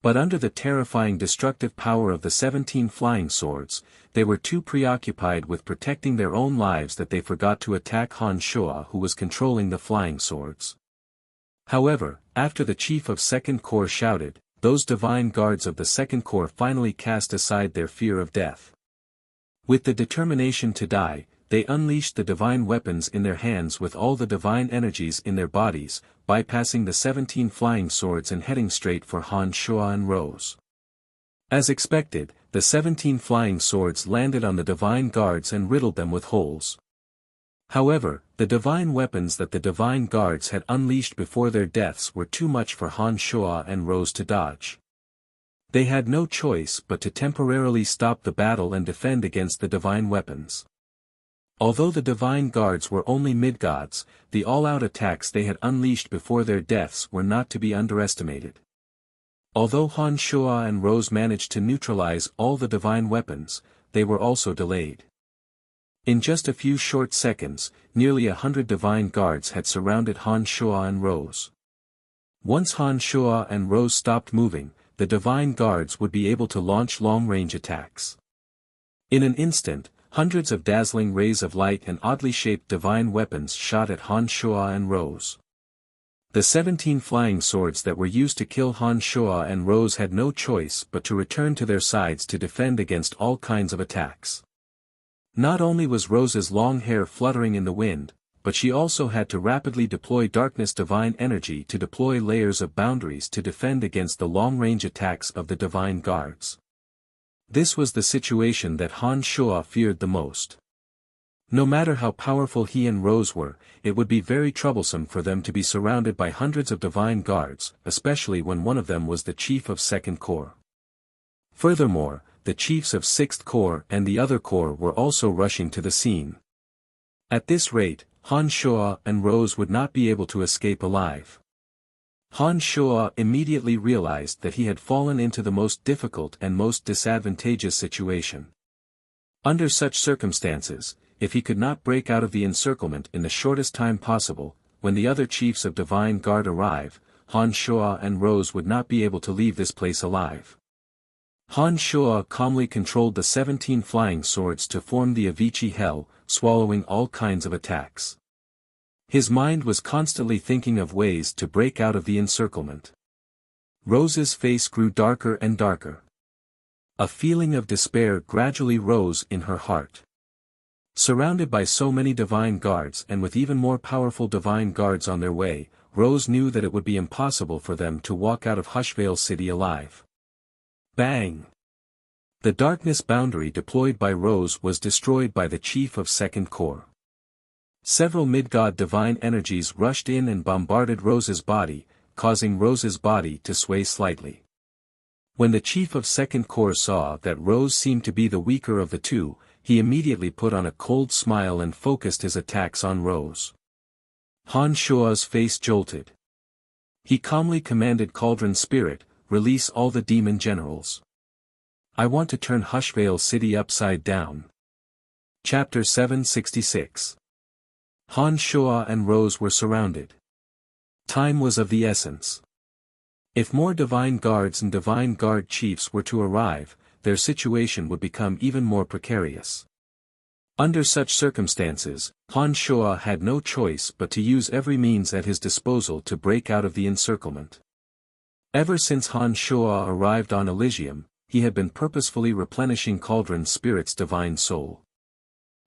But under the terrifying destructive power of the 17 flying swords, they were too preoccupied with protecting their own lives that they forgot to attack Han Shua, who was controlling the flying swords. However, after the chief of Second Corps shouted, those divine guards of the Second Corps finally cast aside their fear of death. With the determination to die, they unleashed the divine weapons in their hands with all the divine energies in their bodies, bypassing the 17 flying swords and heading straight for Han Shua and Rose. As expected, the 17 flying swords landed on the divine guards and riddled them with holes. However, the divine weapons that the divine guards had unleashed before their deaths were too much for Han Shua and Rose to dodge. They had no choice but to temporarily stop the battle and defend against the divine weapons. Although the divine guards were only mid-gods, the all-out attacks they had unleashed before their deaths were not to be underestimated. Although Han Shua and Rose managed to neutralize all the divine weapons, they were also delayed. In just a few short seconds, nearly 100 divine guards had surrounded Han Shua and Rose. Once Han Shua and Rose stopped moving, the divine guards would be able to launch long-range attacks. In an instant, hundreds of dazzling rays of light and oddly shaped divine weapons shot at Han Shua and Rose. The 17 flying swords that were used to kill Han Shua and Rose had no choice but to return to their sides to defend against all kinds of attacks. Not only was Rose's long hair fluttering in the wind, but she also had to rapidly deploy darkness divine energy to deploy layers of boundaries to defend against the long-range attacks of the divine guards. This was the situation that Han Shua feared the most. No matter how powerful he and Rose were, it would be very troublesome for them to be surrounded by hundreds of divine guards, especially when one of them was the chief of Second Corps. Furthermore, the chiefs of Sixth Corps and the other corps were also rushing to the scene. At this rate, Han Shuo and Rose would not be able to escape alive. Han Shuo immediately realized that he had fallen into the most difficult and most disadvantageous situation. Under such circumstances, if he could not break out of the encirclement in the shortest time possible, when the other chiefs of Divine Guard arrive, Han Shuo and Rose would not be able to leave this place alive. Han Shuo calmly controlled the 17 flying swords to form the Avicii Hell, swallowing all kinds of attacks. His mind was constantly thinking of ways to break out of the encirclement. Rose's face grew darker and darker. A feeling of despair gradually rose in her heart. Surrounded by so many divine guards and with even more powerful divine guards on their way, Rose knew that it would be impossible for them to walk out of Hushvale City alive. Bang! The darkness boundary deployed by Rose was destroyed by the chief of Second Corps. Several mid-god divine energies rushed in and bombarded Rose's body, causing Rose's body to sway slightly. When the chief of Second Corps saw that Rose seemed to be the weaker of the two, he immediately put on a cold smile and focused his attacks on Rose. Han Shuo's face jolted. He calmly commanded Cauldron Spirit, "Release all the demon generals. I want to turn Hushvale City upside down." Chapter 766. Han Shuo and Rose were surrounded. Time was of the essence. If more divine guards and divine guard chiefs were to arrive, their situation would become even more precarious. Under such circumstances, Han Shuo had no choice but to use every means at his disposal to break out of the encirclement. Ever since Han Shuo arrived on Elysium, he had been purposefully replenishing Cauldron Spirit's divine soul.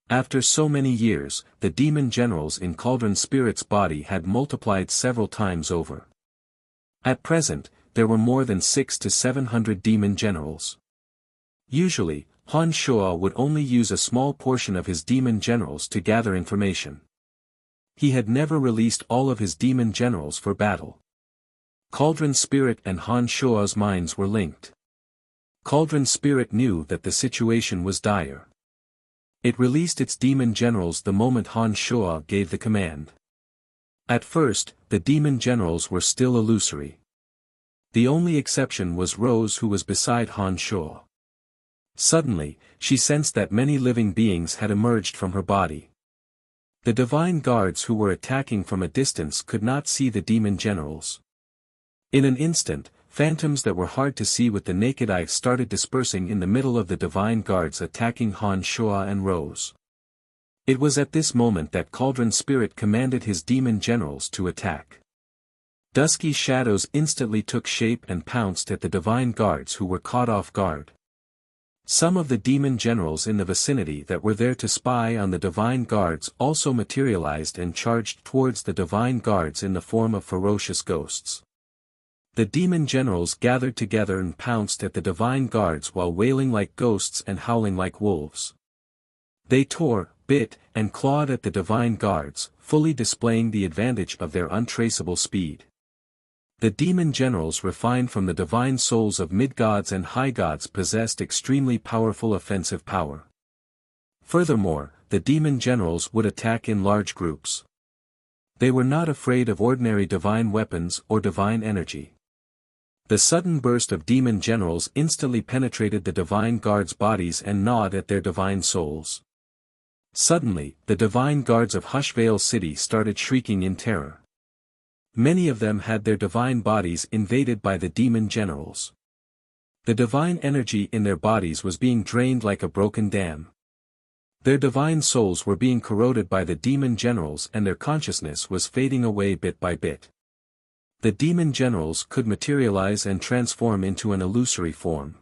After so many years, the demon generals in Cauldron Spirit's body had multiplied several times over. At present, there were more than 600 to 700 demon generals. Usually, Han Shuo would only use a small portion of his demon generals to gather information. He had never released all of his demon generals for battle. Cauldron Spirit and Han Shuo's minds were linked. Cauldron Spirit knew that the situation was dire. It released its demon generals the moment Han Shuo gave the command. At first, the demon generals were still illusory. The only exception was Rose, who was beside Han Shuo. Suddenly, she sensed that many living beings had emerged from her body. The divine guards who were attacking from a distance could not see the demon generals. In an instant, phantoms that were hard to see with the naked eye started dispersing in the middle of the divine guards attacking Han Shuo and Rose. It was at this moment that Cauldron Spirit commanded his demon generals to attack. Dusky shadows instantly took shape and pounced at the divine guards who were caught off guard. Some of the demon generals in the vicinity that were there to spy on the divine guards also materialized and charged towards the divine guards in the form of ferocious ghosts. The demon generals gathered together and pounced at the divine guards while wailing like ghosts and howling like wolves. They tore, bit, and clawed at the divine guards, fully displaying the advantage of their untraceable speed. The demon generals refined from the divine souls of mid-gods and high-gods possessed extremely powerful offensive power. Furthermore, the demon generals would attack in large groups. They were not afraid of ordinary divine weapons or divine energy. The sudden burst of demon generals instantly penetrated the divine guards' bodies and gnawed at their divine souls. Suddenly, the divine guards of Hushvale City started shrieking in terror. Many of them had their divine bodies invaded by the demon generals. The divine energy in their bodies was being drained like a broken dam. Their divine souls were being corroded by the demon generals and their consciousness was fading away bit by bit. The demon generals could materialize and transform into an illusory form.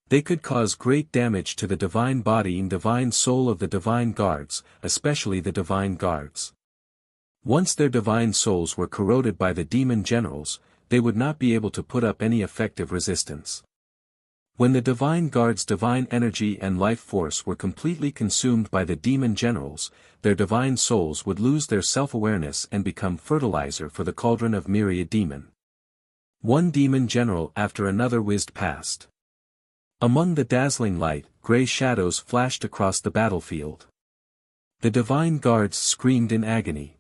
They could cause great damage to the divine body and divine soul of the divine guards, especially the divine guards. Once their divine souls were corroded by the demon generals, they would not be able to put up any effective resistance. When the Divine Guard's divine energy and life force were completely consumed by the demon generals, their divine souls would lose their self-awareness and become fertilizer for the cauldron of myriad demon. One demon general after another whizzed past. Among the dazzling light, gray shadows flashed across the battlefield. The Divine Guards screamed in agony.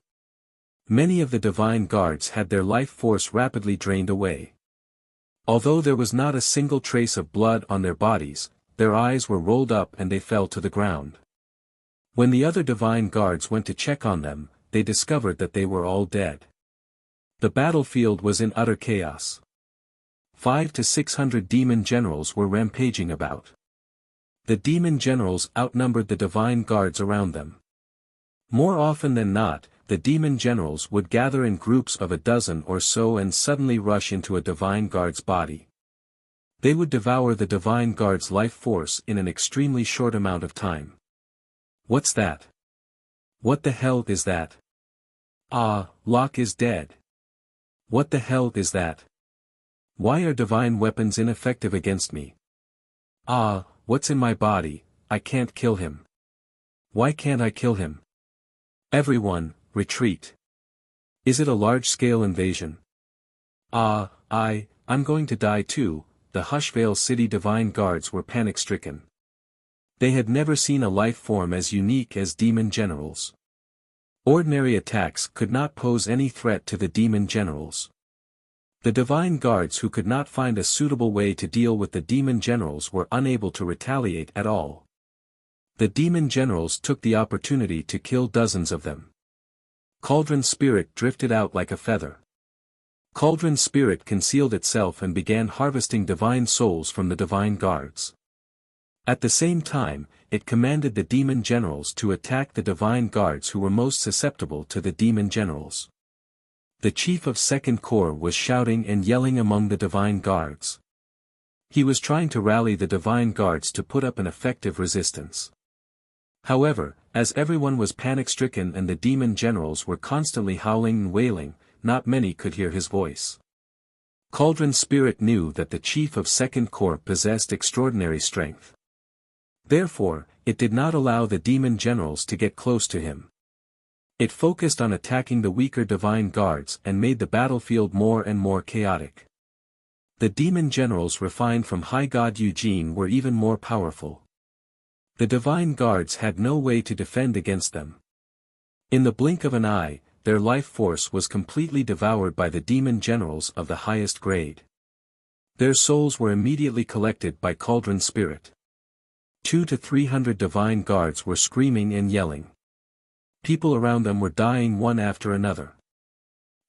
Many of the Divine Guards had their life force rapidly drained away. Although there was not a single trace of blood on their bodies, their eyes were rolled up and they fell to the ground. When the other Divine Guards went to check on them, they discovered that they were all dead. The battlefield was in utter chaos. 500 to 600 demon generals were rampaging about. The demon generals outnumbered the Divine Guards around them. More often than not, the demon generals would gather in groups of a dozen or so and suddenly rush into a Divine Guard's body. They would devour the Divine Guard's life force in an extremely short amount of time. What's that? What the hell is that? Ah, Locke is dead. What the hell is that? Why are divine weapons ineffective against me? Ah, what's in my body? I can't kill him. Why can't I kill him? Everyone, retreat. Is it a large-scale invasion? Ah, I'm going to die too. The Hushvale City Divine Guards were panic-stricken. They had never seen a life form as unique as demon generals. Ordinary attacks could not pose any threat to the demon generals. The Divine Guards who could not find a suitable way to deal with the demon generals were unable to retaliate at all. The demon generals took the opportunity to kill dozens of them. Cauldron Spirit drifted out like a feather. Cauldron Spirit concealed itself and began harvesting divine souls from the Divine Guards. At the same time, it commanded the demon generals to attack the Divine Guards who were most susceptible to the demon generals. The Chief of Second Corps was shouting and yelling among the Divine Guards. He was trying to rally the Divine Guards to put up an effective resistance. However, as everyone was panic-stricken and the demon generals were constantly howling and wailing, not many could hear his voice. Cauldron Spirit knew that the Chief of Second Corps possessed extraordinary strength. Therefore, it did not allow the demon generals to get close to him. It focused on attacking the weaker Divine Guards and made the battlefield more and more chaotic. The demon generals refined from High God Eugene were even more powerful. The Divine Guards had no way to defend against them. In the blink of an eye, their life force was completely devoured by the demon generals of the highest grade. Their souls were immediately collected by Cauldron Spirit. 200 to 300 Divine Guards were screaming and yelling. People around them were dying one after another.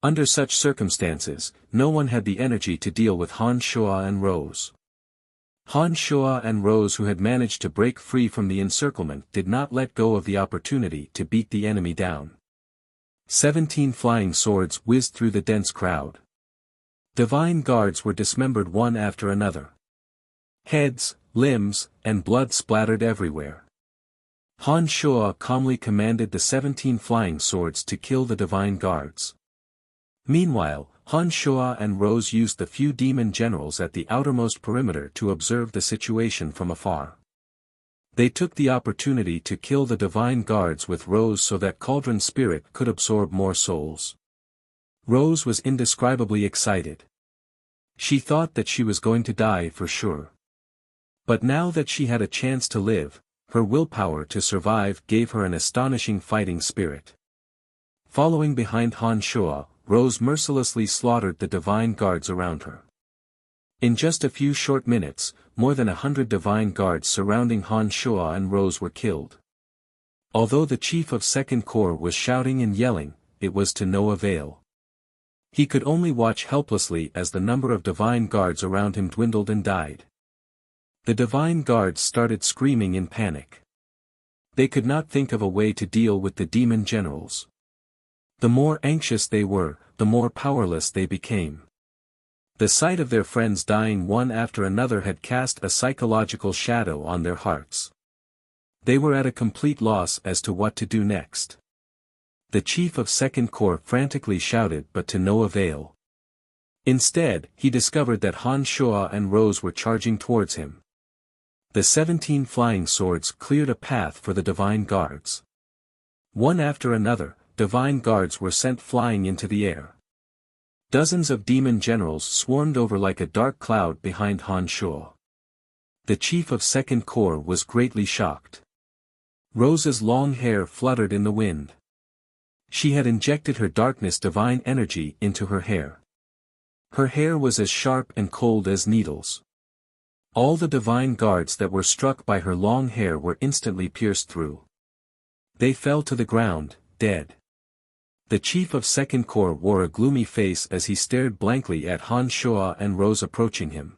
Under such circumstances, no one had the energy to deal with Han Shua and Rose. Han Shua and Rose, who had managed to break free from the encirclement, did not let go of the opportunity to beat the enemy down. 17 flying swords whizzed through the dense crowd. Divine Guards were dismembered one after another. Heads, limbs, and blood splattered everywhere. Han Shua calmly commanded the 17 flying swords to kill the Divine Guards. Meanwhile, Han Shua and Rose used the few demon generals at the outermost perimeter to observe the situation from afar. They took the opportunity to kill the Divine Guards with Rose so that Cauldron Spirit could absorb more souls. Rose was indescribably excited. She thought that she was going to die for sure. But now that she had a chance to live, her willpower to survive gave her an astonishing fighting spirit. Following behind Han Shua, Rose mercilessly slaughtered the Divine Guards around her. In just a few short minutes, more than 100 Divine Guards surrounding Han Shua and Rose were killed. Although the Chief of Second Corps was shouting and yelling, it was to no avail. He could only watch helplessly as the number of Divine Guards around him dwindled and died. The Divine Guards started screaming in panic. They could not think of a way to deal with the demon generals. The more anxious they were, the more powerless they became. The sight of their friends dying one after another had cast a psychological shadow on their hearts. They were at a complete loss as to what to do next. The Chief of Second Corps frantically shouted, but to no avail. Instead, he discovered that Han Shua and Rose were charging towards him. The 17 flying swords cleared a path for the divine guards. One after another, divine guards were sent flying into the air. Dozens of demon generals swarmed over like a dark cloud behind Han Shuo. The chief of Second Corps was greatly shocked. Rose's long hair fluttered in the wind. She had injected her darkness divine energy into her hair. Her hair was as sharp and cold as needles. All the divine guards that were struck by her long hair were instantly pierced through. They fell to the ground, dead. The chief of Second Corps wore a gloomy face as he stared blankly at Han Shuo and Rose approaching him.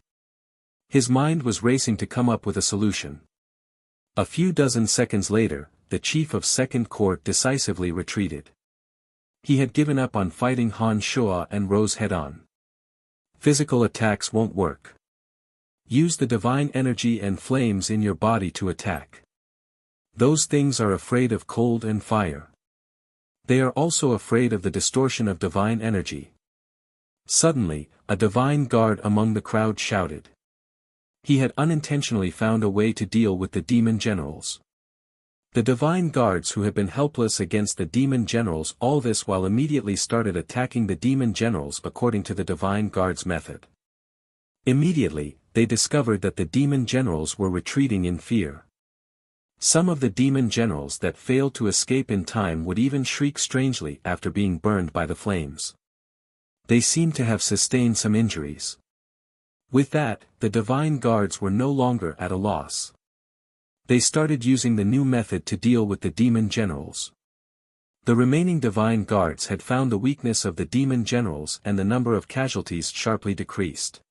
His mind was racing to come up with a solution. A few dozen seconds later, the chief of Second Corps decisively retreated. He had given up on fighting Han Shuo and Rose head-on. Physical attacks won't work. Use the divine energy and flames in your body to attack. Those things are afraid of cold and fire. They are also afraid of the distortion of divine energy. Suddenly, a divine guard among the crowd shouted. He had unintentionally found a way to deal with the demon generals. The divine guards who had been helpless against the demon generals all this while immediately started attacking the demon generals according to the divine guards method. Immediately, they discovered that the demon generals were retreating in fear. Some of the demon generals that failed to escape in time would even shriek strangely after being burned by the flames. They seemed to have sustained some injuries. With that, the divine guards were no longer at a loss. They started using the new method to deal with the demon generals. The remaining divine guards had found the weakness of the demon generals and the number of casualties sharply decreased.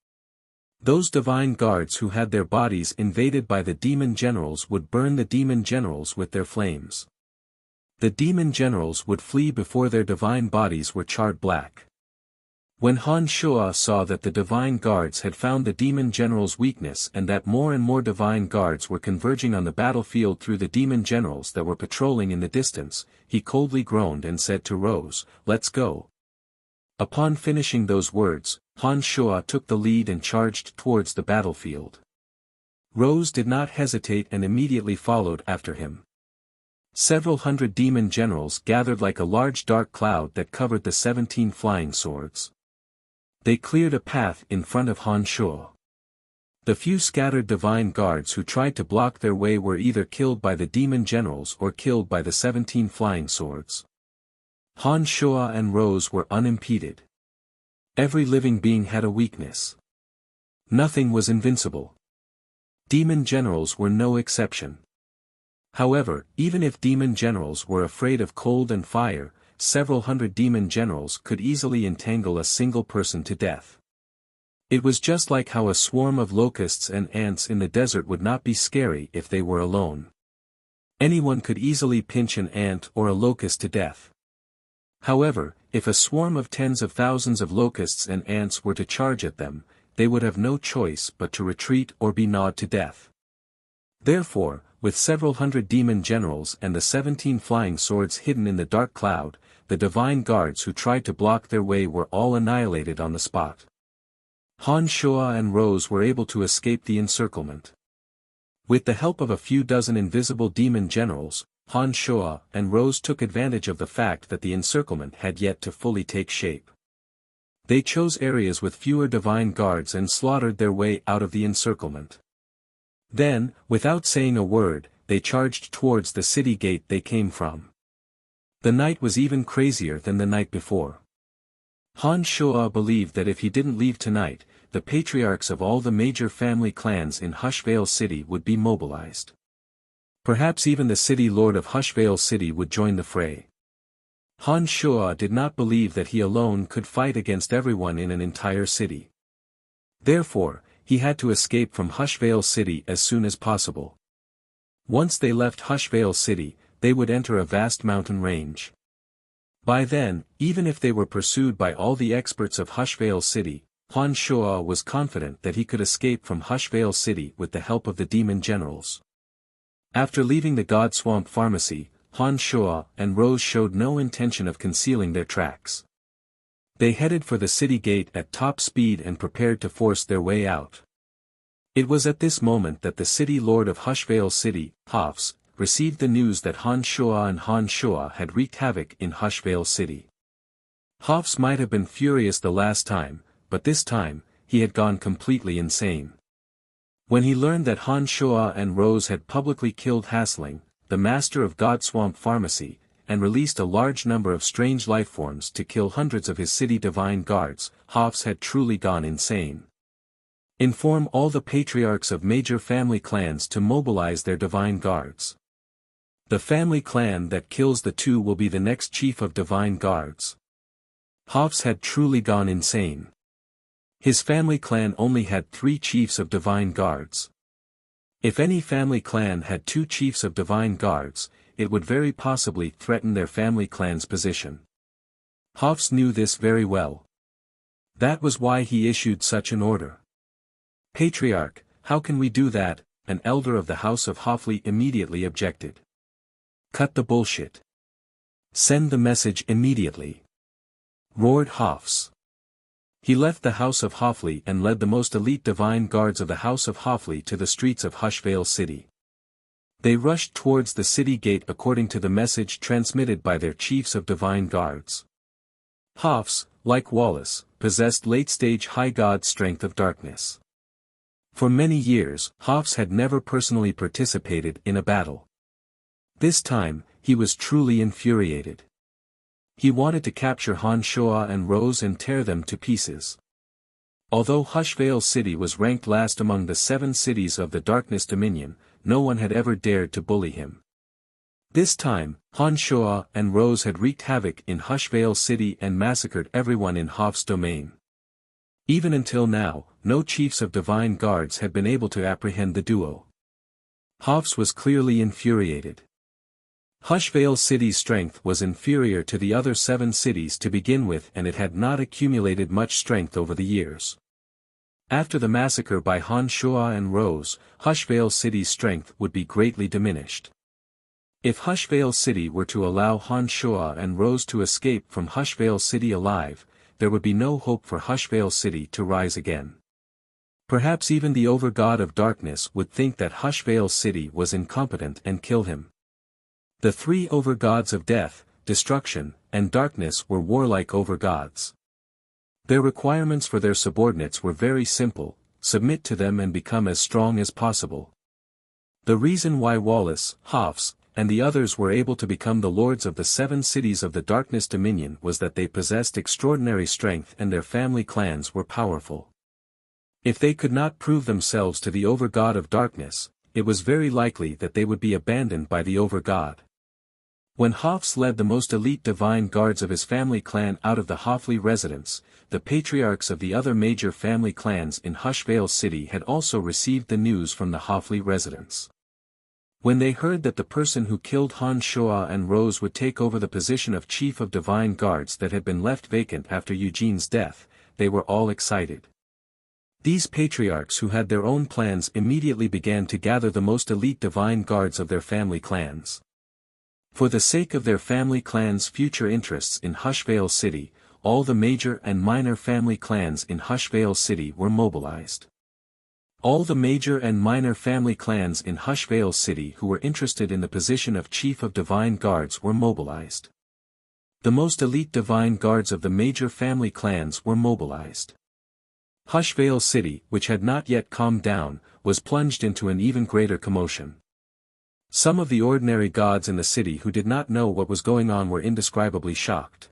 Those divine guards who had their bodies invaded by the demon generals would burn the demon generals with their flames. The demon generals would flee before their divine bodies were charred black. When Han Shuo saw that the divine guards had found the demon generals' weakness and that more and more divine guards were converging on the battlefield through the demon generals that were patrolling in the distance, he coldly groaned and said to Rose, "Let's go." Upon finishing those words, Han Shuo took the lead and charged towards the battlefield. Rose did not hesitate and immediately followed after him. Several hundred demon generals gathered like a large dark cloud that covered the 17 flying swords. They cleared a path in front of Han Shuo. The few scattered divine guards who tried to block their way were either killed by the demon generals or killed by the 17 flying swords. Han Shuo and Rose were unimpeded. Every living being had a weakness. Nothing was invincible. Demon generals were no exception. However, even if demon generals were afraid of cold and fire, several hundred demon generals could easily entangle a single person to death. It was just like how a swarm of locusts and ants in the desert would not be scary if they were alone. Anyone could easily pinch an ant or a locust to death. However, if a swarm of tens of thousands of locusts and ants were to charge at them, they would have no choice but to retreat or be gnawed to death. Therefore, with several hundred demon generals and the 17 flying swords hidden in the dark cloud, the divine guards who tried to block their way were all annihilated on the spot. Han Shuo and Rose were able to escape the encirclement. With the help of a few dozen invisible demon generals, Han Shuo and Rose took advantage of the fact that the encirclement had yet to fully take shape. They chose areas with fewer divine guards and slaughtered their way out of the encirclement. Then, without saying a word, they charged towards the city gate they came from. The night was even crazier than the night before. Han Shuo believed that if he didn't leave tonight, the patriarchs of all the major family clans in Hushvale City would be mobilized. Perhaps even the city lord of Hushvale City would join the fray. Han Shuo did not believe that he alone could fight against everyone in an entire city. Therefore, he had to escape from Hushvale City as soon as possible. Once they left Hushvale City, they would enter a vast mountain range. By then, even if they were pursued by all the experts of Hushvale City, Han Shuo was confident that he could escape from Hushvale City with the help of the demon generals. After leaving the God Swamp Pharmacy, Han Shuo and Rose showed no intention of concealing their tracks. They headed for the city gate at top speed and prepared to force their way out. It was at this moment that the city lord of Hushvale City, Hafs, received the news that Han Shua and Han Shua had wreaked havoc in Hushvale City. Hafs might have been furious the last time, but this time, he had gone completely insane. When he learned that Han Shua and Rose had publicly killed Hasling, the master of Godswamp Pharmacy, and released a large number of strange lifeforms to kill hundreds of his city divine guards, Hafs had truly gone insane. Inform all the patriarchs of major family clans to mobilize their divine guards. The family clan that kills the two will be the next chief of divine guards. Hafs had truly gone insane. His family clan only had 3 chiefs of divine guards. If any family clan had 2 chiefs of divine guards, it would very possibly threaten their family clan's position. Hafs knew this very well. That was why he issued such an order. Patriarch, how can we do that? An elder of the house of Hafli immediately objected. Cut the bullshit. Send the message immediately. Roared Hafs. He left the house of Hafli and led the most elite divine guards of the house of Hafli to the streets of Hushvale City. They rushed towards the city gate according to the message transmitted by their chiefs of divine guards. Hafs, like Wallace, possessed late-stage high god strength of darkness. For many years, Hafs had never personally participated in a battle. This time, he was truly infuriated. He wanted to capture Han Shua and Rose and tear them to pieces. Although Hushvale City was ranked last among the 7 cities of the Darkness Dominion, no one had ever dared to bully him. This time, Han Shua and Rose had wreaked havoc in Hushvale City and massacred everyone in Hafs' domain. Even until now, no chiefs of divine guards had been able to apprehend the duo. Hafs was clearly infuriated. Hushvale City's strength was inferior to the other 7 cities to begin with, and it had not accumulated much strength over the years. After the massacre by Han Shua and Rose, Hushvale City's strength would be greatly diminished. If Hushvale City were to allow Han Shua and Rose to escape from Hushvale City alive, there would be no hope for Hushvale City to rise again. Perhaps even the Overgod of Darkness would think that Hushvale City was incompetent and kill him. The 3 Overgods of Death, Destruction, and Darkness were warlike Overgods. Their requirements for their subordinates were very simple: submit to them and become as strong as possible. The reason why Wallace, Hafs, and the others were able to become the lords of the 7 cities of the Darkness Dominion was that they possessed extraordinary strength and their family clans were powerful. If they could not prove themselves to the Overgod of Darkness, it was very likely that they would be abandoned by the Overgod. When Hafs led the most elite divine guards of his family clan out of the Hafli residence, the patriarchs of the other major family clans in Hushvale City had also received the news from the Hafli residence. When they heard that the person who killed Han Shua and Rose would take over the position of chief of divine guards that had been left vacant after Eugene's death, they were all excited. These patriarchs who had their own plans immediately began to gather the most elite divine guards of their family clans. For the sake of their family clans' future interests in Hushvale City, all the major and minor family clans in Hushvale City were mobilized. All the major and minor family clans in Hushvale City who were interested in the position of Chief of Divine Guards were mobilized. The most elite divine guards of the major family clans were mobilized. Hushvale City, which had not yet calmed down, was plunged into an even greater commotion. Some of the ordinary gods in the city who did not know what was going on were indescribably shocked.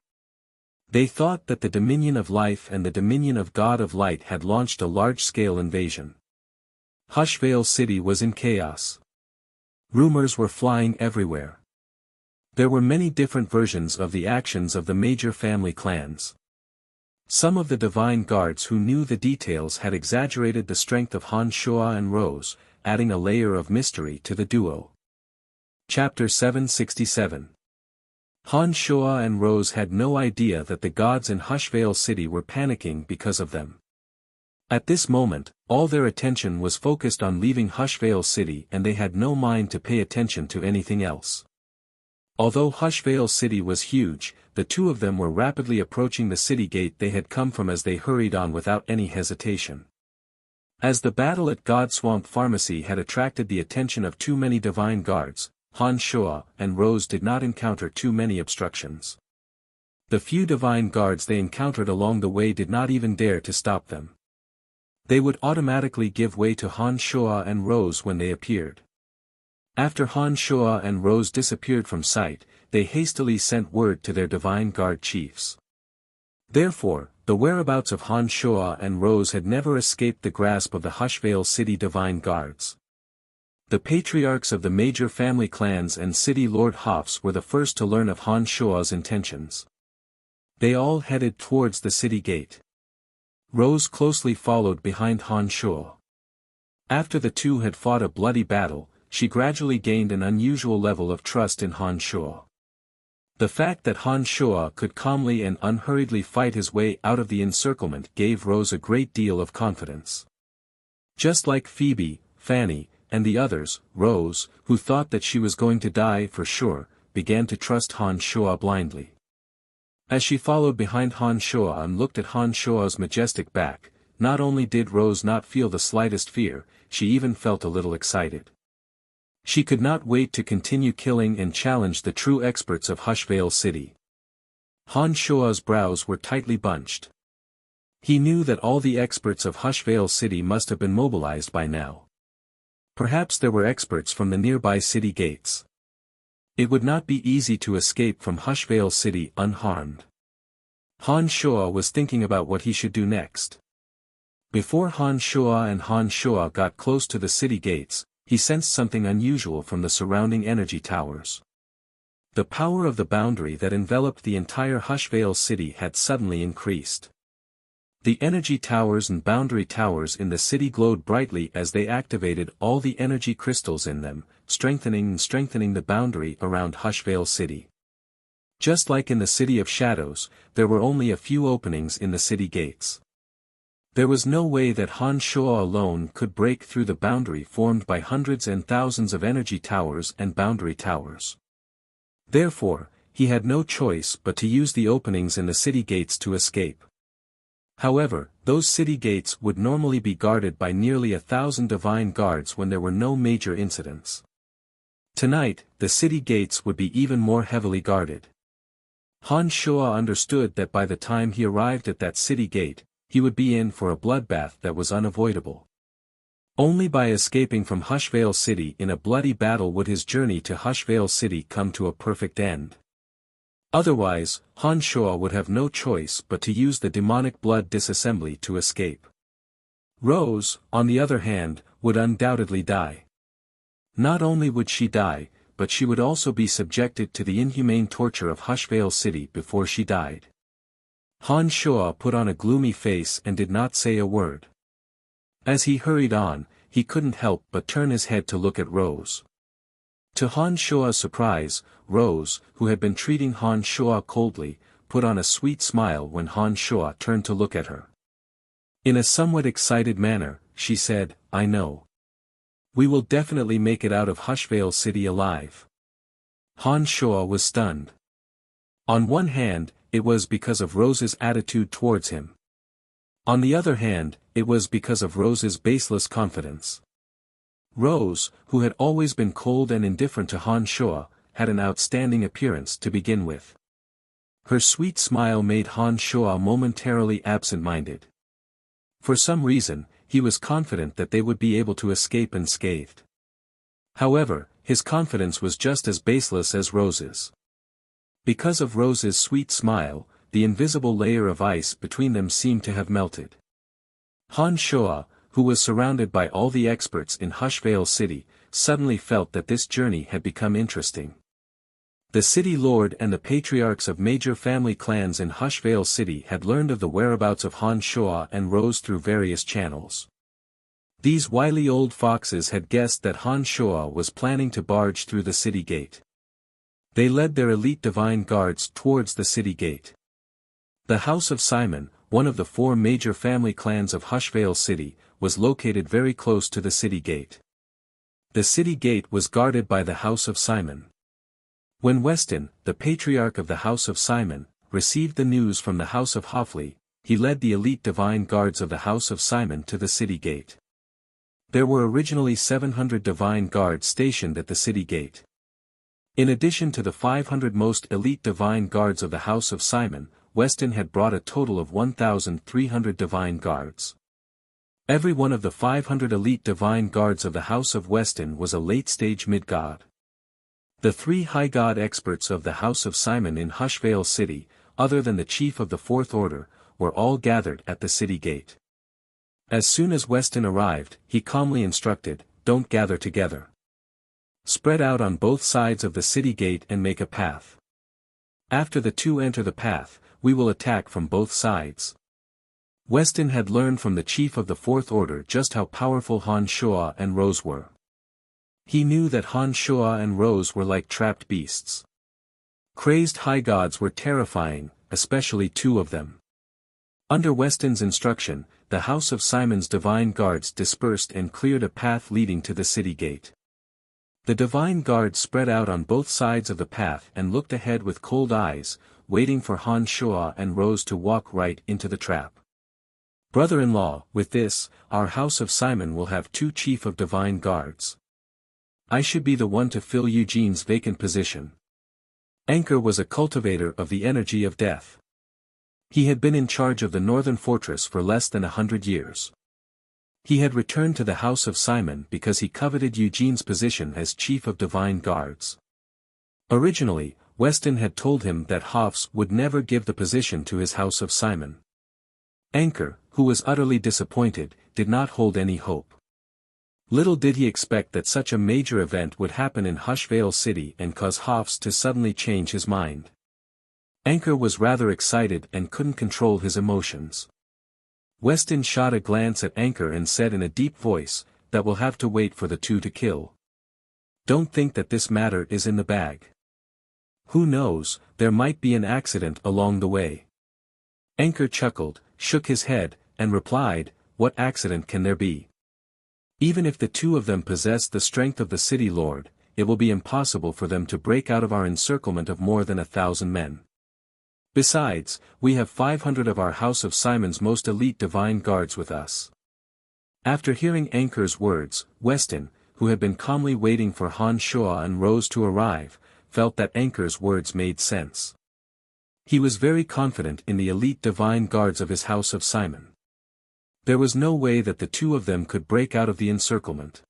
They thought that the Dominion of Life and the Dominion of God of Light had launched a large-scale invasion. Hushvale City was in chaos. Rumors were flying everywhere. There were many different versions of the actions of the major family clans. Some of the divine guards who knew the details had exaggerated the strength of Han Shua and Rose, adding a layer of mystery to the duo. Chapter 767. Han Shua and Rose had no idea that the gods in Hushvale City were panicking because of them. At this moment, all their attention was focused on leaving Hushvale City and they had no mind to pay attention to anything else. Although Hushvale City was huge, the two of them were rapidly approaching the city gate they had come from as they hurried on without any hesitation. As the battle at God Swamp Pharmacy had attracted the attention of too many divine guards, Han Shuo and Rose did not encounter too many obstructions. The few divine guards they encountered along the way did not even dare to stop them. They would automatically give way to Han Shuo and Rose when they appeared. After Han Shuo and Rose disappeared from sight, they hastily sent word to their divine guard chiefs. Therefore, the whereabouts of Han Shuo and Rose had never escaped the grasp of the Hushvale City divine guards. The patriarchs of the major family clans and city lord Hofs were the first to learn of Han Shuo's intentions. They all headed towards the city gate. Rose closely followed behind Han Shuo. After the two had fought a bloody battle, she gradually gained an unusual level of trust in Han Shuo. The fact that Han Shuo could calmly and unhurriedly fight his way out of the encirclement gave Rose a great deal of confidence. Just like Phoebe, Fanny, and the others, Rose, who thought that she was going to die for sure, began to trust Han Shuo blindly. As she followed behind Han Shuo and looked at Han Shuo's majestic back, not only did Rose not feel the slightest fear, she even felt a little excited. She could not wait to continue killing and challenge the true experts of Hushvale City. Han Shuo's brows were tightly bunched. He knew that all the experts of Hushvale City must have been mobilized by now. Perhaps there were experts from the nearby city gates. It would not be easy to escape from Hushvale City unharmed. Han Shuo was thinking about what he should do next. Before Han Shuo and Han Shuo got close to the city gates, he sensed something unusual from the surrounding energy towers. The power of the boundary that enveloped the entire Hushvale City had suddenly increased. The energy towers and boundary towers in the city glowed brightly as they activated all the energy crystals in them, strengthening the boundary around Hushvale City. Just like in the City of Shadows, there were only a few openings in the city gates. There was no way that Han Shuo alone could break through the boundary formed by hundreds and thousands of energy towers and boundary towers. Therefore, he had no choice but to use the openings in the city gates to escape. However, those city gates would normally be guarded by nearly 1,000 divine guards when there were no major incidents. Tonight, the city gates would be even more heavily guarded. Han Shuo understood that by the time he arrived at that city gate, he would be in for a bloodbath that was unavoidable. Only by escaping from Hushvale City in a bloody battle would his journey to Hushvale City come to a perfect end. Otherwise, Han Shuo would have no choice but to use the demonic blood disassembly to escape. Rose, on the other hand, would undoubtedly die. Not only would she die, but she would also be subjected to the inhumane torture of Hushvale City before she died. Han Shuo put on a gloomy face and did not say a word. As he hurried on, he couldn't help but turn his head to look at Rose. To Han Shuo's surprise, Rose, who had been treating Han Shuo coldly, put on a sweet smile when Han Shuo turned to look at her. In a somewhat excited manner, she said, "I know. We will definitely make it out of Hushvale City alive." Han Shuo was stunned. On one hand, it was because of Rose's attitude towards him. On the other hand, it was because of Rose's baseless confidence. Rose, who had always been cold and indifferent to Han Shuo, had an outstanding appearance to begin with. Her sweet smile made Han Shuo momentarily absent-minded. For some reason, he was confident that they would be able to escape unscathed. However, his confidence was just as baseless as Rose's. Because of Rose's sweet smile, the invisible layer of ice between them seemed to have melted. Han Shuo, who was surrounded by all the experts in Hushvale City, suddenly felt that this journey had become interesting. The city lord and the patriarchs of major family clans in Hushvale City had learned of the whereabouts of Han Shuo and Rose through various channels. These wily old foxes had guessed that Han Shuo was planning to barge through the city gate. They led their elite divine guards towards the city gate. The House of Simon, one of the 4 major family clans of Hushvale City, was located very close to the city gate. The city gate was guarded by the House of Simon. When Weston, the patriarch of the House of Simon, received the news from the House of Hoffley, he led the elite divine guards of the House of Simon to the city gate. There were originally 700 divine guards stationed at the city gate. In addition to the 500 most elite divine guards of the House of Simon, Weston had brought a total of 1,300 divine guards. Every one of the 500 elite divine guards of the House of Weston was a late-stage mid-god. The 3 high god experts of the House of Simon in Hushvale City, other than the chief of the Fourth Order, were all gathered at the city gate. As soon as Weston arrived, he calmly instructed, "Don't gather together. Spread out on both sides of the city gate and make a path. After the 2 enter the path, we will attack from both sides." Weston had learned from the chief of the Fourth Order just how powerful Han Shua and Rose were. He knew that Han Shua and Rose were like trapped beasts. Crazed high gods were terrifying, especially 2 of them. Under Weston's instruction, the House of Simon's divine guards dispersed and cleared a path leading to the city gate. The divine guards spread out on both sides of the path and looked ahead with cold eyes, waiting for Han Shua and Rose to walk right into the trap. "Brother-in-law, with this, our House of Simon will have 2 chief of divine guards. I should be the one to fill Eugene's vacant position." Anchor was a cultivator of the energy of death. He had been in charge of the northern fortress for less than 100 years. He had returned to the House of Simon because he coveted Eugene's position as chief of divine guards. Originally, Weston had told him that Hofs would never give the position to his House of Simon. Anchor, who was utterly disappointed, did not hold any hope. Little did he expect that such a major event would happen in Hushvale City and cause Hofs to suddenly change his mind. Anchor was rather excited and couldn't control his emotions. Weston shot a glance at Anchor and said in a deep voice, "That will have to wait for the 2 to kill. Don't think that this matter is in the bag. Who knows, there might be an accident along the way." Anchor chuckled, shook his head, and replied, "What accident can there be? Even if the 2 of them possess the strength of the city lord, it will be impossible for them to break out of our encirclement of more than 1,000 men. Besides, we have 500 of our House of Simon's most elite divine guards with us." After hearing Anchor's words, Weston, who had been calmly waiting for Han Shua and Rose to arrive, felt that Anchor's words made sense. He was very confident in the elite divine guards of his House of Simon. There was no way that the 2 of them could break out of the encirclement.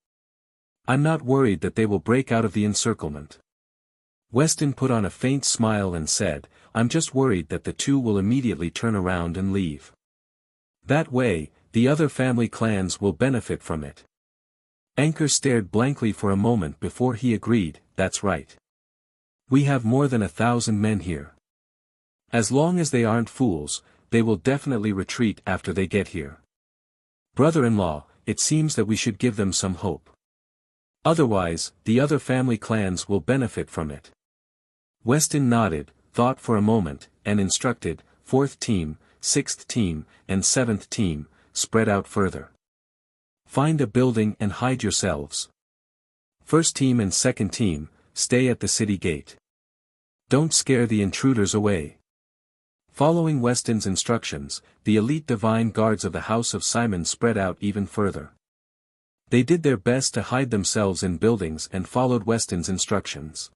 "I'm not worried that they will break out of the encirclement." Weston put on a faint smile and said, "I'm just worried that the 2 will immediately turn around and leave. That way, the other family clans will benefit from it." Anchor stared blankly for a moment before he agreed, "That's right. We have more than 1,000 men here. As long as they aren't fools, they will definitely retreat after they get here. Brother-in-law, it seems that we should give them some hope. Otherwise, the other family clans will benefit from it." Weston nodded, thought for a moment, and instructed, "4th team, 6th team, and 7th team, spread out further. Find a building and hide yourselves. 1st team and 2nd team, stay at the city gate. Don't scare the intruders away." Following Weston's instructions, the elite divine guards of the House of Simon spread out even further. They did their best to hide themselves in buildings and followed Weston's instructions.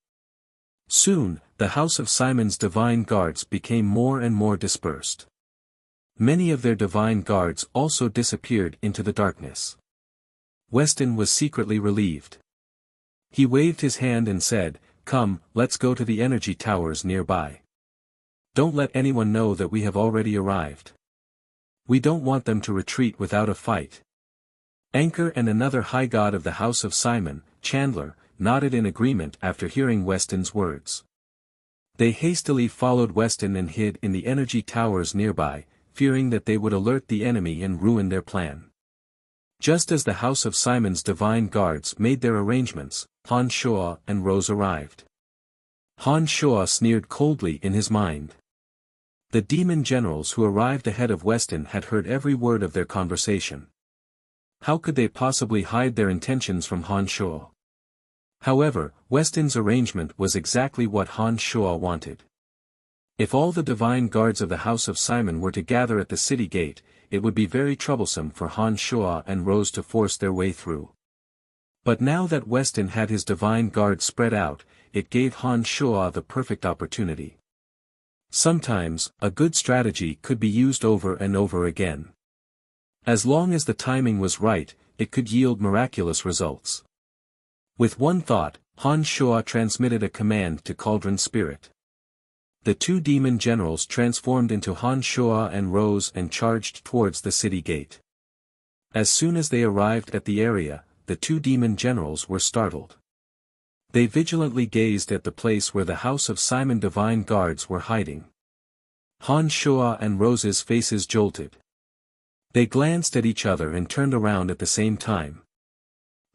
Soon, the House of Simon's divine guards became more and more dispersed. Many of their divine guards also disappeared into the darkness. Weston was secretly relieved. He waved his hand and said, "Come, let's go to the energy towers nearby. Don't let anyone know that we have already arrived. We don't want them to retreat without a fight." Anchor and another high god of the House of Simon, Chandler, nodded in agreement after hearing Weston's words. They hastily followed Weston and hid in the energy towers nearby, fearing that they would alert the enemy and ruin their plan. Just as the House of Simon's divine guards made their arrangements, Han Shua and Rose arrived. Han Shua sneered coldly in his mind. The demon generals who arrived ahead of Weston had heard every word of their conversation. How could they possibly hide their intentions from Han Shua? However, Weston's arrangement was exactly what Han Shua wanted. If all the divine guards of the House of Simon were to gather at the city gate, it would be very troublesome for Han Shuo and Rose to force their way through. But now that Weston had his divine guard spread out, it gave Han Shuo the perfect opportunity. Sometimes, a good strategy could be used over and over again. As long as the timing was right, it could yield miraculous results. With one thought, Han Shuo transmitted a command to Cauldron Spirit. The two demon generals transformed into Han Shuo and Rose and charged towards the city gate. As soon as they arrived at the area, the two demon generals were startled. They vigilantly gazed at the place where the House of Simon divine guards were hiding. Han Shuo and Rose's faces jolted. They glanced at each other and turned around at the same time.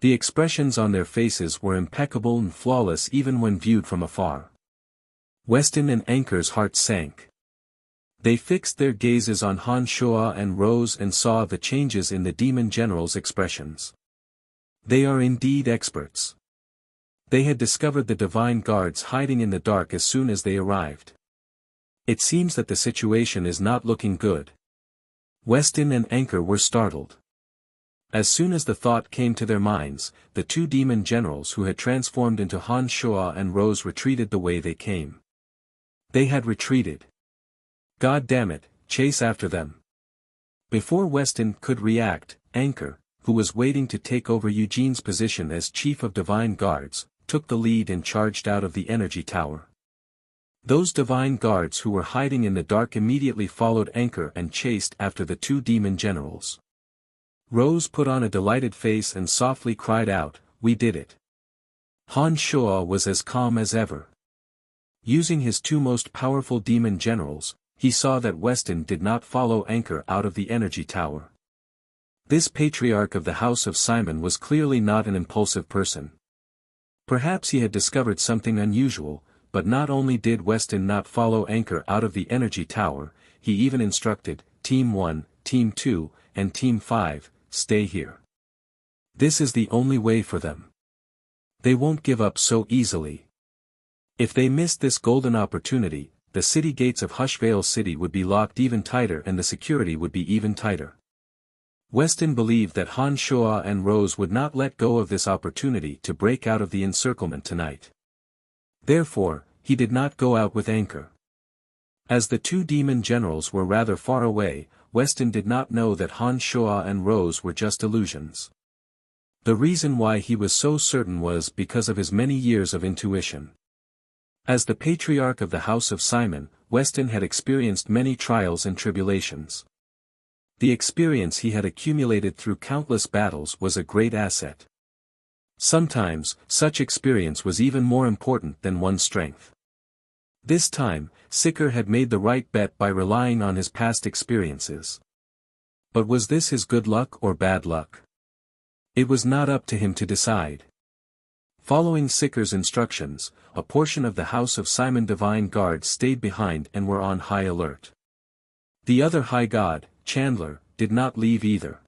The expressions on their faces were impeccable and flawless even when viewed from afar. Weston and Anchor's hearts sank. They fixed their gazes on Han Shuo and Rose and saw the changes in the demon general's expressions. They are indeed experts. They had discovered the divine guards hiding in the dark as soon as they arrived. It seems that the situation is not looking good. Weston and Anchor were startled. As soon as the thought came to their minds, the two demon generals who had transformed into Han Shuo and Rose retreated the way they came. They had retreated. God damn it, chase after them. Before Weston could react, Anchor, who was waiting to take over Eugene's position as Chief of Divine Guards, took the lead and charged out of the energy tower. Those divine guards who were hiding in the dark immediately followed Anchor and chased after the two demon generals. Rose put on a delighted face and softly cried out, "We did it." Han Shuo was as calm as ever. Using his two most powerful demon generals, he saw that Weston did not follow Anchor out of the energy tower. This patriarch of the House of Simon was clearly not an impulsive person. Perhaps he had discovered something unusual, but not only did Weston not follow Anchor out of the energy tower, he even instructed, Team 1, Team 2, and Team 5, stay here. This is the only way for them. They won't give up so easily. If they missed this golden opportunity, the city gates of Hushvale City would be locked even tighter and the security would be even tighter. Weston believed that Han Shuo and Rose would not let go of this opportunity to break out of the encirclement tonight. Therefore, he did not go out with Anchor. As the two demon generals were rather far away, Weston did not know that Han Shuo and Rose were just illusions. The reason why he was so certain was because of his many years of intuition. As the patriarch of the House of Simon, Weston had experienced many trials and tribulations. The experience he had accumulated through countless battles was a great asset. Sometimes, such experience was even more important than one's strength. This time, Sikher had made the right bet by relying on his past experiences. But was this his good luck or bad luck? It was not up to him to decide. Following Sikher's instructions, a portion of the House of Simon divine guards stayed behind and were on high alert. The other high god, Chandler, did not leave either.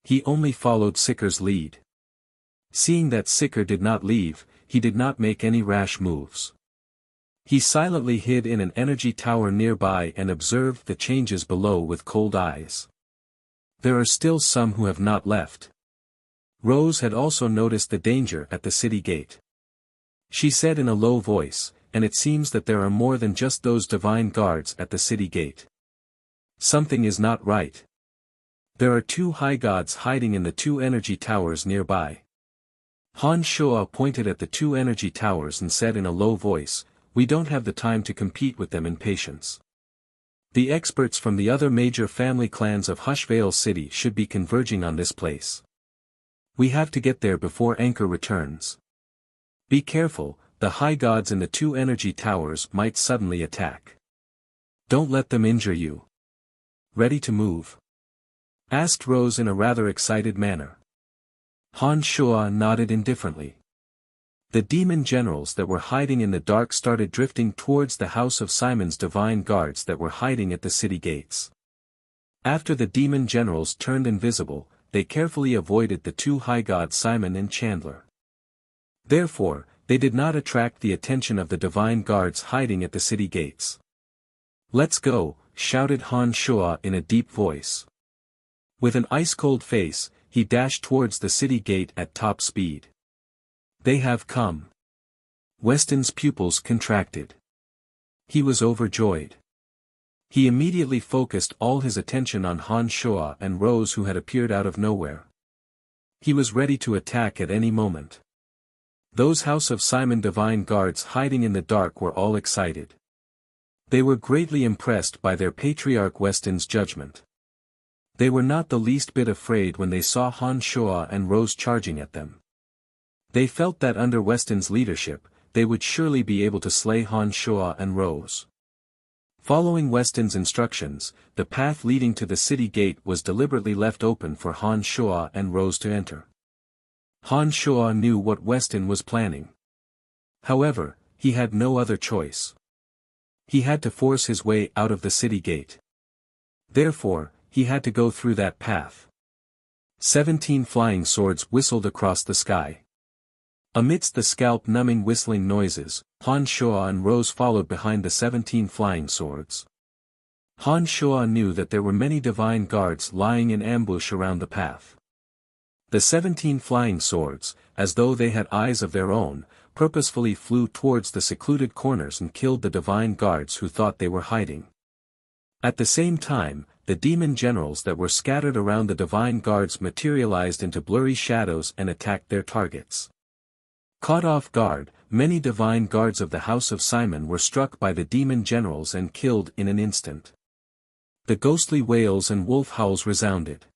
He only followed Sikher's lead. Seeing that Sikher did not leave, he did not make any rash moves. He silently hid in an energy tower nearby and observed the changes below with cold eyes. There are still some who have not left. Rose had also noticed the danger at the city gate. She said in a low voice, and it seems that there are more than just those divine guards at the city gate. Something is not right. There are two high gods hiding in the two energy towers nearby. Han Shuo pointed at the two energy towers and said in a low voice, "We don't have the time to compete with them in patience. The experts from the other major family clans of Hushvale City should be converging on this place. We have to get there before Anchor returns. Be careful, the high gods in the two energy towers might suddenly attack. Don't let them injure you." "Ready to move?" asked Rose in a rather excited manner. Han Shuo nodded indifferently. The demon generals that were hiding in the dark started drifting towards the House of Simon's divine guards that were hiding at the city gates. After the demon generals turned invisible, they carefully avoided the two high gods Simon and Chandler. Therefore, they did not attract the attention of the divine guards hiding at the city gates. "Let's go," shouted Han Shuo in a deep voice. With an ice-cold face, he dashed towards the city gate at top speed. They have come. Weston's pupils contracted. He was overjoyed. He immediately focused all his attention on Han Shuo and Rose, who had appeared out of nowhere. He was ready to attack at any moment. Those House of Simon divine guards hiding in the dark were all excited. They were greatly impressed by their patriarch Weston's judgment. They were not the least bit afraid when they saw Han Shuo and Rose charging at them. They felt that under Weston's leadership, they would surely be able to slay Han Shuo and Rose. Following Weston's instructions, the path leading to the city gate was deliberately left open for Han Shuo and Rose to enter. Han Shuo knew what Weston was planning. However, he had no other choice. He had to force his way out of the city gate. Therefore, he had to go through that path. 17 flying swords whistled across the sky. Amidst the scalp-numbing whistling noises, Han Shuo and Rose followed behind the 17 flying swords. Han Shuo knew that there were many divine guards lying in ambush around the path. The 17 flying swords, as though they had eyes of their own, purposefully flew towards the secluded corners and killed the divine guards who thought they were hiding. At the same time, the demon generals that were scattered around the divine guards materialized into blurry shadows and attacked their targets. Caught off guard, many divine guards of the House of Simon were struck by the demon generals and killed in an instant. The ghostly wails and wolf howls resounded.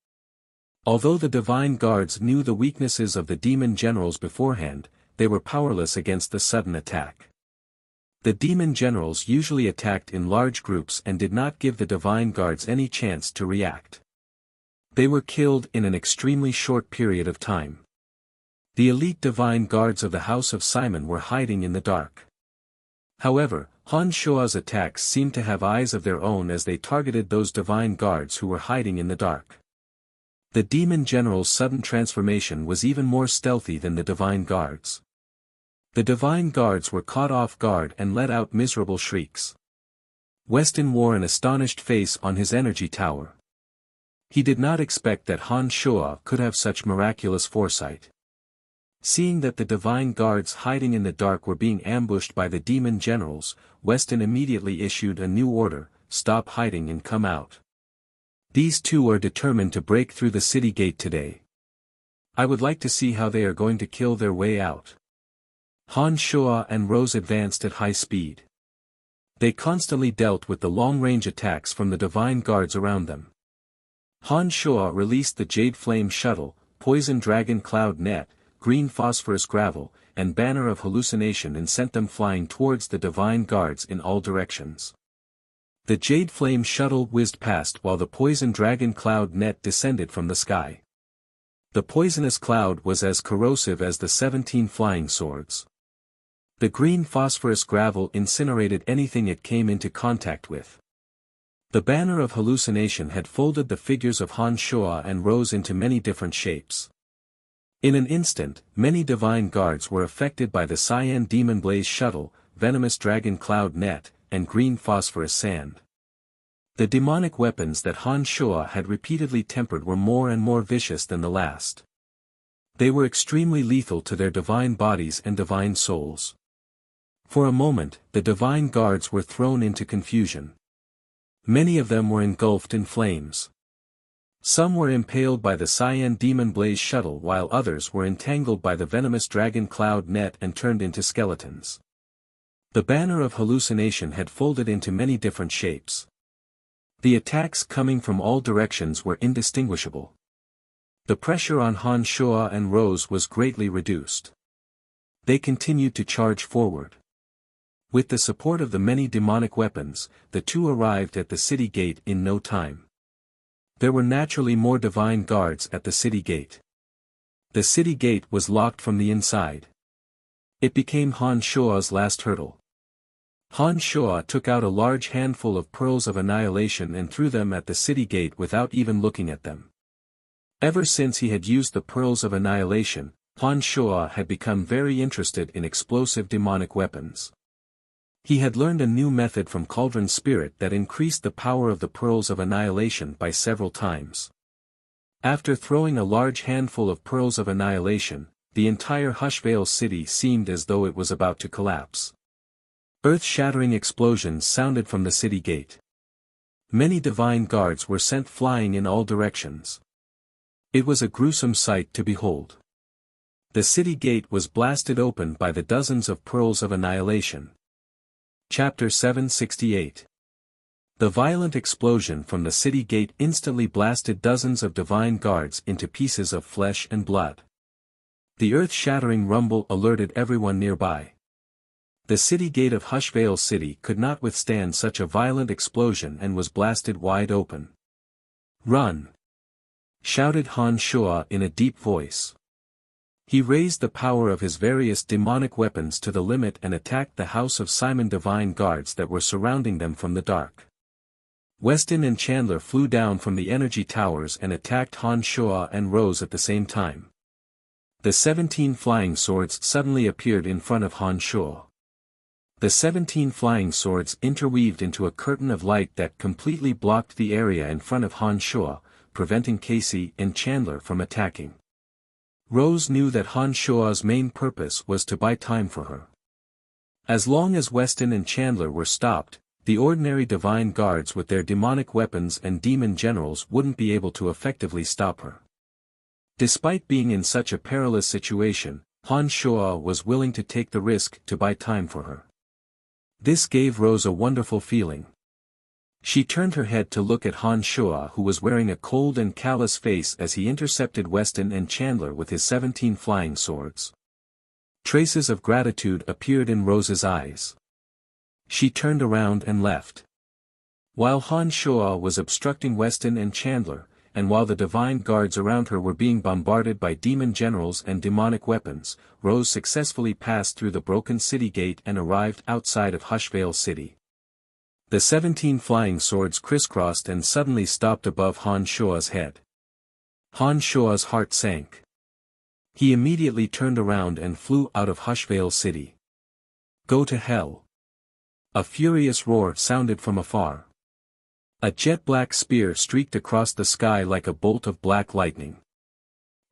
Although the divine guards knew the weaknesses of the demon generals beforehand, they were powerless against the sudden attack. The demon generals usually attacked in large groups and did not give the divine guards any chance to react. They were killed in an extremely short period of time. The elite divine guards of the House of Simon were hiding in the dark. However, Han Shuo's attacks seemed to have eyes of their own as they targeted those divine guards who were hiding in the dark. The demon general's sudden transformation was even more stealthy than the divine guards. The divine guards were caught off guard and let out miserable shrieks. Weston wore an astonished face on his energy tower. He did not expect that Han Shuo could have such miraculous foresight. Seeing that the divine guards hiding in the dark were being ambushed by the demon generals, Weston immediately issued a new order: stop hiding and come out. These two are determined to break through the city gate today. I would like to see how they are going to kill their way out. Han Shuo and Rose advanced at high speed. They constantly dealt with the long-range attacks from the divine guards around them. Han Shuo released the Jade Flame Shuttle, Poison Dragon Cloud Net, Green Phosphorus Gravel, and Banner of Hallucination, and sent them flying towards the divine guards in all directions. The Jade Flame Shuttle whizzed past while the Poison Dragon Cloud Net descended from the sky. The poisonous cloud was as corrosive as the 17 flying swords. The Green Phosphorus Gravel incinerated anything it came into contact with. The Banner of Hallucination had folded the figures of Han Shuo and Rose into many different shapes. In an instant, many divine guards were affected by the Cyan Demon Blaze Shuttle, Venomous Dragon Cloud Net, and Green Phosphorus Sand. The demonic weapons that Han Shuo had repeatedly tempered were more and more vicious than the last. They were extremely lethal to their divine bodies and divine souls. For a moment, the divine guards were thrown into confusion. Many of them were engulfed in flames. Some were impaled by the Cyan Demon Blaze Shuttle, while others were entangled by the Venomous Dragon Cloud Net and turned into skeletons. The Banner of Hallucination had folded into many different shapes. The attacks coming from all directions were indistinguishable. The pressure on Han Shuo and Rose was greatly reduced. They continued to charge forward. With the support of the many demonic weapons, the two arrived at the city gate in no time. There were naturally more divine guards at the city gate. The city gate was locked from the inside. It became Han Shuo's last hurdle. Han Shuo took out a large handful of pearls of annihilation and threw them at the city gate without even looking at them. Ever since he had used the pearls of annihilation, Han Shuo had become very interested in explosive demonic weapons. He had learned a new method from Cauldron Spirit that increased the power of the pearls of annihilation by several times. After throwing a large handful of pearls of annihilation, the entire Hushvale city seemed as though it was about to collapse. Earth-shattering explosions sounded from the city gate. Many divine guards were sent flying in all directions. It was a gruesome sight to behold. The city gate was blasted open by the dozens of pearls of annihilation. Chapter 768. The violent explosion from the city gate instantly blasted dozens of divine guards into pieces of flesh and blood. The earth-shattering rumble alerted everyone nearby. The city gate of Hushvale City could not withstand such a violent explosion and was blasted wide open. "Run!" shouted Han Shuo in a deep voice. He raised the power of his various demonic weapons to the limit and attacked the House of Simon divine guards that were surrounding them from the dark. Weston and Chandler flew down from the energy towers and attacked Han Shuo and Rose at the same time. The 17 flying swords suddenly appeared in front of Han Shuo. The 17 flying swords interweaved into a curtain of light that completely blocked the area in front of Han Shuo, preventing Casey and Chandler from attacking. Rose knew that Han Shuo's main purpose was to buy time for her. As long as Weston and Chandler were stopped, the ordinary divine guards with their demonic weapons and demon generals wouldn't be able to effectively stop her. Despite being in such a perilous situation, Han Shuo was willing to take the risk to buy time for her. This gave Rose a wonderful feeling. She turned her head to look at Han Shuo, who was wearing a cold and callous face as he intercepted Weston and Chandler with his 17 flying swords. Traces of gratitude appeared in Rose's eyes. She turned around and left. While Han Shuo was obstructing Weston and Chandler, and while the divine guards around her were being bombarded by demon generals and demonic weapons, Rose successfully passed through the broken city gate and arrived outside of Hushvale City. The 17 flying swords crisscrossed and suddenly stopped above Han Shuo's head. Han Shuo's heart sank. He immediately turned around and flew out of Hushvale City. "Go to hell!" A furious roar sounded from afar. A jet-black spear streaked across the sky like a bolt of black lightning.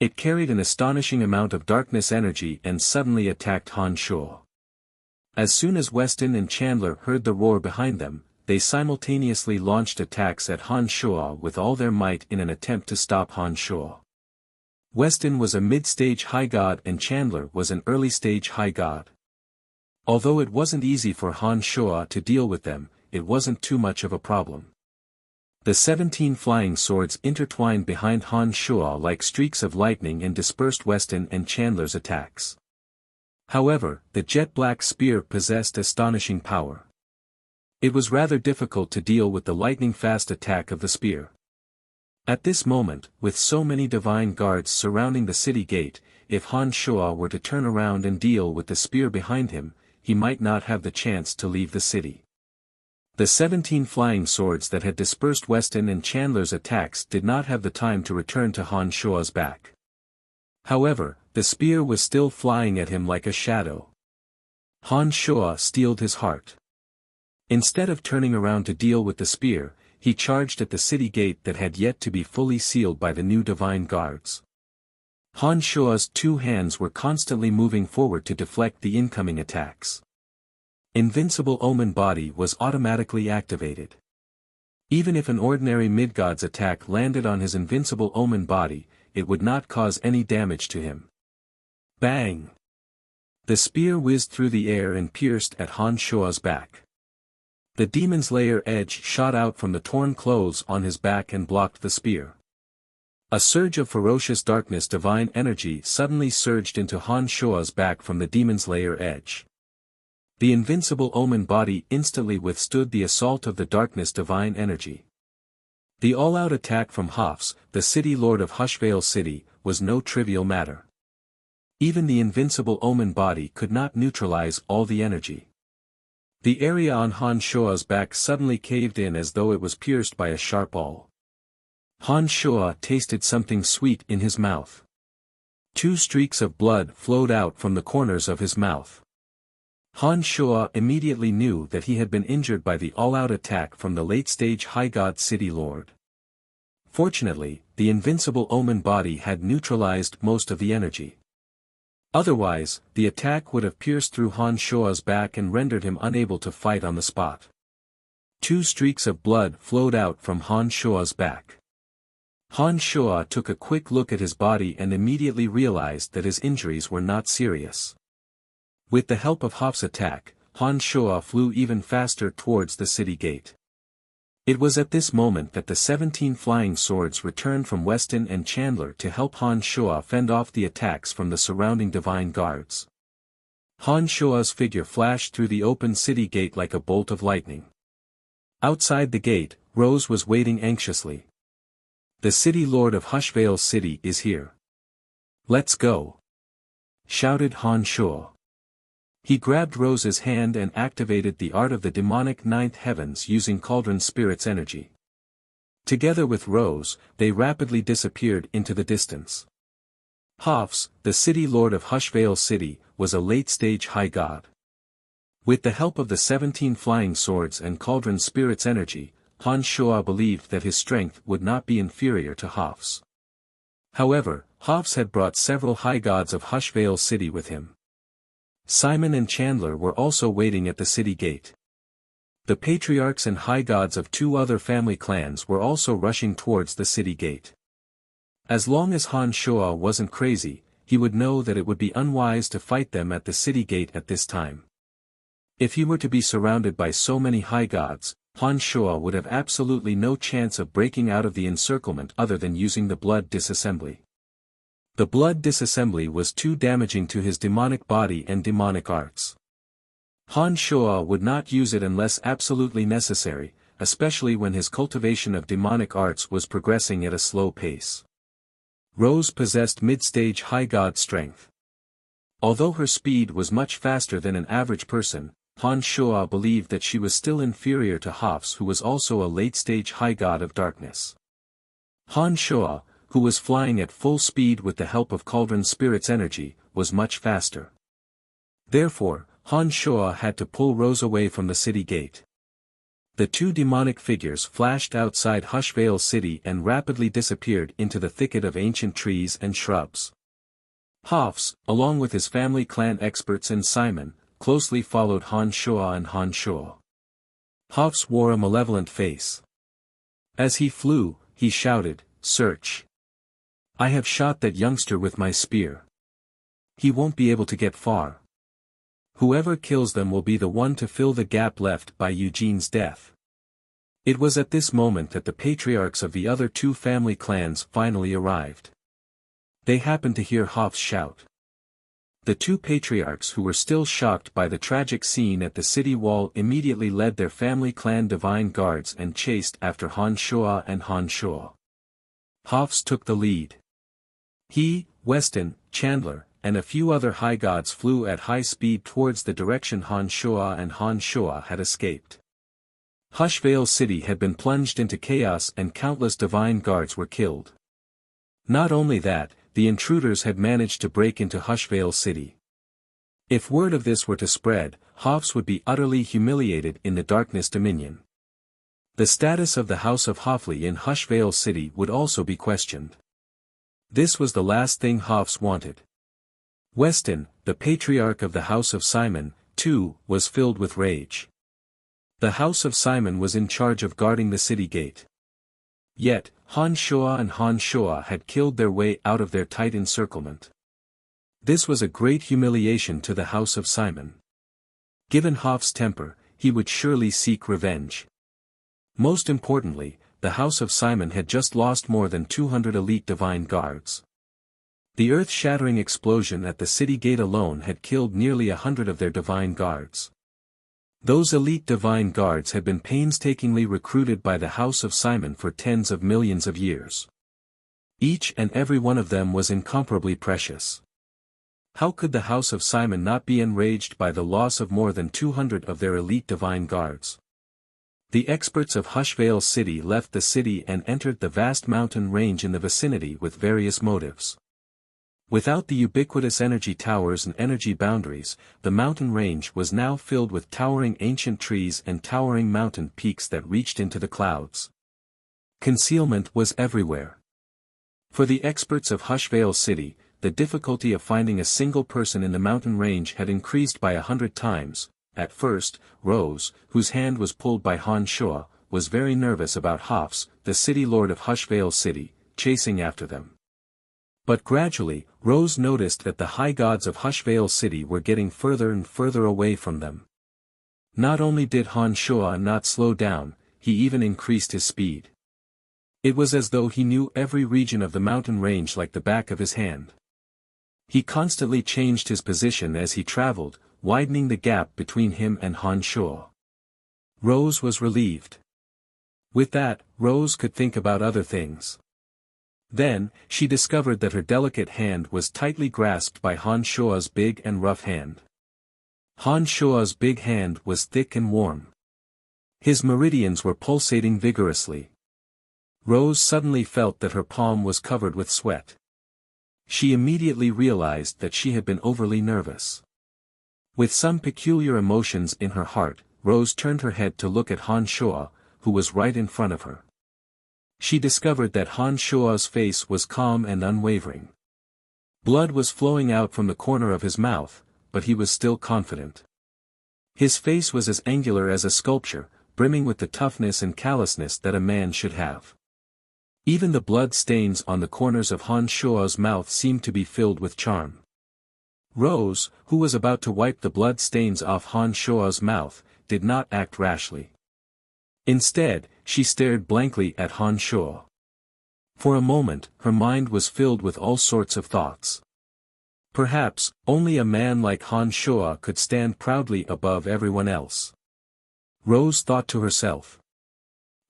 It carried an astonishing amount of darkness energy and suddenly attacked Han Shuo. As soon as Weston and Chandler heard the roar behind them, they simultaneously launched attacks at Han Shuo with all their might in an attempt to stop Han Shuo. Weston was a mid-stage high god and Chandler was an early-stage high god. Although it wasn't easy for Han Shuo to deal with them, it wasn't too much of a problem. The 17 flying swords intertwined behind Han Shuo like streaks of lightning and dispersed Weston and Chandler's attacks. However, the jet-black spear possessed astonishing power. It was rather difficult to deal with the lightning-fast attack of the spear. At this moment, with so many divine guards surrounding the city gate, if Han Shuo were to turn around and deal with the spear behind him, he might not have the chance to leave the city. The 17 flying swords that had dispersed Weston and Chandler's attacks did not have the time to return to Han Shuo's back. However, the spear was still flying at him like a shadow. Han Shuo steeled his heart. Instead of turning around to deal with the spear, he charged at the city gate that had yet to be fully sealed by the new divine guards. Han Shuo's 2 hands were constantly moving forward to deflect the incoming attacks. Invincible Omen Body was automatically activated. Even if an ordinary mid-god's attack landed on his Invincible Omen Body, it would not cause any damage to him. Bang! The spear whizzed through the air and pierced at Han Shuo's back. The demon's lair edge shot out from the torn clothes on his back and blocked the spear. A surge of ferocious darkness divine energy suddenly surged into Han Shuo's back from the demon's lair edge. The Invincible Omen Body instantly withstood the assault of the darkness divine energy. The all-out attack from Hafs, the city lord of Hushvale City, was no trivial matter. Even the Invincible Omen Body could not neutralize all the energy. The area on Han Shuo's back suddenly caved in as though it was pierced by a sharp awl. Han Shuo tasted something sweet in his mouth. 2 streaks of blood flowed out from the corners of his mouth. Han Shuo immediately knew that he had been injured by the all-out attack from the late-stage High God City Lord. Fortunately, the invincible omen body had neutralized most of the energy. Otherwise, the attack would have pierced through Han Shua's back and rendered him unable to fight on the spot. 2 streaks of blood flowed out from Han Shua's back. Han Shua took a quick look at his body and immediately realized that his injuries were not serious. With the help of Hof's attack, Han Shua flew even faster towards the city gate. It was at this moment that the 17 flying swords returned from Weston and Chandler to help Han Shua fend off the attacks from the surrounding divine guards. Han Shua's figure flashed through the open city gate like a bolt of lightning. Outside the gate, Rose was waiting anxiously. "The city lord of Hushvale City is here. Let's go!" shouted Han Shua. He grabbed Rose's hand and activated the art of the demonic ninth heavens using Cauldron Spirit's energy. Together with Rose, they rapidly disappeared into the distance. Hofs, the city lord of Hushvale City, was a late-stage high god. With the help of the 17 flying swords and Cauldron Spirit's energy, Han Shua believed that his strength would not be inferior to Hofs. However, Hofs had brought several high gods of Hushvale City with him. Simon and Chandler were also waiting at the city gate. The patriarchs and high gods of 2 other family clans were also rushing towards the city gate. As long as Han Shua wasn't crazy, he would know that it would be unwise to fight them at the city gate at this time. If he were to be surrounded by so many high gods, Han Shua would have absolutely no chance of breaking out of the encirclement other than using the blood disassembly. The blood disassembly was too damaging to his demonic body and demonic arts. Han Shua would not use it unless absolutely necessary, especially when his cultivation of demonic arts was progressing at a slow pace. Rose possessed mid-stage high god strength. Although her speed was much faster than an average person, Han Shua believed that she was still inferior to Hofs, who was also a late-stage high god of darkness. Han Shua, who was flying at full speed with the help of Cauldron Spirit's energy, was much faster. Therefore, Han Shua had to pull Rose away from the city gate. The 2 demonic figures flashed outside Hushvale City and rapidly disappeared into the thicket of ancient trees and shrubs. Hofs, along with his family clan experts and Simon, closely followed Han Shua and Han Shua. Hofs wore a malevolent face. As he flew, he shouted, "Search! I have shot that youngster with my spear. He won't be able to get far. Whoever kills them will be the one to fill the gap left by Eugene's death." It was at this moment that the patriarchs of the other 2 family clans finally arrived. They happened to hear Hofs shout. The 2 patriarchs, who were still shocked by the tragic scene at the city wall, immediately led their family clan divine guards and chased after Han Shua and Han Shua. Hofs took the lead. He, Weston, Chandler, and a few other high gods flew at high speed towards the direction Han Shua and Han Shua had escaped. Hushvale City had been plunged into chaos and countless divine guards were killed. Not only that, the intruders had managed to break into Hushvale City. If word of this were to spread, Hofs would be utterly humiliated in the Darkness Dominion. The status of the House of Hoffley in Hushvale City would also be questioned. This was the last thing Hofs wanted. Weston, the patriarch of the House of Simon, too, was filled with rage. The House of Simon was in charge of guarding the city gate. Yet, Han Shua and Han Shua had killed their way out of their tight encirclement. This was a great humiliation to the House of Simon. Given Hof's temper, he would surely seek revenge. Most importantly, the House of Simon had just lost more than 200 elite divine guards. The earth-shattering explosion at the city gate alone had killed nearly 100 of their divine guards. Those elite divine guards had been painstakingly recruited by the House of Simon for tens of millions of years. Each and every one of them was incomparably precious. How could the House of Simon not be enraged by the loss of more than 200 of their elite divine guards? The experts of Hushvale City left the city and entered the vast mountain range in the vicinity with various motives. Without the ubiquitous energy towers and energy boundaries, the mountain range was now filled with towering ancient trees and towering mountain peaks that reached into the clouds. Concealment was everywhere. For the experts of Hushvale City, the difficulty of finding a single person in the mountain range had increased by 100 times. At first, Rose, whose hand was pulled by Han Shua, was very nervous about Hafs, the city lord of Hushvale City, chasing after them. But gradually, Rose noticed that the high gods of Hushvale City were getting further and further away from them. Not only did Han Shua not slow down, he even increased his speed. It was as though he knew every region of the mountain range like the back of his hand. He constantly changed his position as he traveled, widening the gap between him and Han Shua. Rose was relieved. With that, Rose could think about other things. Then, she discovered that her delicate hand was tightly grasped by Han Shua's big and rough hand. Han Shua's big hand was thick and warm. His meridians were pulsating vigorously. Rose suddenly felt that her palm was covered with sweat. She immediately realized that she had been overly nervous. With some peculiar emotions in her heart, Rose turned her head to look at Han Shua, who was right in front of her. She discovered that Han Shua's face was calm and unwavering. Blood was flowing out from the corner of his mouth, but he was still confident. His face was as angular as a sculpture, brimming with the toughness and callousness that a man should have. Even the blood stains on the corners of Han Shua's mouth seemed to be filled with charm. Rose, who was about to wipe the blood stains off Han Shua's mouth, did not act rashly. Instead, she stared blankly at Han Shua. For a moment, her mind was filled with all sorts of thoughts. Perhaps, only a man like Han Shua could stand proudly above everyone else. Rose thought to herself.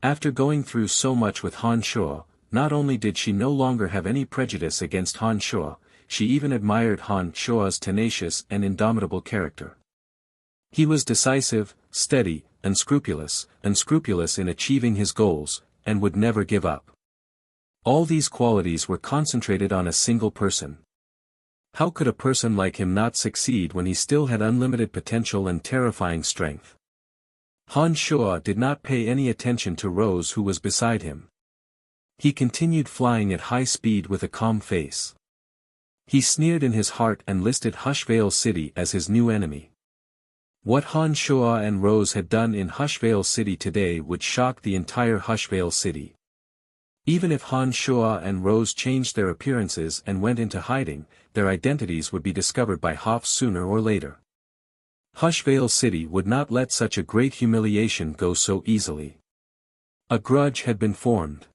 After going through so much with Han Shua, not only did she no longer have any prejudice against Han Shua, she even admired Han Shua's tenacious and indomitable character. He was decisive, steady, unscrupulous in achieving his goals, and would never give up. All these qualities were concentrated on a single person. How could a person like him not succeed when he still had unlimited potential and terrifying strength? Han Shua did not pay any attention to Rose, who was beside him. He continued flying at high speed with a calm face. He sneered in his heart and listed Hushvale City as his new enemy. What Han Shua and Rose had done in Hushvale City today would shock the entire Hushvale City. Even if Han Shua and Rose changed their appearances and went into hiding, their identities would be discovered by Hafs sooner or later. Hushvale City would not let such a great humiliation go so easily. A grudge had been formed.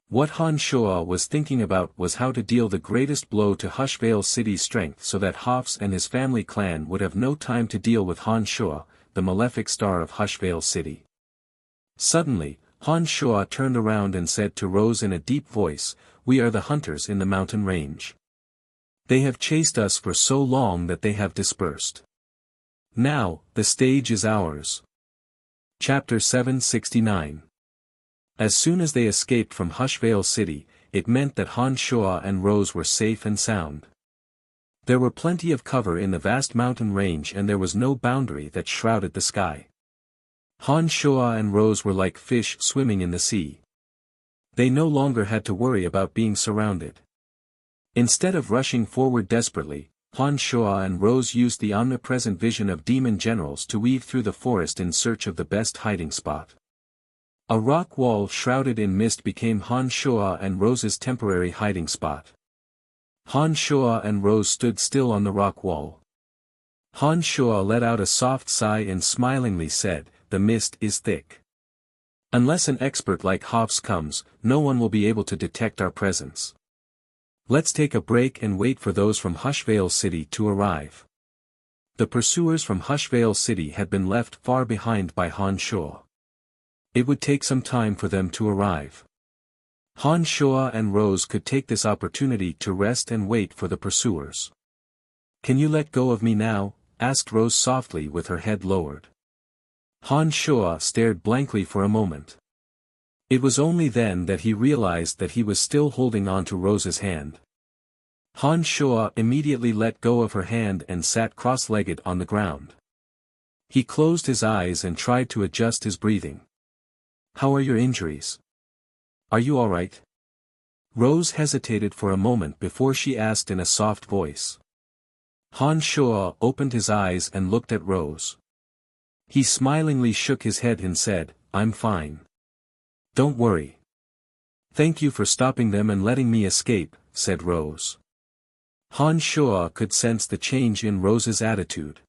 What Han Shua was thinking about was how to deal the greatest blow to Hushvale City's strength so that Hafs and his family clan would have no time to deal with Han Shua, the malefic star of Hushvale City. Suddenly, Han Shua turned around and said to Rose in a deep voice, "We are the hunters in the mountain range. They have chased us for so long that they have dispersed. Now, the stage is ours." Chapter 769. As soon as they escaped from Hushvale City, it meant that Han Shua and Rose were safe and sound. There were plenty of cover in the vast mountain range and there was no boundary that shrouded the sky. Han Shua and Rose were like fish swimming in the sea. They no longer had to worry about being surrounded. Instead of rushing forward desperately, Han Shua and Rose used the omnipresent vision of demon generals to weave through the forest in search of the best hiding spot. A rock wall shrouded in mist became Han Shua and Rose's temporary hiding spot. Han Shua and Rose stood still on the rock wall. Han Shua let out a soft sigh and smilingly said, "The mist is thick. Unless an expert like Hafs comes, no one will be able to detect our presence. Let's take a break and wait for those from Hushvale City to arrive." The pursuers from Hushvale City had been left far behind by Han Shua. It would take some time for them to arrive. Han Shua and Rose could take this opportunity to rest and wait for the pursuers. "Can you let go of me now?" asked Rose softly with her head lowered. Han Shua stared blankly for a moment. It was only then that he realized that he was still holding on to Rose's hand. Han Shua immediately let go of her hand and sat cross-legged on the ground. He closed his eyes and tried to adjust his breathing. "How are your injuries?" Are you all right? Rose hesitated for a moment before she asked in a soft voice. Han Shuo opened his eyes and looked at Rose. He smilingly shook his head and said, I'm fine. Don't worry. Thank you for stopping them and letting me escape, said Rose. Han Shuo could sense the change in Rose's attitude.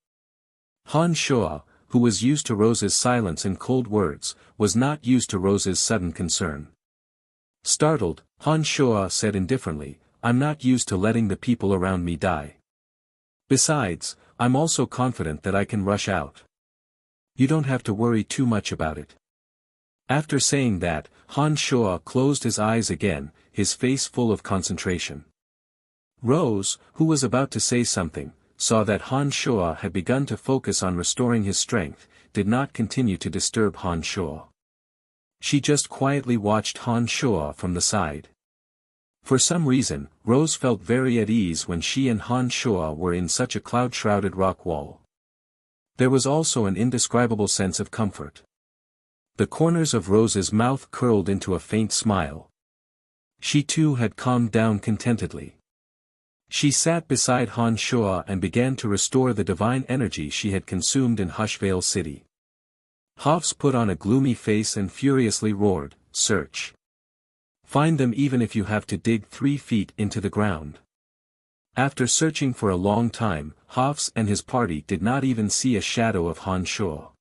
Han Shuo, who was used to Rose's silence and cold words, was not used to Rose's sudden concern. Startled, Han Shuo said indifferently, I'm not used to letting the people around me die. Besides, I'm also confident that I can rush out. You don't have to worry too much about it. After saying that, Han Shuo closed his eyes again, his face full of concentration. Rose, who was about to say something, saw that Han Shuo had begun to focus on restoring his strength, did not continue to disturb Han Shuo. She just quietly watched Han Shuo from the side. For some reason, Rose felt very at ease when she and Han Shuo were in such a cloud-shrouded rock wall. There was also an indescribable sense of comfort. The corners of Rose's mouth curled into a faint smile. She too had calmed down contentedly. She sat beside Han Shuo and began to restore the divine energy she had consumed in Hushvale City. Hafs put on a gloomy face and furiously roared, Search. Find them even if you have to dig 3 feet into the ground. After searching for a long time, Hafs and his party did not even see a shadow of Han Shuo.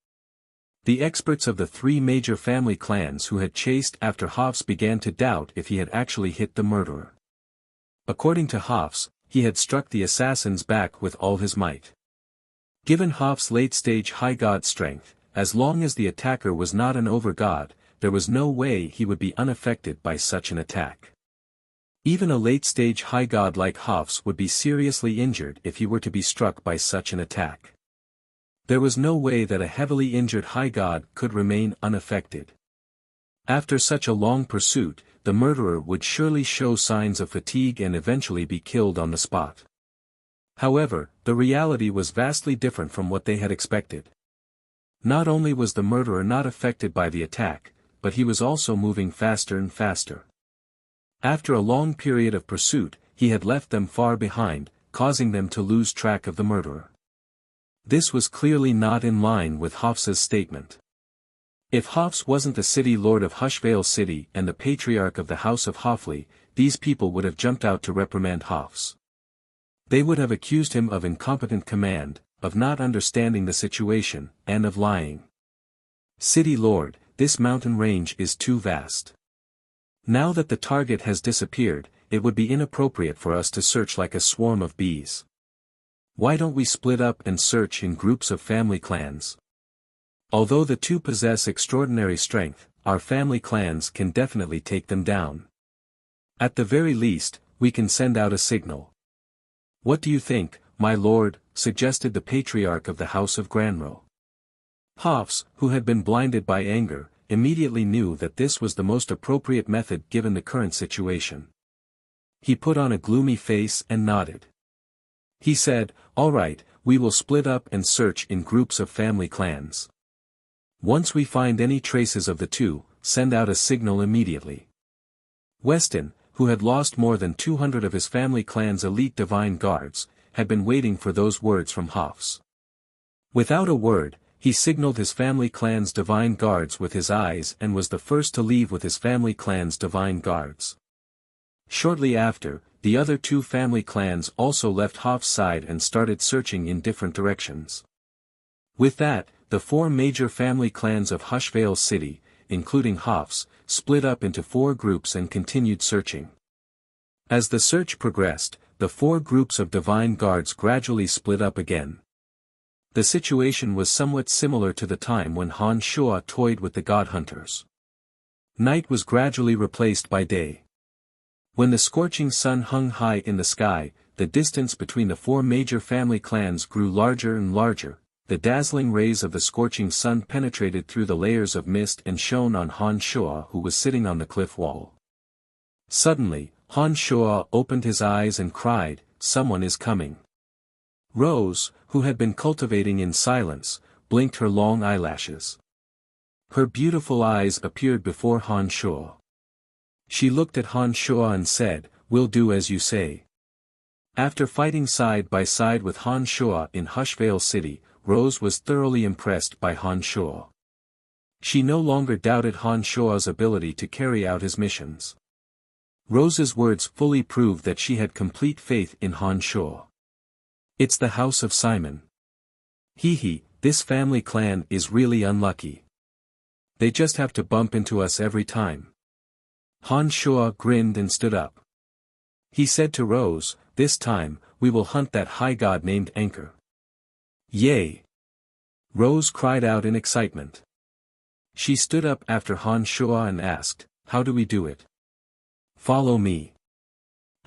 The experts of the 3 major family clans who had chased after Hafs began to doubt if he had actually hit the murderer. According to Hafs, he had struck the assassin's back with all his might. Given Hafs' late-stage high god strength, as long as the attacker was not an over-god, there was no way he would be unaffected by such an attack. Even a late-stage high god like Hafs would be seriously injured if he were to be struck by such an attack. There was no way that a heavily injured high god could remain unaffected. After such a long pursuit, the murderer would surely show signs of fatigue and eventually be killed on the spot. However, the reality was vastly different from what they had expected. Not only was the murderer not affected by the attack, but he was also moving faster and faster. After a long period of pursuit, he had left them far behind, causing them to lose track of the murderer. This was clearly not in line with Hafs's statement. If Hafs wasn't the city lord of Hushvale City and the patriarch of the House of Hafli, these people would have jumped out to reprimand Hafs. They would have accused him of incompetent command, of not understanding the situation, and of lying. City Lord, this mountain range is too vast. Now that the target has disappeared, it would be inappropriate for us to search like a swarm of bees. Why don't we split up and search in groups of family clans? Although the 2 possess extraordinary strength, our family clans can definitely take them down. At the very least, we can send out a signal. What do you think, my lord? Suggested the patriarch of the House of Granro. Hafs, who had been blinded by anger, immediately knew that this was the most appropriate method given the current situation. He put on a gloomy face and nodded. He said, All right, we will split up and search in groups of family clans. Once we find any traces of the 2, send out a signal immediately. Weston, who had lost more than 200 of his family clan's elite divine guards, had been waiting for those words from Hafs. Without a word, he signaled his family clan's divine guards with his eyes and was the first to leave with his family clan's divine guards. Shortly after, the other 2 family clans also left Hafs' side and started searching in different directions. With that, the 4 major family clans of Hushvale City, including Hafs, split up into 4 groups and continued searching. As the search progressed, the 4 groups of divine guards gradually split up again. The situation was somewhat similar to the time when Han Shuo toyed with the god hunters. Night was gradually replaced by day. When the scorching sun hung high in the sky, the distance between the 4 major family clans grew larger and larger. The dazzling rays of the scorching sun penetrated through the layers of mist and shone on Han Shuo, who was sitting on the cliff wall. Suddenly, Han Shuo opened his eyes and cried, Someone is coming. Rose, who had been cultivating in silence, blinked her long eyelashes. Her beautiful eyes appeared before Han Shuo. She looked at Han Shuo and said, "We'll do as you say." After fighting side by side with Han Shuo in Hushvale City, Rose was thoroughly impressed by Han Shuo. She no longer doubted Han Shuo's ability to carry out his missions. Rose's words fully proved that she had complete faith in Han Shuo. "It's the house of Simon. Hee, this family clan is really unlucky. They just have to bump into us every time." Han Shuo grinned and stood up. He said to Rose, "This time, we will hunt that high god named Anchor." "Yay!" Rose cried out in excitement. She stood up after Han Shuo and asked, "How do we do it?" "Follow me."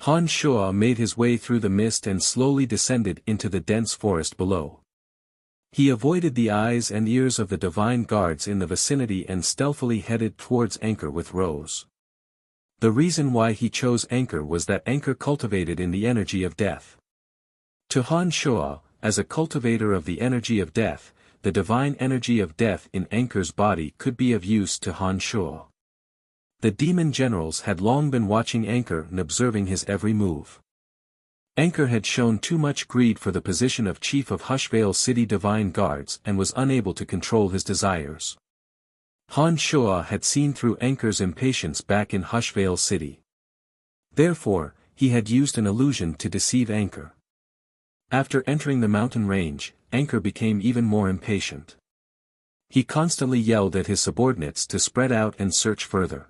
Han Shuo made his way through the mist and slowly descended into the dense forest below. He avoided the eyes and ears of the divine guards in the vicinity and stealthily headed towards Anchor with Rose. The reason why he chose Anchor was that Anchor cultivated in the energy of death. To Han Shuo, as a cultivator of the energy of death, the divine energy of death in Anchor's body could be of use to Han Shuo. The demon generals had long been watching Anchor and observing his every move. Anchor had shown too much greed for the position of chief of Hushvale City Divine Guards and was unable to control his desires. Han Shuo had seen through Anchor's impatience back in Hushvale City. Therefore, he had used an illusion to deceive Anchor. After entering the mountain range, Anchor became even more impatient. He constantly yelled at his subordinates to spread out and search further.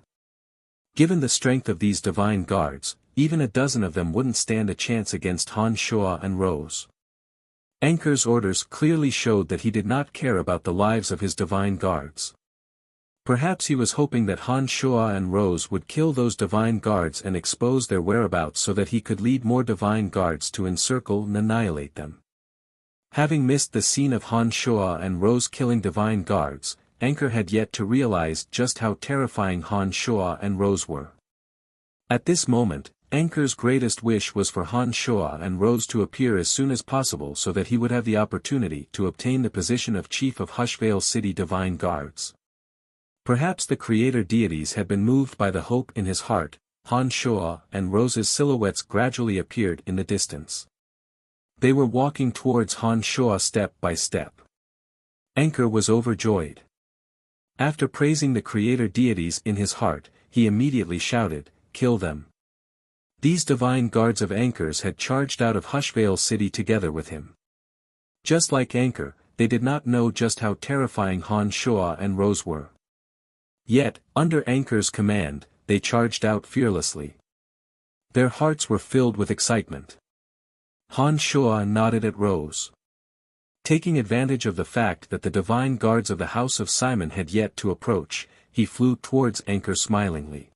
Given the strength of these divine guards, even a dozen of them wouldn't stand a chance against Han Shuo and Rose. Anchor's orders clearly showed that he did not care about the lives of his divine guards. Perhaps he was hoping that Han Shuo and Rose would kill those divine guards and expose their whereabouts so that he could lead more divine guards to encircle and annihilate them. Having missed the scene of Han Shuo and Rose killing divine guards, Anchor had yet to realize just how terrifying Han Shuo and Rose were. At this moment, Anchor's greatest wish was for Han Shuo and Rose to appear as soon as possible so that he would have the opportunity to obtain the position of chief of Hushvale City Divine Guards. Perhaps the creator deities had been moved by the hope in his heart. Han Shuo and Rose's silhouettes gradually appeared in the distance. They were walking towards Han Shuo step by step. Anchor was overjoyed. After praising the creator deities in his heart, he immediately shouted, "Kill them." These divine guards of Anchor's had charged out of Hushvale City together with him. Just like Anchor, they did not know just how terrifying Han Shuo and Rose were. Yet, under Anchor's command, they charged out fearlessly. Their hearts were filled with excitement. Han Shuo nodded at Rose. Taking advantage of the fact that the divine guards of the House of Simon had yet to approach, he flew towards Anchor smilingly.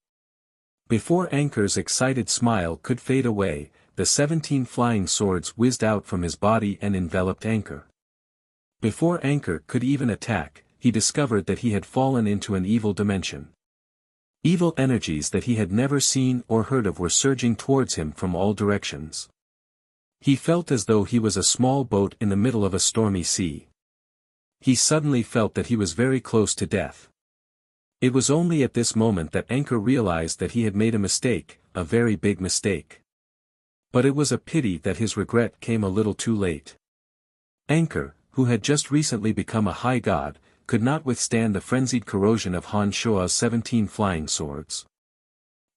Before Anchor's excited smile could fade away, the 17 flying swords whizzed out from his body and enveloped Anchor. Before Anchor could even attack, he discovered that he had fallen into an evil dimension. Evil energies that he had never seen or heard of were surging towards him from all directions. He felt as though he was a small boat in the middle of a stormy sea. He suddenly felt that he was very close to death. It was only at this moment that Anchor realized that he had made a mistake, a very big mistake. But it was a pity that his regret came a little too late. Anchor, who had just recently become a high god, could not withstand the frenzied corrosion of Han Shuo's 17 flying swords.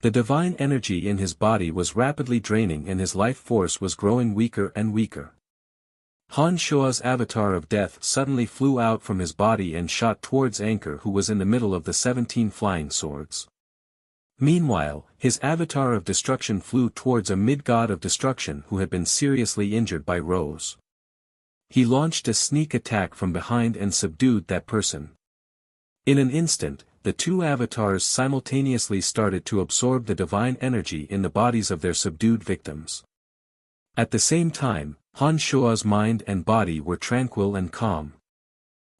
The divine energy in his body was rapidly draining and his life force was growing weaker and weaker. Han Shuo's avatar of death suddenly flew out from his body and shot towards Anchor, who was in the middle of the 17 flying swords. Meanwhile, his avatar of destruction flew towards a mid-god of destruction who had been seriously injured by Rose. He launched a sneak attack from behind and subdued that person. In an instant, the two avatars simultaneously started to absorb the divine energy in the bodies of their subdued victims. At the same time, Han Shuo's mind and body were tranquil and calm.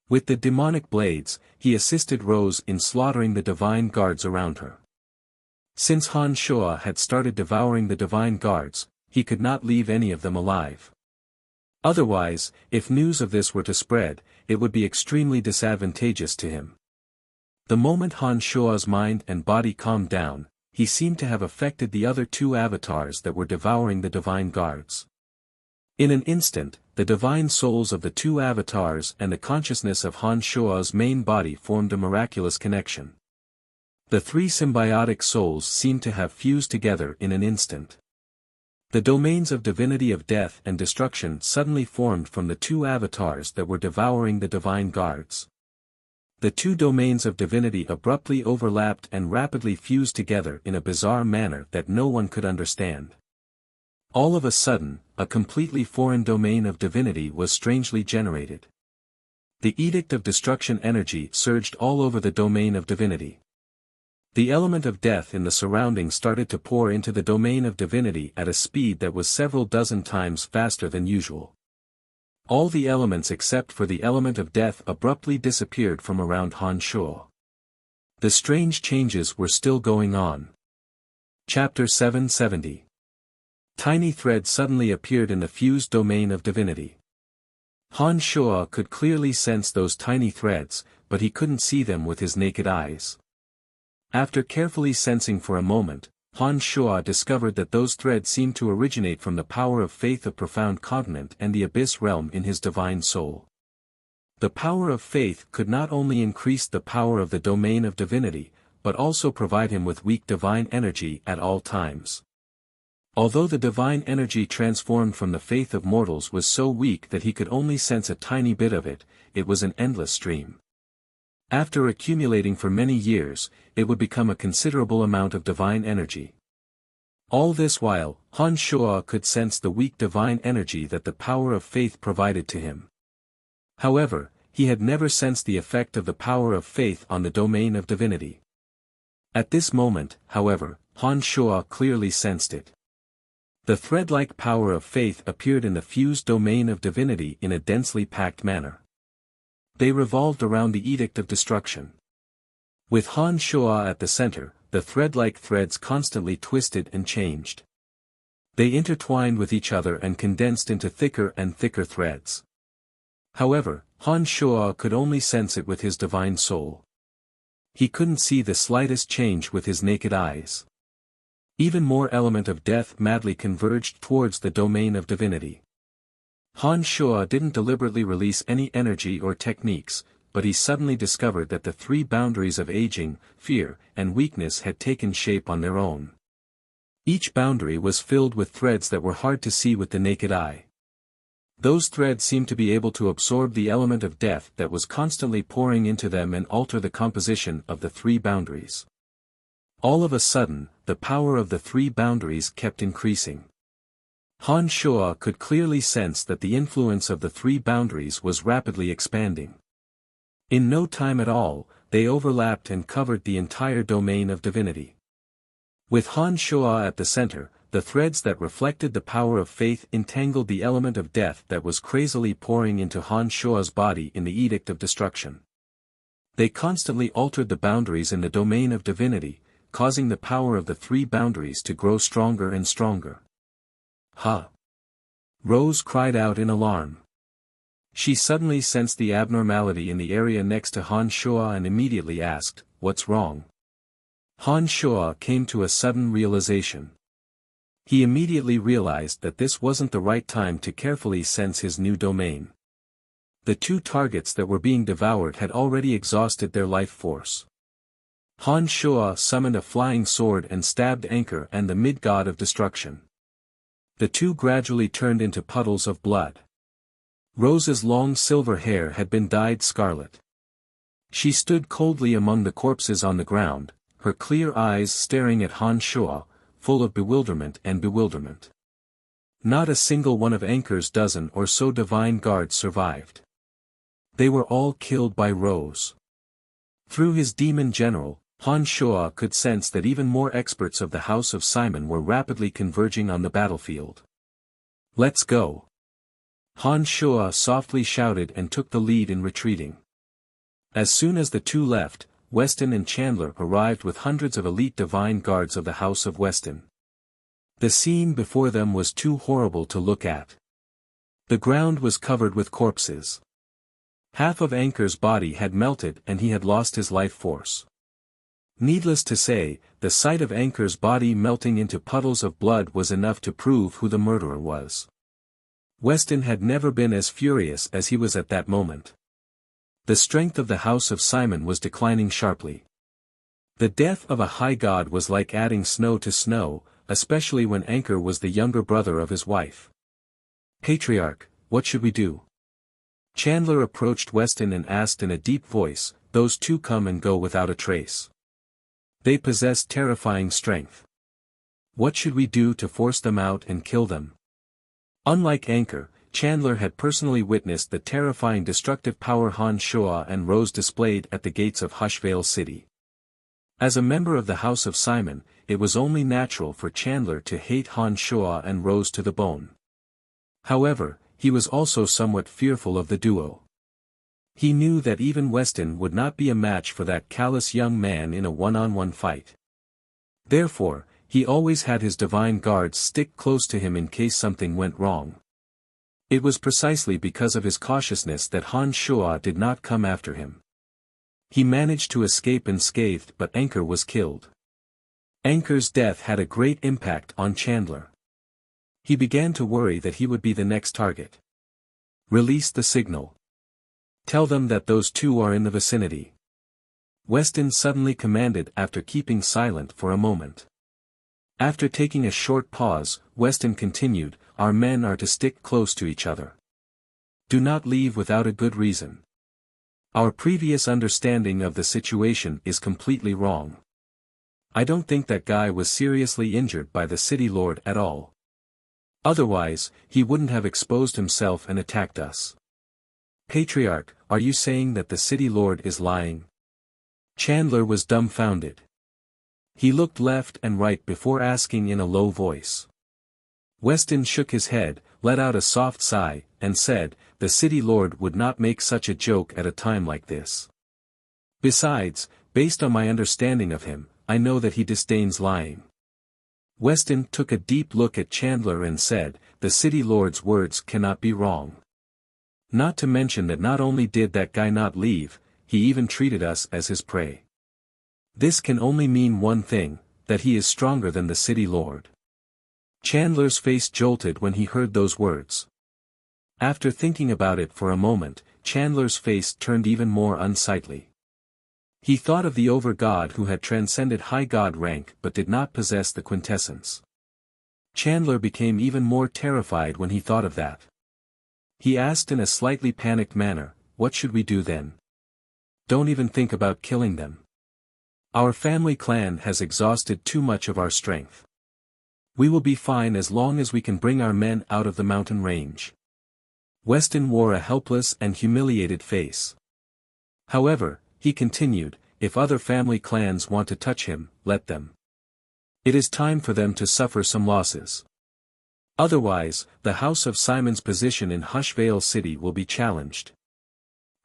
With the demonic blades, he assisted Rose in slaughtering the divine guards around her. Since Han Shuo had started devouring the divine guards, he could not leave any of them alive. Otherwise, if news of this were to spread, it would be extremely disadvantageous to him. The moment Han Shuo's mind and body calmed down, he seemed to have affected the other two avatars that were devouring the divine guards. In an instant, the divine souls of the two avatars and the consciousness of Han Shua's main body formed a miraculous connection. The three symbiotic souls seemed to have fused together in an instant. The domains of divinity of death and destruction suddenly formed from the two avatars that were devouring the divine guards. The two domains of divinity abruptly overlapped and rapidly fused together in a bizarre manner that no one could understand. All of a sudden, a completely foreign domain of divinity was strangely generated. The edict of destruction energy surged all over the domain of divinity. The element of death in the surroundings started to pour into the domain of divinity at a speed that was several dozen times faster than usual. All the elements except for the element of death abruptly disappeared from around Han Shua. The strange changes were still going on. Chapter 770. Tiny threads suddenly appeared in the fused domain of divinity. Han Shua could clearly sense those tiny threads, but he couldn't see them with his naked eyes. After carefully sensing for a moment, Han Shua discovered that those threads seemed to originate from the power of faith of profound continent and the abyss realm in his divine soul. The power of faith could not only increase the power of the domain of divinity, but also provide him with weak divine energy at all times. Although the divine energy transformed from the faith of mortals was so weak that he could only sense a tiny bit of it, it was an endless stream. After accumulating for many years, it would become a considerable amount of divine energy. All this while, Han Shua could sense the weak divine energy that the power of faith provided to him. However, he had never sensed the effect of the power of faith on the domain of divinity. At this moment, however, Han Shua clearly sensed it. The thread-like power of faith appeared in the fused domain of divinity in a densely packed manner. They revolved around the edict of destruction. With Han Shua at the center, the thread-like threads constantly twisted and changed. They intertwined with each other and condensed into thicker and thicker threads. However, Han Shua could only sense it with his divine soul. He couldn't see the slightest change with his naked eyes. Even more element of death madly converged towards the domain of divinity. Han Shua didn't deliberately release any energy or techniques, but he suddenly discovered that the three boundaries of aging, fear, and weakness had taken shape on their own. Each boundary was filled with threads that were hard to see with the naked eye. Those threads seemed to be able to absorb the element of death that was constantly pouring into them and alter the composition of the three boundaries. All of a sudden, the power of the three boundaries kept increasing. Han Shua could clearly sense that the influence of the three boundaries was rapidly expanding. In no time at all, they overlapped and covered the entire domain of divinity. With Han Shua at the center, the threads that reflected the power of faith entangled the element of death that was crazily pouring into Han Shua's body in the edict of destruction. They constantly altered the boundaries in the domain of divinity, causing the power of the three boundaries to grow stronger and stronger. Ha! Rose cried out in alarm. She suddenly sensed the abnormality in the area next to Han Shua and immediately asked, "What's wrong?" Han Shua came to a sudden realization. He immediately realized that this wasn't the right time to carefully sense his new domain. The two targets that were being devoured had already exhausted their life force. Han Shua summoned a flying sword and stabbed Anchor and the mid-god of destruction. The two gradually turned into puddles of blood. Rose's long silver hair had been dyed scarlet. She stood coldly among the corpses on the ground, her clear eyes staring at Han Shua, full of bewilderment and bewilderment. Not a single one of Anchor's dozen or so divine guards survived. They were all killed by Rose. Through his demon general, Han Shua could sense that even more experts of the House of Simon were rapidly converging on the battlefield. "Let's go!" Han Shua softly shouted and took the lead in retreating. As soon as the two left, Weston and Chandler arrived with hundreds of elite divine guards of the House of Weston. The scene before them was too horrible to look at. The ground was covered with corpses. Half of Anchor's body had melted and he had lost his life force. Needless to say, the sight of Anchor's body melting into puddles of blood was enough to prove who the murderer was. Weston had never been as furious as he was at that moment. The strength of the House of Simon was declining sharply. The death of a high god was like adding snow to snow, especially when Anchor was the younger brother of his wife. "Patriarch, what should we do?" Chandler approached Weston and asked in a deep voice, "Those two come and go without a trace. They possess terrifying strength. What should we do to force them out and kill them?" Unlike Anchor, Chandler had personally witnessed the terrifying destructive power Han Shoa and Rose displayed at the gates of Hushvale City. As a member of the House of Simon, it was only natural for Chandler to hate Han Shoa and Rose to the bone. However, he was also somewhat fearful of the duo. He knew that even Weston would not be a match for that callous young man in a one-on-one fight. Therefore, he always had his divine guards stick close to him in case something went wrong. It was precisely because of his cautiousness that Han Shoa did not come after him. He managed to escape unscathed, but Anchor was killed. Anchor's death had a great impact on Chandler. He began to worry that he would be the next target. "Release the signal. Tell them that those two are in the vicinity," Weston suddenly commanded after keeping silent for a moment. After taking a short pause, Weston continued, "Our men are to stick close to each other. Do not leave without a good reason. Our previous understanding of the situation is completely wrong. I don't think that guy was seriously injured by the city lord at all. Otherwise, he wouldn't have exposed himself and attacked us." "Patriarch, are you saying that the city lord is lying?" Chandler was dumbfounded. He looked left and right before asking in a low voice. Weston shook his head, let out a soft sigh, and said, "The city lord would not make such a joke at a time like this. Besides, based on my understanding of him, I know that he disdains lying." Weston took a deep look at Chandler and said, "The city lord's words cannot be wrong. Not to mention that not only did that guy not leave, he even treated us as his prey. This can only mean one thing, that he is stronger than the city lord." Chandler's face jolted when he heard those words. After thinking about it for a moment, Chandler's face turned even more unsightly. He thought of the over-god who had transcended high god rank but did not possess the quintessence. Chandler became even more terrified when he thought of that. He asked in a slightly panicked manner, "What should we do then?" "Don't even think about killing them. Our family clan has exhausted too much of our strength. We will be fine as long as we can bring our men out of the mountain range." Weston wore a helpless and humiliated face. However, he continued, "If other family clans want to touch him, let them. It is time for them to suffer some losses. Otherwise, the House of Simon's position in Hushvale City will be challenged."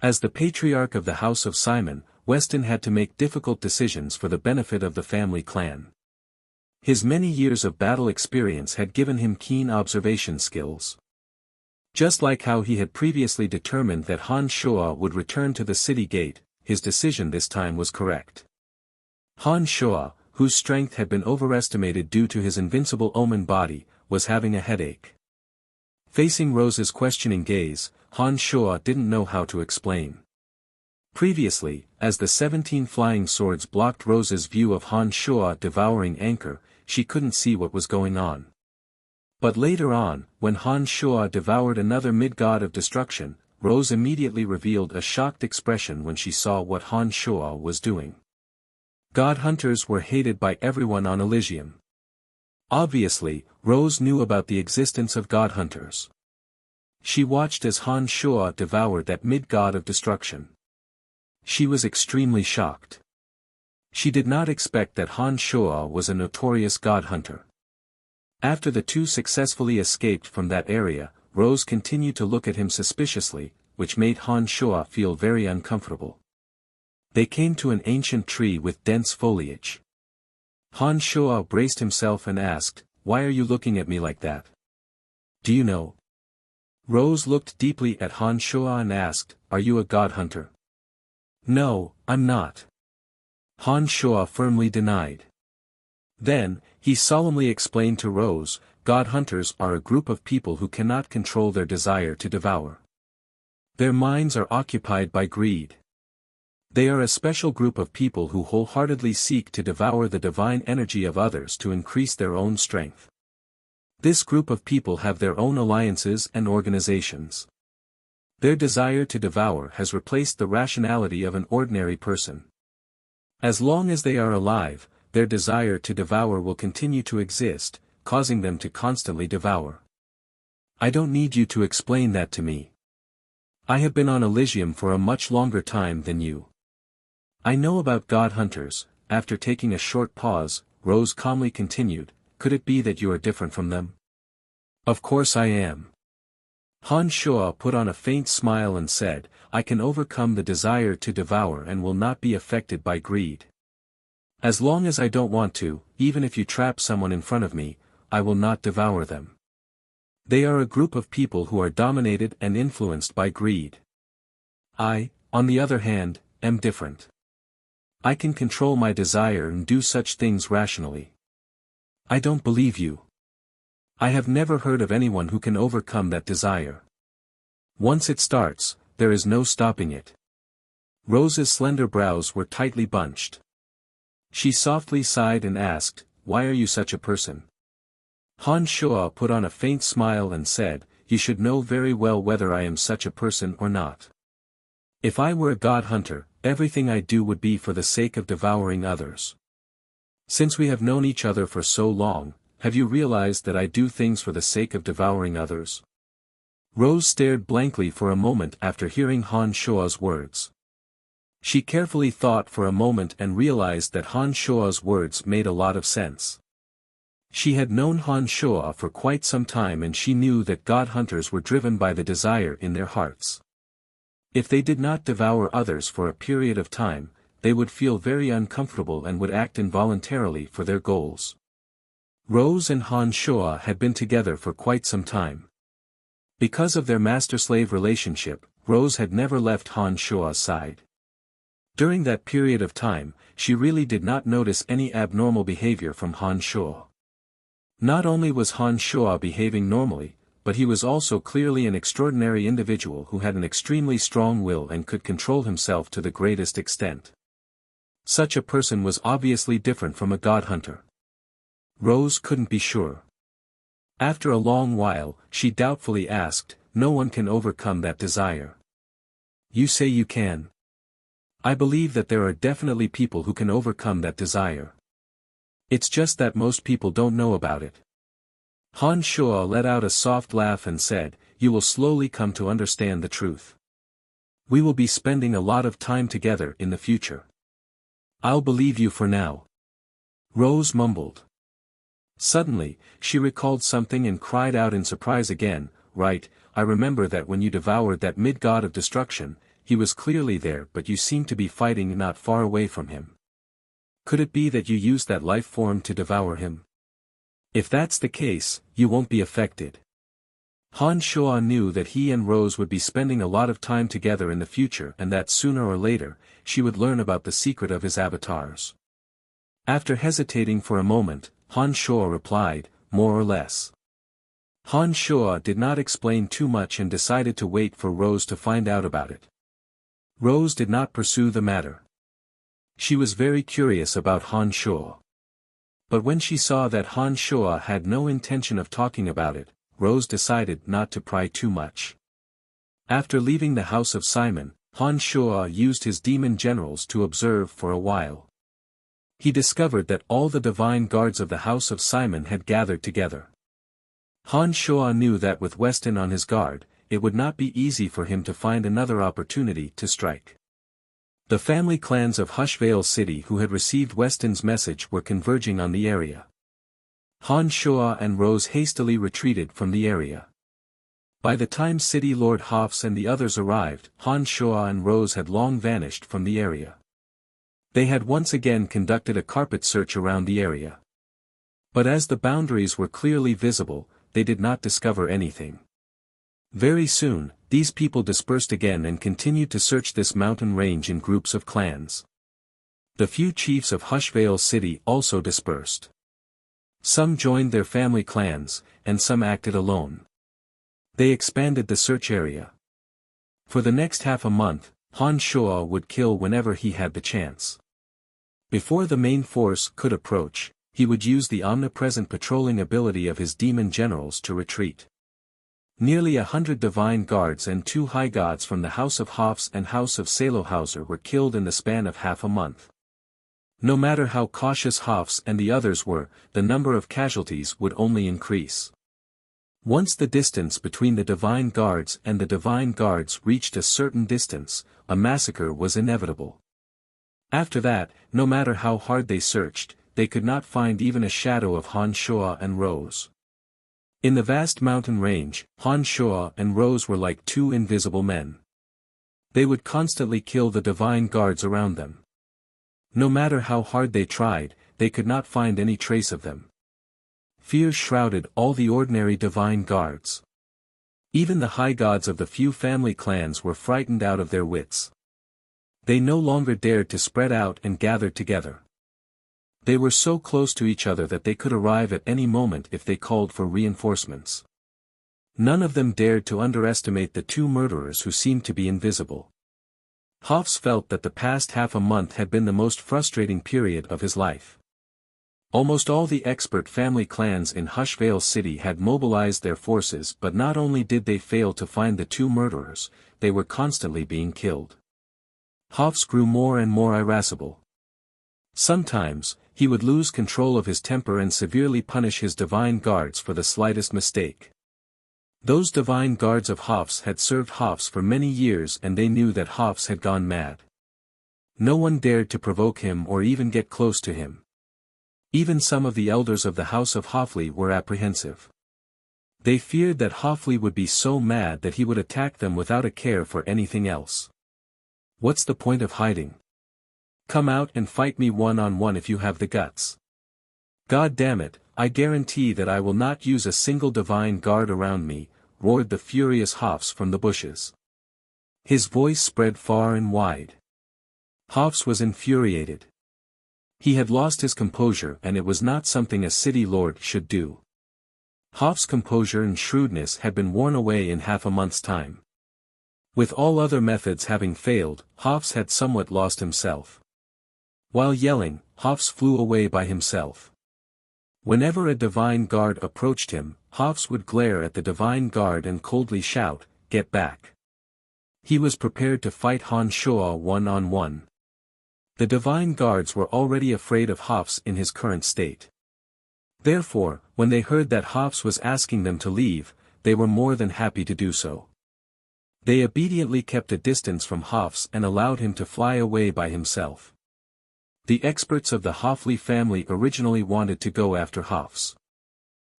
As the patriarch of the House of Simon, Weston had to make difficult decisions for the benefit of the family clan. His many years of battle experience had given him keen observation skills. Just like how he had previously determined that Han Shoa would return to the city gate, his decision this time was correct. Han Shoa, whose strength had been overestimated due to his invincible omen body, was having a headache. Facing Rose's questioning gaze, Han Shoa didn't know how to explain. Previously, as the 17 flying swords blocked Rose's view of Han Shoa devouring Anchor, she couldn't see what was going on. But later on, when Han Shoa devoured another mid-god of destruction, Rose immediately revealed a shocked expression when she saw what Han Shoa was doing. God hunters were hated by everyone on Elysium. Obviously, Rose knew about the existence of god hunters. She watched as Han Shoa devoured that mid-god of destruction. She was extremely shocked. She did not expect that Han Shoa was a notorious god hunter. After the two successfully escaped from that area, Rose continued to look at him suspiciously, which made Han Shoa feel very uncomfortable. They came to an ancient tree with dense foliage. Han Shoa braced himself and asked, "Why are you looking at me like that? Do you know?" Rose looked deeply at Han Shoa and asked, "Are you a god hunter?" "No, I'm not. Han Shuo firmly denied. Then, he solemnly explained to Rose, God hunters are a group of people who cannot control their desire to devour. Their minds are occupied by greed. They are a special group of people who wholeheartedly seek to devour the divine energy of others to increase their own strength. This group of people have their own alliances and organizations. Their desire to devour has replaced the rationality of an ordinary person. As long as they are alive, their desire to devour will continue to exist, causing them to constantly devour. I don't need you to explain that to me. I have been on Elysium for a much longer time than you. I know about God hunters. After taking a short pause, Rose calmly continued, could it be that you are different from them? Of course I am. Han Shuo put on a faint smile and said, I can overcome the desire to devour and will not be affected by greed. As long as I don't want to, even if you trap someone in front of me, I will not devour them. They are a group of people who are dominated and influenced by greed. I, on the other hand, am different. I can control my desire and do such things rationally. I don't believe you. I have never heard of anyone who can overcome that desire. Once it starts, there is no stopping it. Rose's slender brows were tightly bunched. She softly sighed and asked, why are you such a person? Han Shuo put on a faint smile and said, you should know very well whether I am such a person or not. If I were a god hunter, everything I do would be for the sake of devouring others. Since we have known each other for so long, have you realized that I do things for the sake of devouring others? Rose stared blankly for a moment after hearing Han Shuo's words. She carefully thought for a moment and realized that Han Shuo's words made a lot of sense. She had known Han Shuo for quite some time and she knew that god hunters were driven by the desire in their hearts. If they did not devour others for a period of time, they would feel very uncomfortable and would act involuntarily for their goals. Rose and Han Shuo had been together for quite some time. Because of their master-slave relationship, Rose had never left Han Shuo's side. During that period of time, she really did not notice any abnormal behavior from Han Shuo. Not only was Han Shuo behaving normally, but he was also clearly an extraordinary individual who had an extremely strong will and could control himself to the greatest extent. Such a person was obviously different from a god hunter. Rose couldn't be sure. After a long while, she doubtfully asked, no one can overcome that desire. You say you can. I believe that there are definitely people who can overcome that desire. It's just that most people don't know about it. Han Shuo let out a soft laugh and said, you will slowly come to understand the truth. We will be spending a lot of time together in the future. I'll believe you for now. Rose mumbled. Suddenly, she recalled something and cried out in surprise again, right, I remember that when you devoured that mid-god of destruction, he was clearly there but you seemed to be fighting not far away from him. Could it be that you used that life form to devour him? If that's the case, you won't be affected. Han Shuo knew that he and Rose would be spending a lot of time together in the future and that sooner or later, she would learn about the secret of his avatars. After hesitating for a moment, Han Shuo replied, more or less. Han Shuo did not explain too much and decided to wait for Rose to find out about it. Rose did not pursue the matter. She was very curious about Han Shuo. But when she saw that Han Shuo had no intention of talking about it, Rose decided not to pry too much. After leaving the house of Simon, Han Shuo used his demon generals to observe for a while. He discovered that all the divine guards of the house of Simon had gathered together. Han Shuo knew that with Weston on his guard, it would not be easy for him to find another opportunity to strike. The family clans of Hushvale City who had received Weston's message were converging on the area. Han Shuo and Rose hastily retreated from the area. By the time City Lord Hofs and the others arrived, Han Shuo and Rose had long vanished from the area. They had once again conducted a carpet search around the area. But as the boundaries were clearly visible, they did not discover anything. Very soon, these people dispersed again and continued to search this mountain range in groups of clans. The few chiefs of Hushvale city also dispersed. Some joined their family clans, and some acted alone. They expanded the search area. For the next half a month, Han Shuo would kill whenever he had the chance. Before the main force could approach, he would use the omnipresent patrolling ability of his demon generals to retreat. Nearly 100 divine guards and 2 high gods from the House of Hofs and House of Salohauser were killed in the span of half a month. No matter how cautious Hofs and the others were, the number of casualties would only increase. Once the distance between the divine guards and the divine guards reached a certain distance, a massacre was inevitable. After that, no matter how hard they searched, they could not find even a shadow of Han Shuo and Rose. In the vast mountain range, Han Shuo and Rose were like 2 invisible men. They would constantly kill the divine guards around them. No matter how hard they tried, they could not find any trace of them. Fear shrouded all the ordinary divine guards. Even the high gods of the few family clans were frightened out of their wits. They no longer dared to spread out and gather together. They were so close to each other that they could arrive at any moment if they called for reinforcements. None of them dared to underestimate the 2 murderers who seemed to be invisible. Hofs felt that the past half a month had been the most frustrating period of his life. Almost all the expert family clans in Hushvale city had mobilized their forces, but not only did they fail to find the 2 murderers, they were constantly being killed. Hofs grew more and more irascible. Sometimes, he would lose control of his temper and severely punish his divine guards for the slightest mistake. Those divine guards of Hofs had served Hofs for many years, and they knew that Hofs had gone mad. No one dared to provoke him or even get close to him. Even some of the elders of the House of Hofli were apprehensive. They feared that Hofli would be so mad that he would attack them without a care for anything else. What's the point of hiding? Come out and fight me one-on-one if you have the guts. God damn it, I guarantee that I will not use a single divine guard around me, roared the furious Hofs from the bushes. His voice spread far and wide. Hofs was infuriated. He had lost his composure, and it was not something a city lord should do. Hofs' composure and shrewdness had been worn away in half a month's time. With all other methods having failed, Hofs had somewhat lost himself. While yelling, Hofs flew away by himself. Whenever a divine guard approached him, Hofs would glare at the divine guard and coldly shout, "Get back." He was prepared to fight Han Shuo one-on-one. The divine guards were already afraid of Hofs in his current state. Therefore, when they heard that Hofs was asking them to leave, they were more than happy to do so. They obediently kept a distance from Hofs and allowed him to fly away by himself. The experts of the Hofli family originally wanted to go after Hofs.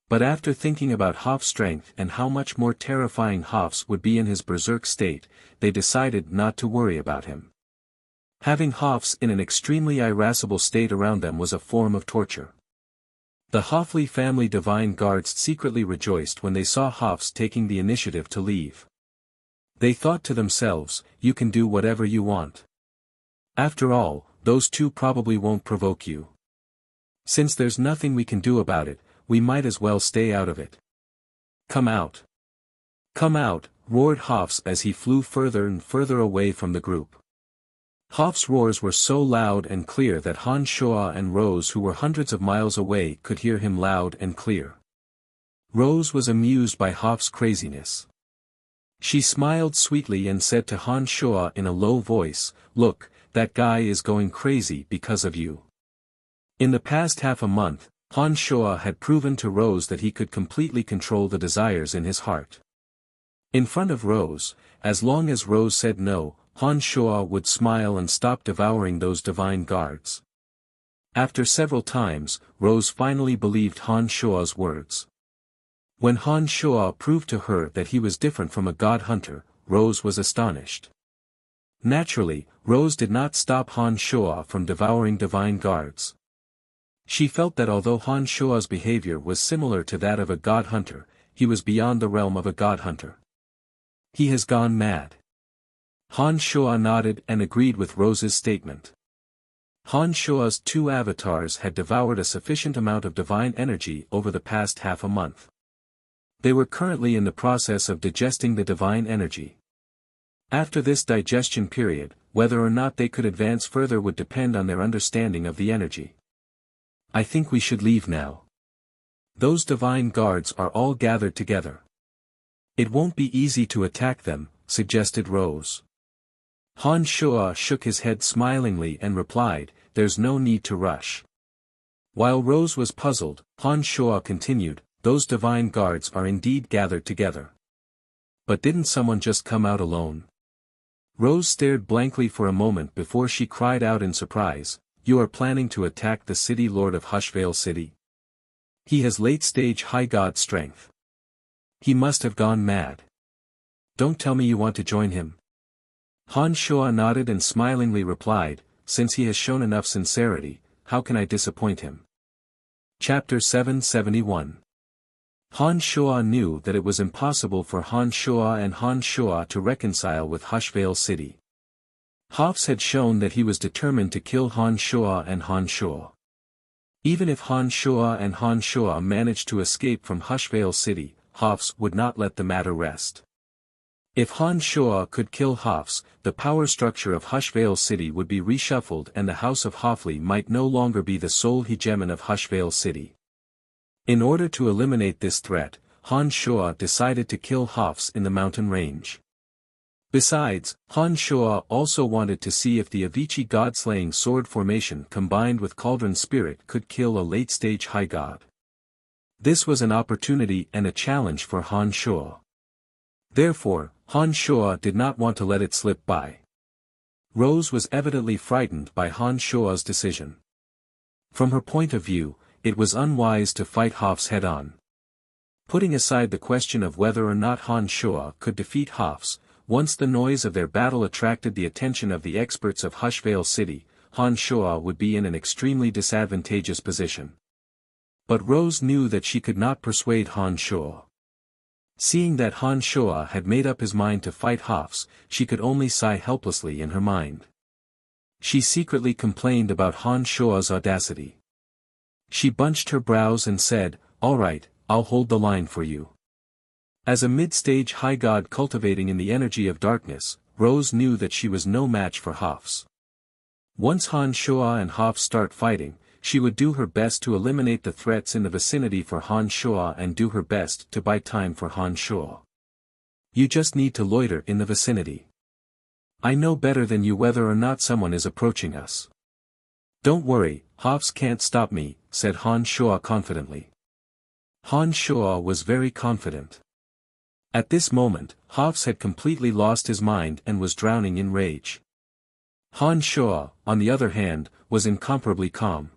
But after thinking about Hofs' strength and how much more terrifying Hofs would be in his berserk state, they decided not to worry about him. Having Hofs in an extremely irascible state around them was a form of torture. The Hofli family divine guards secretly rejoiced when they saw Hofs taking the initiative to leave. They thought to themselves, "You can do whatever you want. After all, those 2 probably won't provoke you. Since there's nothing we can do about it, we might as well stay out of it. Come out. Come out," roared Hofs as he flew further and further away from the group. Hofs' roars were so loud and clear that Han Shuo and Rose, who were hundreds of miles away, could hear him loud and clear. Rose was amused by Hofs' craziness. She smiled sweetly and said to Han Shuo in a low voice, "Look, that guy is going crazy because of you." In the past half a month, Han Shuo had proven to Rose that he could completely control the desires in his heart. In front of Rose, as long as Rose said no, Han Shuo would smile and stop devouring those divine guards. After several times, Rose finally believed Han Shuo's words. When Han Shuo proved to her that he was different from a god hunter, Rose was astonished. Naturally, Rose did not stop Han Shuo from devouring divine guards. She felt that although Han Shuo's behavior was similar to that of a god hunter, he was beyond the realm of a god hunter. He has gone mad. Han Shuo nodded and agreed with Rose's statement. Han Shua's two avatars had devoured a sufficient amount of divine energy over the past half a month. They were currently in the process of digesting the divine energy. After this digestion period, whether or not they could advance further would depend on their understanding of the energy. I think we should leave now. Those divine guards are all gathered together. It won't be easy to attack them, suggested Rose. Han Shua shook his head smilingly and replied, there's no need to rush. While Rose was puzzled, Han Shua continued, those divine guards are indeed gathered together. But didn't someone just come out alone? Rose stared blankly for a moment before she cried out in surprise, you are planning to attack the city lord of Hushvale City? He has late-stage high god strength. He must have gone mad. Don't tell me you want to join him. Han Shua nodded and smilingly replied, since he has shown enough sincerity, how can I disappoint him? Chapter 771. Han Shua knew that it was impossible for Han Shua and Han Shua to reconcile with Hushvale City. Hafs had shown that he was determined to kill Han Shua and Han Shua. Even if Han Shua and Han Shua managed to escape from Hushvale City, Hafs would not let the matter rest. If Han Shua could kill Hafs, the power structure of Hushvale City would be reshuffled and the House of Hafli might no longer be the sole hegemon of Hushvale City. In order to eliminate this threat, Han Shua decided to kill Hafs in the mountain range. Besides, Han Shua also wanted to see if the Avicii god-slaying sword formation combined with Cauldron Spirit could kill a late-stage high god. This was an opportunity and a challenge for Han Shua. Therefore, Han Shua did not want to let it slip by. Rose was evidently frightened by Han Shua's decision. From her point of view, it was unwise to fight Hafs head-on. Putting aside the question of whether or not Han Shua could defeat Hafs, once the noise of their battle attracted the attention of the experts of Hushvale City, Han Shua would be in an extremely disadvantageous position. But Rose knew that she could not persuade Han Shua. Seeing that Han Shua had made up his mind to fight Hafs, she could only sigh helplessly in her mind. She secretly complained about Han Shua's audacity. She bunched her brows and said, all right, I'll hold the line for you. As a mid-stage high god cultivating in the energy of darkness, Rose knew that she was no match for Hafs. Once Han Shua and Hafs start fighting, she would do her best to eliminate the threats in the vicinity for Han Shua and do her best to buy time for Han Shua. You just need to loiter in the vicinity. I know better than you whether or not someone is approaching us. Don't worry, Hafs can't stop me, said Han Shua confidently. Han Shua was very confident. At this moment, Hafs had completely lost his mind and was drowning in rage. Han Shua, on the other hand, was incomparably calm.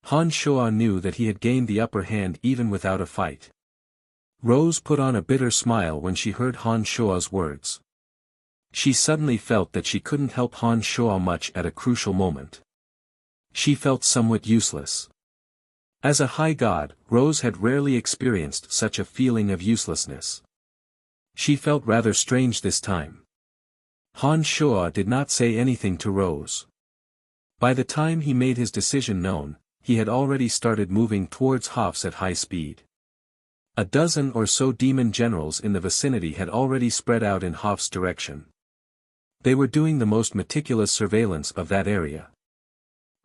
Han Shua knew that he had gained the upper hand even without a fight. Rose put on a bitter smile when she heard Han Shua's words. She suddenly felt that she couldn't help Han Shua much at a crucial moment. She felt somewhat useless. As a high god, Rose had rarely experienced such a feeling of uselessness. She felt rather strange this time. Han Shua did not say anything to Rose. By the time he made his decision known, he had already started moving towards Hafs at high speed. A dozen or so demon generals in the vicinity had already spread out in Hafs' direction. They were doing the most meticulous surveillance of that area.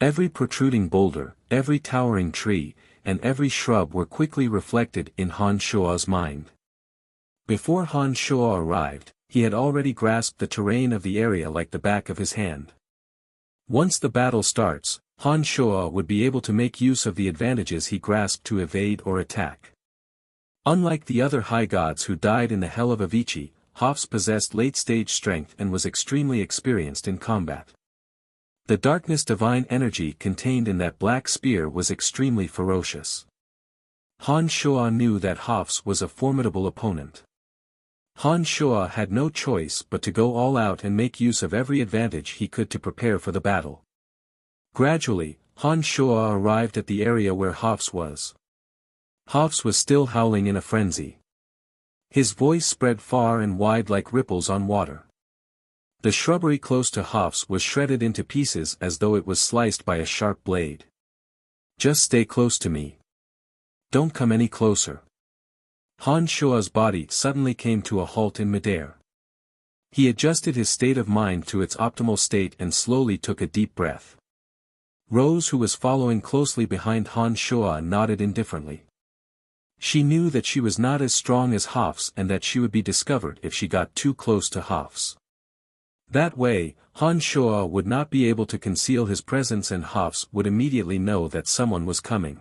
Every protruding boulder, every towering tree, and every shrub were quickly reflected in Han Shua's mind. Before Han Shua arrived, he had already grasped the terrain of the area like the back of his hand. Once the battle starts, Han Shua would be able to make use of the advantages he grasped to evade or attack. Unlike the other high gods who died in the Hell of Avicii, Hafs possessed late-stage strength and was extremely experienced in combat. The darkness divine energy contained in that black spear was extremely ferocious. Han Shua knew that Hafs was a formidable opponent. Han Shua had no choice but to go all out and make use of every advantage he could to prepare for the battle. Gradually, Han Shua arrived at the area where Hafs was. Hafs was still howling in a frenzy. His voice spread far and wide like ripples on water. The shrubbery close to Hof's was shredded into pieces as though it was sliced by a sharp blade. Just stay close to me. Don't come any closer. Han Shua's body suddenly came to a halt in midair. He adjusted his state of mind to its optimal state and slowly took a deep breath. Rose, who was following closely behind Han Shua, nodded indifferently. She knew that she was not as strong as Hof's and that she would be discovered if she got too close to Hof's. That way, Han Shua would not be able to conceal his presence and Hof's would immediately know that someone was coming.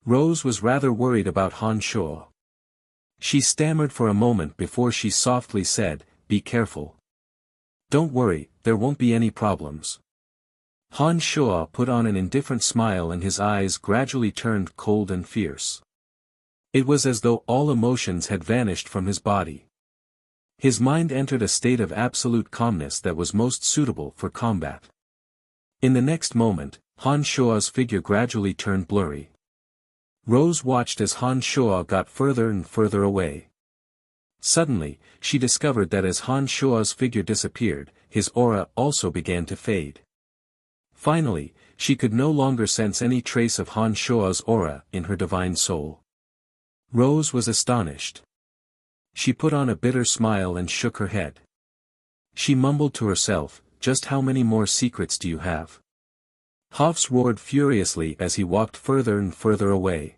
Rose was rather worried about Han Shua. She stammered for a moment before she softly said, "Be careful. Don't worry, there won't be any problems." Han Shua put on an indifferent smile and his eyes gradually turned cold and fierce. It was as though all emotions had vanished from his body. His mind entered a state of absolute calmness that was most suitable for combat. In the next moment, Han Shua's figure gradually turned blurry. Rose watched as Han Shua got further and further away. Suddenly, she discovered that as Han Shua's figure disappeared, his aura also began to fade. Finally, she could no longer sense any trace of Han Shua's aura in her divine soul. Rose was astonished. She put on a bitter smile and shook her head. She mumbled to herself, "Just how many more secrets do you have?" Hofs roared furiously as he walked further and further away.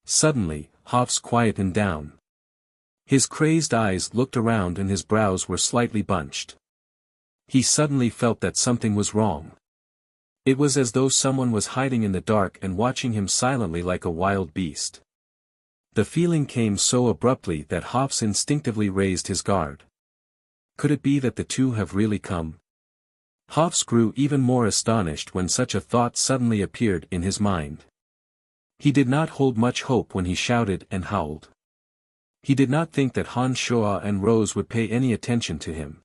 Suddenly, Hofs quietened down. His crazed eyes looked around and his brows were slightly bunched. He suddenly felt that something was wrong. It was as though someone was hiding in the dark and watching him silently like a wild beast. The feeling came so abruptly that Hofs instinctively raised his guard. Could it be that the two have really come? Hofs grew even more astonished when such a thought suddenly appeared in his mind. He did not hold much hope when he shouted and howled. He did not think that Han Shua and Rose would pay any attention to him.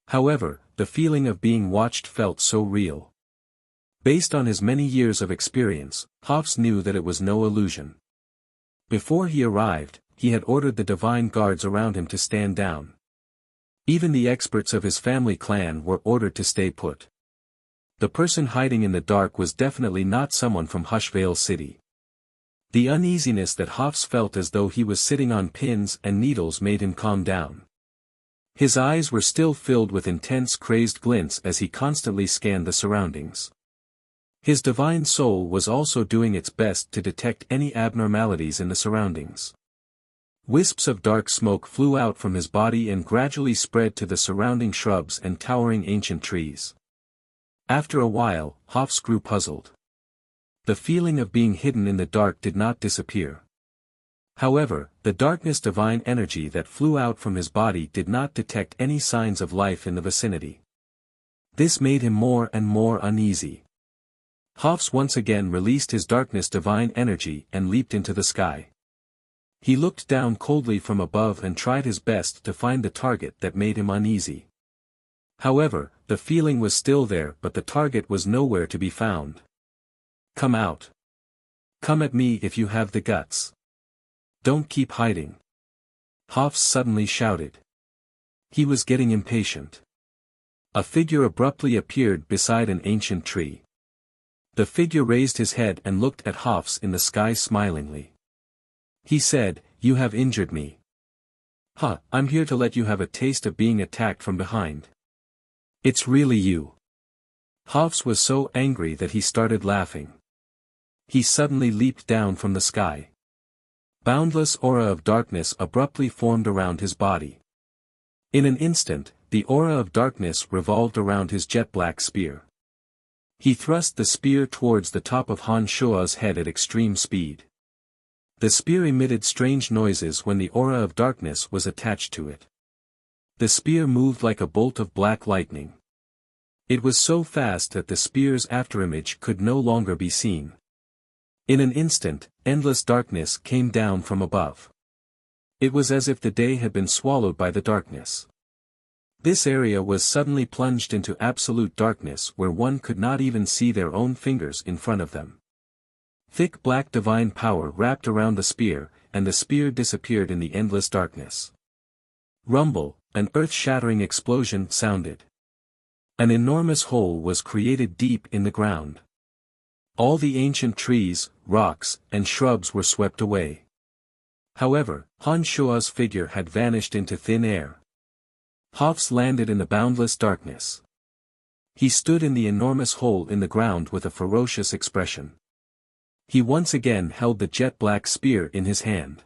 However, the feeling of being watched felt so real. Based on his many years of experience, Hofs knew that it was no illusion. Before he arrived, he had ordered the divine guards around him to stand down. Even the experts of his family clan were ordered to stay put. The person hiding in the dark was definitely not someone from Hushvale City. The uneasiness that Hofs felt as though he was sitting on pins and needles made him calm down. His eyes were still filled with intense crazed glints as he constantly scanned the surroundings. His divine soul was also doing its best to detect any abnormalities in the surroundings. Wisps of dark smoke flew out from his body and gradually spread to the surrounding shrubs and towering ancient trees. After a while, Hofs grew puzzled. The feeling of being hidden in the dark did not disappear. However, the darkness divine energy that flew out from his body did not detect any signs of life in the vicinity. This made him more and more uneasy. Hofs once again released his darkness divine energy and leaped into the sky. He looked down coldly from above and tried his best to find the target that made him uneasy. However, the feeling was still there but the target was nowhere to be found. "Come out. Come at me if you have the guts. Don't keep hiding." Hofs suddenly shouted. He was getting impatient. A figure abruptly appeared beside an ancient tree. The figure raised his head and looked at Hofs in the sky smilingly. He said, "You have injured me. I'm here to let you have a taste of being attacked from behind. It's really you." Hofs was so angry that he started laughing. He suddenly leaped down from the sky. Boundless aura of darkness abruptly formed around his body. In an instant, the aura of darkness revolved around his jet-black spear. He thrust the spear towards the top of Han Shua's head at extreme speed. The spear emitted strange noises when the aura of darkness was attached to it. The spear moved like a bolt of black lightning. It was so fast that the spear's afterimage could no longer be seen. In an instant, endless darkness came down from above. It was as if the day had been swallowed by the darkness. This area was suddenly plunged into absolute darkness where one could not even see their own fingers in front of them. Thick black divine power wrapped around the spear, and the spear disappeared in the endless darkness. Rumble, an earth-shattering explosion sounded. An enormous hole was created deep in the ground. All the ancient trees, rocks, and shrubs were swept away. However, Han Shua's figure had vanished into thin air. Hafs landed in the boundless darkness. He stood in the enormous hole in the ground with a ferocious expression. He once again held the jet-black spear in his hand.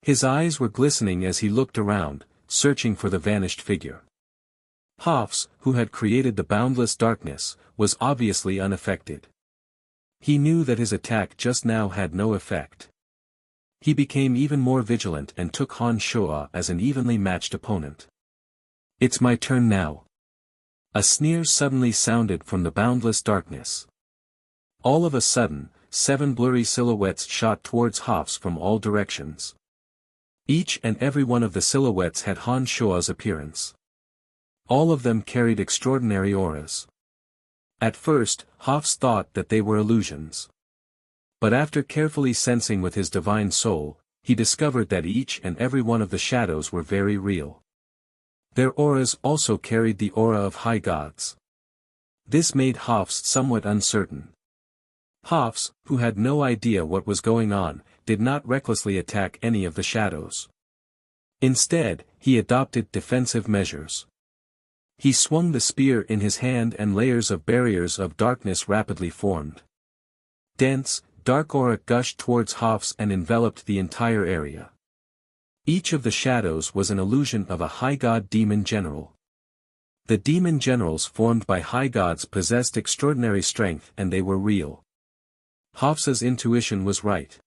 His eyes were glistening as he looked around, searching for the vanished figure. Hafs, who had created the boundless darkness, was obviously unaffected. He knew that his attack just now had no effect. He became even more vigilant and took Han Shua as an evenly matched opponent. "It's my turn now." A sneer suddenly sounded from the boundless darkness. All of a sudden, 7 blurry silhouettes shot towards Hafs from all directions. Each and every one of the silhouettes had Han Shua's appearance. All of them carried extraordinary auras. At first, Hafs thought that they were illusions. But after carefully sensing with his divine soul, he discovered that each and every one of the shadows were very real. Their auras also carried the aura of high gods. This made Hafs somewhat uncertain. Hafs, who had no idea what was going on, did not recklessly attack any of the shadows. Instead, he adopted defensive measures. He swung the spear in his hand and layers of barriers of darkness rapidly formed. Dense, dark aura gushed towards Hafs and enveloped the entire area. Each of the shadows was an illusion of a high god demon general. The demon generals formed by high gods possessed extraordinary strength and they were real. Hafs's intuition was right.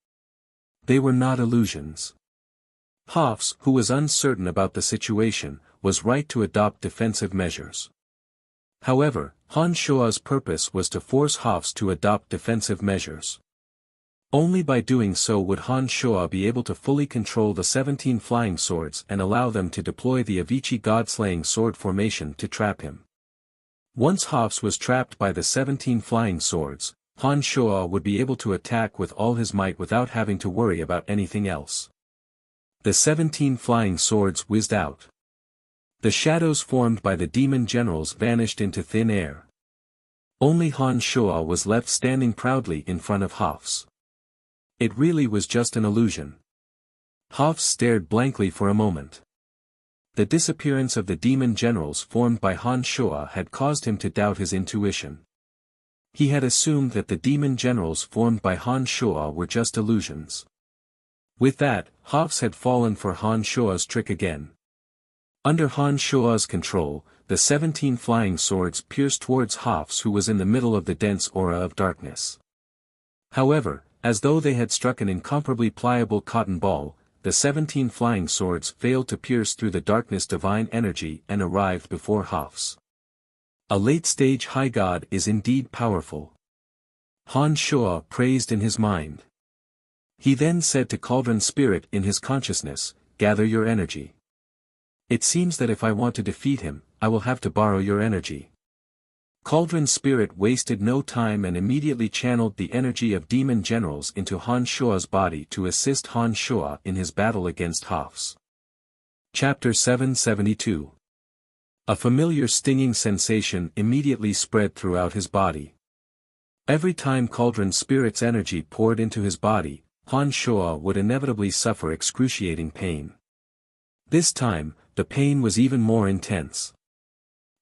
They were not illusions. Hafs, who was uncertain about the situation, was right to adopt defensive measures. However, Han Shua's purpose was to force Hafs to adopt defensive measures. Only by doing so would Han Shua be able to fully control the 17 flying swords and allow them to deploy the Avicii god-slaying sword formation to trap him. Once Hafs was trapped by the 17 flying swords, Han Shua would be able to attack with all his might without having to worry about anything else. The 17 flying swords whizzed out. The shadows formed by the demon generals vanished into thin air. Only Han Shua was left standing proudly in front of Hafs. It really was just an illusion. Hafs stared blankly for a moment. The disappearance of the demon generals formed by Han Shua had caused him to doubt his intuition. He had assumed that the demon generals formed by Han Shua were just illusions. With that, Hafs had fallen for Han Shua's trick again. Under Han Shua's control, the 17 flying swords pierced towards Hafs, who was in the middle of the dense aura of darkness. However, as though they had struck an incomparably pliable cotton ball, the 17 flying swords failed to pierce through the darkness divine energy and arrived before Hafs. A late-stage high god is indeed powerful. Han Shua praised in his mind. He then said to Cauldron Spirit in his consciousness, "Gather your energy. It seems that if I want to defeat him, I will have to borrow your energy." Cauldron Spirit wasted no time and immediately channeled the energy of demon generals into Han Shua's body to assist Han Shua in his battle against Hafs. Chapter 772. A familiar stinging sensation immediately spread throughout his body. Every time Cauldron Spirit's energy poured into his body, Han Shua would inevitably suffer excruciating pain. This time, the pain was even more intense.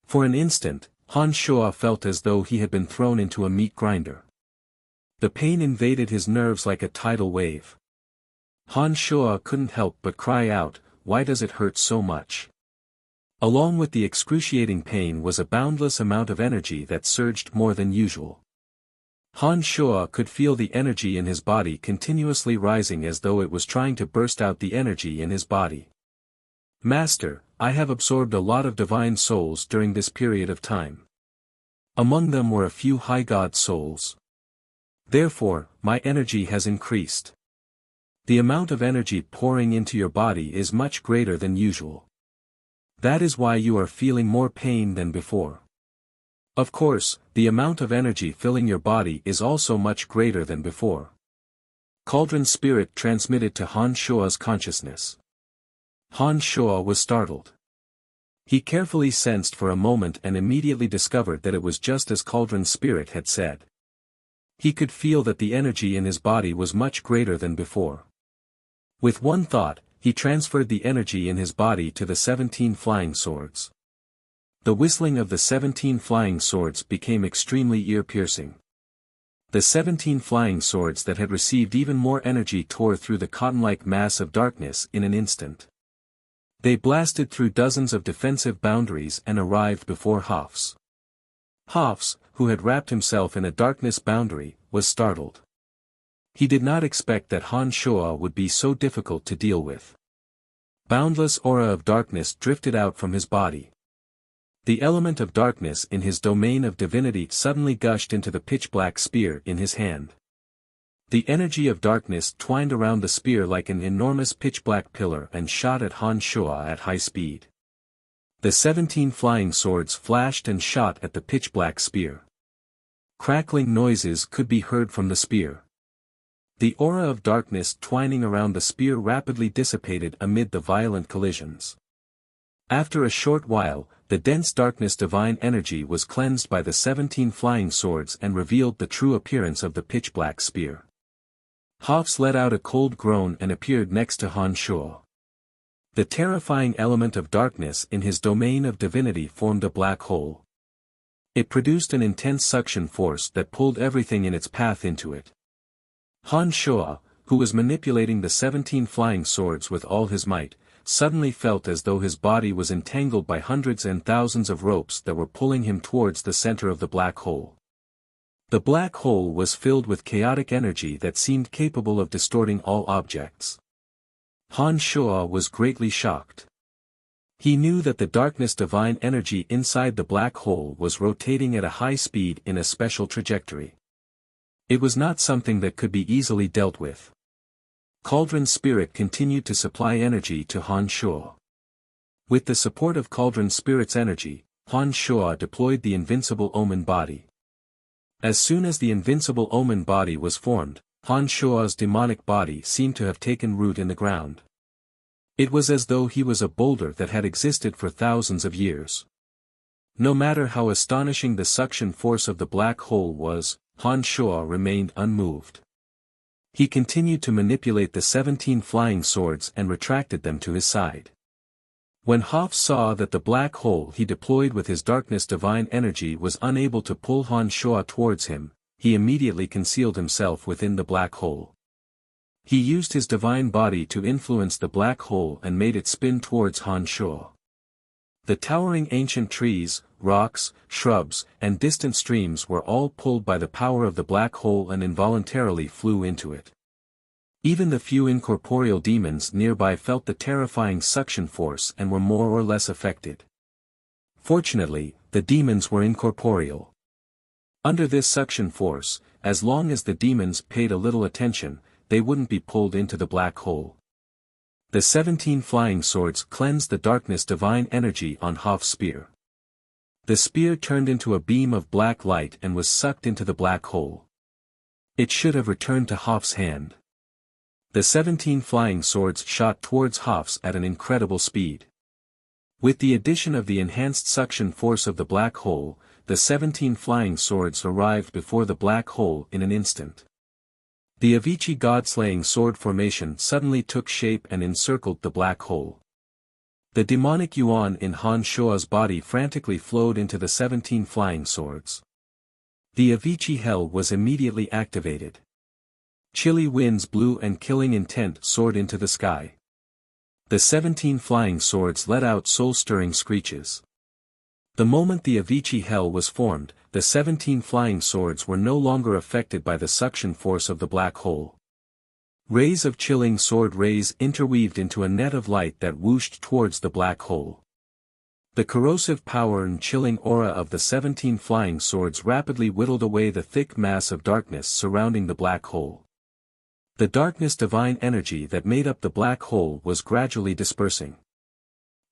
For an instant, Han Shua felt as though he had been thrown into a meat grinder. The pain invaded his nerves like a tidal wave. Han Shua couldn't help but cry out, "Why does it hurt so much?" Along with the excruciating pain was a boundless amount of energy that surged more than usual. Han Shua could feel the energy in his body continuously rising as though it was trying to burst out the energy in his body. "Master, I have absorbed a lot of divine souls during this period of time. Among them were a few high god souls. Therefore, my energy has increased. The amount of energy pouring into your body is much greater than usual. That is why you are feeling more pain than before. Of course, the amount of energy filling your body is also much greater than before." Cauldron Spirit transmitted to Han Shua's consciousness. Han Shuo was startled. He carefully sensed for a moment and immediately discovered that it was just as Cauldron's spirit had said. He could feel that the energy in his body was much greater than before. With one thought, he transferred the energy in his body to the 17 flying swords. The whistling of the 17 flying swords became extremely ear-piercing. The 17 flying swords that had received even more energy tore through the cotton-like mass of darkness in an instant. They blasted through dozens of defensive boundaries and arrived before Hafs. Hafs, who had wrapped himself in a darkness boundary, was startled. He did not expect that Han Shuo would be so difficult to deal with. Boundless aura of darkness drifted out from his body. The element of darkness in his domain of divinity suddenly gushed into the pitch-black spear in his hand. The energy of darkness twined around the spear like an enormous pitch-black pillar and shot at Han Shuo at high speed. The 17 flying swords flashed and shot at the pitch-black spear. Crackling noises could be heard from the spear. The aura of darkness twining around the spear rapidly dissipated amid the violent collisions. After a short while, the dense darkness divine energy was cleansed by the 17 flying swords and revealed the true appearance of the pitch-black spear. Hafs let out a cold groan and appeared next to Han Shuo. The terrifying element of darkness in his domain of divinity formed a black hole. It produced an intense suction force that pulled everything in its path into it. Han Shuo, who was manipulating the 17 flying swords with all his might, suddenly felt as though his body was entangled by hundreds and thousands of ropes that were pulling him towards the center of the black hole. The black hole was filled with chaotic energy that seemed capable of distorting all objects. Han Shuo was greatly shocked. He knew that the darkness divine energy inside the black hole was rotating at a high speed in a special trajectory. It was not something that could be easily dealt with. Cauldron's spirit continued to supply energy to Han Shuo. With the support of Cauldron's spirit's energy, Han Shuo deployed the invincible omen body. As soon as the invincible omen body was formed, Han Shuo's demonic body seemed to have taken root in the ground. It was as though he was a boulder that had existed for thousands of years. No matter how astonishing the suction force of the black hole was, Han Shuo remained unmoved. He continued to manipulate the 17 flying swords and retracted them to his side. When Hafs saw that the black hole he deployed with his darkness divine energy was unable to pull Han Shuo towards him, he immediately concealed himself within the black hole. He used his divine body to influence the black hole and made it spin towards Han Shuo. The towering ancient trees, rocks, shrubs, and distant streams were all pulled by the power of the black hole and involuntarily flew into it. Even the few incorporeal demons nearby felt the terrifying suction force and were more or less affected. Fortunately, the demons were incorporeal. Under this suction force, as long as the demons paid a little attention, they wouldn't be pulled into the black hole. The 17 flying swords cleansed the darkness divine energy on Haf's spear. The spear turned into a beam of black light and was sucked into the black hole. It should have returned to Haf's hand. The 17 flying swords shot towards Hafs at an incredible speed. With the addition of the enhanced suction force of the black hole, the 17 flying swords arrived before the black hole in an instant. The Avicii god-slaying sword formation suddenly took shape and encircled the black hole. The demonic yuan in Han Shuo's body frantically flowed into the 17 flying swords. The Avicii hell was immediately activated. Chilly winds blew and killing intent soared into the sky. The 17 flying swords let out soul-stirring screeches. The moment the Avicii hell was formed, the 17 flying swords were no longer affected by the suction force of the black hole. Rays of chilling sword rays interweaved into a net of light that whooshed towards the black hole. The corrosive power and chilling aura of the 17 flying swords rapidly whittled away the thick mass of darkness surrounding the black hole. The darkness divine energy that made up the black hole was gradually dispersing.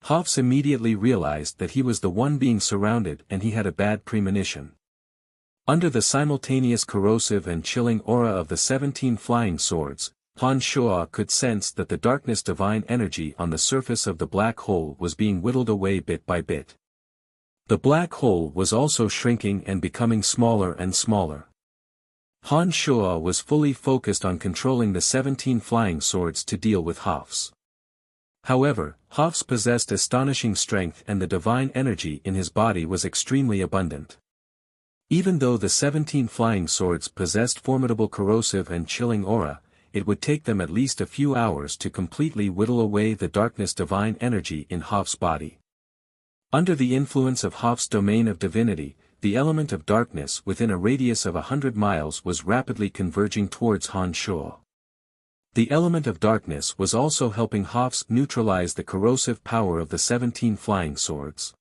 Hafs immediately realized that he was the one being surrounded and he had a bad premonition. Under the simultaneous corrosive and chilling aura of the 17 flying swords, Han Shuo could sense that the darkness divine energy on the surface of the black hole was being whittled away bit by bit. The black hole was also shrinking and becoming smaller and smaller. Han Shuo was fully focused on controlling the 17 flying swords to deal with Hafs. However, Hafs possessed astonishing strength and the divine energy in his body was extremely abundant. Even though the 17 flying swords possessed formidable corrosive and chilling aura, it would take them at least a few hours to completely whittle away the darkness divine energy in Hafs' body. Under the influence of Hafs' domain of divinity, the element of darkness within a radius of 100 miles was rapidly converging towards Han Shuo. The element of darkness was also helping Hafs neutralize the corrosive power of the 17 flying swords.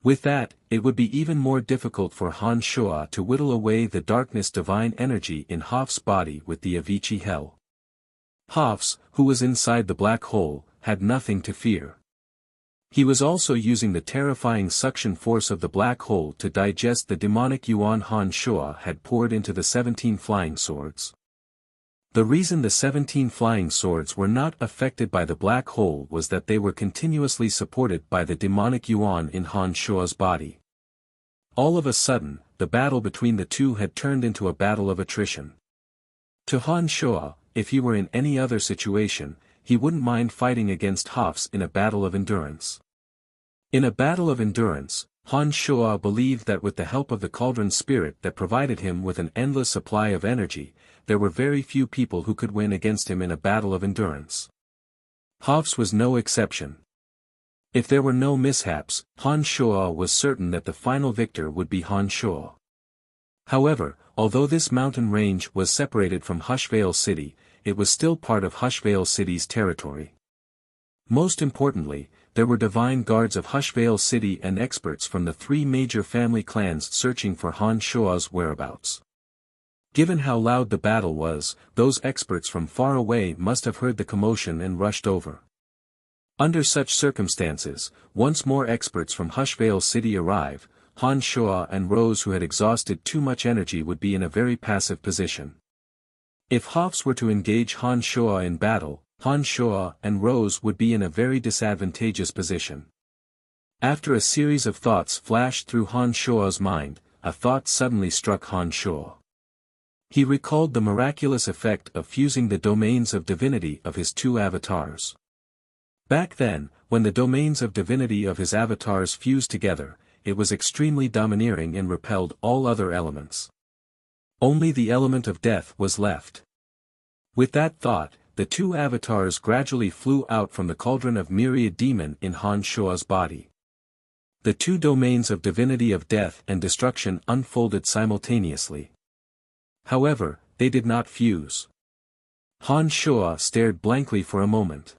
With that, it would be even more difficult for Han Shuo to whittle away the darkness divine energy in Hafs' body with the Avicii Hell. Hafs, who was inside the black hole, had nothing to fear. He was also using the terrifying suction force of the black hole to digest the demonic yuan Han Shuo had poured into the 17 flying swords. The reason the 17 flying swords were not affected by the black hole was that they were continuously supported by the demonic yuan in Han Shuo's body. All of a sudden, the battle between the two had turned into a battle of attrition. To Han Shuo, if he were in any other situation, he wouldn't mind fighting against Hafs in a battle of endurance. In a battle of endurance, Han Shuo believed that with the help of the cauldron spirit that provided him with an endless supply of energy, there were very few people who could win against him in a battle of endurance. Hafs was no exception. If there were no mishaps, Han Shuo was certain that the final victor would be Han Shuo. However, although this mountain range was separated from Hushvale City, it was still part of Hushvale City's territory. Most importantly, there were divine guards of Hushvale City and experts from the 3 major family clans searching for Han Shuo's whereabouts. Given how loud the battle was, those experts from far away must have heard the commotion and rushed over. Under such circumstances, once more experts from Hushvale City arrive, Han Shuo and Rose, who had exhausted too much energy, would be in a very passive position. If Hafs were to engage Han Shuo in battle, Han Shuo and Rose would be in a very disadvantageous position. After a series of thoughts flashed through Han Shuo's mind, a thought suddenly struck Han Shuo. He recalled the miraculous effect of fusing the domains of divinity of his 2 avatars. Back then, when the domains of divinity of his avatars fused together, it was extremely domineering and repelled all other elements. Only the element of death was left. With that thought, the 2 avatars gradually flew out from the cauldron of myriad demon in Han Shuo's body. The 2 domains of divinity of death and destruction unfolded simultaneously. However, they did not fuse. Han Shuo stared blankly for a moment.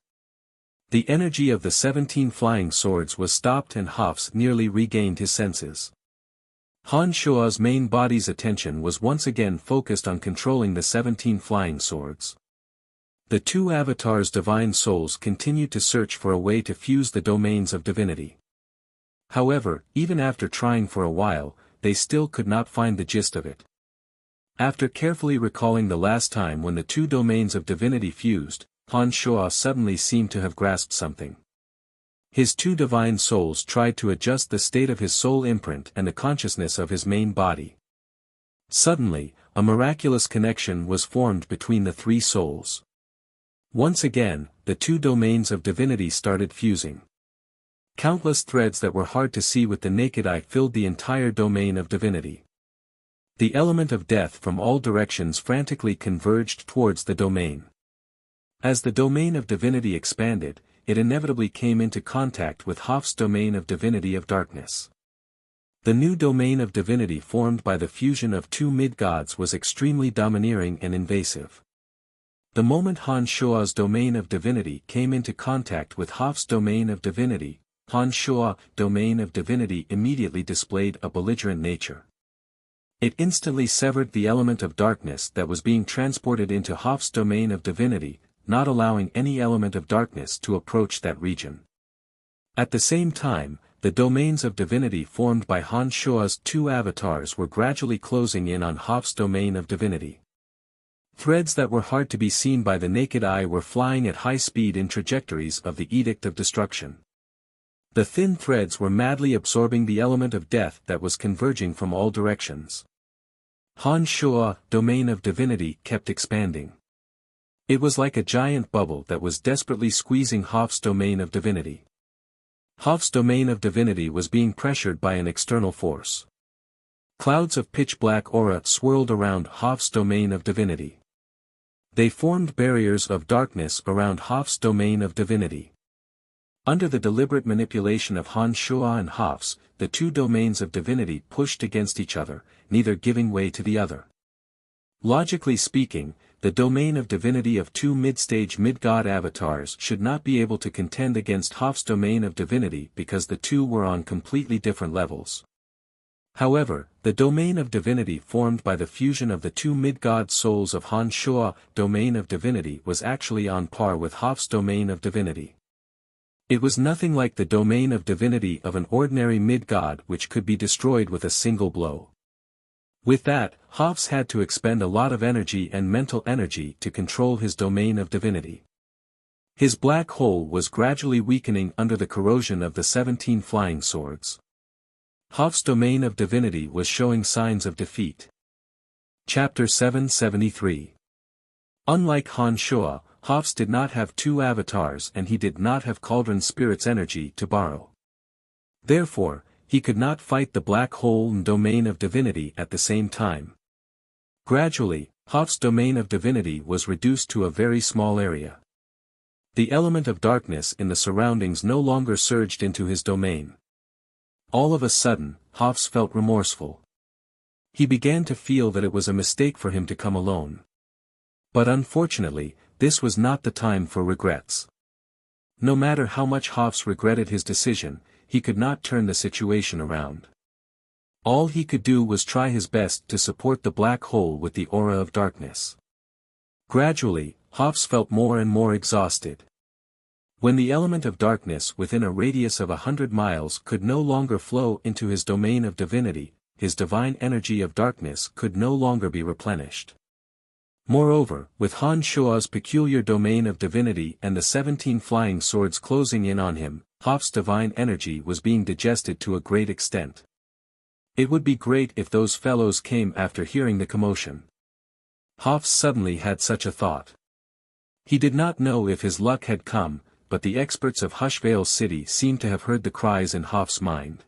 The energy of the 17 flying swords was stopped and Hafs nearly regained his senses. Han Shuo's main body's attention was once again focused on controlling the 17 flying swords. The 2 avatars' divine souls continued to search for a way to fuse the domains of divinity. However, even after trying for a while, they still could not find the gist of it. After carefully recalling the last time when the 2 domains of divinity fused, Han Shuo suddenly seemed to have grasped something. His 2 divine souls tried to adjust the state of his soul imprint and the consciousness of his main body. Suddenly, a miraculous connection was formed between the 3 souls. Once again, the 2 domains of divinity started fusing. Countless threads that were hard to see with the naked eye filled the entire domain of divinity. The element of death from all directions frantically converged towards the domain. As the domain of divinity expanded, it inevitably came into contact with Hafs' domain of divinity of darkness. The new domain of divinity formed by the fusion of 2 mid-gods was extremely domineering and invasive. The moment Han Shuo's domain of divinity came into contact with Hafs' domain of divinity, Han Shuo's domain of divinity immediately displayed a belligerent nature. It instantly severed the element of darkness that was being transported into Hafs' domain of divinity, not allowing any element of darkness to approach that region. At the same time, the domains of divinity formed by Han Shuo's 2 avatars were gradually closing in on Hafs' domain of divinity. Threads that were hard to be seen by the naked eye were flying at high speed in trajectories of the Edict of Destruction. The thin threads were madly absorbing the element of death that was converging from all directions. Han Shuo, domain of divinity, kept expanding. It was like a giant bubble that was desperately squeezing Hoff's domain of divinity. Hoff's domain of divinity was being pressured by an external force. Clouds of pitch-black aura swirled around Hoff's domain of divinity. They formed barriers of darkness around Hoff's domain of divinity. Under the deliberate manipulation of Han Shuo and Hoff's, the two domains of divinity pushed against each other, neither giving way to the other. Logically speaking, the domain of divinity of two mid-stage mid-god avatars should not be able to contend against Hoff's domain of divinity because the two were on completely different levels. However, the domain of divinity formed by the fusion of the two mid-god souls of Han Shuo domain of divinity was actually on par with Hoff's domain of divinity. It was nothing like the domain of divinity of an ordinary mid-god which could be destroyed with a single blow. With that, Hoff's had to expend a lot of energy and mental energy to control his domain of divinity. His black hole was gradually weakening under the corrosion of the 17 flying swords. Hoff's domain of divinity was showing signs of defeat. Chapter 773. Unlike Han Shuo, Hoff's did not have two avatars and he did not have Cauldron Spirit's energy to borrow. Therefore, he could not fight the black hole and domain of divinity at the same time. Gradually, Hoff's domain of divinity was reduced to a very small area. The element of darkness in the surroundings no longer surged into his domain. All of a sudden, Hoff's felt remorseful. He began to feel that it was a mistake for him to come alone. But unfortunately, this was not the time for regrets. No matter how much Hoff's regretted his decision, he could not turn the situation around. All he could do was try his best to support the black hole with the aura of darkness. Gradually, Hoff's felt more and more exhausted. When the element of darkness within a radius of 100 miles could no longer flow into his domain of divinity, his divine energy of darkness could no longer be replenished. Moreover, with Han Shuo's peculiar domain of divinity and the 17 flying swords closing in on him, Hoff's divine energy was being digested to a great extent. It would be great if those fellows came after hearing the commotion. Hoff suddenly had such a thought. He did not know if his luck had come, but the experts of Hushvale City seemed to have heard the cries in Hoff's mind.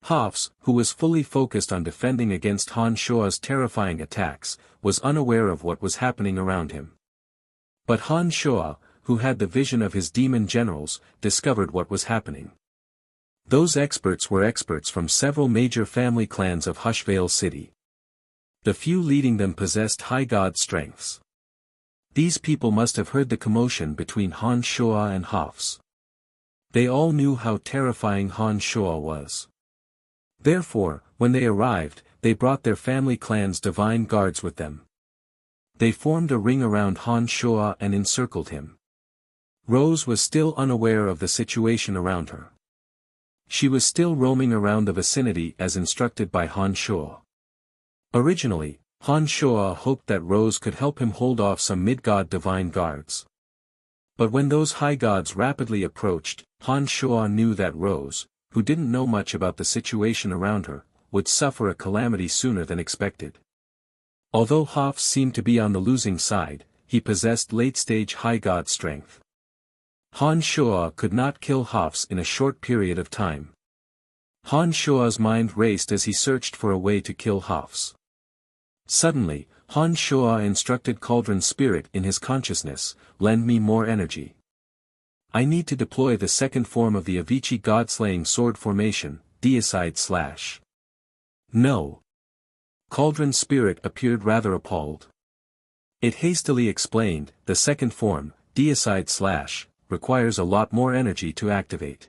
Hoff's, who was fully focused on defending against Han Shuo's terrifying attacks, was unaware of what was happening around him. But Han Shuo, who had the vision of his demon generals, discovered what was happening. Those experts were experts from several major family clans of Hushvale City. The few leading them possessed high god strengths. These people must have heard the commotion between Han Shuo and Hoff's. They all knew how terrifying Han Shuo was. Therefore, when they arrived, they brought their family clan's divine guards with them. They formed a ring around Han Shuo and encircled him. Rose was still unaware of the situation around her. She was still roaming around the vicinity as instructed by Han Shuo. Originally, Han Shuo hoped that Rose could help him hold off some mid-god divine guards. But when those high gods rapidly approached, Han Shuo knew that Rose, who didn't know much about the situation around her, would suffer a calamity sooner than expected. Although Hoff seemed to be on the losing side, he possessed late-stage high god strength. Han Shuo could not kill Hoff's in a short period of time. Han Shuo's mind raced as he searched for a way to kill Hoff's. Suddenly, Han Shuo instructed Cauldron Spirit in his consciousness, "Lend me more energy. I need to deploy the second form of the Avicii God-slaying sword formation, Deicide Slash." No. Cauldron Spirit appeared rather appalled. It hastily explained, "The second form, Deicide Slash, requires a lot more energy to activate.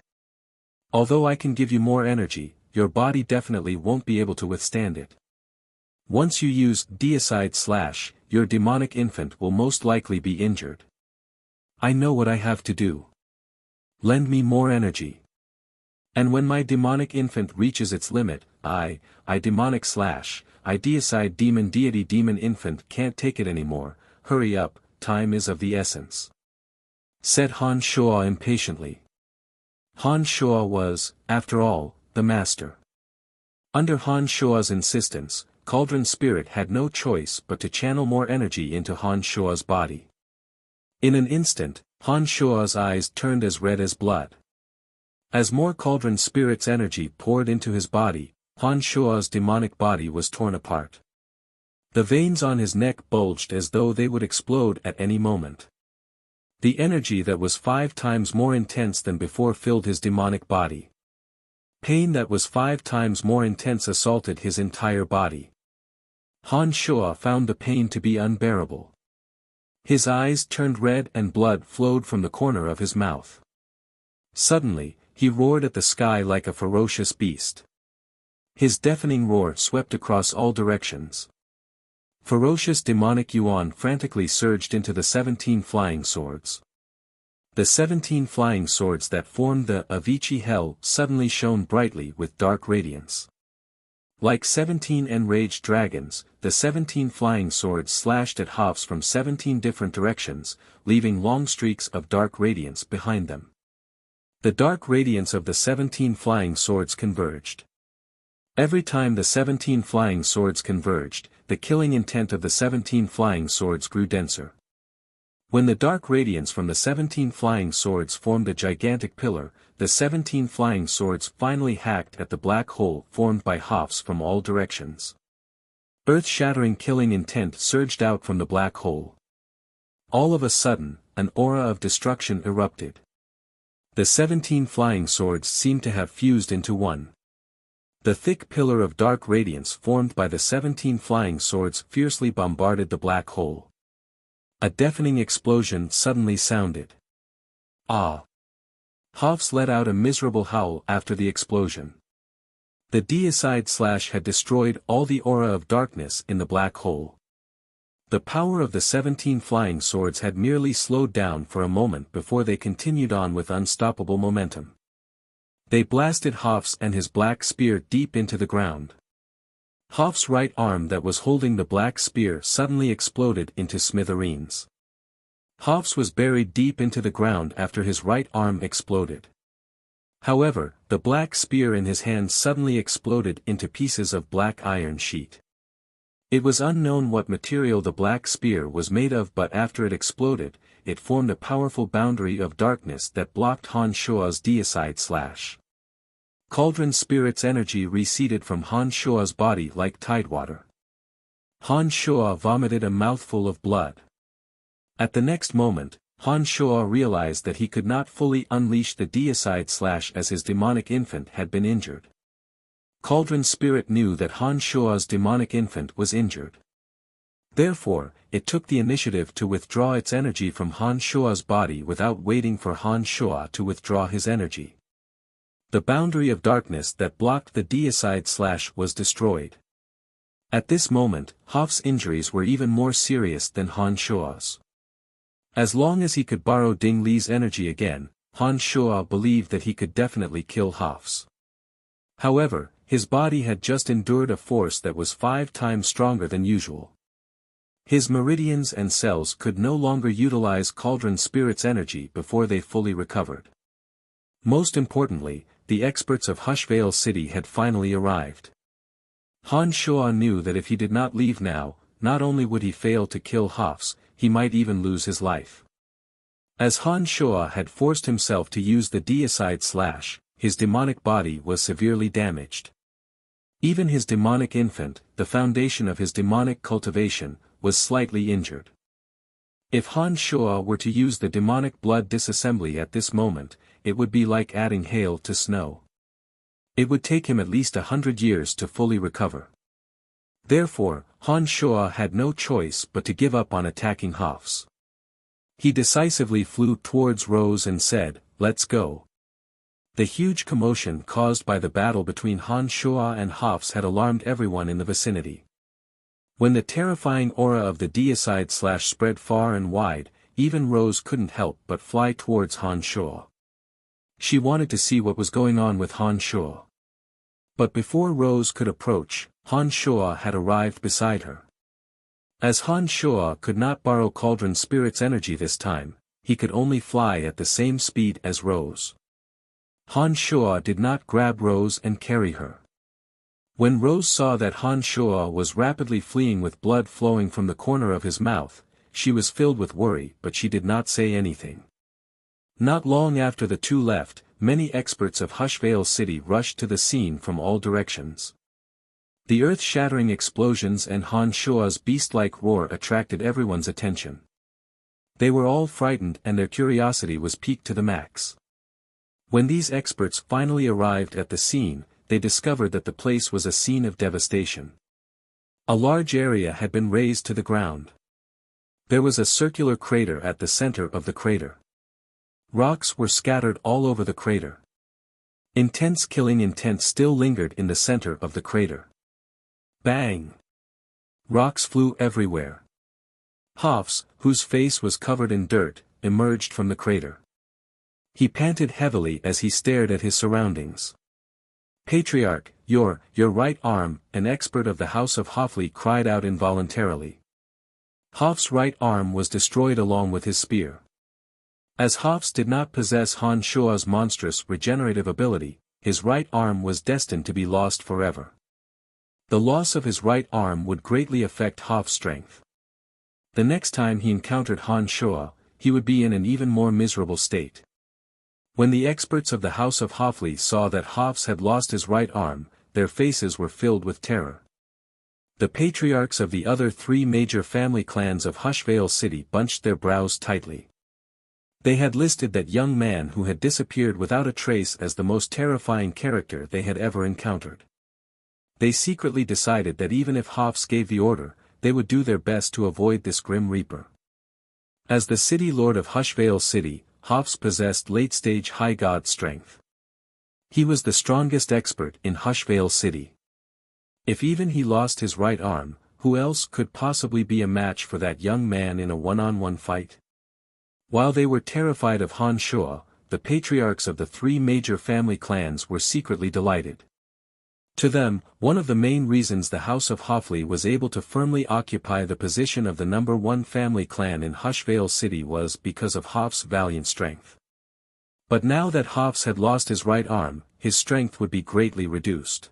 Although I can give you more energy, your body definitely won't be able to withstand it. Once you use Deicide Slash, your demonic infant will most likely be injured. I know what I have to do. Lend me more energy." And when my demonic infant reaches its limit, I demonic / I deicide demon deity demon infant can't take it anymore, hurry up, time is of the essence. Said Han Shuo impatiently. Han Shuo was, after all, the master. Under Han Shuo's insistence, Cauldron Spirit had no choice but to channel more energy into Han Shuo's body. In an instant, Han Shuo's eyes turned as red as blood. As more Cauldron Spirit's energy poured into his body, Han Shuo's demonic body was torn apart. The veins on his neck bulged as though they would explode at any moment. The energy that was 5 times more intense than before filled his demonic body. Pain that was 5 times more intense assaulted his entire body. Han Shuo found the pain to be unbearable. His eyes turned red and blood flowed from the corner of his mouth. Suddenly, he roared at the sky like a ferocious beast. His deafening roar swept across all directions. Ferocious demonic yuan frantically surged into the 17 flying swords. The 17 flying swords that formed the Avicii Hell suddenly shone brightly with dark radiance. Like 17 enraged dragons, the 17 flying swords slashed at Hoffs from 17 different directions, leaving long streaks of dark radiance behind them. The dark radiance of the 17 flying swords converged. Every time the 17 flying swords converged, the killing intent of the 17 flying swords grew denser. When the dark radiance from the 17 flying swords formed a gigantic pillar, the 17 flying swords finally hacked at the black hole formed by Hoffs from all directions. Earth-shattering killing intent surged out from the black hole. All of a sudden, an aura of destruction erupted. The 17 flying swords seemed to have fused into one. The thick pillar of dark radiance formed by the 17 flying swords fiercely bombarded the black hole. A deafening explosion suddenly sounded. Ah! Hoffs let out a miserable howl after the explosion. The deicide / had destroyed all the aura of darkness in the black hole. The power of the 17 flying swords had merely slowed down for a moment before they continued on with unstoppable momentum. They blasted Hoffs and his black spear deep into the ground. Hoff's right arm that was holding the black spear suddenly exploded into smithereens. Hoffs was buried deep into the ground after his right arm exploded. However, the black spear in his hand suddenly exploded into pieces of black iron sheet. It was unknown what material the black spear was made of, but after it exploded, it formed a powerful boundary of darkness that blocked Han Shuo's deicide / Cauldron Spirit's energy receded from Han Shuo's body like tidewater. Han Shuo vomited a mouthful of blood. At the next moment, Han Shuo realized that he could not fully unleash the deicide / as his demonic infant had been injured. Cauldron Spirit knew that Han Shuo's demonic infant was injured. Therefore, it took the initiative to withdraw its energy from Han Shuo's body without waiting for Han Shuo to withdraw his energy. The boundary of darkness that blocked the deicide / was destroyed. At this moment, Hoff's injuries were even more serious than Han Shuo's. As long as he could borrow Ding Li's energy again, Han Shuo believed that he could definitely kill Hoffs. However, his body had just endured a force that was 5 times stronger than usual. His meridians and cells could no longer utilize Cauldron Spirit's energy before they fully recovered. Most importantly, the experts of Hushvale City had finally arrived. Han Shuo knew that if he did not leave now, not only would he fail to kill Hoffs, he might even lose his life. As Han Shuo had forced himself to use the deicide / his demonic body was severely damaged. Even his demonic infant, the foundation of his demonic cultivation, was slightly injured. If Han Shuo were to use the demonic blood disassembly at this moment, it would be like adding hail to snow. It would take him at least 100 years to fully recover. Therefore, Han Shuo had no choice but to give up on attacking Hoffs. He decisively flew towards Rose and said, "Let's go." The huge commotion caused by the battle between Han Shuo and Hoffs had alarmed everyone in the vicinity. When the terrifying aura of the deicide / spread far and wide, even Rose couldn't help but fly towards Han Shuo. She wanted to see what was going on with Han Shuo. But before Rose could approach, Han Shuo had arrived beside her. As Han Shuo could not borrow Cauldron Spirit's energy this time, he could only fly at the same speed as Rose. Han Shuo did not grab Rose and carry her. When Rose saw that Han Shuo was rapidly fleeing with blood flowing from the corner of his mouth, she was filled with worry, but she did not say anything. Not long after the two left, many experts of Hushvale City rushed to the scene from all directions. The earth-shattering explosions and Han Shuo's beast-like roar attracted everyone's attention. They were all frightened and their curiosity was piqued to the max. When these experts finally arrived at the scene, they discovered that the place was a scene of devastation. A large area had been razed to the ground. There was a circular crater at the center of the crater. Rocks were scattered all over the crater. Intense killing intent still lingered in the center of the crater. Bang! Rocks flew everywhere. Hafs, whose face was covered in dirt, emerged from the crater. He panted heavily as he stared at his surroundings. Patriarch, your right arm, an expert of the House of Hoffley cried out involuntarily. Hafs' right arm was destroyed along with his spear. As Hafs did not possess Han Shuo's monstrous regenerative ability, his right arm was destined to be lost forever. The loss of his right arm would greatly affect Hafs' strength. The next time he encountered Han Shuo, he would be in an even more miserable state. When the experts of the House of Hoffley saw that Hafs had lost his right arm, their faces were filled with terror. The patriarchs of the other three major family clans of Hushvale City bunched their brows tightly. They had listed that young man who had disappeared without a trace as the most terrifying character they had ever encountered. They secretly decided that even if Hafs gave the order, they would do their best to avoid this grim reaper. As the city lord of Hushvale City, Hafs possessed late-stage high god strength. He was the strongest expert in Hushvale City. If even he lost his right arm, who else could possibly be a match for that young man in a one-on-one fight? While they were terrified of Han Shuo, the patriarchs of the three major family clans were secretly delighted. To them, one of the main reasons the House of Hoffley was able to firmly occupy the position of the #1 family clan in Hushvale City was because of Hafs' valiant strength. But now that Hafs had lost his right arm, his strength would be greatly reduced.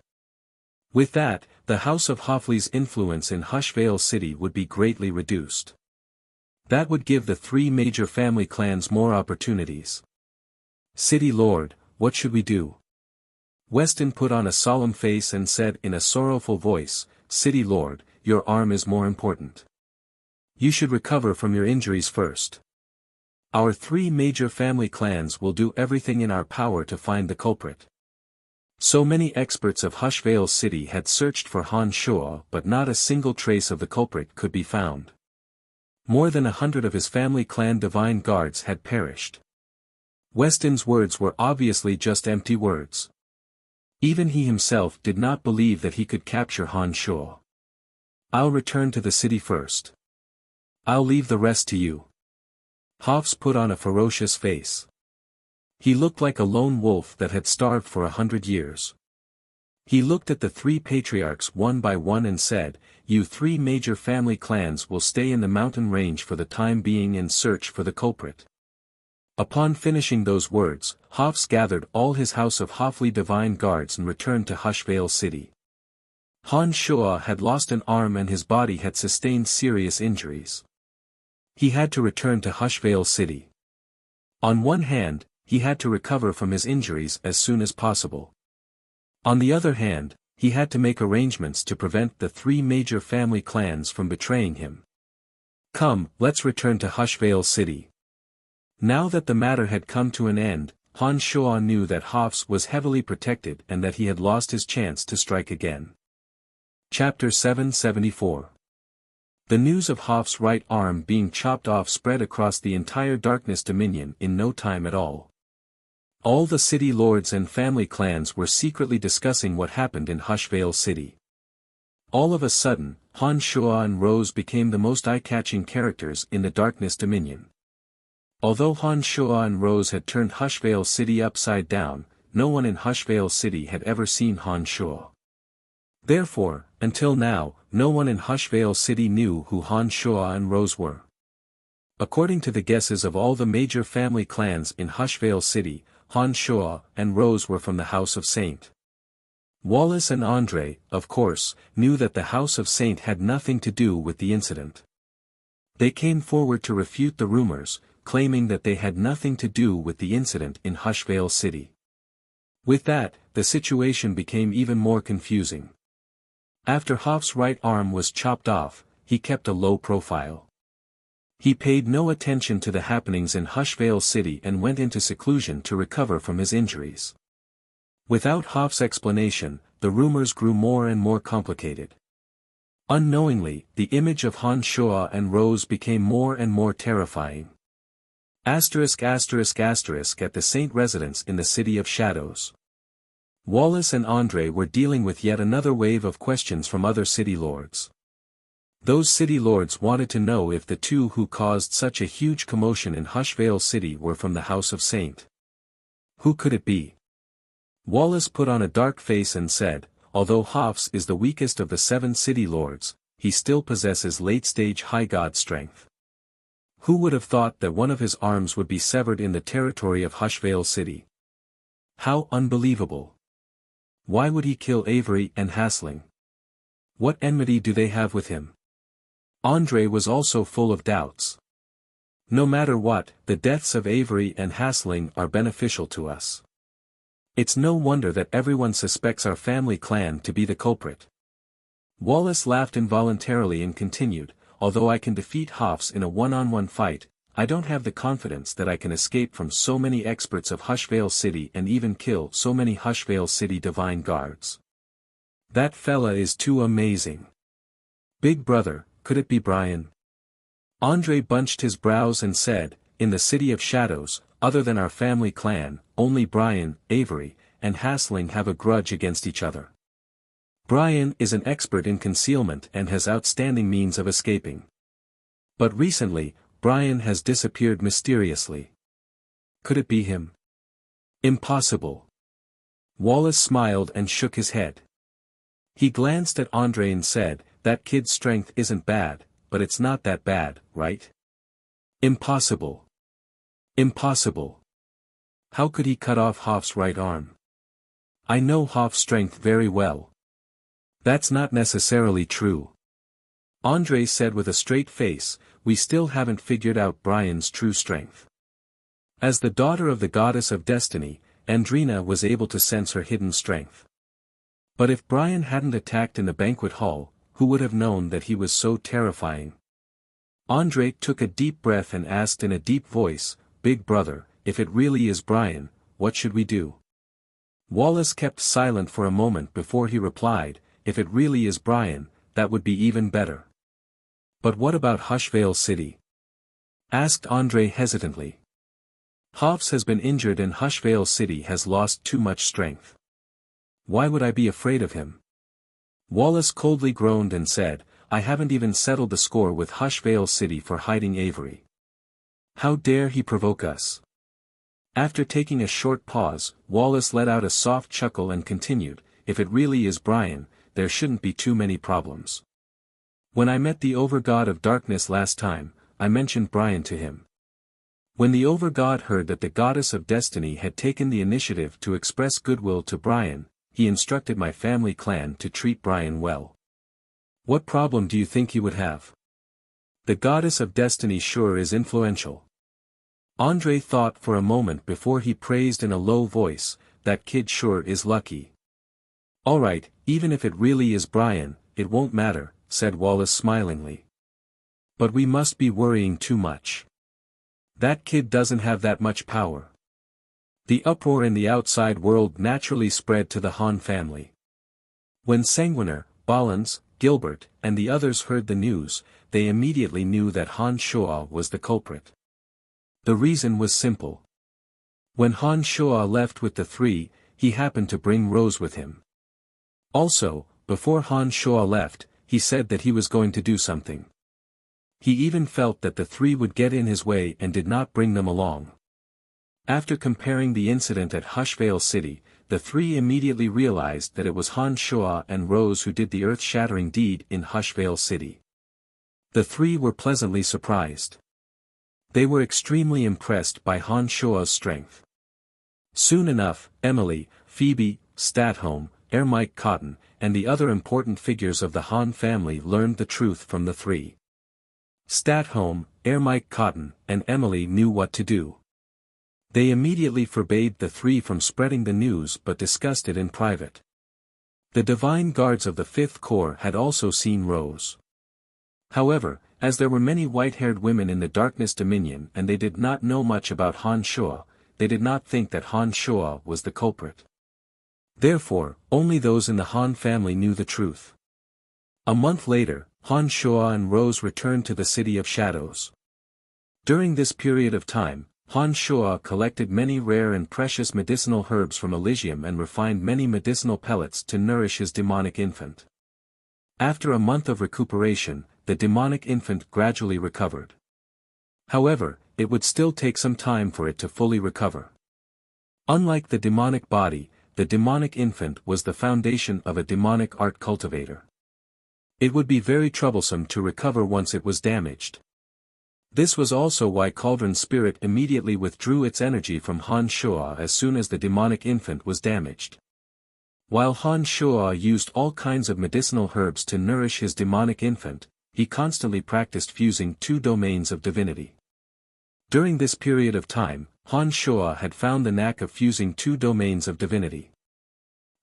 With that, the House of Hoffley's influence in Hushvale City would be greatly reduced. That would give the three major family clans more opportunities. City Lord, what should we do? Weston put on a solemn face and said in a sorrowful voice, City Lord, your arm is more important. You should recover from your injuries first. Our three major family clans will do everything in our power to find the culprit. So many experts of Hushvale City had searched for Han Shuo, but not a single trace of the culprit could be found. More than 100 of his family clan divine guards had perished. Weston's words were obviously just empty words. Even he himself did not believe that he could capture Han Shuo. I'll return to the city first. I'll leave the rest to you. Hafs put on a ferocious face. He looked like a lone wolf that had starved for 100 years. He looked at the three patriarchs one by one and said, You three major family clans will stay in the mountain range for the time being and search for the culprit. Upon finishing those words, Hafs gathered all his House of Hoffley divine guards and returned to Hushvale City. Han Shuo had lost an arm and his body had sustained serious injuries. He had to return to Hushvale City. On one hand, he had to recover from his injuries as soon as possible. On the other hand, he had to make arrangements to prevent the three major family clans from betraying him. Come, let's return to Hushvale City. Now that the matter had come to an end, Han Shuo knew that Hafs was heavily protected and that he had lost his chance to strike again. Chapter 774. The news of Hafs' right arm being chopped off spread across the entire Darkness Dominion in no time at all. All the city lords and family clans were secretly discussing what happened in Hushvale City. All of a sudden, Han Shuo and Rose became the most eye-catching characters in the Darkness Dominion. Although Han Shuo and Rose had turned Hushvale City upside down, no one in Hushvale City had ever seen Han Shuo. Therefore, until now, no one in Hushvale City knew who Han Shuo and Rose were. According to the guesses of all the major family clans in Hushvale City, Han Shuo and Rose were from the House of Saint. Wallace and Andre, of course, knew that the House of Saint had nothing to do with the incident. They came forward to refute the rumors, claiming that they had nothing to do with the incident in Hushvale City. With that, the situation became even more confusing. After Hoff's right arm was chopped off, he kept a low profile. He paid no attention to the happenings in Hushvale City and went into seclusion to recover from his injuries. Without Hoff's explanation, the rumors grew more and more complicated. Unknowingly, the image of Han Shuo and Rose became more and more terrifying. ***** at the Saint residence in the City of Shadows. Wallace and Andre were dealing with yet another wave of questions from other city lords. Those city lords wanted to know if the two who caused such a huge commotion in Hushvale City were from the House of Saint. Who could it be? Wallace put on a dark face and said, although Hoffs is the weakest of the 7 city lords, he still possesses late-stage high god strength. Who would have thought that one of his arms would be severed in the territory of Hushvale City? How unbelievable! Why would he kill Avery and Hasling? What enmity do they have with him? Andre was also full of doubts. No matter what, the deaths of Avery and Hasling are beneficial to us. It's no wonder that everyone suspects our family clan to be the culprit. Wallace laughed involuntarily and continued, although I can defeat Hoffs in a one-on-one fight, I don't have the confidence that I can escape from so many experts of Hushvale City and even kill so many Hushvale City Divine Guards. That fella is too amazing. Big brother, could it be Brian? Andre bunched his brows and said, in the City of Shadows, other than our family clan, only Brian, Avery, and Hasling have a grudge against each other. Brian is an expert in concealment and has outstanding means of escaping. But recently, Brian has disappeared mysteriously. Could it be him? Impossible. Wallace smiled and shook his head. He glanced at Andre and said, that kid's strength isn't bad, but it's not that bad, right? Impossible. Impossible. How could he cut off Hoff's right arm? I know Hoff's strength very well. That's not necessarily true. Andre said with a straight face, we still haven't figured out Brian's true strength. As the daughter of the goddess of destiny, Andrina was able to sense her hidden strength. But if Brian hadn't attacked in the banquet hall, who would have known that he was so terrifying? Andre took a deep breath and asked in a deep voice, Big brother, if it really is Brian, what should we do? Wallace kept silent for a moment before he replied, if it really is Brian, that would be even better. But what about Hushvale City? Asked Andre hesitantly. Hoffs has been injured and Hushvale City has lost too much strength. Why would I be afraid of him? Wallace coldly groaned and said, I haven't even settled the score with Hushvale City for hiding Avery. How dare he provoke us? After taking a short pause, Wallace let out a soft chuckle and continued, if it really is Brian, there shouldn't be too many problems. When I met the Overgod of Darkness last time, I mentioned Brian to him. When the Overgod heard that the Goddess of Destiny had taken the initiative to express goodwill to Brian, he instructed my family clan to treat Brian well. What problem do you think he would have? The Goddess of Destiny sure is influential. Andre thought for a moment before he praised in a low voice, that kid sure is lucky. Alright, even if it really is Brian, it won't matter, said Wallace smilingly. But we must be worrying too much. That kid doesn't have that much power. The uproar in the outside world naturally spread to the Han family. When Sanguiner, Ballins, Gilbert, and the others heard the news, they immediately knew that Han Shuo was the culprit. The reason was simple. When Han Shuo left with the 3, he happened to bring Rose with him. Also, before Han Shuo left, he said that he was going to do something. He even felt that the three would get in his way and did not bring them along. After comparing the incident at Hushvale City, the three immediately realized that it was Han Shuo and Rose who did the earth-shattering deed in Hushvale City. The three were pleasantly surprised. They were extremely impressed by Han Shuo's strength. Soon enough, Emily, Phoebe, Statholm, Mike Cotton, and the other important figures of the Han family learned the truth from the three. Statholm, Mike Cotton, and Emily knew what to do. They immediately forbade the three from spreading the news but discussed it in private. The divine guards of the Fifth Corps had also seen Rose. However, as there were many white-haired women in the Darkness Dominion and they did not know much about Han Shuo, they did not think that Han Shuo was the culprit. Therefore, only those in the Han family knew the truth. A month later, Han Shuo and Rose returned to the City of Shadows. During this period of time, Han Shuo collected many rare and precious medicinal herbs from Elysium and refined many medicinal pellets to nourish his demonic infant. After a month of recuperation, the demonic infant gradually recovered. However, it would still take some time for it to fully recover. Unlike the demonic body, the demonic infant was the foundation of a demonic art cultivator. It would be very troublesome to recover once it was damaged. This was also why Cauldron's spirit immediately withdrew its energy from Han Shuo as soon as the demonic infant was damaged. While Han Shuo used all kinds of medicinal herbs to nourish his demonic infant, he constantly practiced fusing two domains of divinity. During this period of time, Han Shuo had found the knack of fusing two domains of divinity.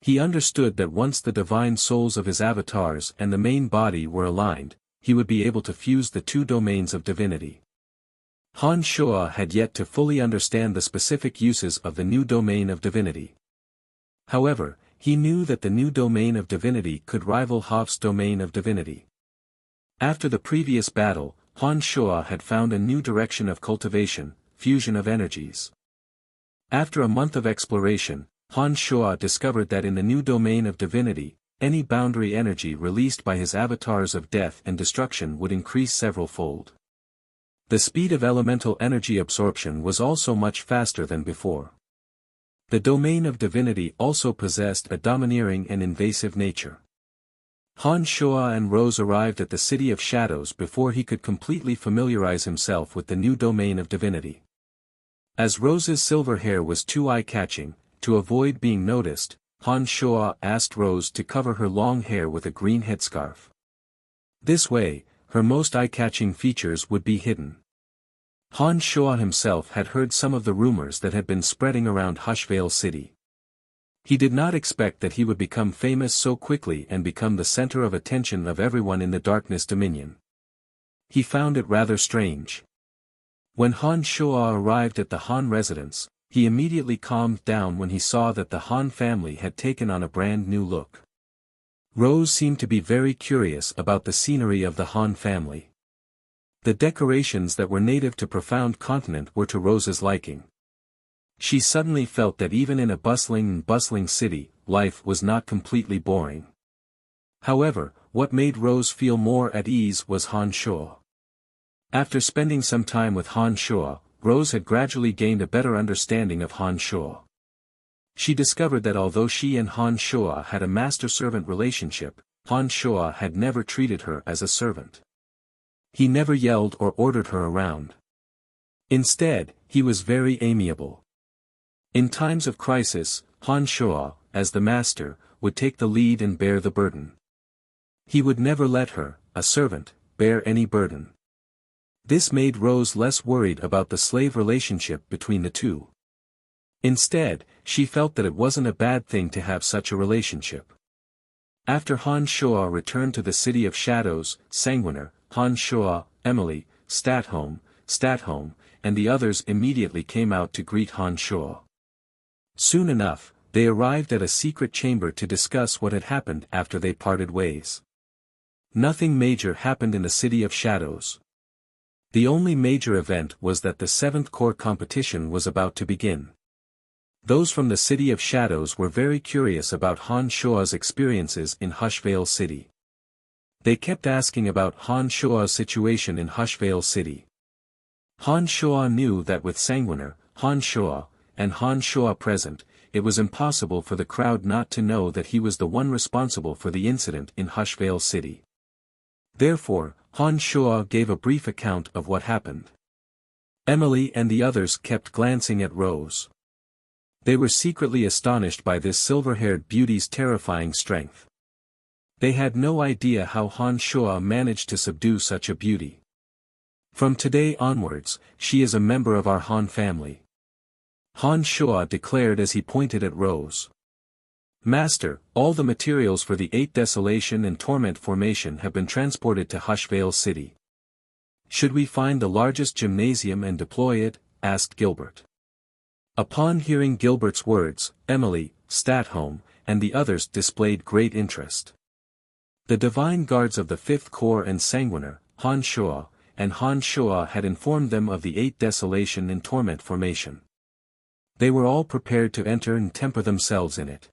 He understood that once the divine souls of his avatars and the main body were aligned, he would be able to fuse the two domains of divinity. Han Shuo had yet to fully understand the specific uses of the new domain of divinity. However, he knew that the new domain of divinity could rival Hof's domain of divinity. After the previous battle, Han Shuo had found a new direction of cultivation, fusion of energies. After a month of exploration, Han Shuo discovered that in the new domain of divinity, any boundary energy released by his avatars of death and destruction would increase several-fold. The speed of elemental energy absorption was also much faster than before. The domain of divinity also possessed a domineering and invasive nature. Han Shuo and Rose arrived at the City of Shadows before he could completely familiarize himself with the new domain of divinity. As Rose's silver hair was too eye-catching, to avoid being noticed, Han Shuo asked Rose to cover her long hair with a green headscarf. This way, her most eye-catching features would be hidden. Han Shuo himself had heard some of the rumors that had been spreading around Hushvale City. He did not expect that he would become famous so quickly and become the center of attention of everyone in the Darkness Dominion. He found it rather strange. When Han Shuo arrived at the Han residence, he immediately calmed down when he saw that the Han family had taken on a brand new look. Rose seemed to be very curious about the scenery of the Han family. The decorations that were native to Profound Continent were to Rose's liking. She suddenly felt that even in a bustling city, life was not completely boring. However, what made Rose feel more at ease was Han Shuo. After spending some time with Han Shuo, Rose had gradually gained a better understanding of Han Shuo. She discovered that although she and Han Shuo had a master-servant relationship, Han Shuo had never treated her as a servant. He never yelled or ordered her around. Instead, he was very amiable. In times of crisis, Han Shuo, as the master, would take the lead and bear the burden. He would never let her, a servant, bear any burden. This made Rose less worried about the slave relationship between the two. Instead, she felt that it wasn't a bad thing to have such a relationship. After Han Shuo returned to the City of Shadows, Sanguiner, Han Shuo, Emily, Statholm, and the others immediately came out to greet Han Shuo. Soon enough, they arrived at a secret chamber to discuss what had happened after they parted ways. Nothing major happened in the City of Shadows. The only major event was that the 7th Corps competition was about to begin. Those from the City of Shadows were very curious about Han Shuo's experiences in Hushvale City. They kept asking about Han Shua's situation in Hushvale City. Han Shua knew that with Sanguiner, Han Shua, and Han Shua present, it was impossible for the crowd not to know that he was the one responsible for the incident in Hushvale City. Therefore, Han Shua gave a brief account of what happened. Emily and the others kept glancing at Rose. They were secretly astonished by this silver-haired beauty's terrifying strength. They had no idea how Han Shua managed to subdue such a beauty. From today onwards, she is a member of our Han family. Han Shua declared as he pointed at Rose. Master, all the materials for the 8 Desolation and Torment formation have been transported to Hushvale City. Should we find the largest gymnasium and deploy it? Asked Gilbert. Upon hearing Gilbert's words, Emily, Statholm, and the others displayed great interest. The divine guards of the 5th Corps and Sanguiner, Han Shua, and Han Shua had informed them of the 8 Desolation and Torment formation. They were all prepared to enter and temper themselves in it.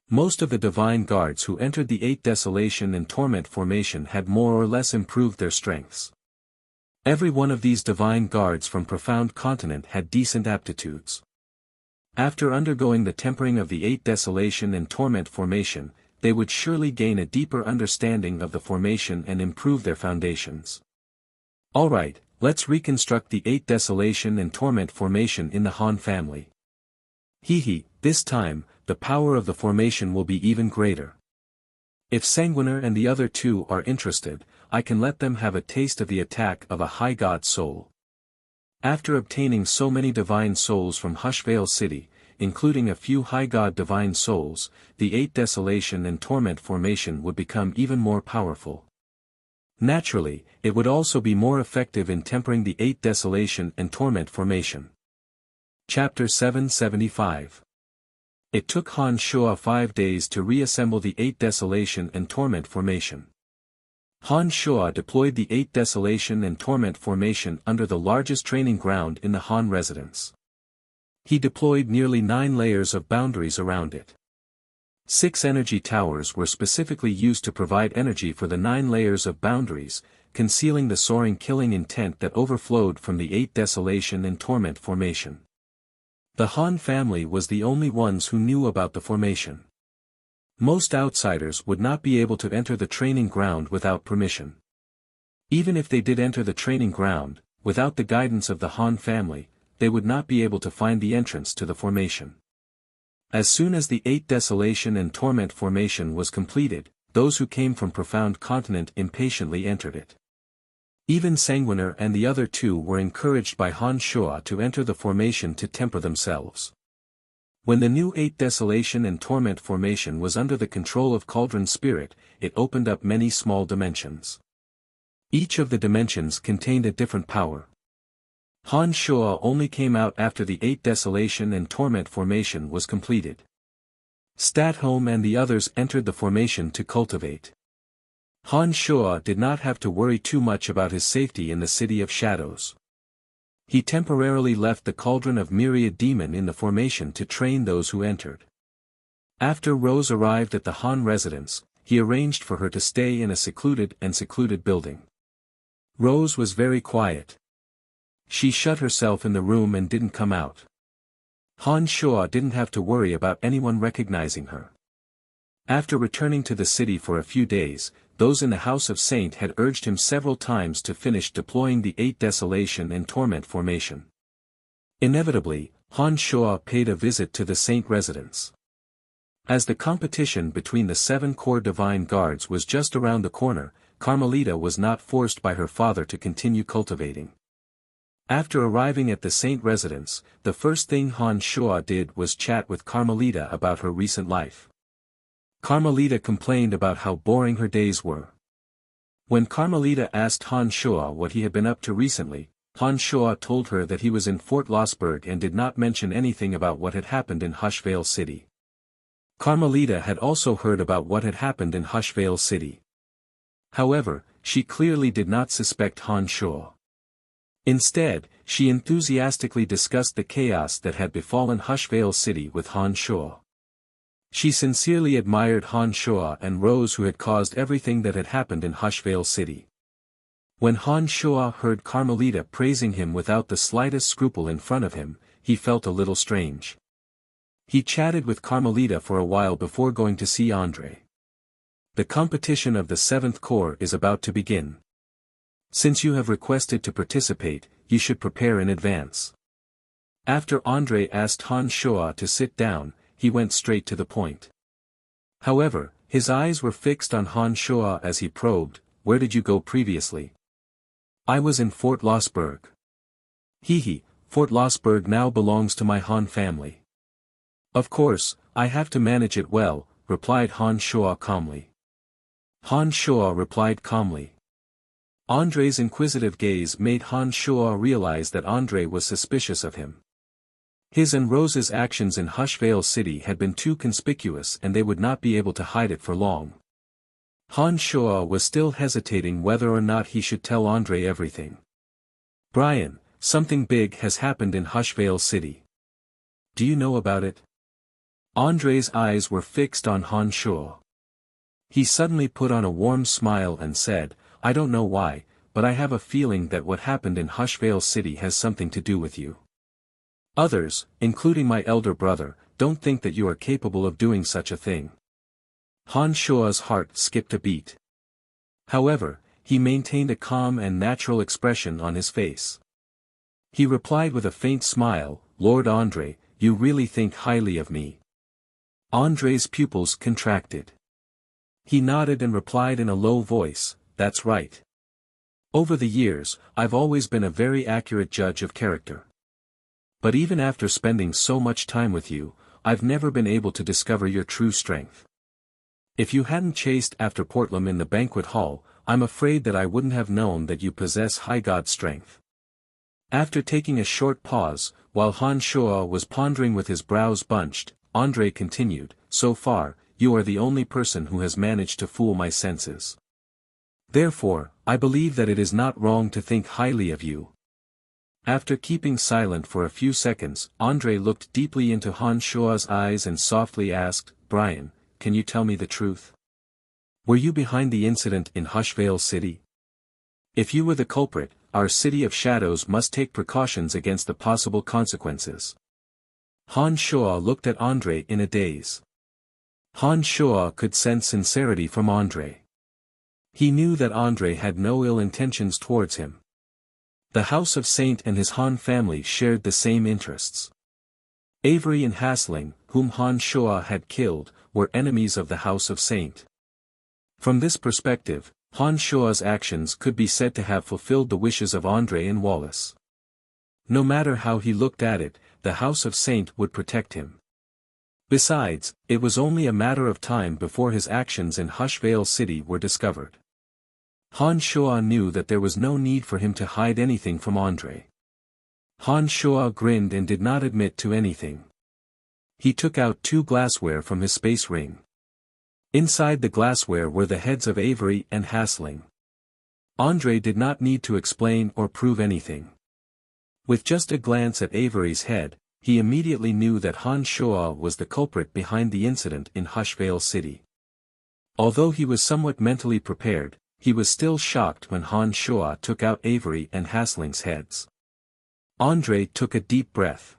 Most of the divine guards who entered the 8 Desolation and Torment formation had more or less improved their strengths. Every one of these divine guards from Profound Continent had decent aptitudes. After undergoing the tempering of the 8 Desolation and Torment formation, they would surely gain a deeper understanding of the formation and improve their foundations. Alright, let's reconstruct the 8 Desolation and Torment formation in the Han family. This time, the power of the formation will be even greater. If Sanguiner and the other two are interested, I can let them have a taste of the attack of a high god soul. After obtaining so many divine souls from Hushvale City, including a few high god divine souls, the 8 Desolation and Torment formation would become even more powerful. Naturally, it would also be more effective in tempering the 8 Desolation and Torment formation. Chapter 775. It took Han Shua 5 days to reassemble the 8 Desolation and Torment formation. Han Shua deployed the 8 Desolation and Torment formation under the largest training ground in the Han residence. He deployed nearly 9 layers of boundaries around it. 6 energy towers were specifically used to provide energy for the 9 layers of boundaries, concealing the soaring killing intent that overflowed from the 8 Desolation and Torment formation. The Han family was the only ones who knew about the formation. Most outsiders would not be able to enter the training ground without permission. Even if they did enter the training ground, without the guidance of the Han family, they would not be able to find the entrance to the formation. As soon as the 8 Desolation and Torment formation was completed, those who came from Profound Continent impatiently entered it. Even Sanguiner and the other two were encouraged by Han Shua to enter the formation to temper themselves. When the new 8 Desolation and Torment formation was under the control of Cauldron Spirit, it opened up many small dimensions. Each of the dimensions contained a different power. Han Shua only came out after the 8 Desolation and Torment formation was completed. Statholm and the others entered the formation to cultivate. Han Shua did not have to worry too much about his safety in the City of Shadows. He temporarily left the Cauldron of Myriad Demon in the formation to train those who entered. After Rose arrived at the Han residence, he arranged for her to stay in a secluded building. Rose was very quiet. She shut herself in the room and didn't come out. Han Shua didn't have to worry about anyone recognizing her. After returning to the city for a few days, those in the House of Saint had urged him several times to finish deploying the 8 Desolation and Torment formation. Inevitably, Han Shua paid a visit to the Saint residence. As the competition between the 7 core divine guards was just around the corner, Carmelita was not forced by her father to continue cultivating. After arriving at the Saint residence, the first thing Han Shua did was chat with Carmelita about her recent life. Carmelita complained about how boring her days were. When Carmelita asked Han Shua what he had been up to recently, Han Shua told her that he was in Fort Losberg and did not mention anything about what had happened in Hushvale City. Carmelita had also heard about what had happened in Hushvale City. However, she clearly did not suspect Han Shua. Instead, she enthusiastically discussed the chaos that had befallen Hushvale City with Han Shua. She sincerely admired Han Shuo and Rose, who had caused everything that had happened in Hushvale City. When Han Shuo heard Carmelita praising him without the slightest scruple in front of him, he felt a little strange. He chatted with Carmelita for a while before going to see Andre. The competition of the 7th Corps is about to begin. Since you have requested to participate, you should prepare in advance. After Andre asked Han Shuo to sit down, he went straight to the point. However, his eyes were fixed on Han Shuo as he probed, "Where did you go previously?" "I was in Fort Losberg." "Hee, Fort Losberg now belongs to my Han family." "Of course, I have to manage it well," replied Han Shuo calmly. Han Shuo replied calmly. Andre's inquisitive gaze made Han Shuo realize that Andre was suspicious of him. His and Rose's actions in Hushvale City had been too conspicuous and they would not be able to hide it for long. Han Shuo was still hesitating whether or not he should tell Andre everything. "Brian, something big has happened in Hushvale City. Do you know about it?" Andre's eyes were fixed on Han Shuo. He suddenly put on a warm smile and said, "I don't know why, but I have a feeling that what happened in Hushvale City has something to do with you. Others, including my elder brother, don't think that you are capable of doing such a thing." Han Shuo's heart skipped a beat. However, he maintained a calm and natural expression on his face. He replied with a faint smile, "Lord Andre, you really think highly of me." Andre's pupils contracted. He nodded and replied in a low voice, "That's right. Over the years, I've always been a very accurate judge of character. But even after spending so much time with you, I've never been able to discover your true strength. If you hadn't chased after Portlam in the banquet hall, I'm afraid that I wouldn't have known that you possess high god strength." After taking a short pause, while Han Shuo was pondering with his brows bunched, Andre continued, "So far, you are the only person who has managed to fool my senses. Therefore, I believe that it is not wrong to think highly of you." After keeping silent for a few seconds, Andre looked deeply into Han Shuo's eyes and softly asked, "Brian, can you tell me the truth? Were you behind the incident in Hushvale City? If you were the culprit, our City of Shadows must take precautions against the possible consequences." Han Shuo looked at Andre in a daze. Han Shuo could sense sincerity from Andre. He knew that Andre had no ill intentions towards him. The House of Saint and his Han family shared the same interests. Avery and Hasling, whom Han Shuo had killed, were enemies of the House of Saint. From this perspective, Han Shuo's actions could be said to have fulfilled the wishes of Andre and Wallace. No matter how he looked at it, the House of Saint would protect him. Besides, it was only a matter of time before his actions in Hushvale City were discovered. Han Shuo knew that there was no need for him to hide anything from Andre. Han Shuo grinned and did not admit to anything. He took out 2 glassware from his space ring. Inside the glassware were the heads of Avery and Hasling. Andre did not need to explain or prove anything. With just a glance at Avery's head, he immediately knew that Han Shuo was the culprit behind the incident in Hushvale City. Although he was somewhat mentally prepared, he was still shocked when Han Shuo took out Avery and Hasling's heads. Andre took a deep breath.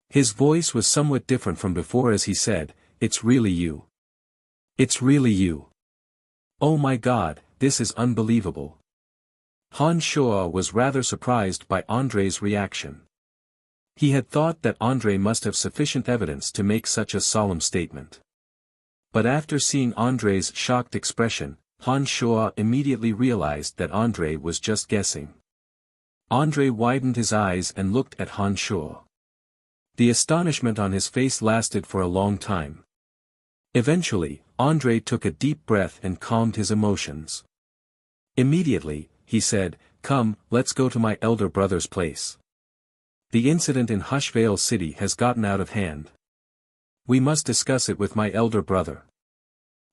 His voice was somewhat different from before as he said, "It's really you. It's really you. Oh my God, this is unbelievable." Han Shuo was rather surprised by Andre's reaction. He had thought that Andre must have sufficient evidence to make such a solemn statement. But after seeing Andre's shocked expression, Han Shuo immediately realized that Andre was just guessing. Andre widened his eyes and looked at Han Shuo. The astonishment on his face lasted for a long time. Eventually, Andre took a deep breath and calmed his emotions. Immediately, he said, "Come, let's go to my elder brother's place. The incident in Hushvale City has gotten out of hand. We must discuss it with my elder brother."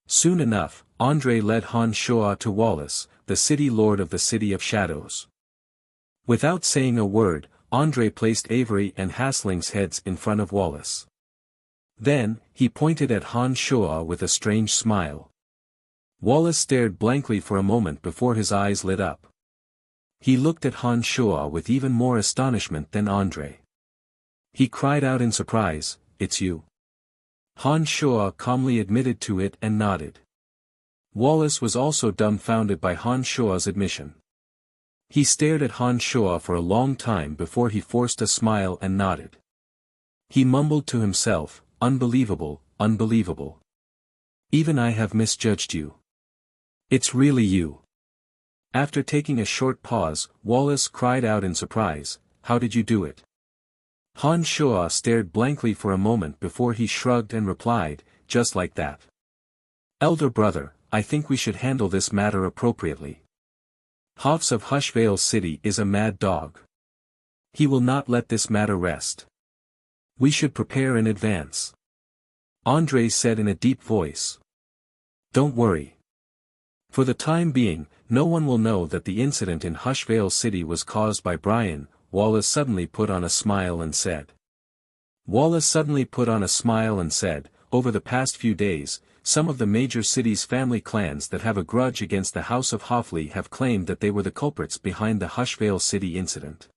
Soon enough, Andre led Han Shuo to Wallace, the city lord of the City of Shadows. Without saying a word, Andre placed Avery and Hasling's heads in front of Wallace. Then, he pointed at Han Shuo with a strange smile. Wallace stared blankly for a moment before his eyes lit up. He looked at Han Shuo with even more astonishment than Andre. He cried out in surprise, "It's you." Han Shuo calmly admitted to it and nodded. Wallace was also dumbfounded by Han Shuo's admission. He stared at Han Shuo for a long time before he forced a smile and nodded. He mumbled to himself, "Unbelievable, unbelievable. Even I have misjudged you. It's really you." After taking a short pause, Wallace cried out in surprise, "How did you do it?" Han Shuo stared blankly for a moment before he shrugged and replied, "Just like that. Elder brother, I think we should handle this matter appropriately. Hafs of Hushvale City is a mad dog. He will not let this matter rest. We should prepare in advance." Andre said in a deep voice. "Don't worry. For the time being, no one will know that the incident in Hushvale City was caused by Brian." Wallace suddenly put on a smile and said. "Over the past few days, some of the major city's family clans that have a grudge against the House of Hoffley have claimed that they were the culprits behind the Hushvale City incident.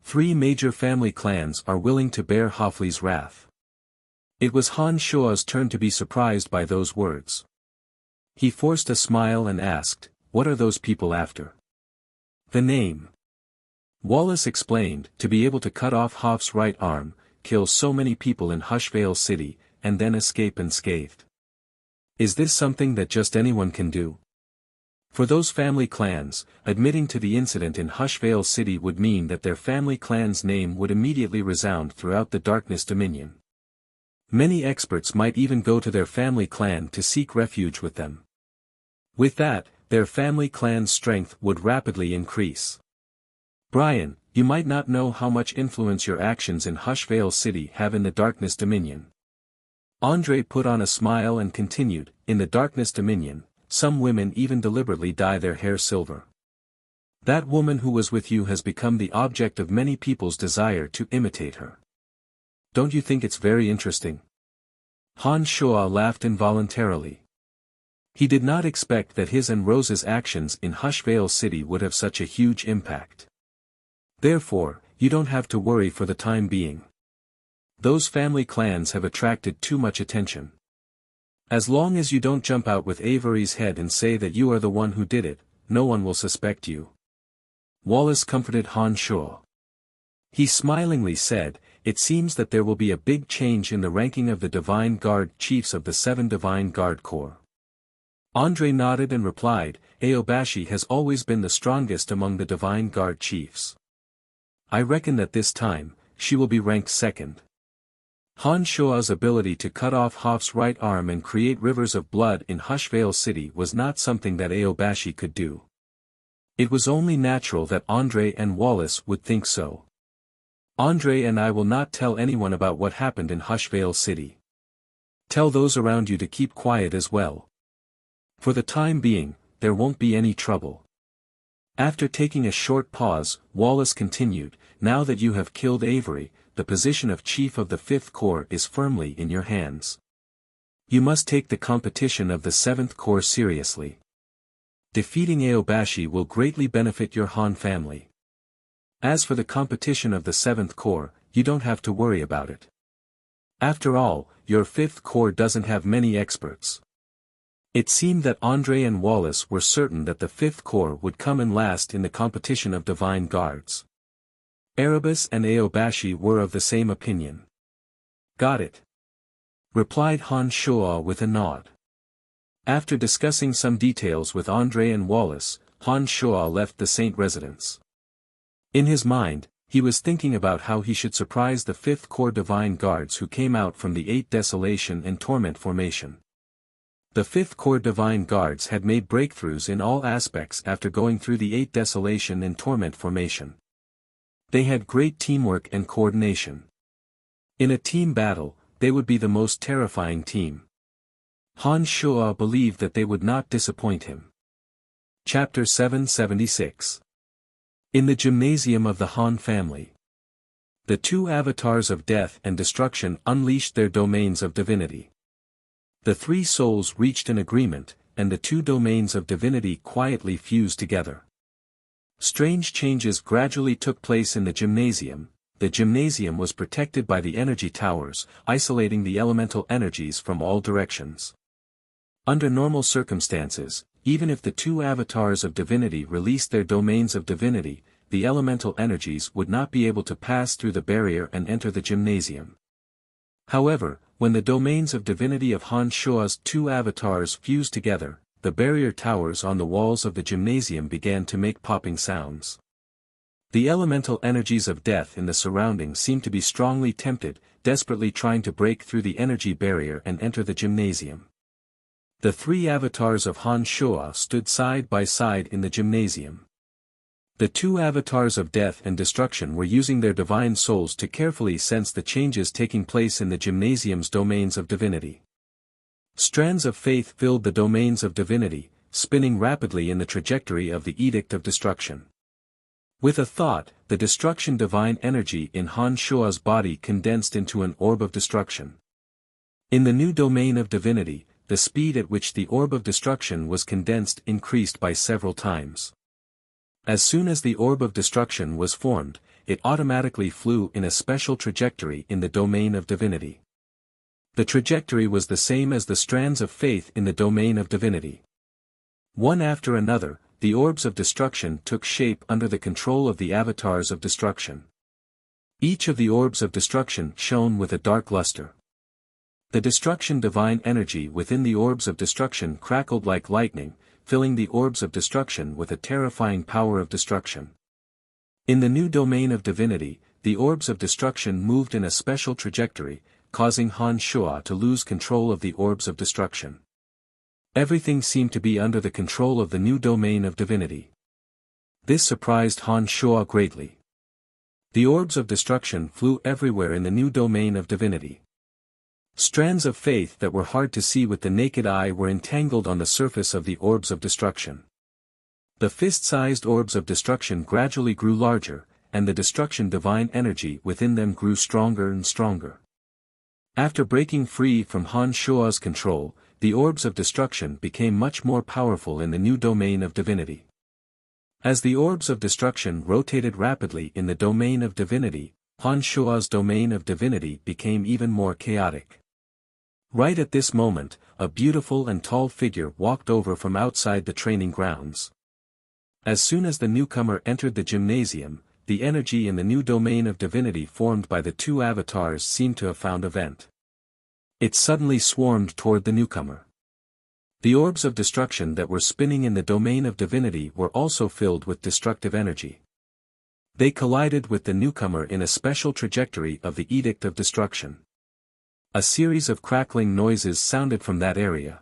3 major family clans are willing to bear Hoffley's wrath." It was Han Shuo's turn to be surprised by those words. He forced a smile and asked, "What are those people after?" "The name." Wallace explained, "To be able to cut off Hoff's right arm, kill so many people in Hushvale City, and then escape unscathed. Is this something that just anyone can do? For those family clans, admitting to the incident in Hushvale City would mean that their family clan's name would immediately resound throughout the Darkness Dominion. Many experts might even go to their family clan to seek refuge with them. With that, their family clan's strength would rapidly increase. Brian, you might not know how much influence your actions in Hushvale City have in the Darkness Dominion." Andre put on a smile and continued, "In the Darkness Dominion, some women even deliberately dye their hair silver. That woman who was with you has become the object of many people's desire to imitate her. Don't you think it's very interesting?" Han Shuo laughed involuntarily. He did not expect that his and Rose's actions in Hushvale City would have such a huge impact. "Therefore, you don't have to worry for the time being. Those family clans have attracted too much attention. As long as you don't jump out with Avery's head and say that you are the one who did it, no one will suspect you." Wallace comforted Han Shuo. He smilingly said, "It seems that there will be a big change in the ranking of the Divine Guard chiefs of the 7 Divine Guard Corps." Andre nodded and replied, "Aobashi has always been the strongest among the Divine Guard chiefs. I reckon that this time, she will be ranked 2nd. Han Shuo's ability to cut off Hoff's right arm and create rivers of blood in Hushvale City was not something that Aobashi could do. It was only natural that Andre and Wallace would think so. Andre and I will not tell anyone about what happened in Hushvale City. Tell those around you to keep quiet as well. For the time being, there won't be any trouble." After taking a short pause, Wallace continued, "Now that you have killed Avery, the position of Chief of the 5th Corps is firmly in your hands. You must take the competition of the 7th Corps seriously. Defeating Aobashi will greatly benefit your Han family. As for the competition of the 7th Corps, you don't have to worry about it. After all, your 5th Corps doesn't have many experts." It seemed that Andre and Wallace were certain that the 5th Corps would come in last in the competition of Divine Guards. Erebus and Aobashi were of the same opinion. "Got it," replied Han Shuo with a nod. After discussing some details with Andre and Wallace, Han Shuo left the Saint residence. In his mind, he was thinking about how he should surprise the 5th Corps Divine Guards who came out from the 8th Desolation and Torment formation. The 5th Corps Divine Guards had made breakthroughs in all aspects after going through the 8th Desolation and Torment formation. They had great teamwork and coordination. In a team battle, they would be the most terrifying team. Han Shuo believed that they would not disappoint him. Chapter 776. In the gymnasium of the Han family. The two avatars of death and destruction unleashed their domains of divinity. The three souls reached an agreement, and the two domains of divinity quietly fused together. Strange changes gradually took place in the gymnasium. The gymnasium was protected by the energy towers, isolating the elemental energies from all directions. Under normal circumstances, even if the two avatars of divinity released their domains of divinity, the elemental energies would not be able to pass through the barrier and enter the gymnasium. However, when the domains of divinity of Han Shua's two avatars fused together, the barrier towers on the walls of the gymnasium began to make popping sounds. The elemental energies of death in the surroundings seemed to be strongly tempted, desperately trying to break through the energy barrier and enter the gymnasium. The three avatars of Han Shua stood side by side in the gymnasium. The two avatars of death and destruction were using their divine souls to carefully sense the changes taking place in the gymnasium's domains of divinity. Strands of faith filled the domains of divinity, spinning rapidly in the trajectory of the edict of destruction. With a thought, the destruction divine energy in Han Shua's body condensed into an orb of destruction. In the new domain of divinity, the speed at which the orb of destruction was condensed increased by several times. As soon as the orb of destruction was formed, it automatically flew in a special trajectory in the domain of divinity. The trajectory was the same as the strands of faith in the domain of divinity. One after another, the orbs of destruction took shape under the control of the avatars of destruction. Each of the orbs of destruction shone with a dark luster. The destruction divine energy within the orbs of destruction crackled like lightning, filling the orbs of destruction with a terrifying power of destruction. In the new domain of divinity, the orbs of destruction moved in a special trajectory, causing Han Shua to lose control of the orbs of destruction. Everything seemed to be under the control of the new domain of divinity. This surprised Han Shua greatly. The orbs of destruction flew everywhere in the new domain of divinity. Strands of faith that were hard to see with the naked eye were entangled on the surface of the orbs of destruction. The fist-sized orbs of destruction gradually grew larger, and the destruction divine energy within them grew stronger and stronger. After breaking free from Han Shua's control, the orbs of destruction became much more powerful in the new domain of divinity. As the orbs of destruction rotated rapidly in the domain of divinity, Han Shua's domain of divinity became even more chaotic. Right at this moment, a beautiful and tall figure walked over from outside the training grounds. As soon as the newcomer entered the gymnasium, the energy in the new domain of divinity formed by the two avatars seemed to have found a vent. It suddenly swarmed toward the newcomer. The orbs of destruction that were spinning in the domain of divinity were also filled with destructive energy. They collided with the newcomer in a special trajectory of the edict of destruction. A series of crackling noises sounded from that area.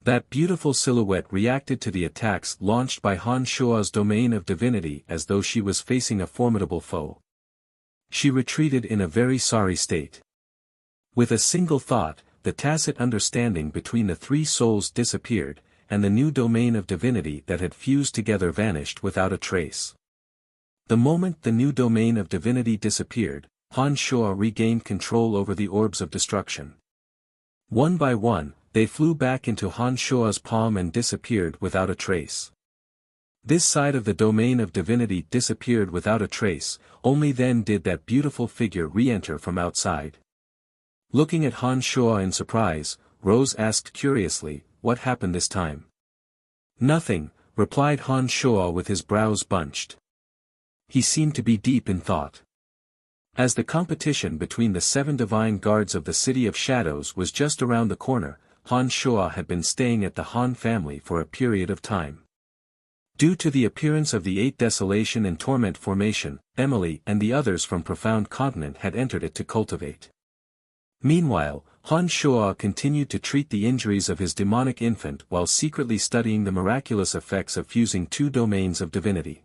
That beautiful silhouette reacted to the attacks launched by Han Shua's domain of divinity as though she was facing a formidable foe. She retreated in a very sorry state. With a single thought, the tacit understanding between the three souls disappeared, and the new domain of divinity that had fused together vanished without a trace. The moment the new domain of divinity disappeared, Han Shua regained control over the orbs of destruction. One by one, they flew back into Han Shua's palm and disappeared without a trace. This side of the domain of divinity disappeared without a trace, only then did that beautiful figure re-enter from outside. Looking at Han Shua in surprise, Rose asked curiously, "What happened this time?" "Nothing," replied Han Shua with his brows bunched. He seemed to be deep in thought. As the competition between the 7 divine guards of the City of Shadows was just around the corner, Han Shua had been staying at the Han family for a period of time. Due to the appearance of the 8 Desolation and Torment formation, Emily and the others from Profound Continent had entered it to cultivate. Meanwhile, Han Shua continued to treat the injuries of his demonic infant while secretly studying the miraculous effects of fusing 2 domains of divinity.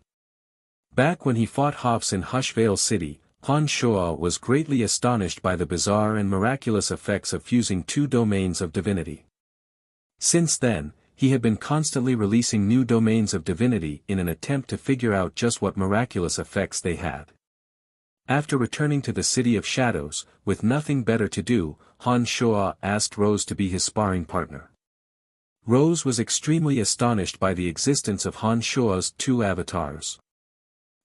Back when he fought Hoffs in Hushvale City, Han Shua was greatly astonished by the bizarre and miraculous effects of fusing 2 domains of divinity. Since then, he had been constantly releasing new domains of divinity in an attempt to figure out just what miraculous effects they had. After returning to the City of Shadows, with nothing better to do, Han Shuo asked Rose to be his sparring partner. Rose was extremely astonished by the existence of Han Shuo's two avatars.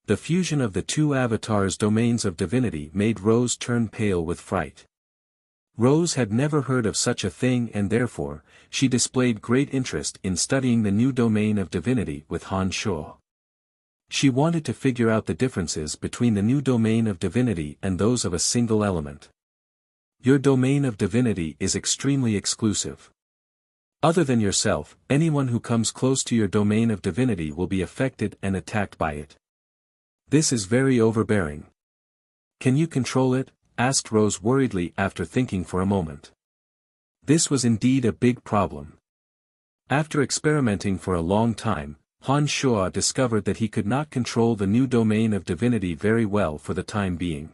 The fusion of the two avatars' domains of divinity made Rose turn pale with fright. Rose had never heard of such a thing and therefore, she displayed great interest in studying the new domain of divinity with Han Shuo. She wanted to figure out the differences between the new domain of divinity and those of a single element. Your domain of divinity is extremely exclusive. Other than yourself, anyone who comes close to your domain of divinity will be affected and attacked by it. This is very overbearing. Can you control it? Asked Rose worriedly after thinking for a moment. This was indeed a big problem. After experimenting for a long time, Han Shuo discovered that he could not control the new domain of divinity very well for the time being.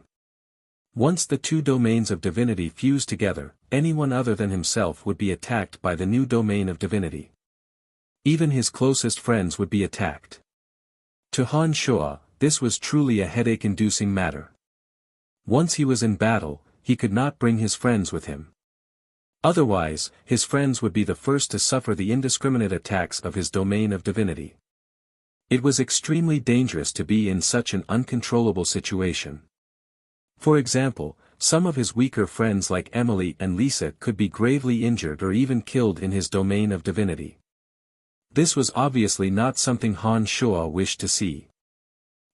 Once the two domains of divinity fused together, anyone other than himself would be attacked by the new domain of divinity. Even his closest friends would be attacked. To Han Shuo, this was truly a headache-inducing matter. Once he was in battle, he could not bring his friends with him. Otherwise, his friends would be the first to suffer the indiscriminate attacks of his domain of divinity. It was extremely dangerous to be in such an uncontrollable situation. For example, some of his weaker friends like Emily and Lisa could be gravely injured or even killed in his domain of divinity. This was obviously not something Han Shuo wished to see.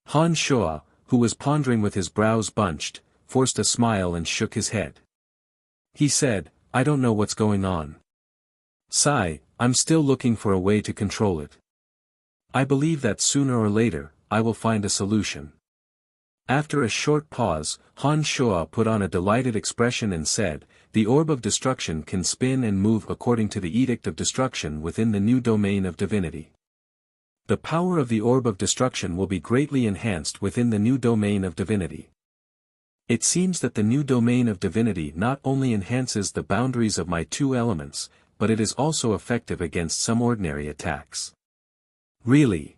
Han Shuo, who was pondering with his brows bunched, forced a smile and shook his head. He said, I don't know what's going on. Sigh, I'm still looking for a way to control it. I believe that sooner or later, I will find a solution. After a short pause, Han Shuo put on a delighted expression and said, the orb of destruction can spin and move according to the edict of destruction within the new domain of divinity. The power of the orb of destruction will be greatly enhanced within the new domain of divinity. It seems that the new domain of divinity not only enhances the boundaries of my two elements, but it is also effective against some ordinary attacks. Really?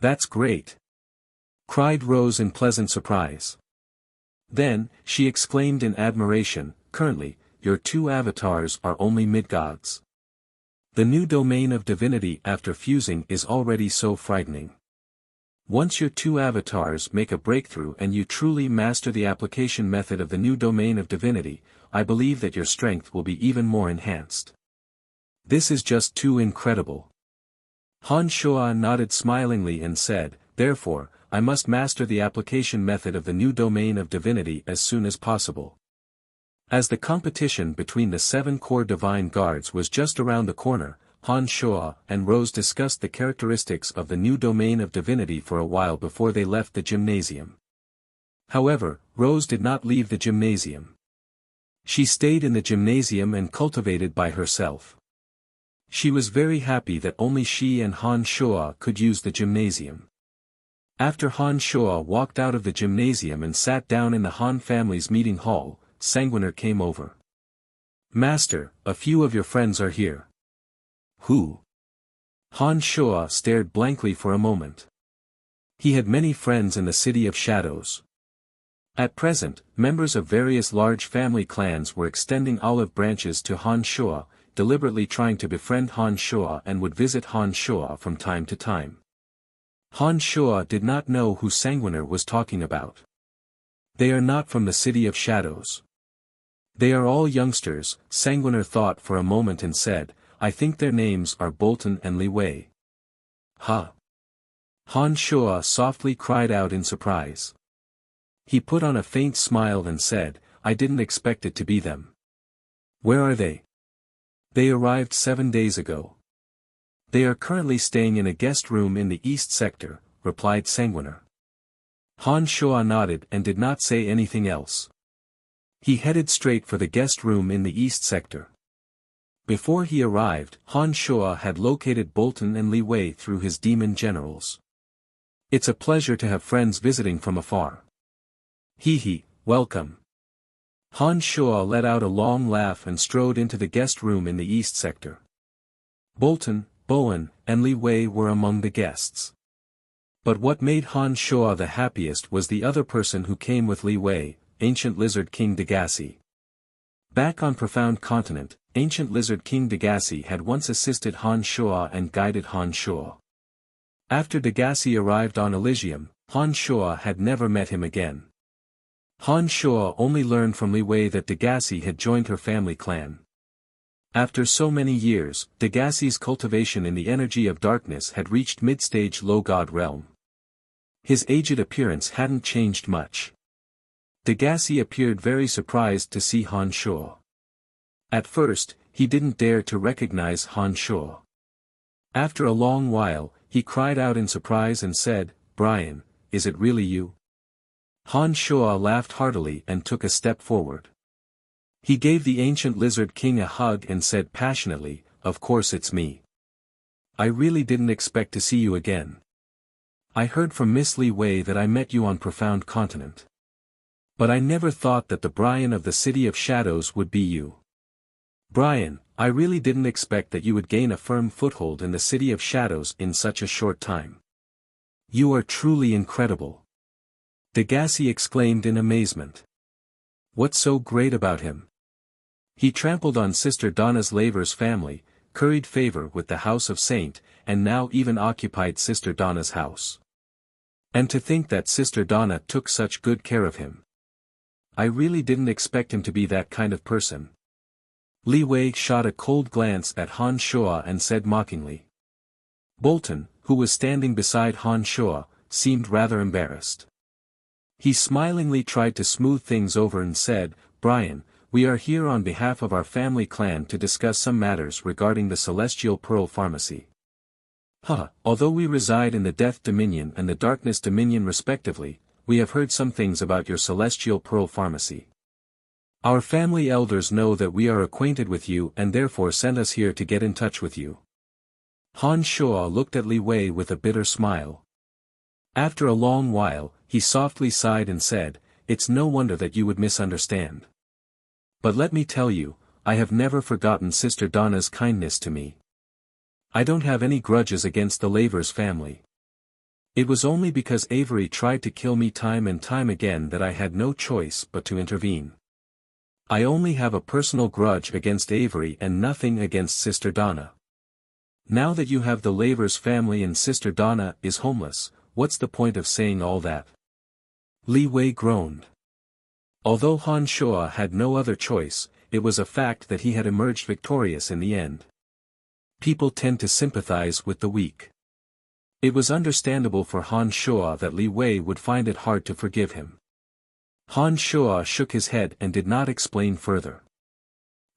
That's great! Cried Rose in pleasant surprise. Then, she exclaimed in admiration, currently, your two avatars are only mid-gods. The new domain of divinity after fusing is already so frightening. Once your two avatars make a breakthrough and you truly master the application method of the new domain of divinity, I believe that your strength will be even more enhanced. This is just too incredible. Han Shuo nodded smilingly and said, therefore, I must master the application method of the new domain of divinity as soon as possible. As the competition between the 7 core divine guards was just around the corner, Han Shuo and Rose discussed the characteristics of the new domain of divinity for a while before they left the gymnasium. However, Rose did not leave the gymnasium. She stayed in the gymnasium and cultivated by herself. She was very happy that only she and Han Shuo could use the gymnasium. After Han Shuo walked out of the gymnasium and sat down in the Han family's meeting hall, Sanguiner came over. Master, a few of your friends are here. Who? Han Shuo stared blankly for a moment. He had many friends in the City of Shadows. At present, members of various large family clans were extending olive branches to Han Shuo, deliberately trying to befriend Han Shuo and would visit Han Shuo from time to time. Han Shuo did not know who Sanguiner was talking about. They are not from the City of Shadows. They are all youngsters, Sanguiner thought for a moment and said, I think their names are Bolton and Li Wei. Huh? Han Shuo softly cried out in surprise. He put on a faint smile and said, I didn't expect it to be them. Where are they? They arrived 7 days ago. They are currently staying in a guest room in the East Sector, replied Sanguiner. Han Shuo nodded and did not say anything else. He headed straight for the guest room in the East Sector. Before he arrived, Han Shuo had located Bolton and Li Wei through his demon generals. It's a pleasure to have friends visiting from afar. Hee, welcome. Han Shuo let out a long laugh and strode into the guest room in the East Sector. Bolton, Bowen, and Li Wei were among the guests. But what made Han Shuo the happiest was the other person who came with Li Wei, ancient lizard king Degasi. Back on Profound Continent, ancient lizard king Degasi had once assisted Han Shuo and guided Han Shuo. After Degasi arrived on Elysium, Han Shuo had never met him again. Han Shuo only learned from Li Wei that Degasi had joined her family clan. After so many years, Degasi's cultivation in the energy of darkness had reached mid-stage low god realm. His aged appearance hadn't changed much. Degasi appeared very surprised to see Han Shuo. At first, he didn't dare to recognize Han Shuo. After a long while, he cried out in surprise and said, "Brian, is it really you?" Han Shuo laughed heartily and took a step forward. He gave the ancient lizard king a hug and said passionately, "Of course it's me. I really didn't expect to see you again. I heard from Miss Li Wei that I met you on Profound Continent. But I never thought that the Brian of the City of Shadows would be you. Brian, I really didn't expect that you would gain a firm foothold in the City of Shadows in such a short time. You are truly incredible." Degasi exclaimed in amazement. "What's so great about him? He trampled on Sister Donna's Laver's family, curried favor with the House of Saint, and now even occupied Sister Donna's house. And to think that Sister Donna took such good care of him. I really didn't expect him to be that kind of person." Li Wei shot a cold glance at Han Shuo and said mockingly. Bolton, who was standing beside Han Shuo, seemed rather embarrassed. He smilingly tried to smooth things over and said, "Brian, we are here on behalf of our family clan to discuss some matters regarding the Celestial Pearl Pharmacy. Although we reside in the Death Dominion and the Darkness Dominion respectively, we have heard some things about your Celestial Pearl Pharmacy. Our family elders know that we are acquainted with you and therefore sent us here to get in touch with you." Han Shuo looked at Li Wei with a bitter smile. After a long while, he softly sighed and said, "It's no wonder that you would misunderstand. But let me tell you, I have never forgotten Sister Donna's kindness to me. I don't have any grudges against the Lavers family. It was only because Avery tried to kill me time and time again that I had no choice but to intervene. I only have a personal grudge against Avery and nothing against Sister Donna. Now that you have the Lavers family and Sister Donna is homeless, what's the point of saying all that?" Li Wei groaned. Although Han Shuo had no other choice, it was a fact that he had emerged victorious in the end. People tend to sympathize with the weak. It was understandable for Han Shuo that Li Wei would find it hard to forgive him. Han Shuo shook his head and did not explain further.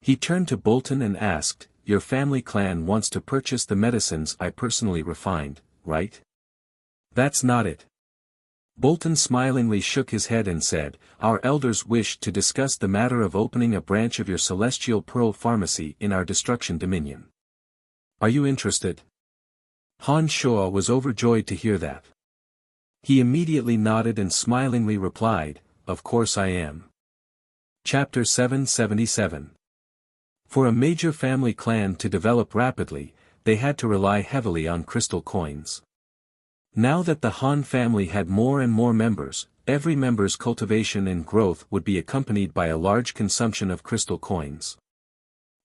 He turned to Bolton and asked, "Your family clan wants to purchase the medicines I personally refined, right?" "That's not it." Bolton smilingly shook his head and said, "Our elders wish to discuss the matter of opening a branch of your Celestial Pearl Pharmacy in our Destruction Dominion. Are you interested?" Han Shuo was overjoyed to hear that. He immediately nodded and smilingly replied, "Of course I am." Chapter 777. For a major family clan to develop rapidly, they had to rely heavily on crystal coins. Now that the Han family had more and more members, every member's cultivation and growth would be accompanied by a large consumption of crystal coins.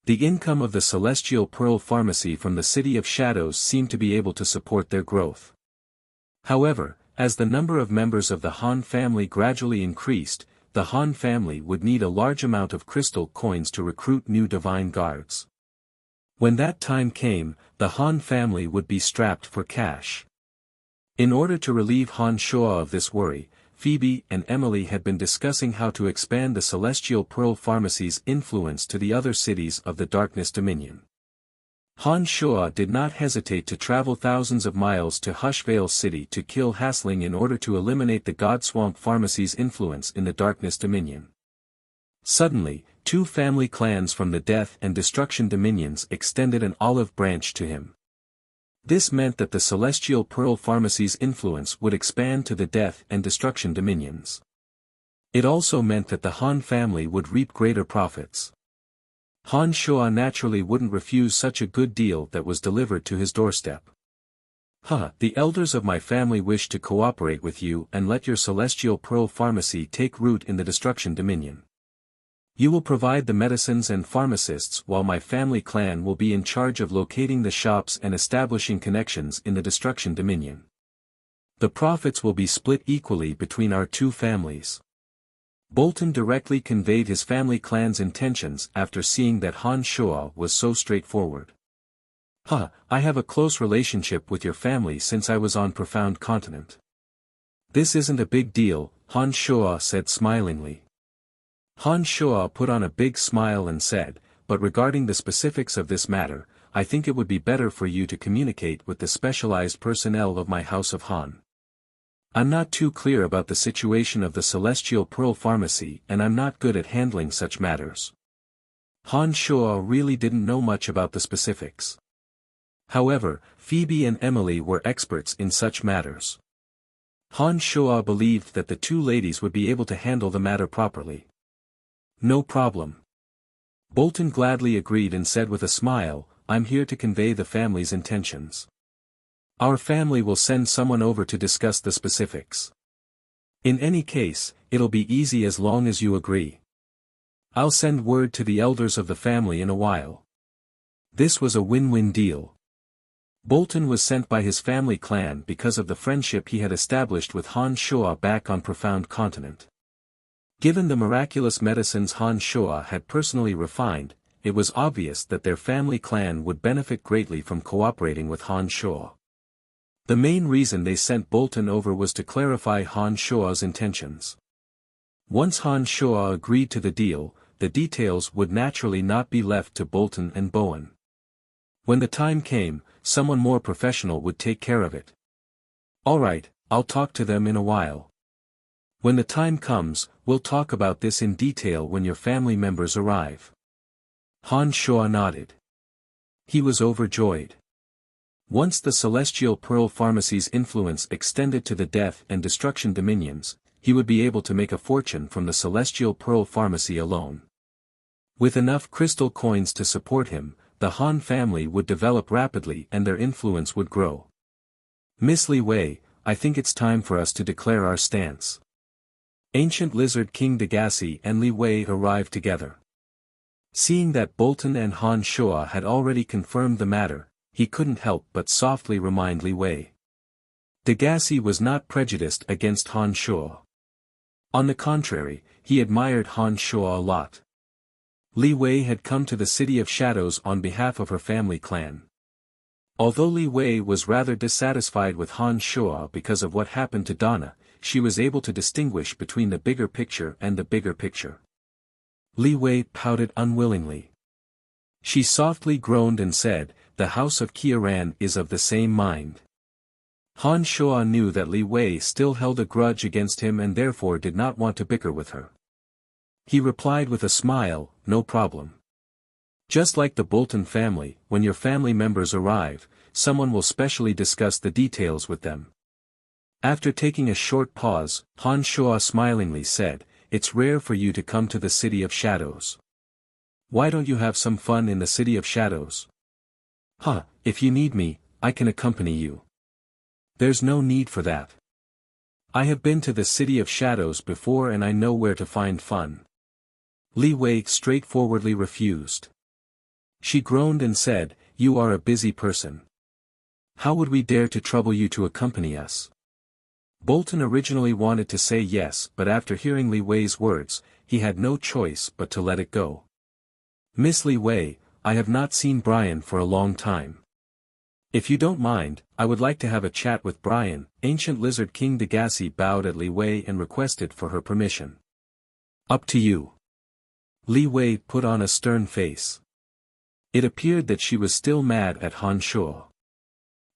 The income of the Celestial Pearl Pharmacy from the City of Shadows seemed to be able to support their growth. However, as the number of members of the Han family gradually increased, the Han family would need a large amount of crystal coins to recruit new divine guards. When that time came, the Han family would be strapped for cash. In order to relieve Han Shuo of this worry, Phoebe and Emily had been discussing how to expand the Celestial Pearl Pharmacy's influence to the other cities of the Darkness Dominion. Han Shuo did not hesitate to travel thousands of miles to Hushvale City to kill Hasling in order to eliminate the Godswamp Pharmacy's influence in the Darkness Dominion. Suddenly, two family clans from the Death and Destruction Dominions extended an olive branch to him. This meant that the Celestial Pearl Pharmacy's influence would expand to the Death and Destruction Dominions. It also meant that the Han family would reap greater profits. Han Shuo naturally wouldn't refuse such a good deal that was delivered to his doorstep. The elders of my family wish to cooperate with you and let your celestial pearl pharmacy take root in the destruction dominion. You will provide the medicines and pharmacists while my family clan will be in charge of locating the shops and establishing connections in the destruction dominion. The profits will be split equally between our two families. Bolton directly conveyed his family clan's intentions after seeing that Han Shuo was so straightforward. I have a close relationship with your family since I was on Profound Continent. This isn't a big deal, Han Shuo said smilingly. Han Shuo put on a big smile and said, but regarding the specifics of this matter, I think it would be better for you to communicate with the specialized personnel of my House of Han. I'm not too clear about the situation of the Celestial Pearl Pharmacy and I'm not good at handling such matters. Han Shuo really didn't know much about the specifics. However, Phoebe and Emily were experts in such matters. Han Shuo believed that the two ladies would be able to handle the matter properly. No problem. Bolton gladly agreed and said with a smile, I'm here to convey the family's intentions. Our family will send someone over to discuss the specifics. In any case, it'll be easy as long as you agree. I'll send word to the elders of the family in a while. This was a win-win deal. Bolton was sent by his family clan because of the friendship he had established with Han Shuo back on Profound Continent. Given the miraculous medicines Han Shuo had personally refined, it was obvious that their family clan would benefit greatly from cooperating with Han Shuo. The main reason they sent Bolton over was to clarify Han Shuo's intentions. Once Han Shuo agreed to the deal, the details would naturally not be left to Bolton and Bowen. When the time came, someone more professional would take care of it. Alright, I'll talk to them in a while. When the time comes, we'll talk about this in detail when your family members arrive. Han Shuo nodded. He was overjoyed. Once the Celestial Pearl Pharmacy's influence extended to the Death and Destruction dominions, he would be able to make a fortune from the Celestial Pearl Pharmacy alone. With enough crystal coins to support him, the Han family would develop rapidly and their influence would grow. Miss Li Wei, I think it's time for us to declare our stance. Ancient Lizard King Degasi and Li Wei arrived together. Seeing that Bolton and Han Shuo had already confirmed the matter, he couldn't help but softly remind Li Wei. Degasi was not prejudiced against Han Shuo. On the contrary, he admired Han Shuo a lot. Li Wei had come to the City of Shadows on behalf of her family clan. Although Li Wei was rather dissatisfied with Han Shuo because of what happened to Donna, she was able to distinguish between the bigger picture and the bigger picture. Li Wei pouted unwillingly. She softly groaned and said, the House of Qiaran is of the same mind. Han Shuo knew that Li Wei still held a grudge against him and therefore did not want to bicker with her. He replied with a smile, no problem. Just like the Bolton family, when your family members arrive, someone will specially discuss the details with them. After taking a short pause, Han Shuo smilingly said, it's rare for you to come to the City of Shadows. Why don't you have some fun in the City of Shadows? If you need me, I can accompany you. There's no need for that. I have been to the City of Shadows before and I know where to find fun. Li Wei straightforwardly refused. She groaned and said, you are a busy person. How would we dare to trouble you to accompany us? Bolton originally wanted to say yes, but after hearing Li Wei's words, he had no choice but to let it go. Miss Li Wei, I have not seen Brian for a long time. If you don't mind, I would like to have a chat with Brian. Ancient Lizard King Degasi bowed at Li Wei and requested for her permission. Up to you. Li Wei put on a stern face. It appeared that she was still mad at Han Shuo.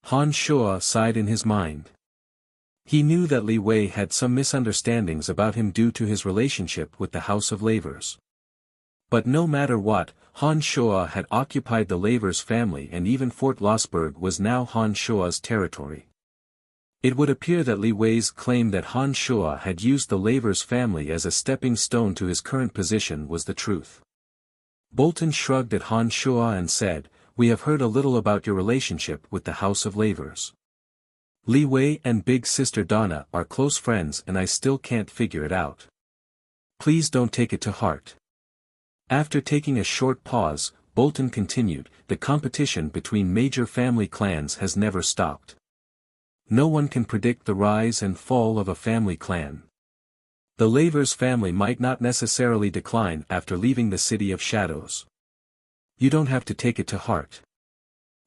Han Shuo sighed in his mind. He knew that Li Wei had some misunderstandings about him due to his relationship with the House of Lavers. But no matter what, Han Shuo had occupied the Lavers family and even Fort Lossberg was now Han Shuo's territory. It would appear that Li Wei's claim that Han Shuo had used the Lavers family as a stepping stone to his current position was the truth. Bolton shrugged at Han Shuo and said, we have heard a little about your relationship with the House of Lavers. Li Wei and big sister Donna are close friends and I still can't figure it out. Please don't take it to heart. After taking a short pause, Bolton continued, the competition between major family clans has never stopped. No one can predict the rise and fall of a family clan. The Lavers family might not necessarily decline after leaving the City of Shadows. You don't have to take it to heart.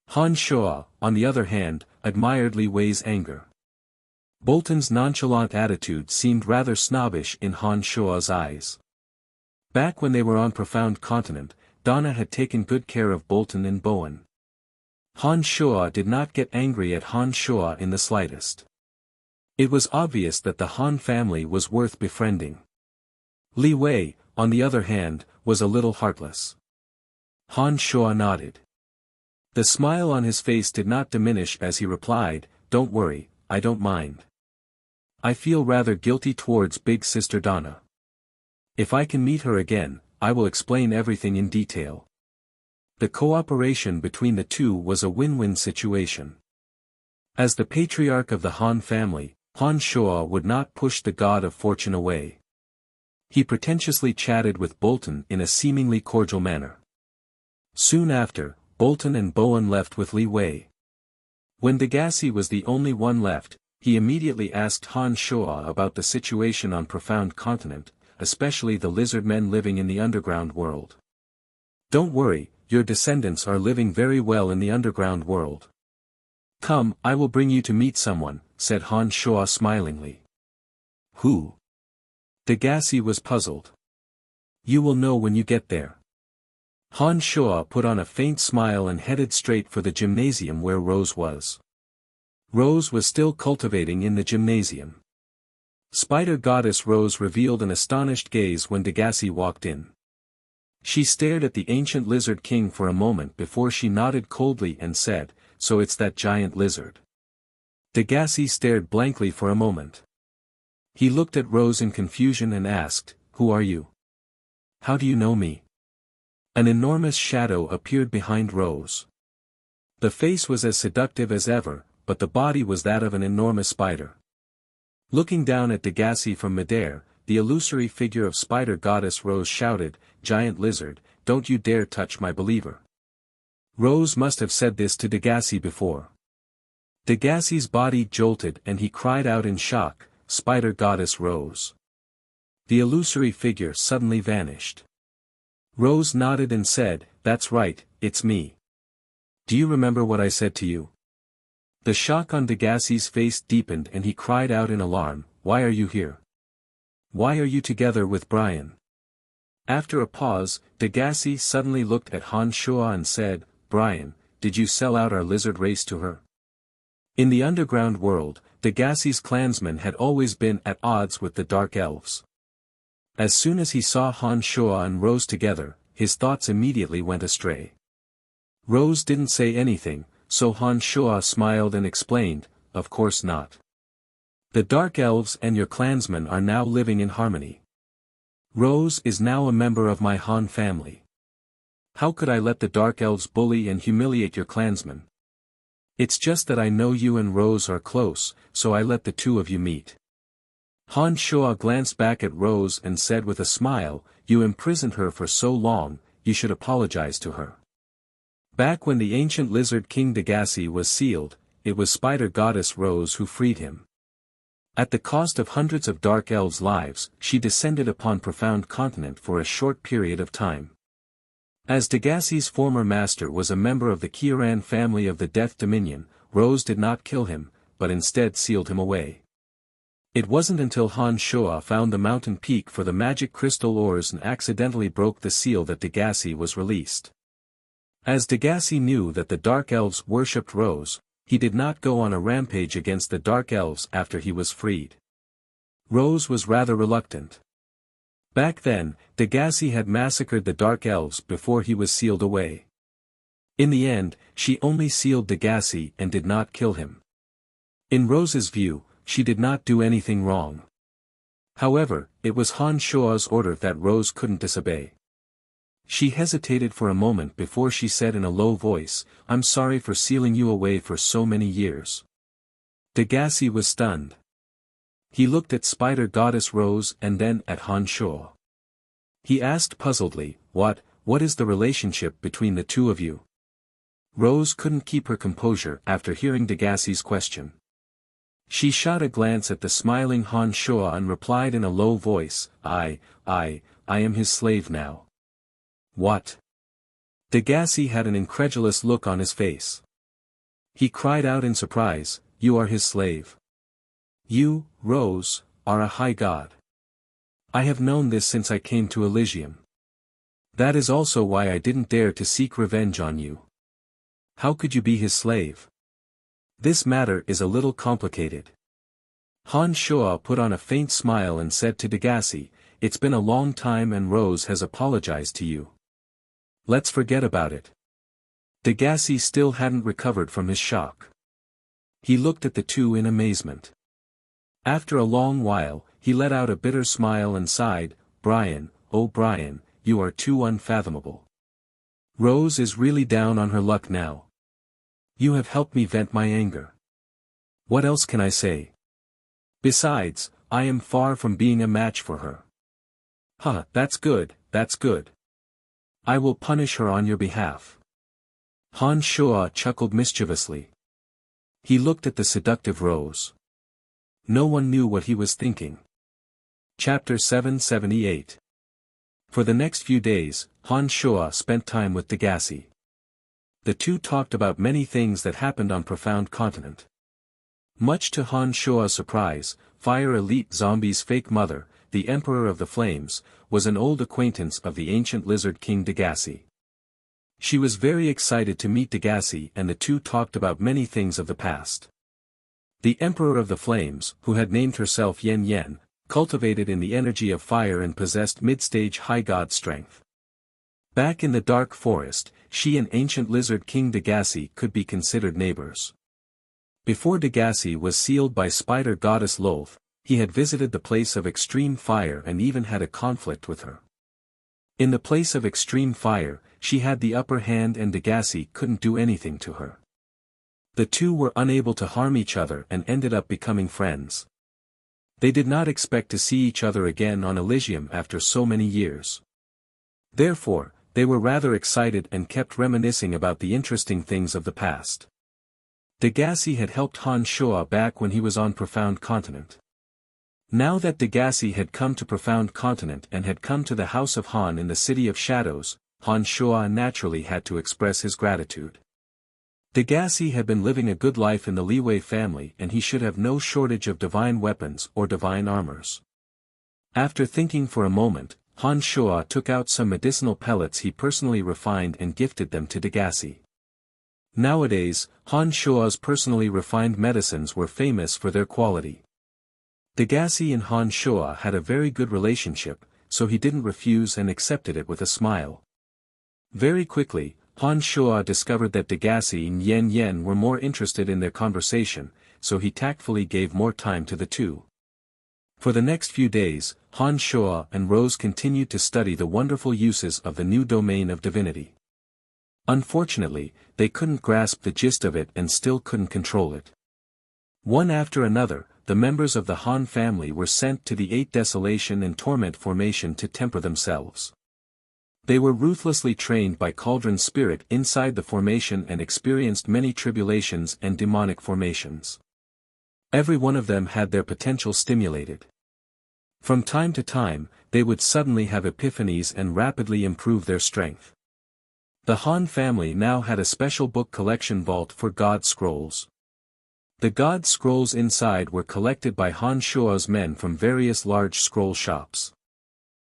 Han Shuo, on the other hand, admired Li Wei's anger. Bolton's nonchalant attitude seemed rather snobbish in Han Shuo's eyes. Back when they were on Profound Continent, Donna had taken good care of Bolton and Bowen. Han Shuo did not get angry at Han Shuo in the slightest. It was obvious that the Han family was worth befriending. Li Wei, on the other hand, was a little heartless. Han Shuo nodded. The smile on his face did not diminish as he replied, "Don't worry, I don't mind. I feel rather guilty towards big sister Donna. If I can meet her again, I will explain everything in detail." The cooperation between the two was a win-win situation. As the patriarch of the Han family, Han Shuo would not push the god of fortune away. He pretentiously chatted with Bolton in a seemingly cordial manner. Soon after, Bolton and Bowen left with Li Wei. When Degassi was the only one left, he immediately asked Han Shuo about the situation on Profound Continent, especially the lizard men living in the underground world. "Don't worry, your descendants are living very well in the underground world. Come, I will bring you to meet someone," said Han Shuo smilingly. "Who?" Degassi was puzzled. "You will know when you get there." Han Shuo put on a faint smile and headed straight for the gymnasium where Rose was. Rose was still cultivating in the gymnasium. Spider Goddess Rose revealed an astonished gaze when Degassi walked in. She stared at the ancient lizard king for a moment before she nodded coldly and said, "So it's that giant lizard." Degassi stared blankly for a moment. He looked at Rose in confusion and asked, "Who are you? How do you know me?" An enormous shadow appeared behind Rose. The face was as seductive as ever, but the body was that of an enormous spider. Looking down at Degassi from midair, the illusory figure of Spider Goddess Rose shouted, "Giant lizard, don't you dare touch my believer." Rose must have said this to Degassi before. Degassi's body jolted and he cried out in shock, "Spider Goddess Rose." The illusory figure suddenly vanished. Rose nodded and said, "That's right, it's me. Do you remember what I said to you?" The shock on Degassi's face deepened and he cried out in alarm, "Why are you here? Why are you together with Brian?" After a pause, Degassi suddenly looked at Han Shuo and said, "Brian, did you sell out our lizard race to her?" In the underground world, Degassi's clansmen had always been at odds with the Dark Elves. As soon as he saw Han Shuo and Rose together, his thoughts immediately went astray. Rose didn't say anything, so Han Shuo smiled and explained, "Of course not. The Dark Elves and your clansmen are now living in harmony. Rose is now a member of my Han family. How could I let the Dark Elves bully and humiliate your clansmen? It's just that I know you and Rose are close, so I let the two of you meet." Han Shuo glanced back at Rose and said with a smile, "You imprisoned her for so long, you should apologize to her." Back when the ancient lizard king Degassi was sealed, it was Spider Goddess Rose who freed him. At the cost of hundreds of Dark Elves' lives, she descended upon Profound Continent for a short period of time. As Degassi's former master was a member of the Kieran family of the Death Dominion, Rose did not kill him, but instead sealed him away. It wasn't until Han Shuo found the mountain peak for the magic crystal ores and accidentally broke the seal that Degassi was released. As Degassi knew that the Dark Elves worshipped Rose, he did not go on a rampage against the Dark Elves after he was freed. Rose was rather reluctant. Back then, Degassi had massacred the Dark Elves before he was sealed away. In the end, she only sealed Degassi and did not kill him. In Rose's view, she did not do anything wrong. However, it was Han Shuo's order that Rose couldn't disobey. She hesitated for a moment before she said in a low voice, "I'm sorry for sealing you away for so many years. Degassi was stunned. He looked at Spider Goddess Rose and then at Han Shuo. He asked puzzledly, what is the relationship between the two of you? Rose couldn't keep her composure after hearing Degassi's question. She shot a glance at the smiling Han Shuo and replied in a low voice, I am his slave now. What? Degassi had an incredulous look on his face. He cried out in surprise, You are his slave. You, Rose, are a high god. I have known this since I came to Elysium. That is also why I didn't dare to seek revenge on you. How could you be his slave? This matter is a little complicated. Han Shuo put on a faint smile and said to Degassi, It's been a long time and Rose has apologized to you. Let's forget about it. Degassi still hadn't recovered from his shock. He looked at the two in amazement. After a long while, he let out a bitter smile and sighed, Brian, oh Brian, you are too unfathomable. Rose is really down on her luck now. You have helped me vent my anger. What else can I say? Besides, I am far from being a match for her. That's good, that's good. I will punish her on your behalf. Han Shuo chuckled mischievously. He looked at the seductive Rose. No one knew what he was thinking. Chapter 778. For the next few days, Han Shuo spent time with Degassi. The two talked about many things that happened on Profound Continent. Much to Han Shuo's surprise, Fire Elite Zombie's fake mother, the Emperor of the Flames, was an old acquaintance of the ancient Lizard King Degassi. She was very excited to meet Degassi and the two talked about many things of the past. The Emperor of the Flames, who had named herself Yen Yen, cultivated in the energy of fire and possessed mid-stage high god strength. Back in the dark forest, she and ancient Lizard King Degassi could be considered neighbors. Before Degassi was sealed by Spider Goddess Lolth, he had visited the place of extreme fire and even had a conflict with her. In the place of extreme fire, she had the upper hand and Degassi couldn't do anything to her. The two were unable to harm each other and ended up becoming friends. They did not expect to see each other again on Elysium after so many years. Therefore, they were rather excited and kept reminiscing about the interesting things of the past. Degassi had helped Han Shuo back when he was on Profound Continent. Now that Degassi had come to Profound Continent and had come to the House of Han in the City of Shadows, Han Shuo naturally had to express his gratitude. Degassi had been living a good life in the Liwei family and he should have no shortage of divine weapons or divine armors. After thinking for a moment, Han Shuo took out some medicinal pellets he personally refined and gifted them to Degassi. Nowadays, Han Shuo's personally refined medicines were famous for their quality. Degassi and Han Shuo had a very good relationship, so he didn't refuse and accepted it with a smile. Very quickly, Han Shuo discovered that Degassi and Yen Yen were more interested in their conversation, so he tactfully gave more time to the two. For the next few days, Han Shuo and Rose continued to study the wonderful uses of the new domain of divinity. Unfortunately, they couldn't grasp the gist of it and still couldn't control it. One after another, the members of the Han family were sent to the 8 Desolation and Torment formation to temper themselves. They were ruthlessly trained by Cauldron Spirit inside the formation and experienced many tribulations and demonic formations. Every one of them had their potential stimulated. From time to time, they would suddenly have epiphanies and rapidly improve their strength. The Han family now had a special book collection vault for God Scrolls. The God Scrolls inside were collected by Han Shuo's men from various large scroll shops.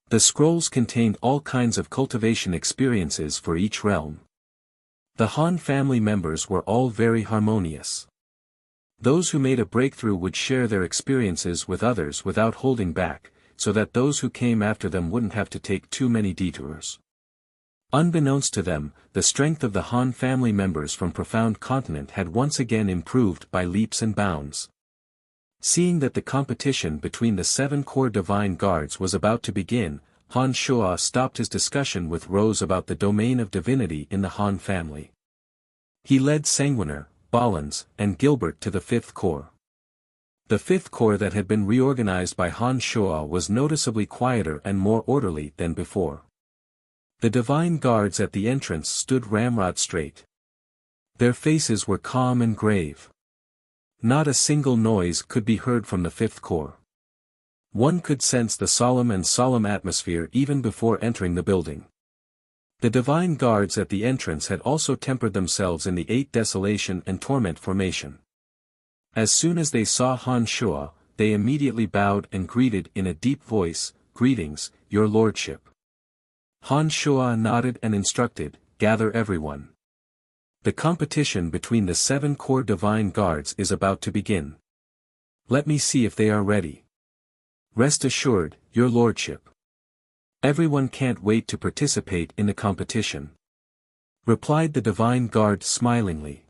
The scrolls contained all kinds of cultivation experiences for each realm. The Han family members were all very harmonious. Those who made a breakthrough would share their experiences with others without holding back, so that those who came after them wouldn't have to take too many detours. Unbeknownst to them, the strength of the Han family members from Profound Continent had once again improved by leaps and bounds. Seeing that the competition between the 7 core divine guards was about to begin, Han Shuo stopped his discussion with Rose about the domain of divinity in the Han family. He led Sanguiner, Ballins, and Gilbert to the 5th core. The fifth corps that had been reorganized by Han Shuo was noticeably quieter and more orderly than before. The divine guards at the entrance stood ramrod straight. Their faces were calm and grave. Not a single noise could be heard from the fifth corps. One could sense the solemn atmosphere even before entering the building. The divine guards at the entrance had also tempered themselves in the 8 Desolation and Torment formation. As soon as they saw Han Shuo, they immediately bowed and greeted in a deep voice, "Greetings, your lordship." Han Shuo nodded and instructed, "Gather everyone. The competition between the 7 corps divine guards is about to begin. Let me see if they are ready." "Rest assured, your lordship. Everyone can't wait to participate in the competition," replied the divine guard smilingly.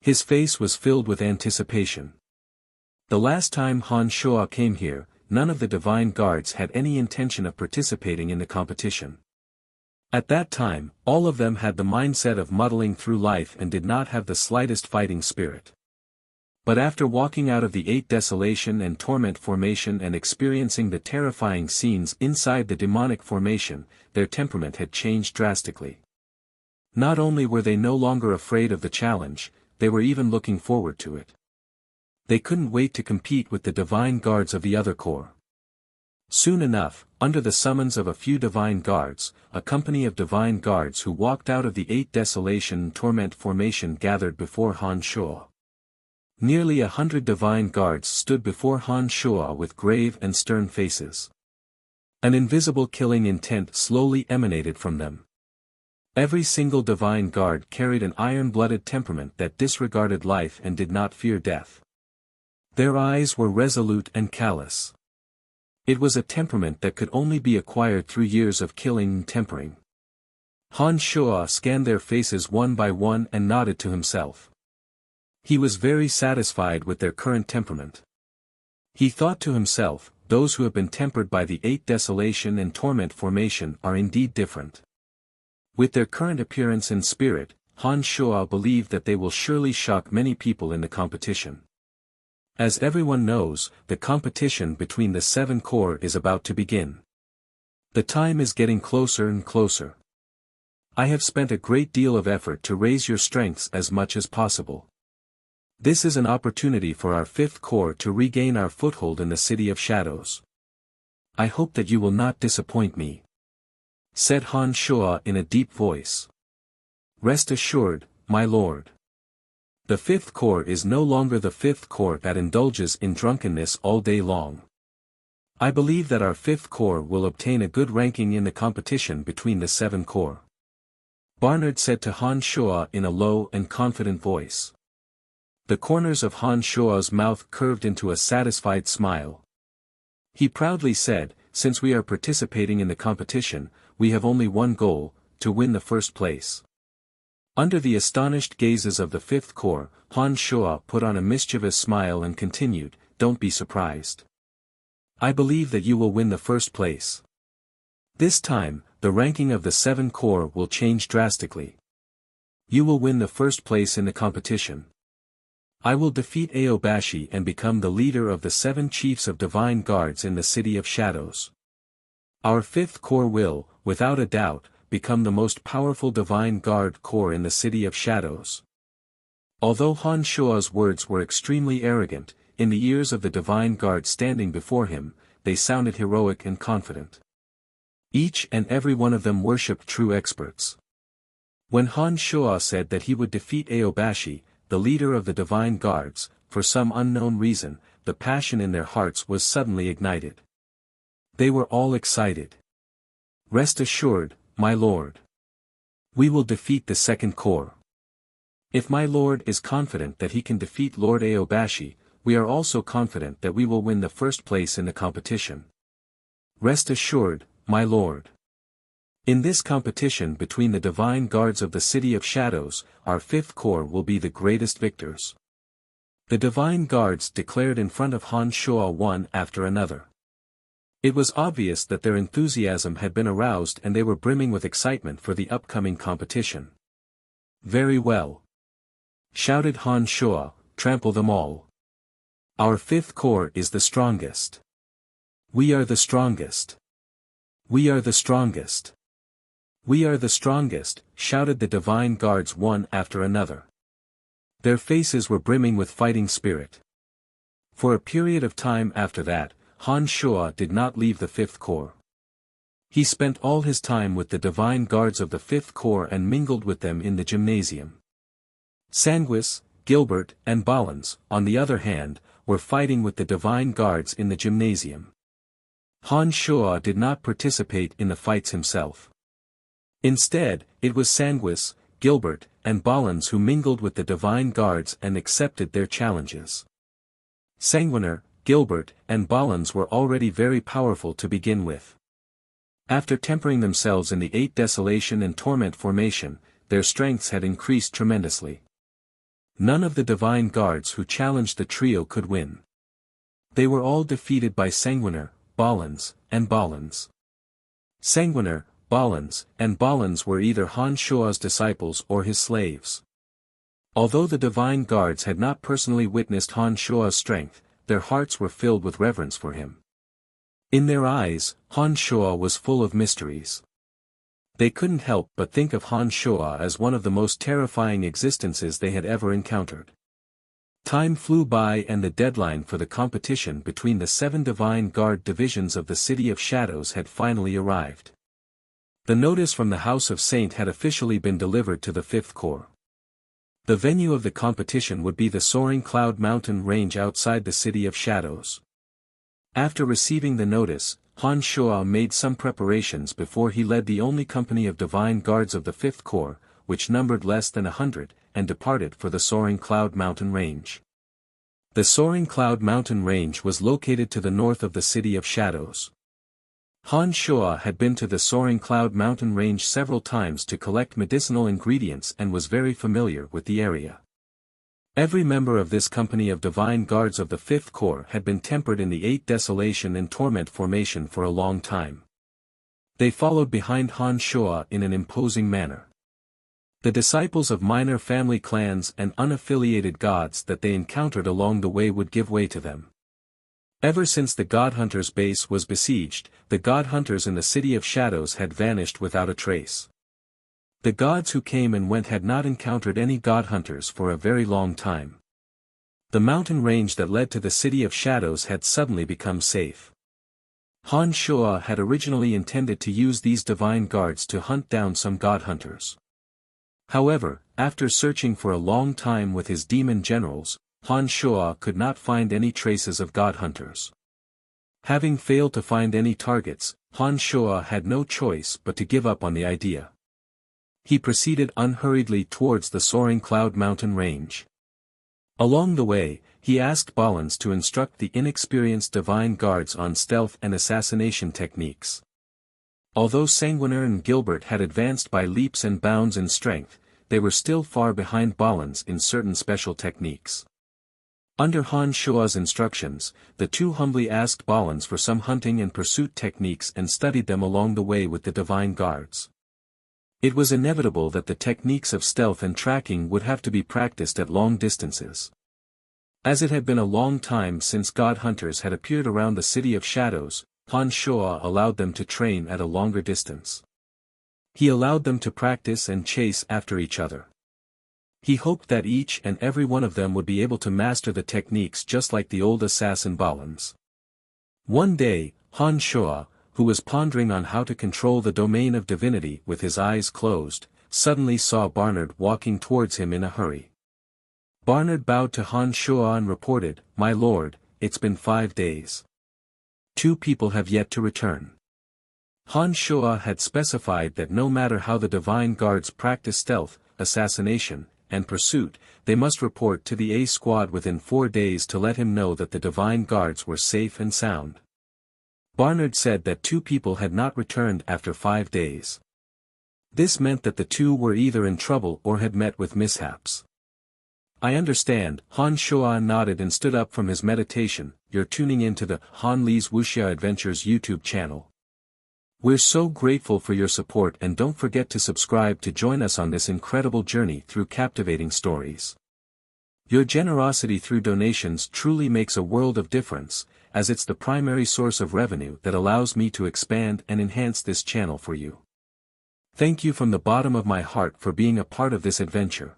His face was filled with anticipation. The last time Han Shuo came here, none of the divine guards had any intention of participating in the competition. At that time, all of them had the mindset of muddling through life and did not have the slightest fighting spirit. But after walking out of the 8 Desolation and Torment formation and experiencing the terrifying scenes inside the demonic formation, their temperament had changed drastically. Not only were they no longer afraid of the challenge, they were even looking forward to it. They couldn't wait to compete with the divine guards of the other corps. Soon enough, under the summons of a few divine guards, a company of divine guards who walked out of the 8 Desolation and Torment formation gathered before Han Shuo. Nearly 100 divine guards stood before Han Shuo with grave and stern faces. An invisible killing intent slowly emanated from them. Every single divine guard carried an iron-blooded temperament that disregarded life and did not fear death. Their eyes were resolute and callous. It was a temperament that could only be acquired through years of killing and tempering. Han Shuo scanned their faces one by one and nodded to himself. He was very satisfied with their current temperament. He thought to himself, those who have been tempered by the 8 Desolation and Torment formation are indeed different. With their current appearance and spirit, Han Shuo believed that they will surely shock many people in the competition. As everyone knows, the competition between the 7 corps is about to begin. The time is getting closer and closer. I have spent a great deal of effort to raise your strengths as much as possible. This is an opportunity for our 5th corps to regain our foothold in the City of Shadows. I hope that you will not disappoint me," said Han Shuo in a deep voice. "Rest assured, my lord. The 5th corps is no longer the 5th corps that indulges in drunkenness all day long. I believe that our 5th corps will obtain a good ranking in the competition between the 7 corps," Barnard said to Han Shuo in a low and confident voice. The corners of Han Shuo's mouth curved into a satisfied smile. He proudly said, "Since we are participating in the competition, we have only one goal, to win the first place." Under the astonished gazes of the 5th corps, Han Shuo put on a mischievous smile and continued, "Don't be surprised. I believe that you will win the first place. This time, the ranking of the 7 corps will change drastically. You will win the first place in the competition. I will defeat Aobashi and become the leader of the 7 chiefs of divine guards in the City of Shadows. Our 5th corps will, without a doubt, become the most powerful divine guard corps in the City of Shadows." Although Han Shuo's words were extremely arrogant, in the ears of the divine guard standing before him, they sounded heroic and confident. Each and every one of them worshipped true experts. When Han Shuo said that he would defeat Aobashi, the leader of the divine guards, for some unknown reason, the passion in their hearts was suddenly ignited. They were all excited. "Rest assured, my lord. We will defeat the 2nd corps. If my lord is confident that he can defeat Lord Aobashi, we are also confident that we will win the first place in the competition. Rest assured, my lord. In this competition between the divine guards of the City of Shadows, our 5th corps will be the greatest victors." The divine guards declared in front of Han Shuo one after another. It was obvious that their enthusiasm had been aroused and they were brimming with excitement for the upcoming competition. "Very well," shouted Han Shuo, "trample them all. Our fifth corps is the strongest. We are the strongest. We are the strongest. We are the strongest, shouted the divine guards one after another. Their faces were brimming with fighting spirit. For a period of time after that, Han Shuo did not leave the Fifth Corps. He spent all his time with the divine guards of the Fifth Corps and mingled with them in the gymnasium. Sanguis, Gilbert, and Ballins, on the other hand, were fighting with the divine guards in the gymnasium. Han Shuo did not participate in the fights himself. Instead, it was Sanguis, Gilbert, and Ballins who mingled with the divine guards and accepted their challenges. Sanguiner, Gilbert, and Ballins were already very powerful to begin with. After tempering themselves in the 8 Desolation and Torment formation, their strengths had increased tremendously. None of the divine guards who challenged the trio could win. They were all defeated by Sanguiner, Ballins, and Ballins. Sanguiner, Ballins, and Ballins were either Han Shuo's disciples or his slaves. Although the divine guards had not personally witnessed Han Shuo's strength, their hearts were filled with reverence for him. In their eyes, Han Shuo was full of mysteries. They couldn't help but think of Han Shuo as one of the most terrifying existences they had ever encountered. Time flew by and the deadline for the competition between the 7 divine guard divisions of the City of Shadows had finally arrived. The notice from the House of Saint had officially been delivered to the Fifth Corps. The venue of the competition would be the Soaring Cloud Mountain range outside the City of Shadows. After receiving the notice, Han Shuo made some preparations before he led the only company of divine guards of the Fifth Corps, which numbered less than 100, and departed for the Soaring Cloud Mountain range. The Soaring Cloud Mountain range was located to the north of the City of Shadows. Han Shuo had been to the Soaring Cloud Mountain range several times to collect medicinal ingredients and was very familiar with the area. Every member of this company of divine guards of the Fifth Corps had been tempered in the 8 Desolation and Torment formation for a long time. They followed behind Han Shuo in an imposing manner. The disciples of minor family clans and unaffiliated gods that they encountered along the way would give way to them. Ever since the God Hunters' base was besieged, the God Hunters in the City of Shadows had vanished without a trace. The gods who came and went had not encountered any God Hunters for a very long time. The mountain range that led to the City of Shadows had suddenly become safe. Han Shuo had originally intended to use these divine guards to hunt down some God Hunters. However, after searching for a long time with his demon generals, Han Shuo could not find any traces of God Hunters. Having failed to find any targets, Han Shuo had no choice but to give up on the idea. He proceeded unhurriedly towards the Soaring Cloud Mountain range. Along the way, he asked Ballins to instruct the inexperienced divine guards on stealth and assassination techniques. Although Sanguiner and Gilbert had advanced by leaps and bounds in strength, they were still far behind Ballins in certain special techniques. Under Han Shuo's instructions, the two humbly asked Ballins for some hunting and pursuit techniques and studied them along the way with the divine guards. It was inevitable that the techniques of stealth and tracking would have to be practiced at long distances. As it had been a long time since God Hunters had appeared around the City of Shadows, Han Shuo allowed them to train at a longer distance. He allowed them to practice and chase after each other. He hoped that each and every one of them would be able to master the techniques just like the old assassin Ballins. One day, Han Shuo, who was pondering on how to control the domain of divinity with his eyes closed, suddenly saw Barnard walking towards him in a hurry. Barnard bowed to Han Shuo and reported, "My lord, it's been 5 days. 2 people have yet to return." Han Shuo had specified that no matter how the divine guards practice stealth, assassination, and pursuit, they must report to the A squad within 4 days to let him know that the divine guards were safe and sound. Barnard said that 2 people had not returned after 5 days. This meant that the 2 were either in trouble or had met with mishaps. "I understand," Han Shuo nodded and stood up from his meditation. "You're tuning into the Han Li's Wuxia Adventures YouTube channel. We're so grateful for your support and don't forget to subscribe to join us on this incredible journey through captivating stories. Your generosity through donations truly makes a world of difference, as it's the primary source of revenue that allows me to expand and enhance this channel for you. Thank you from the bottom of my heart for being a part of this adventure.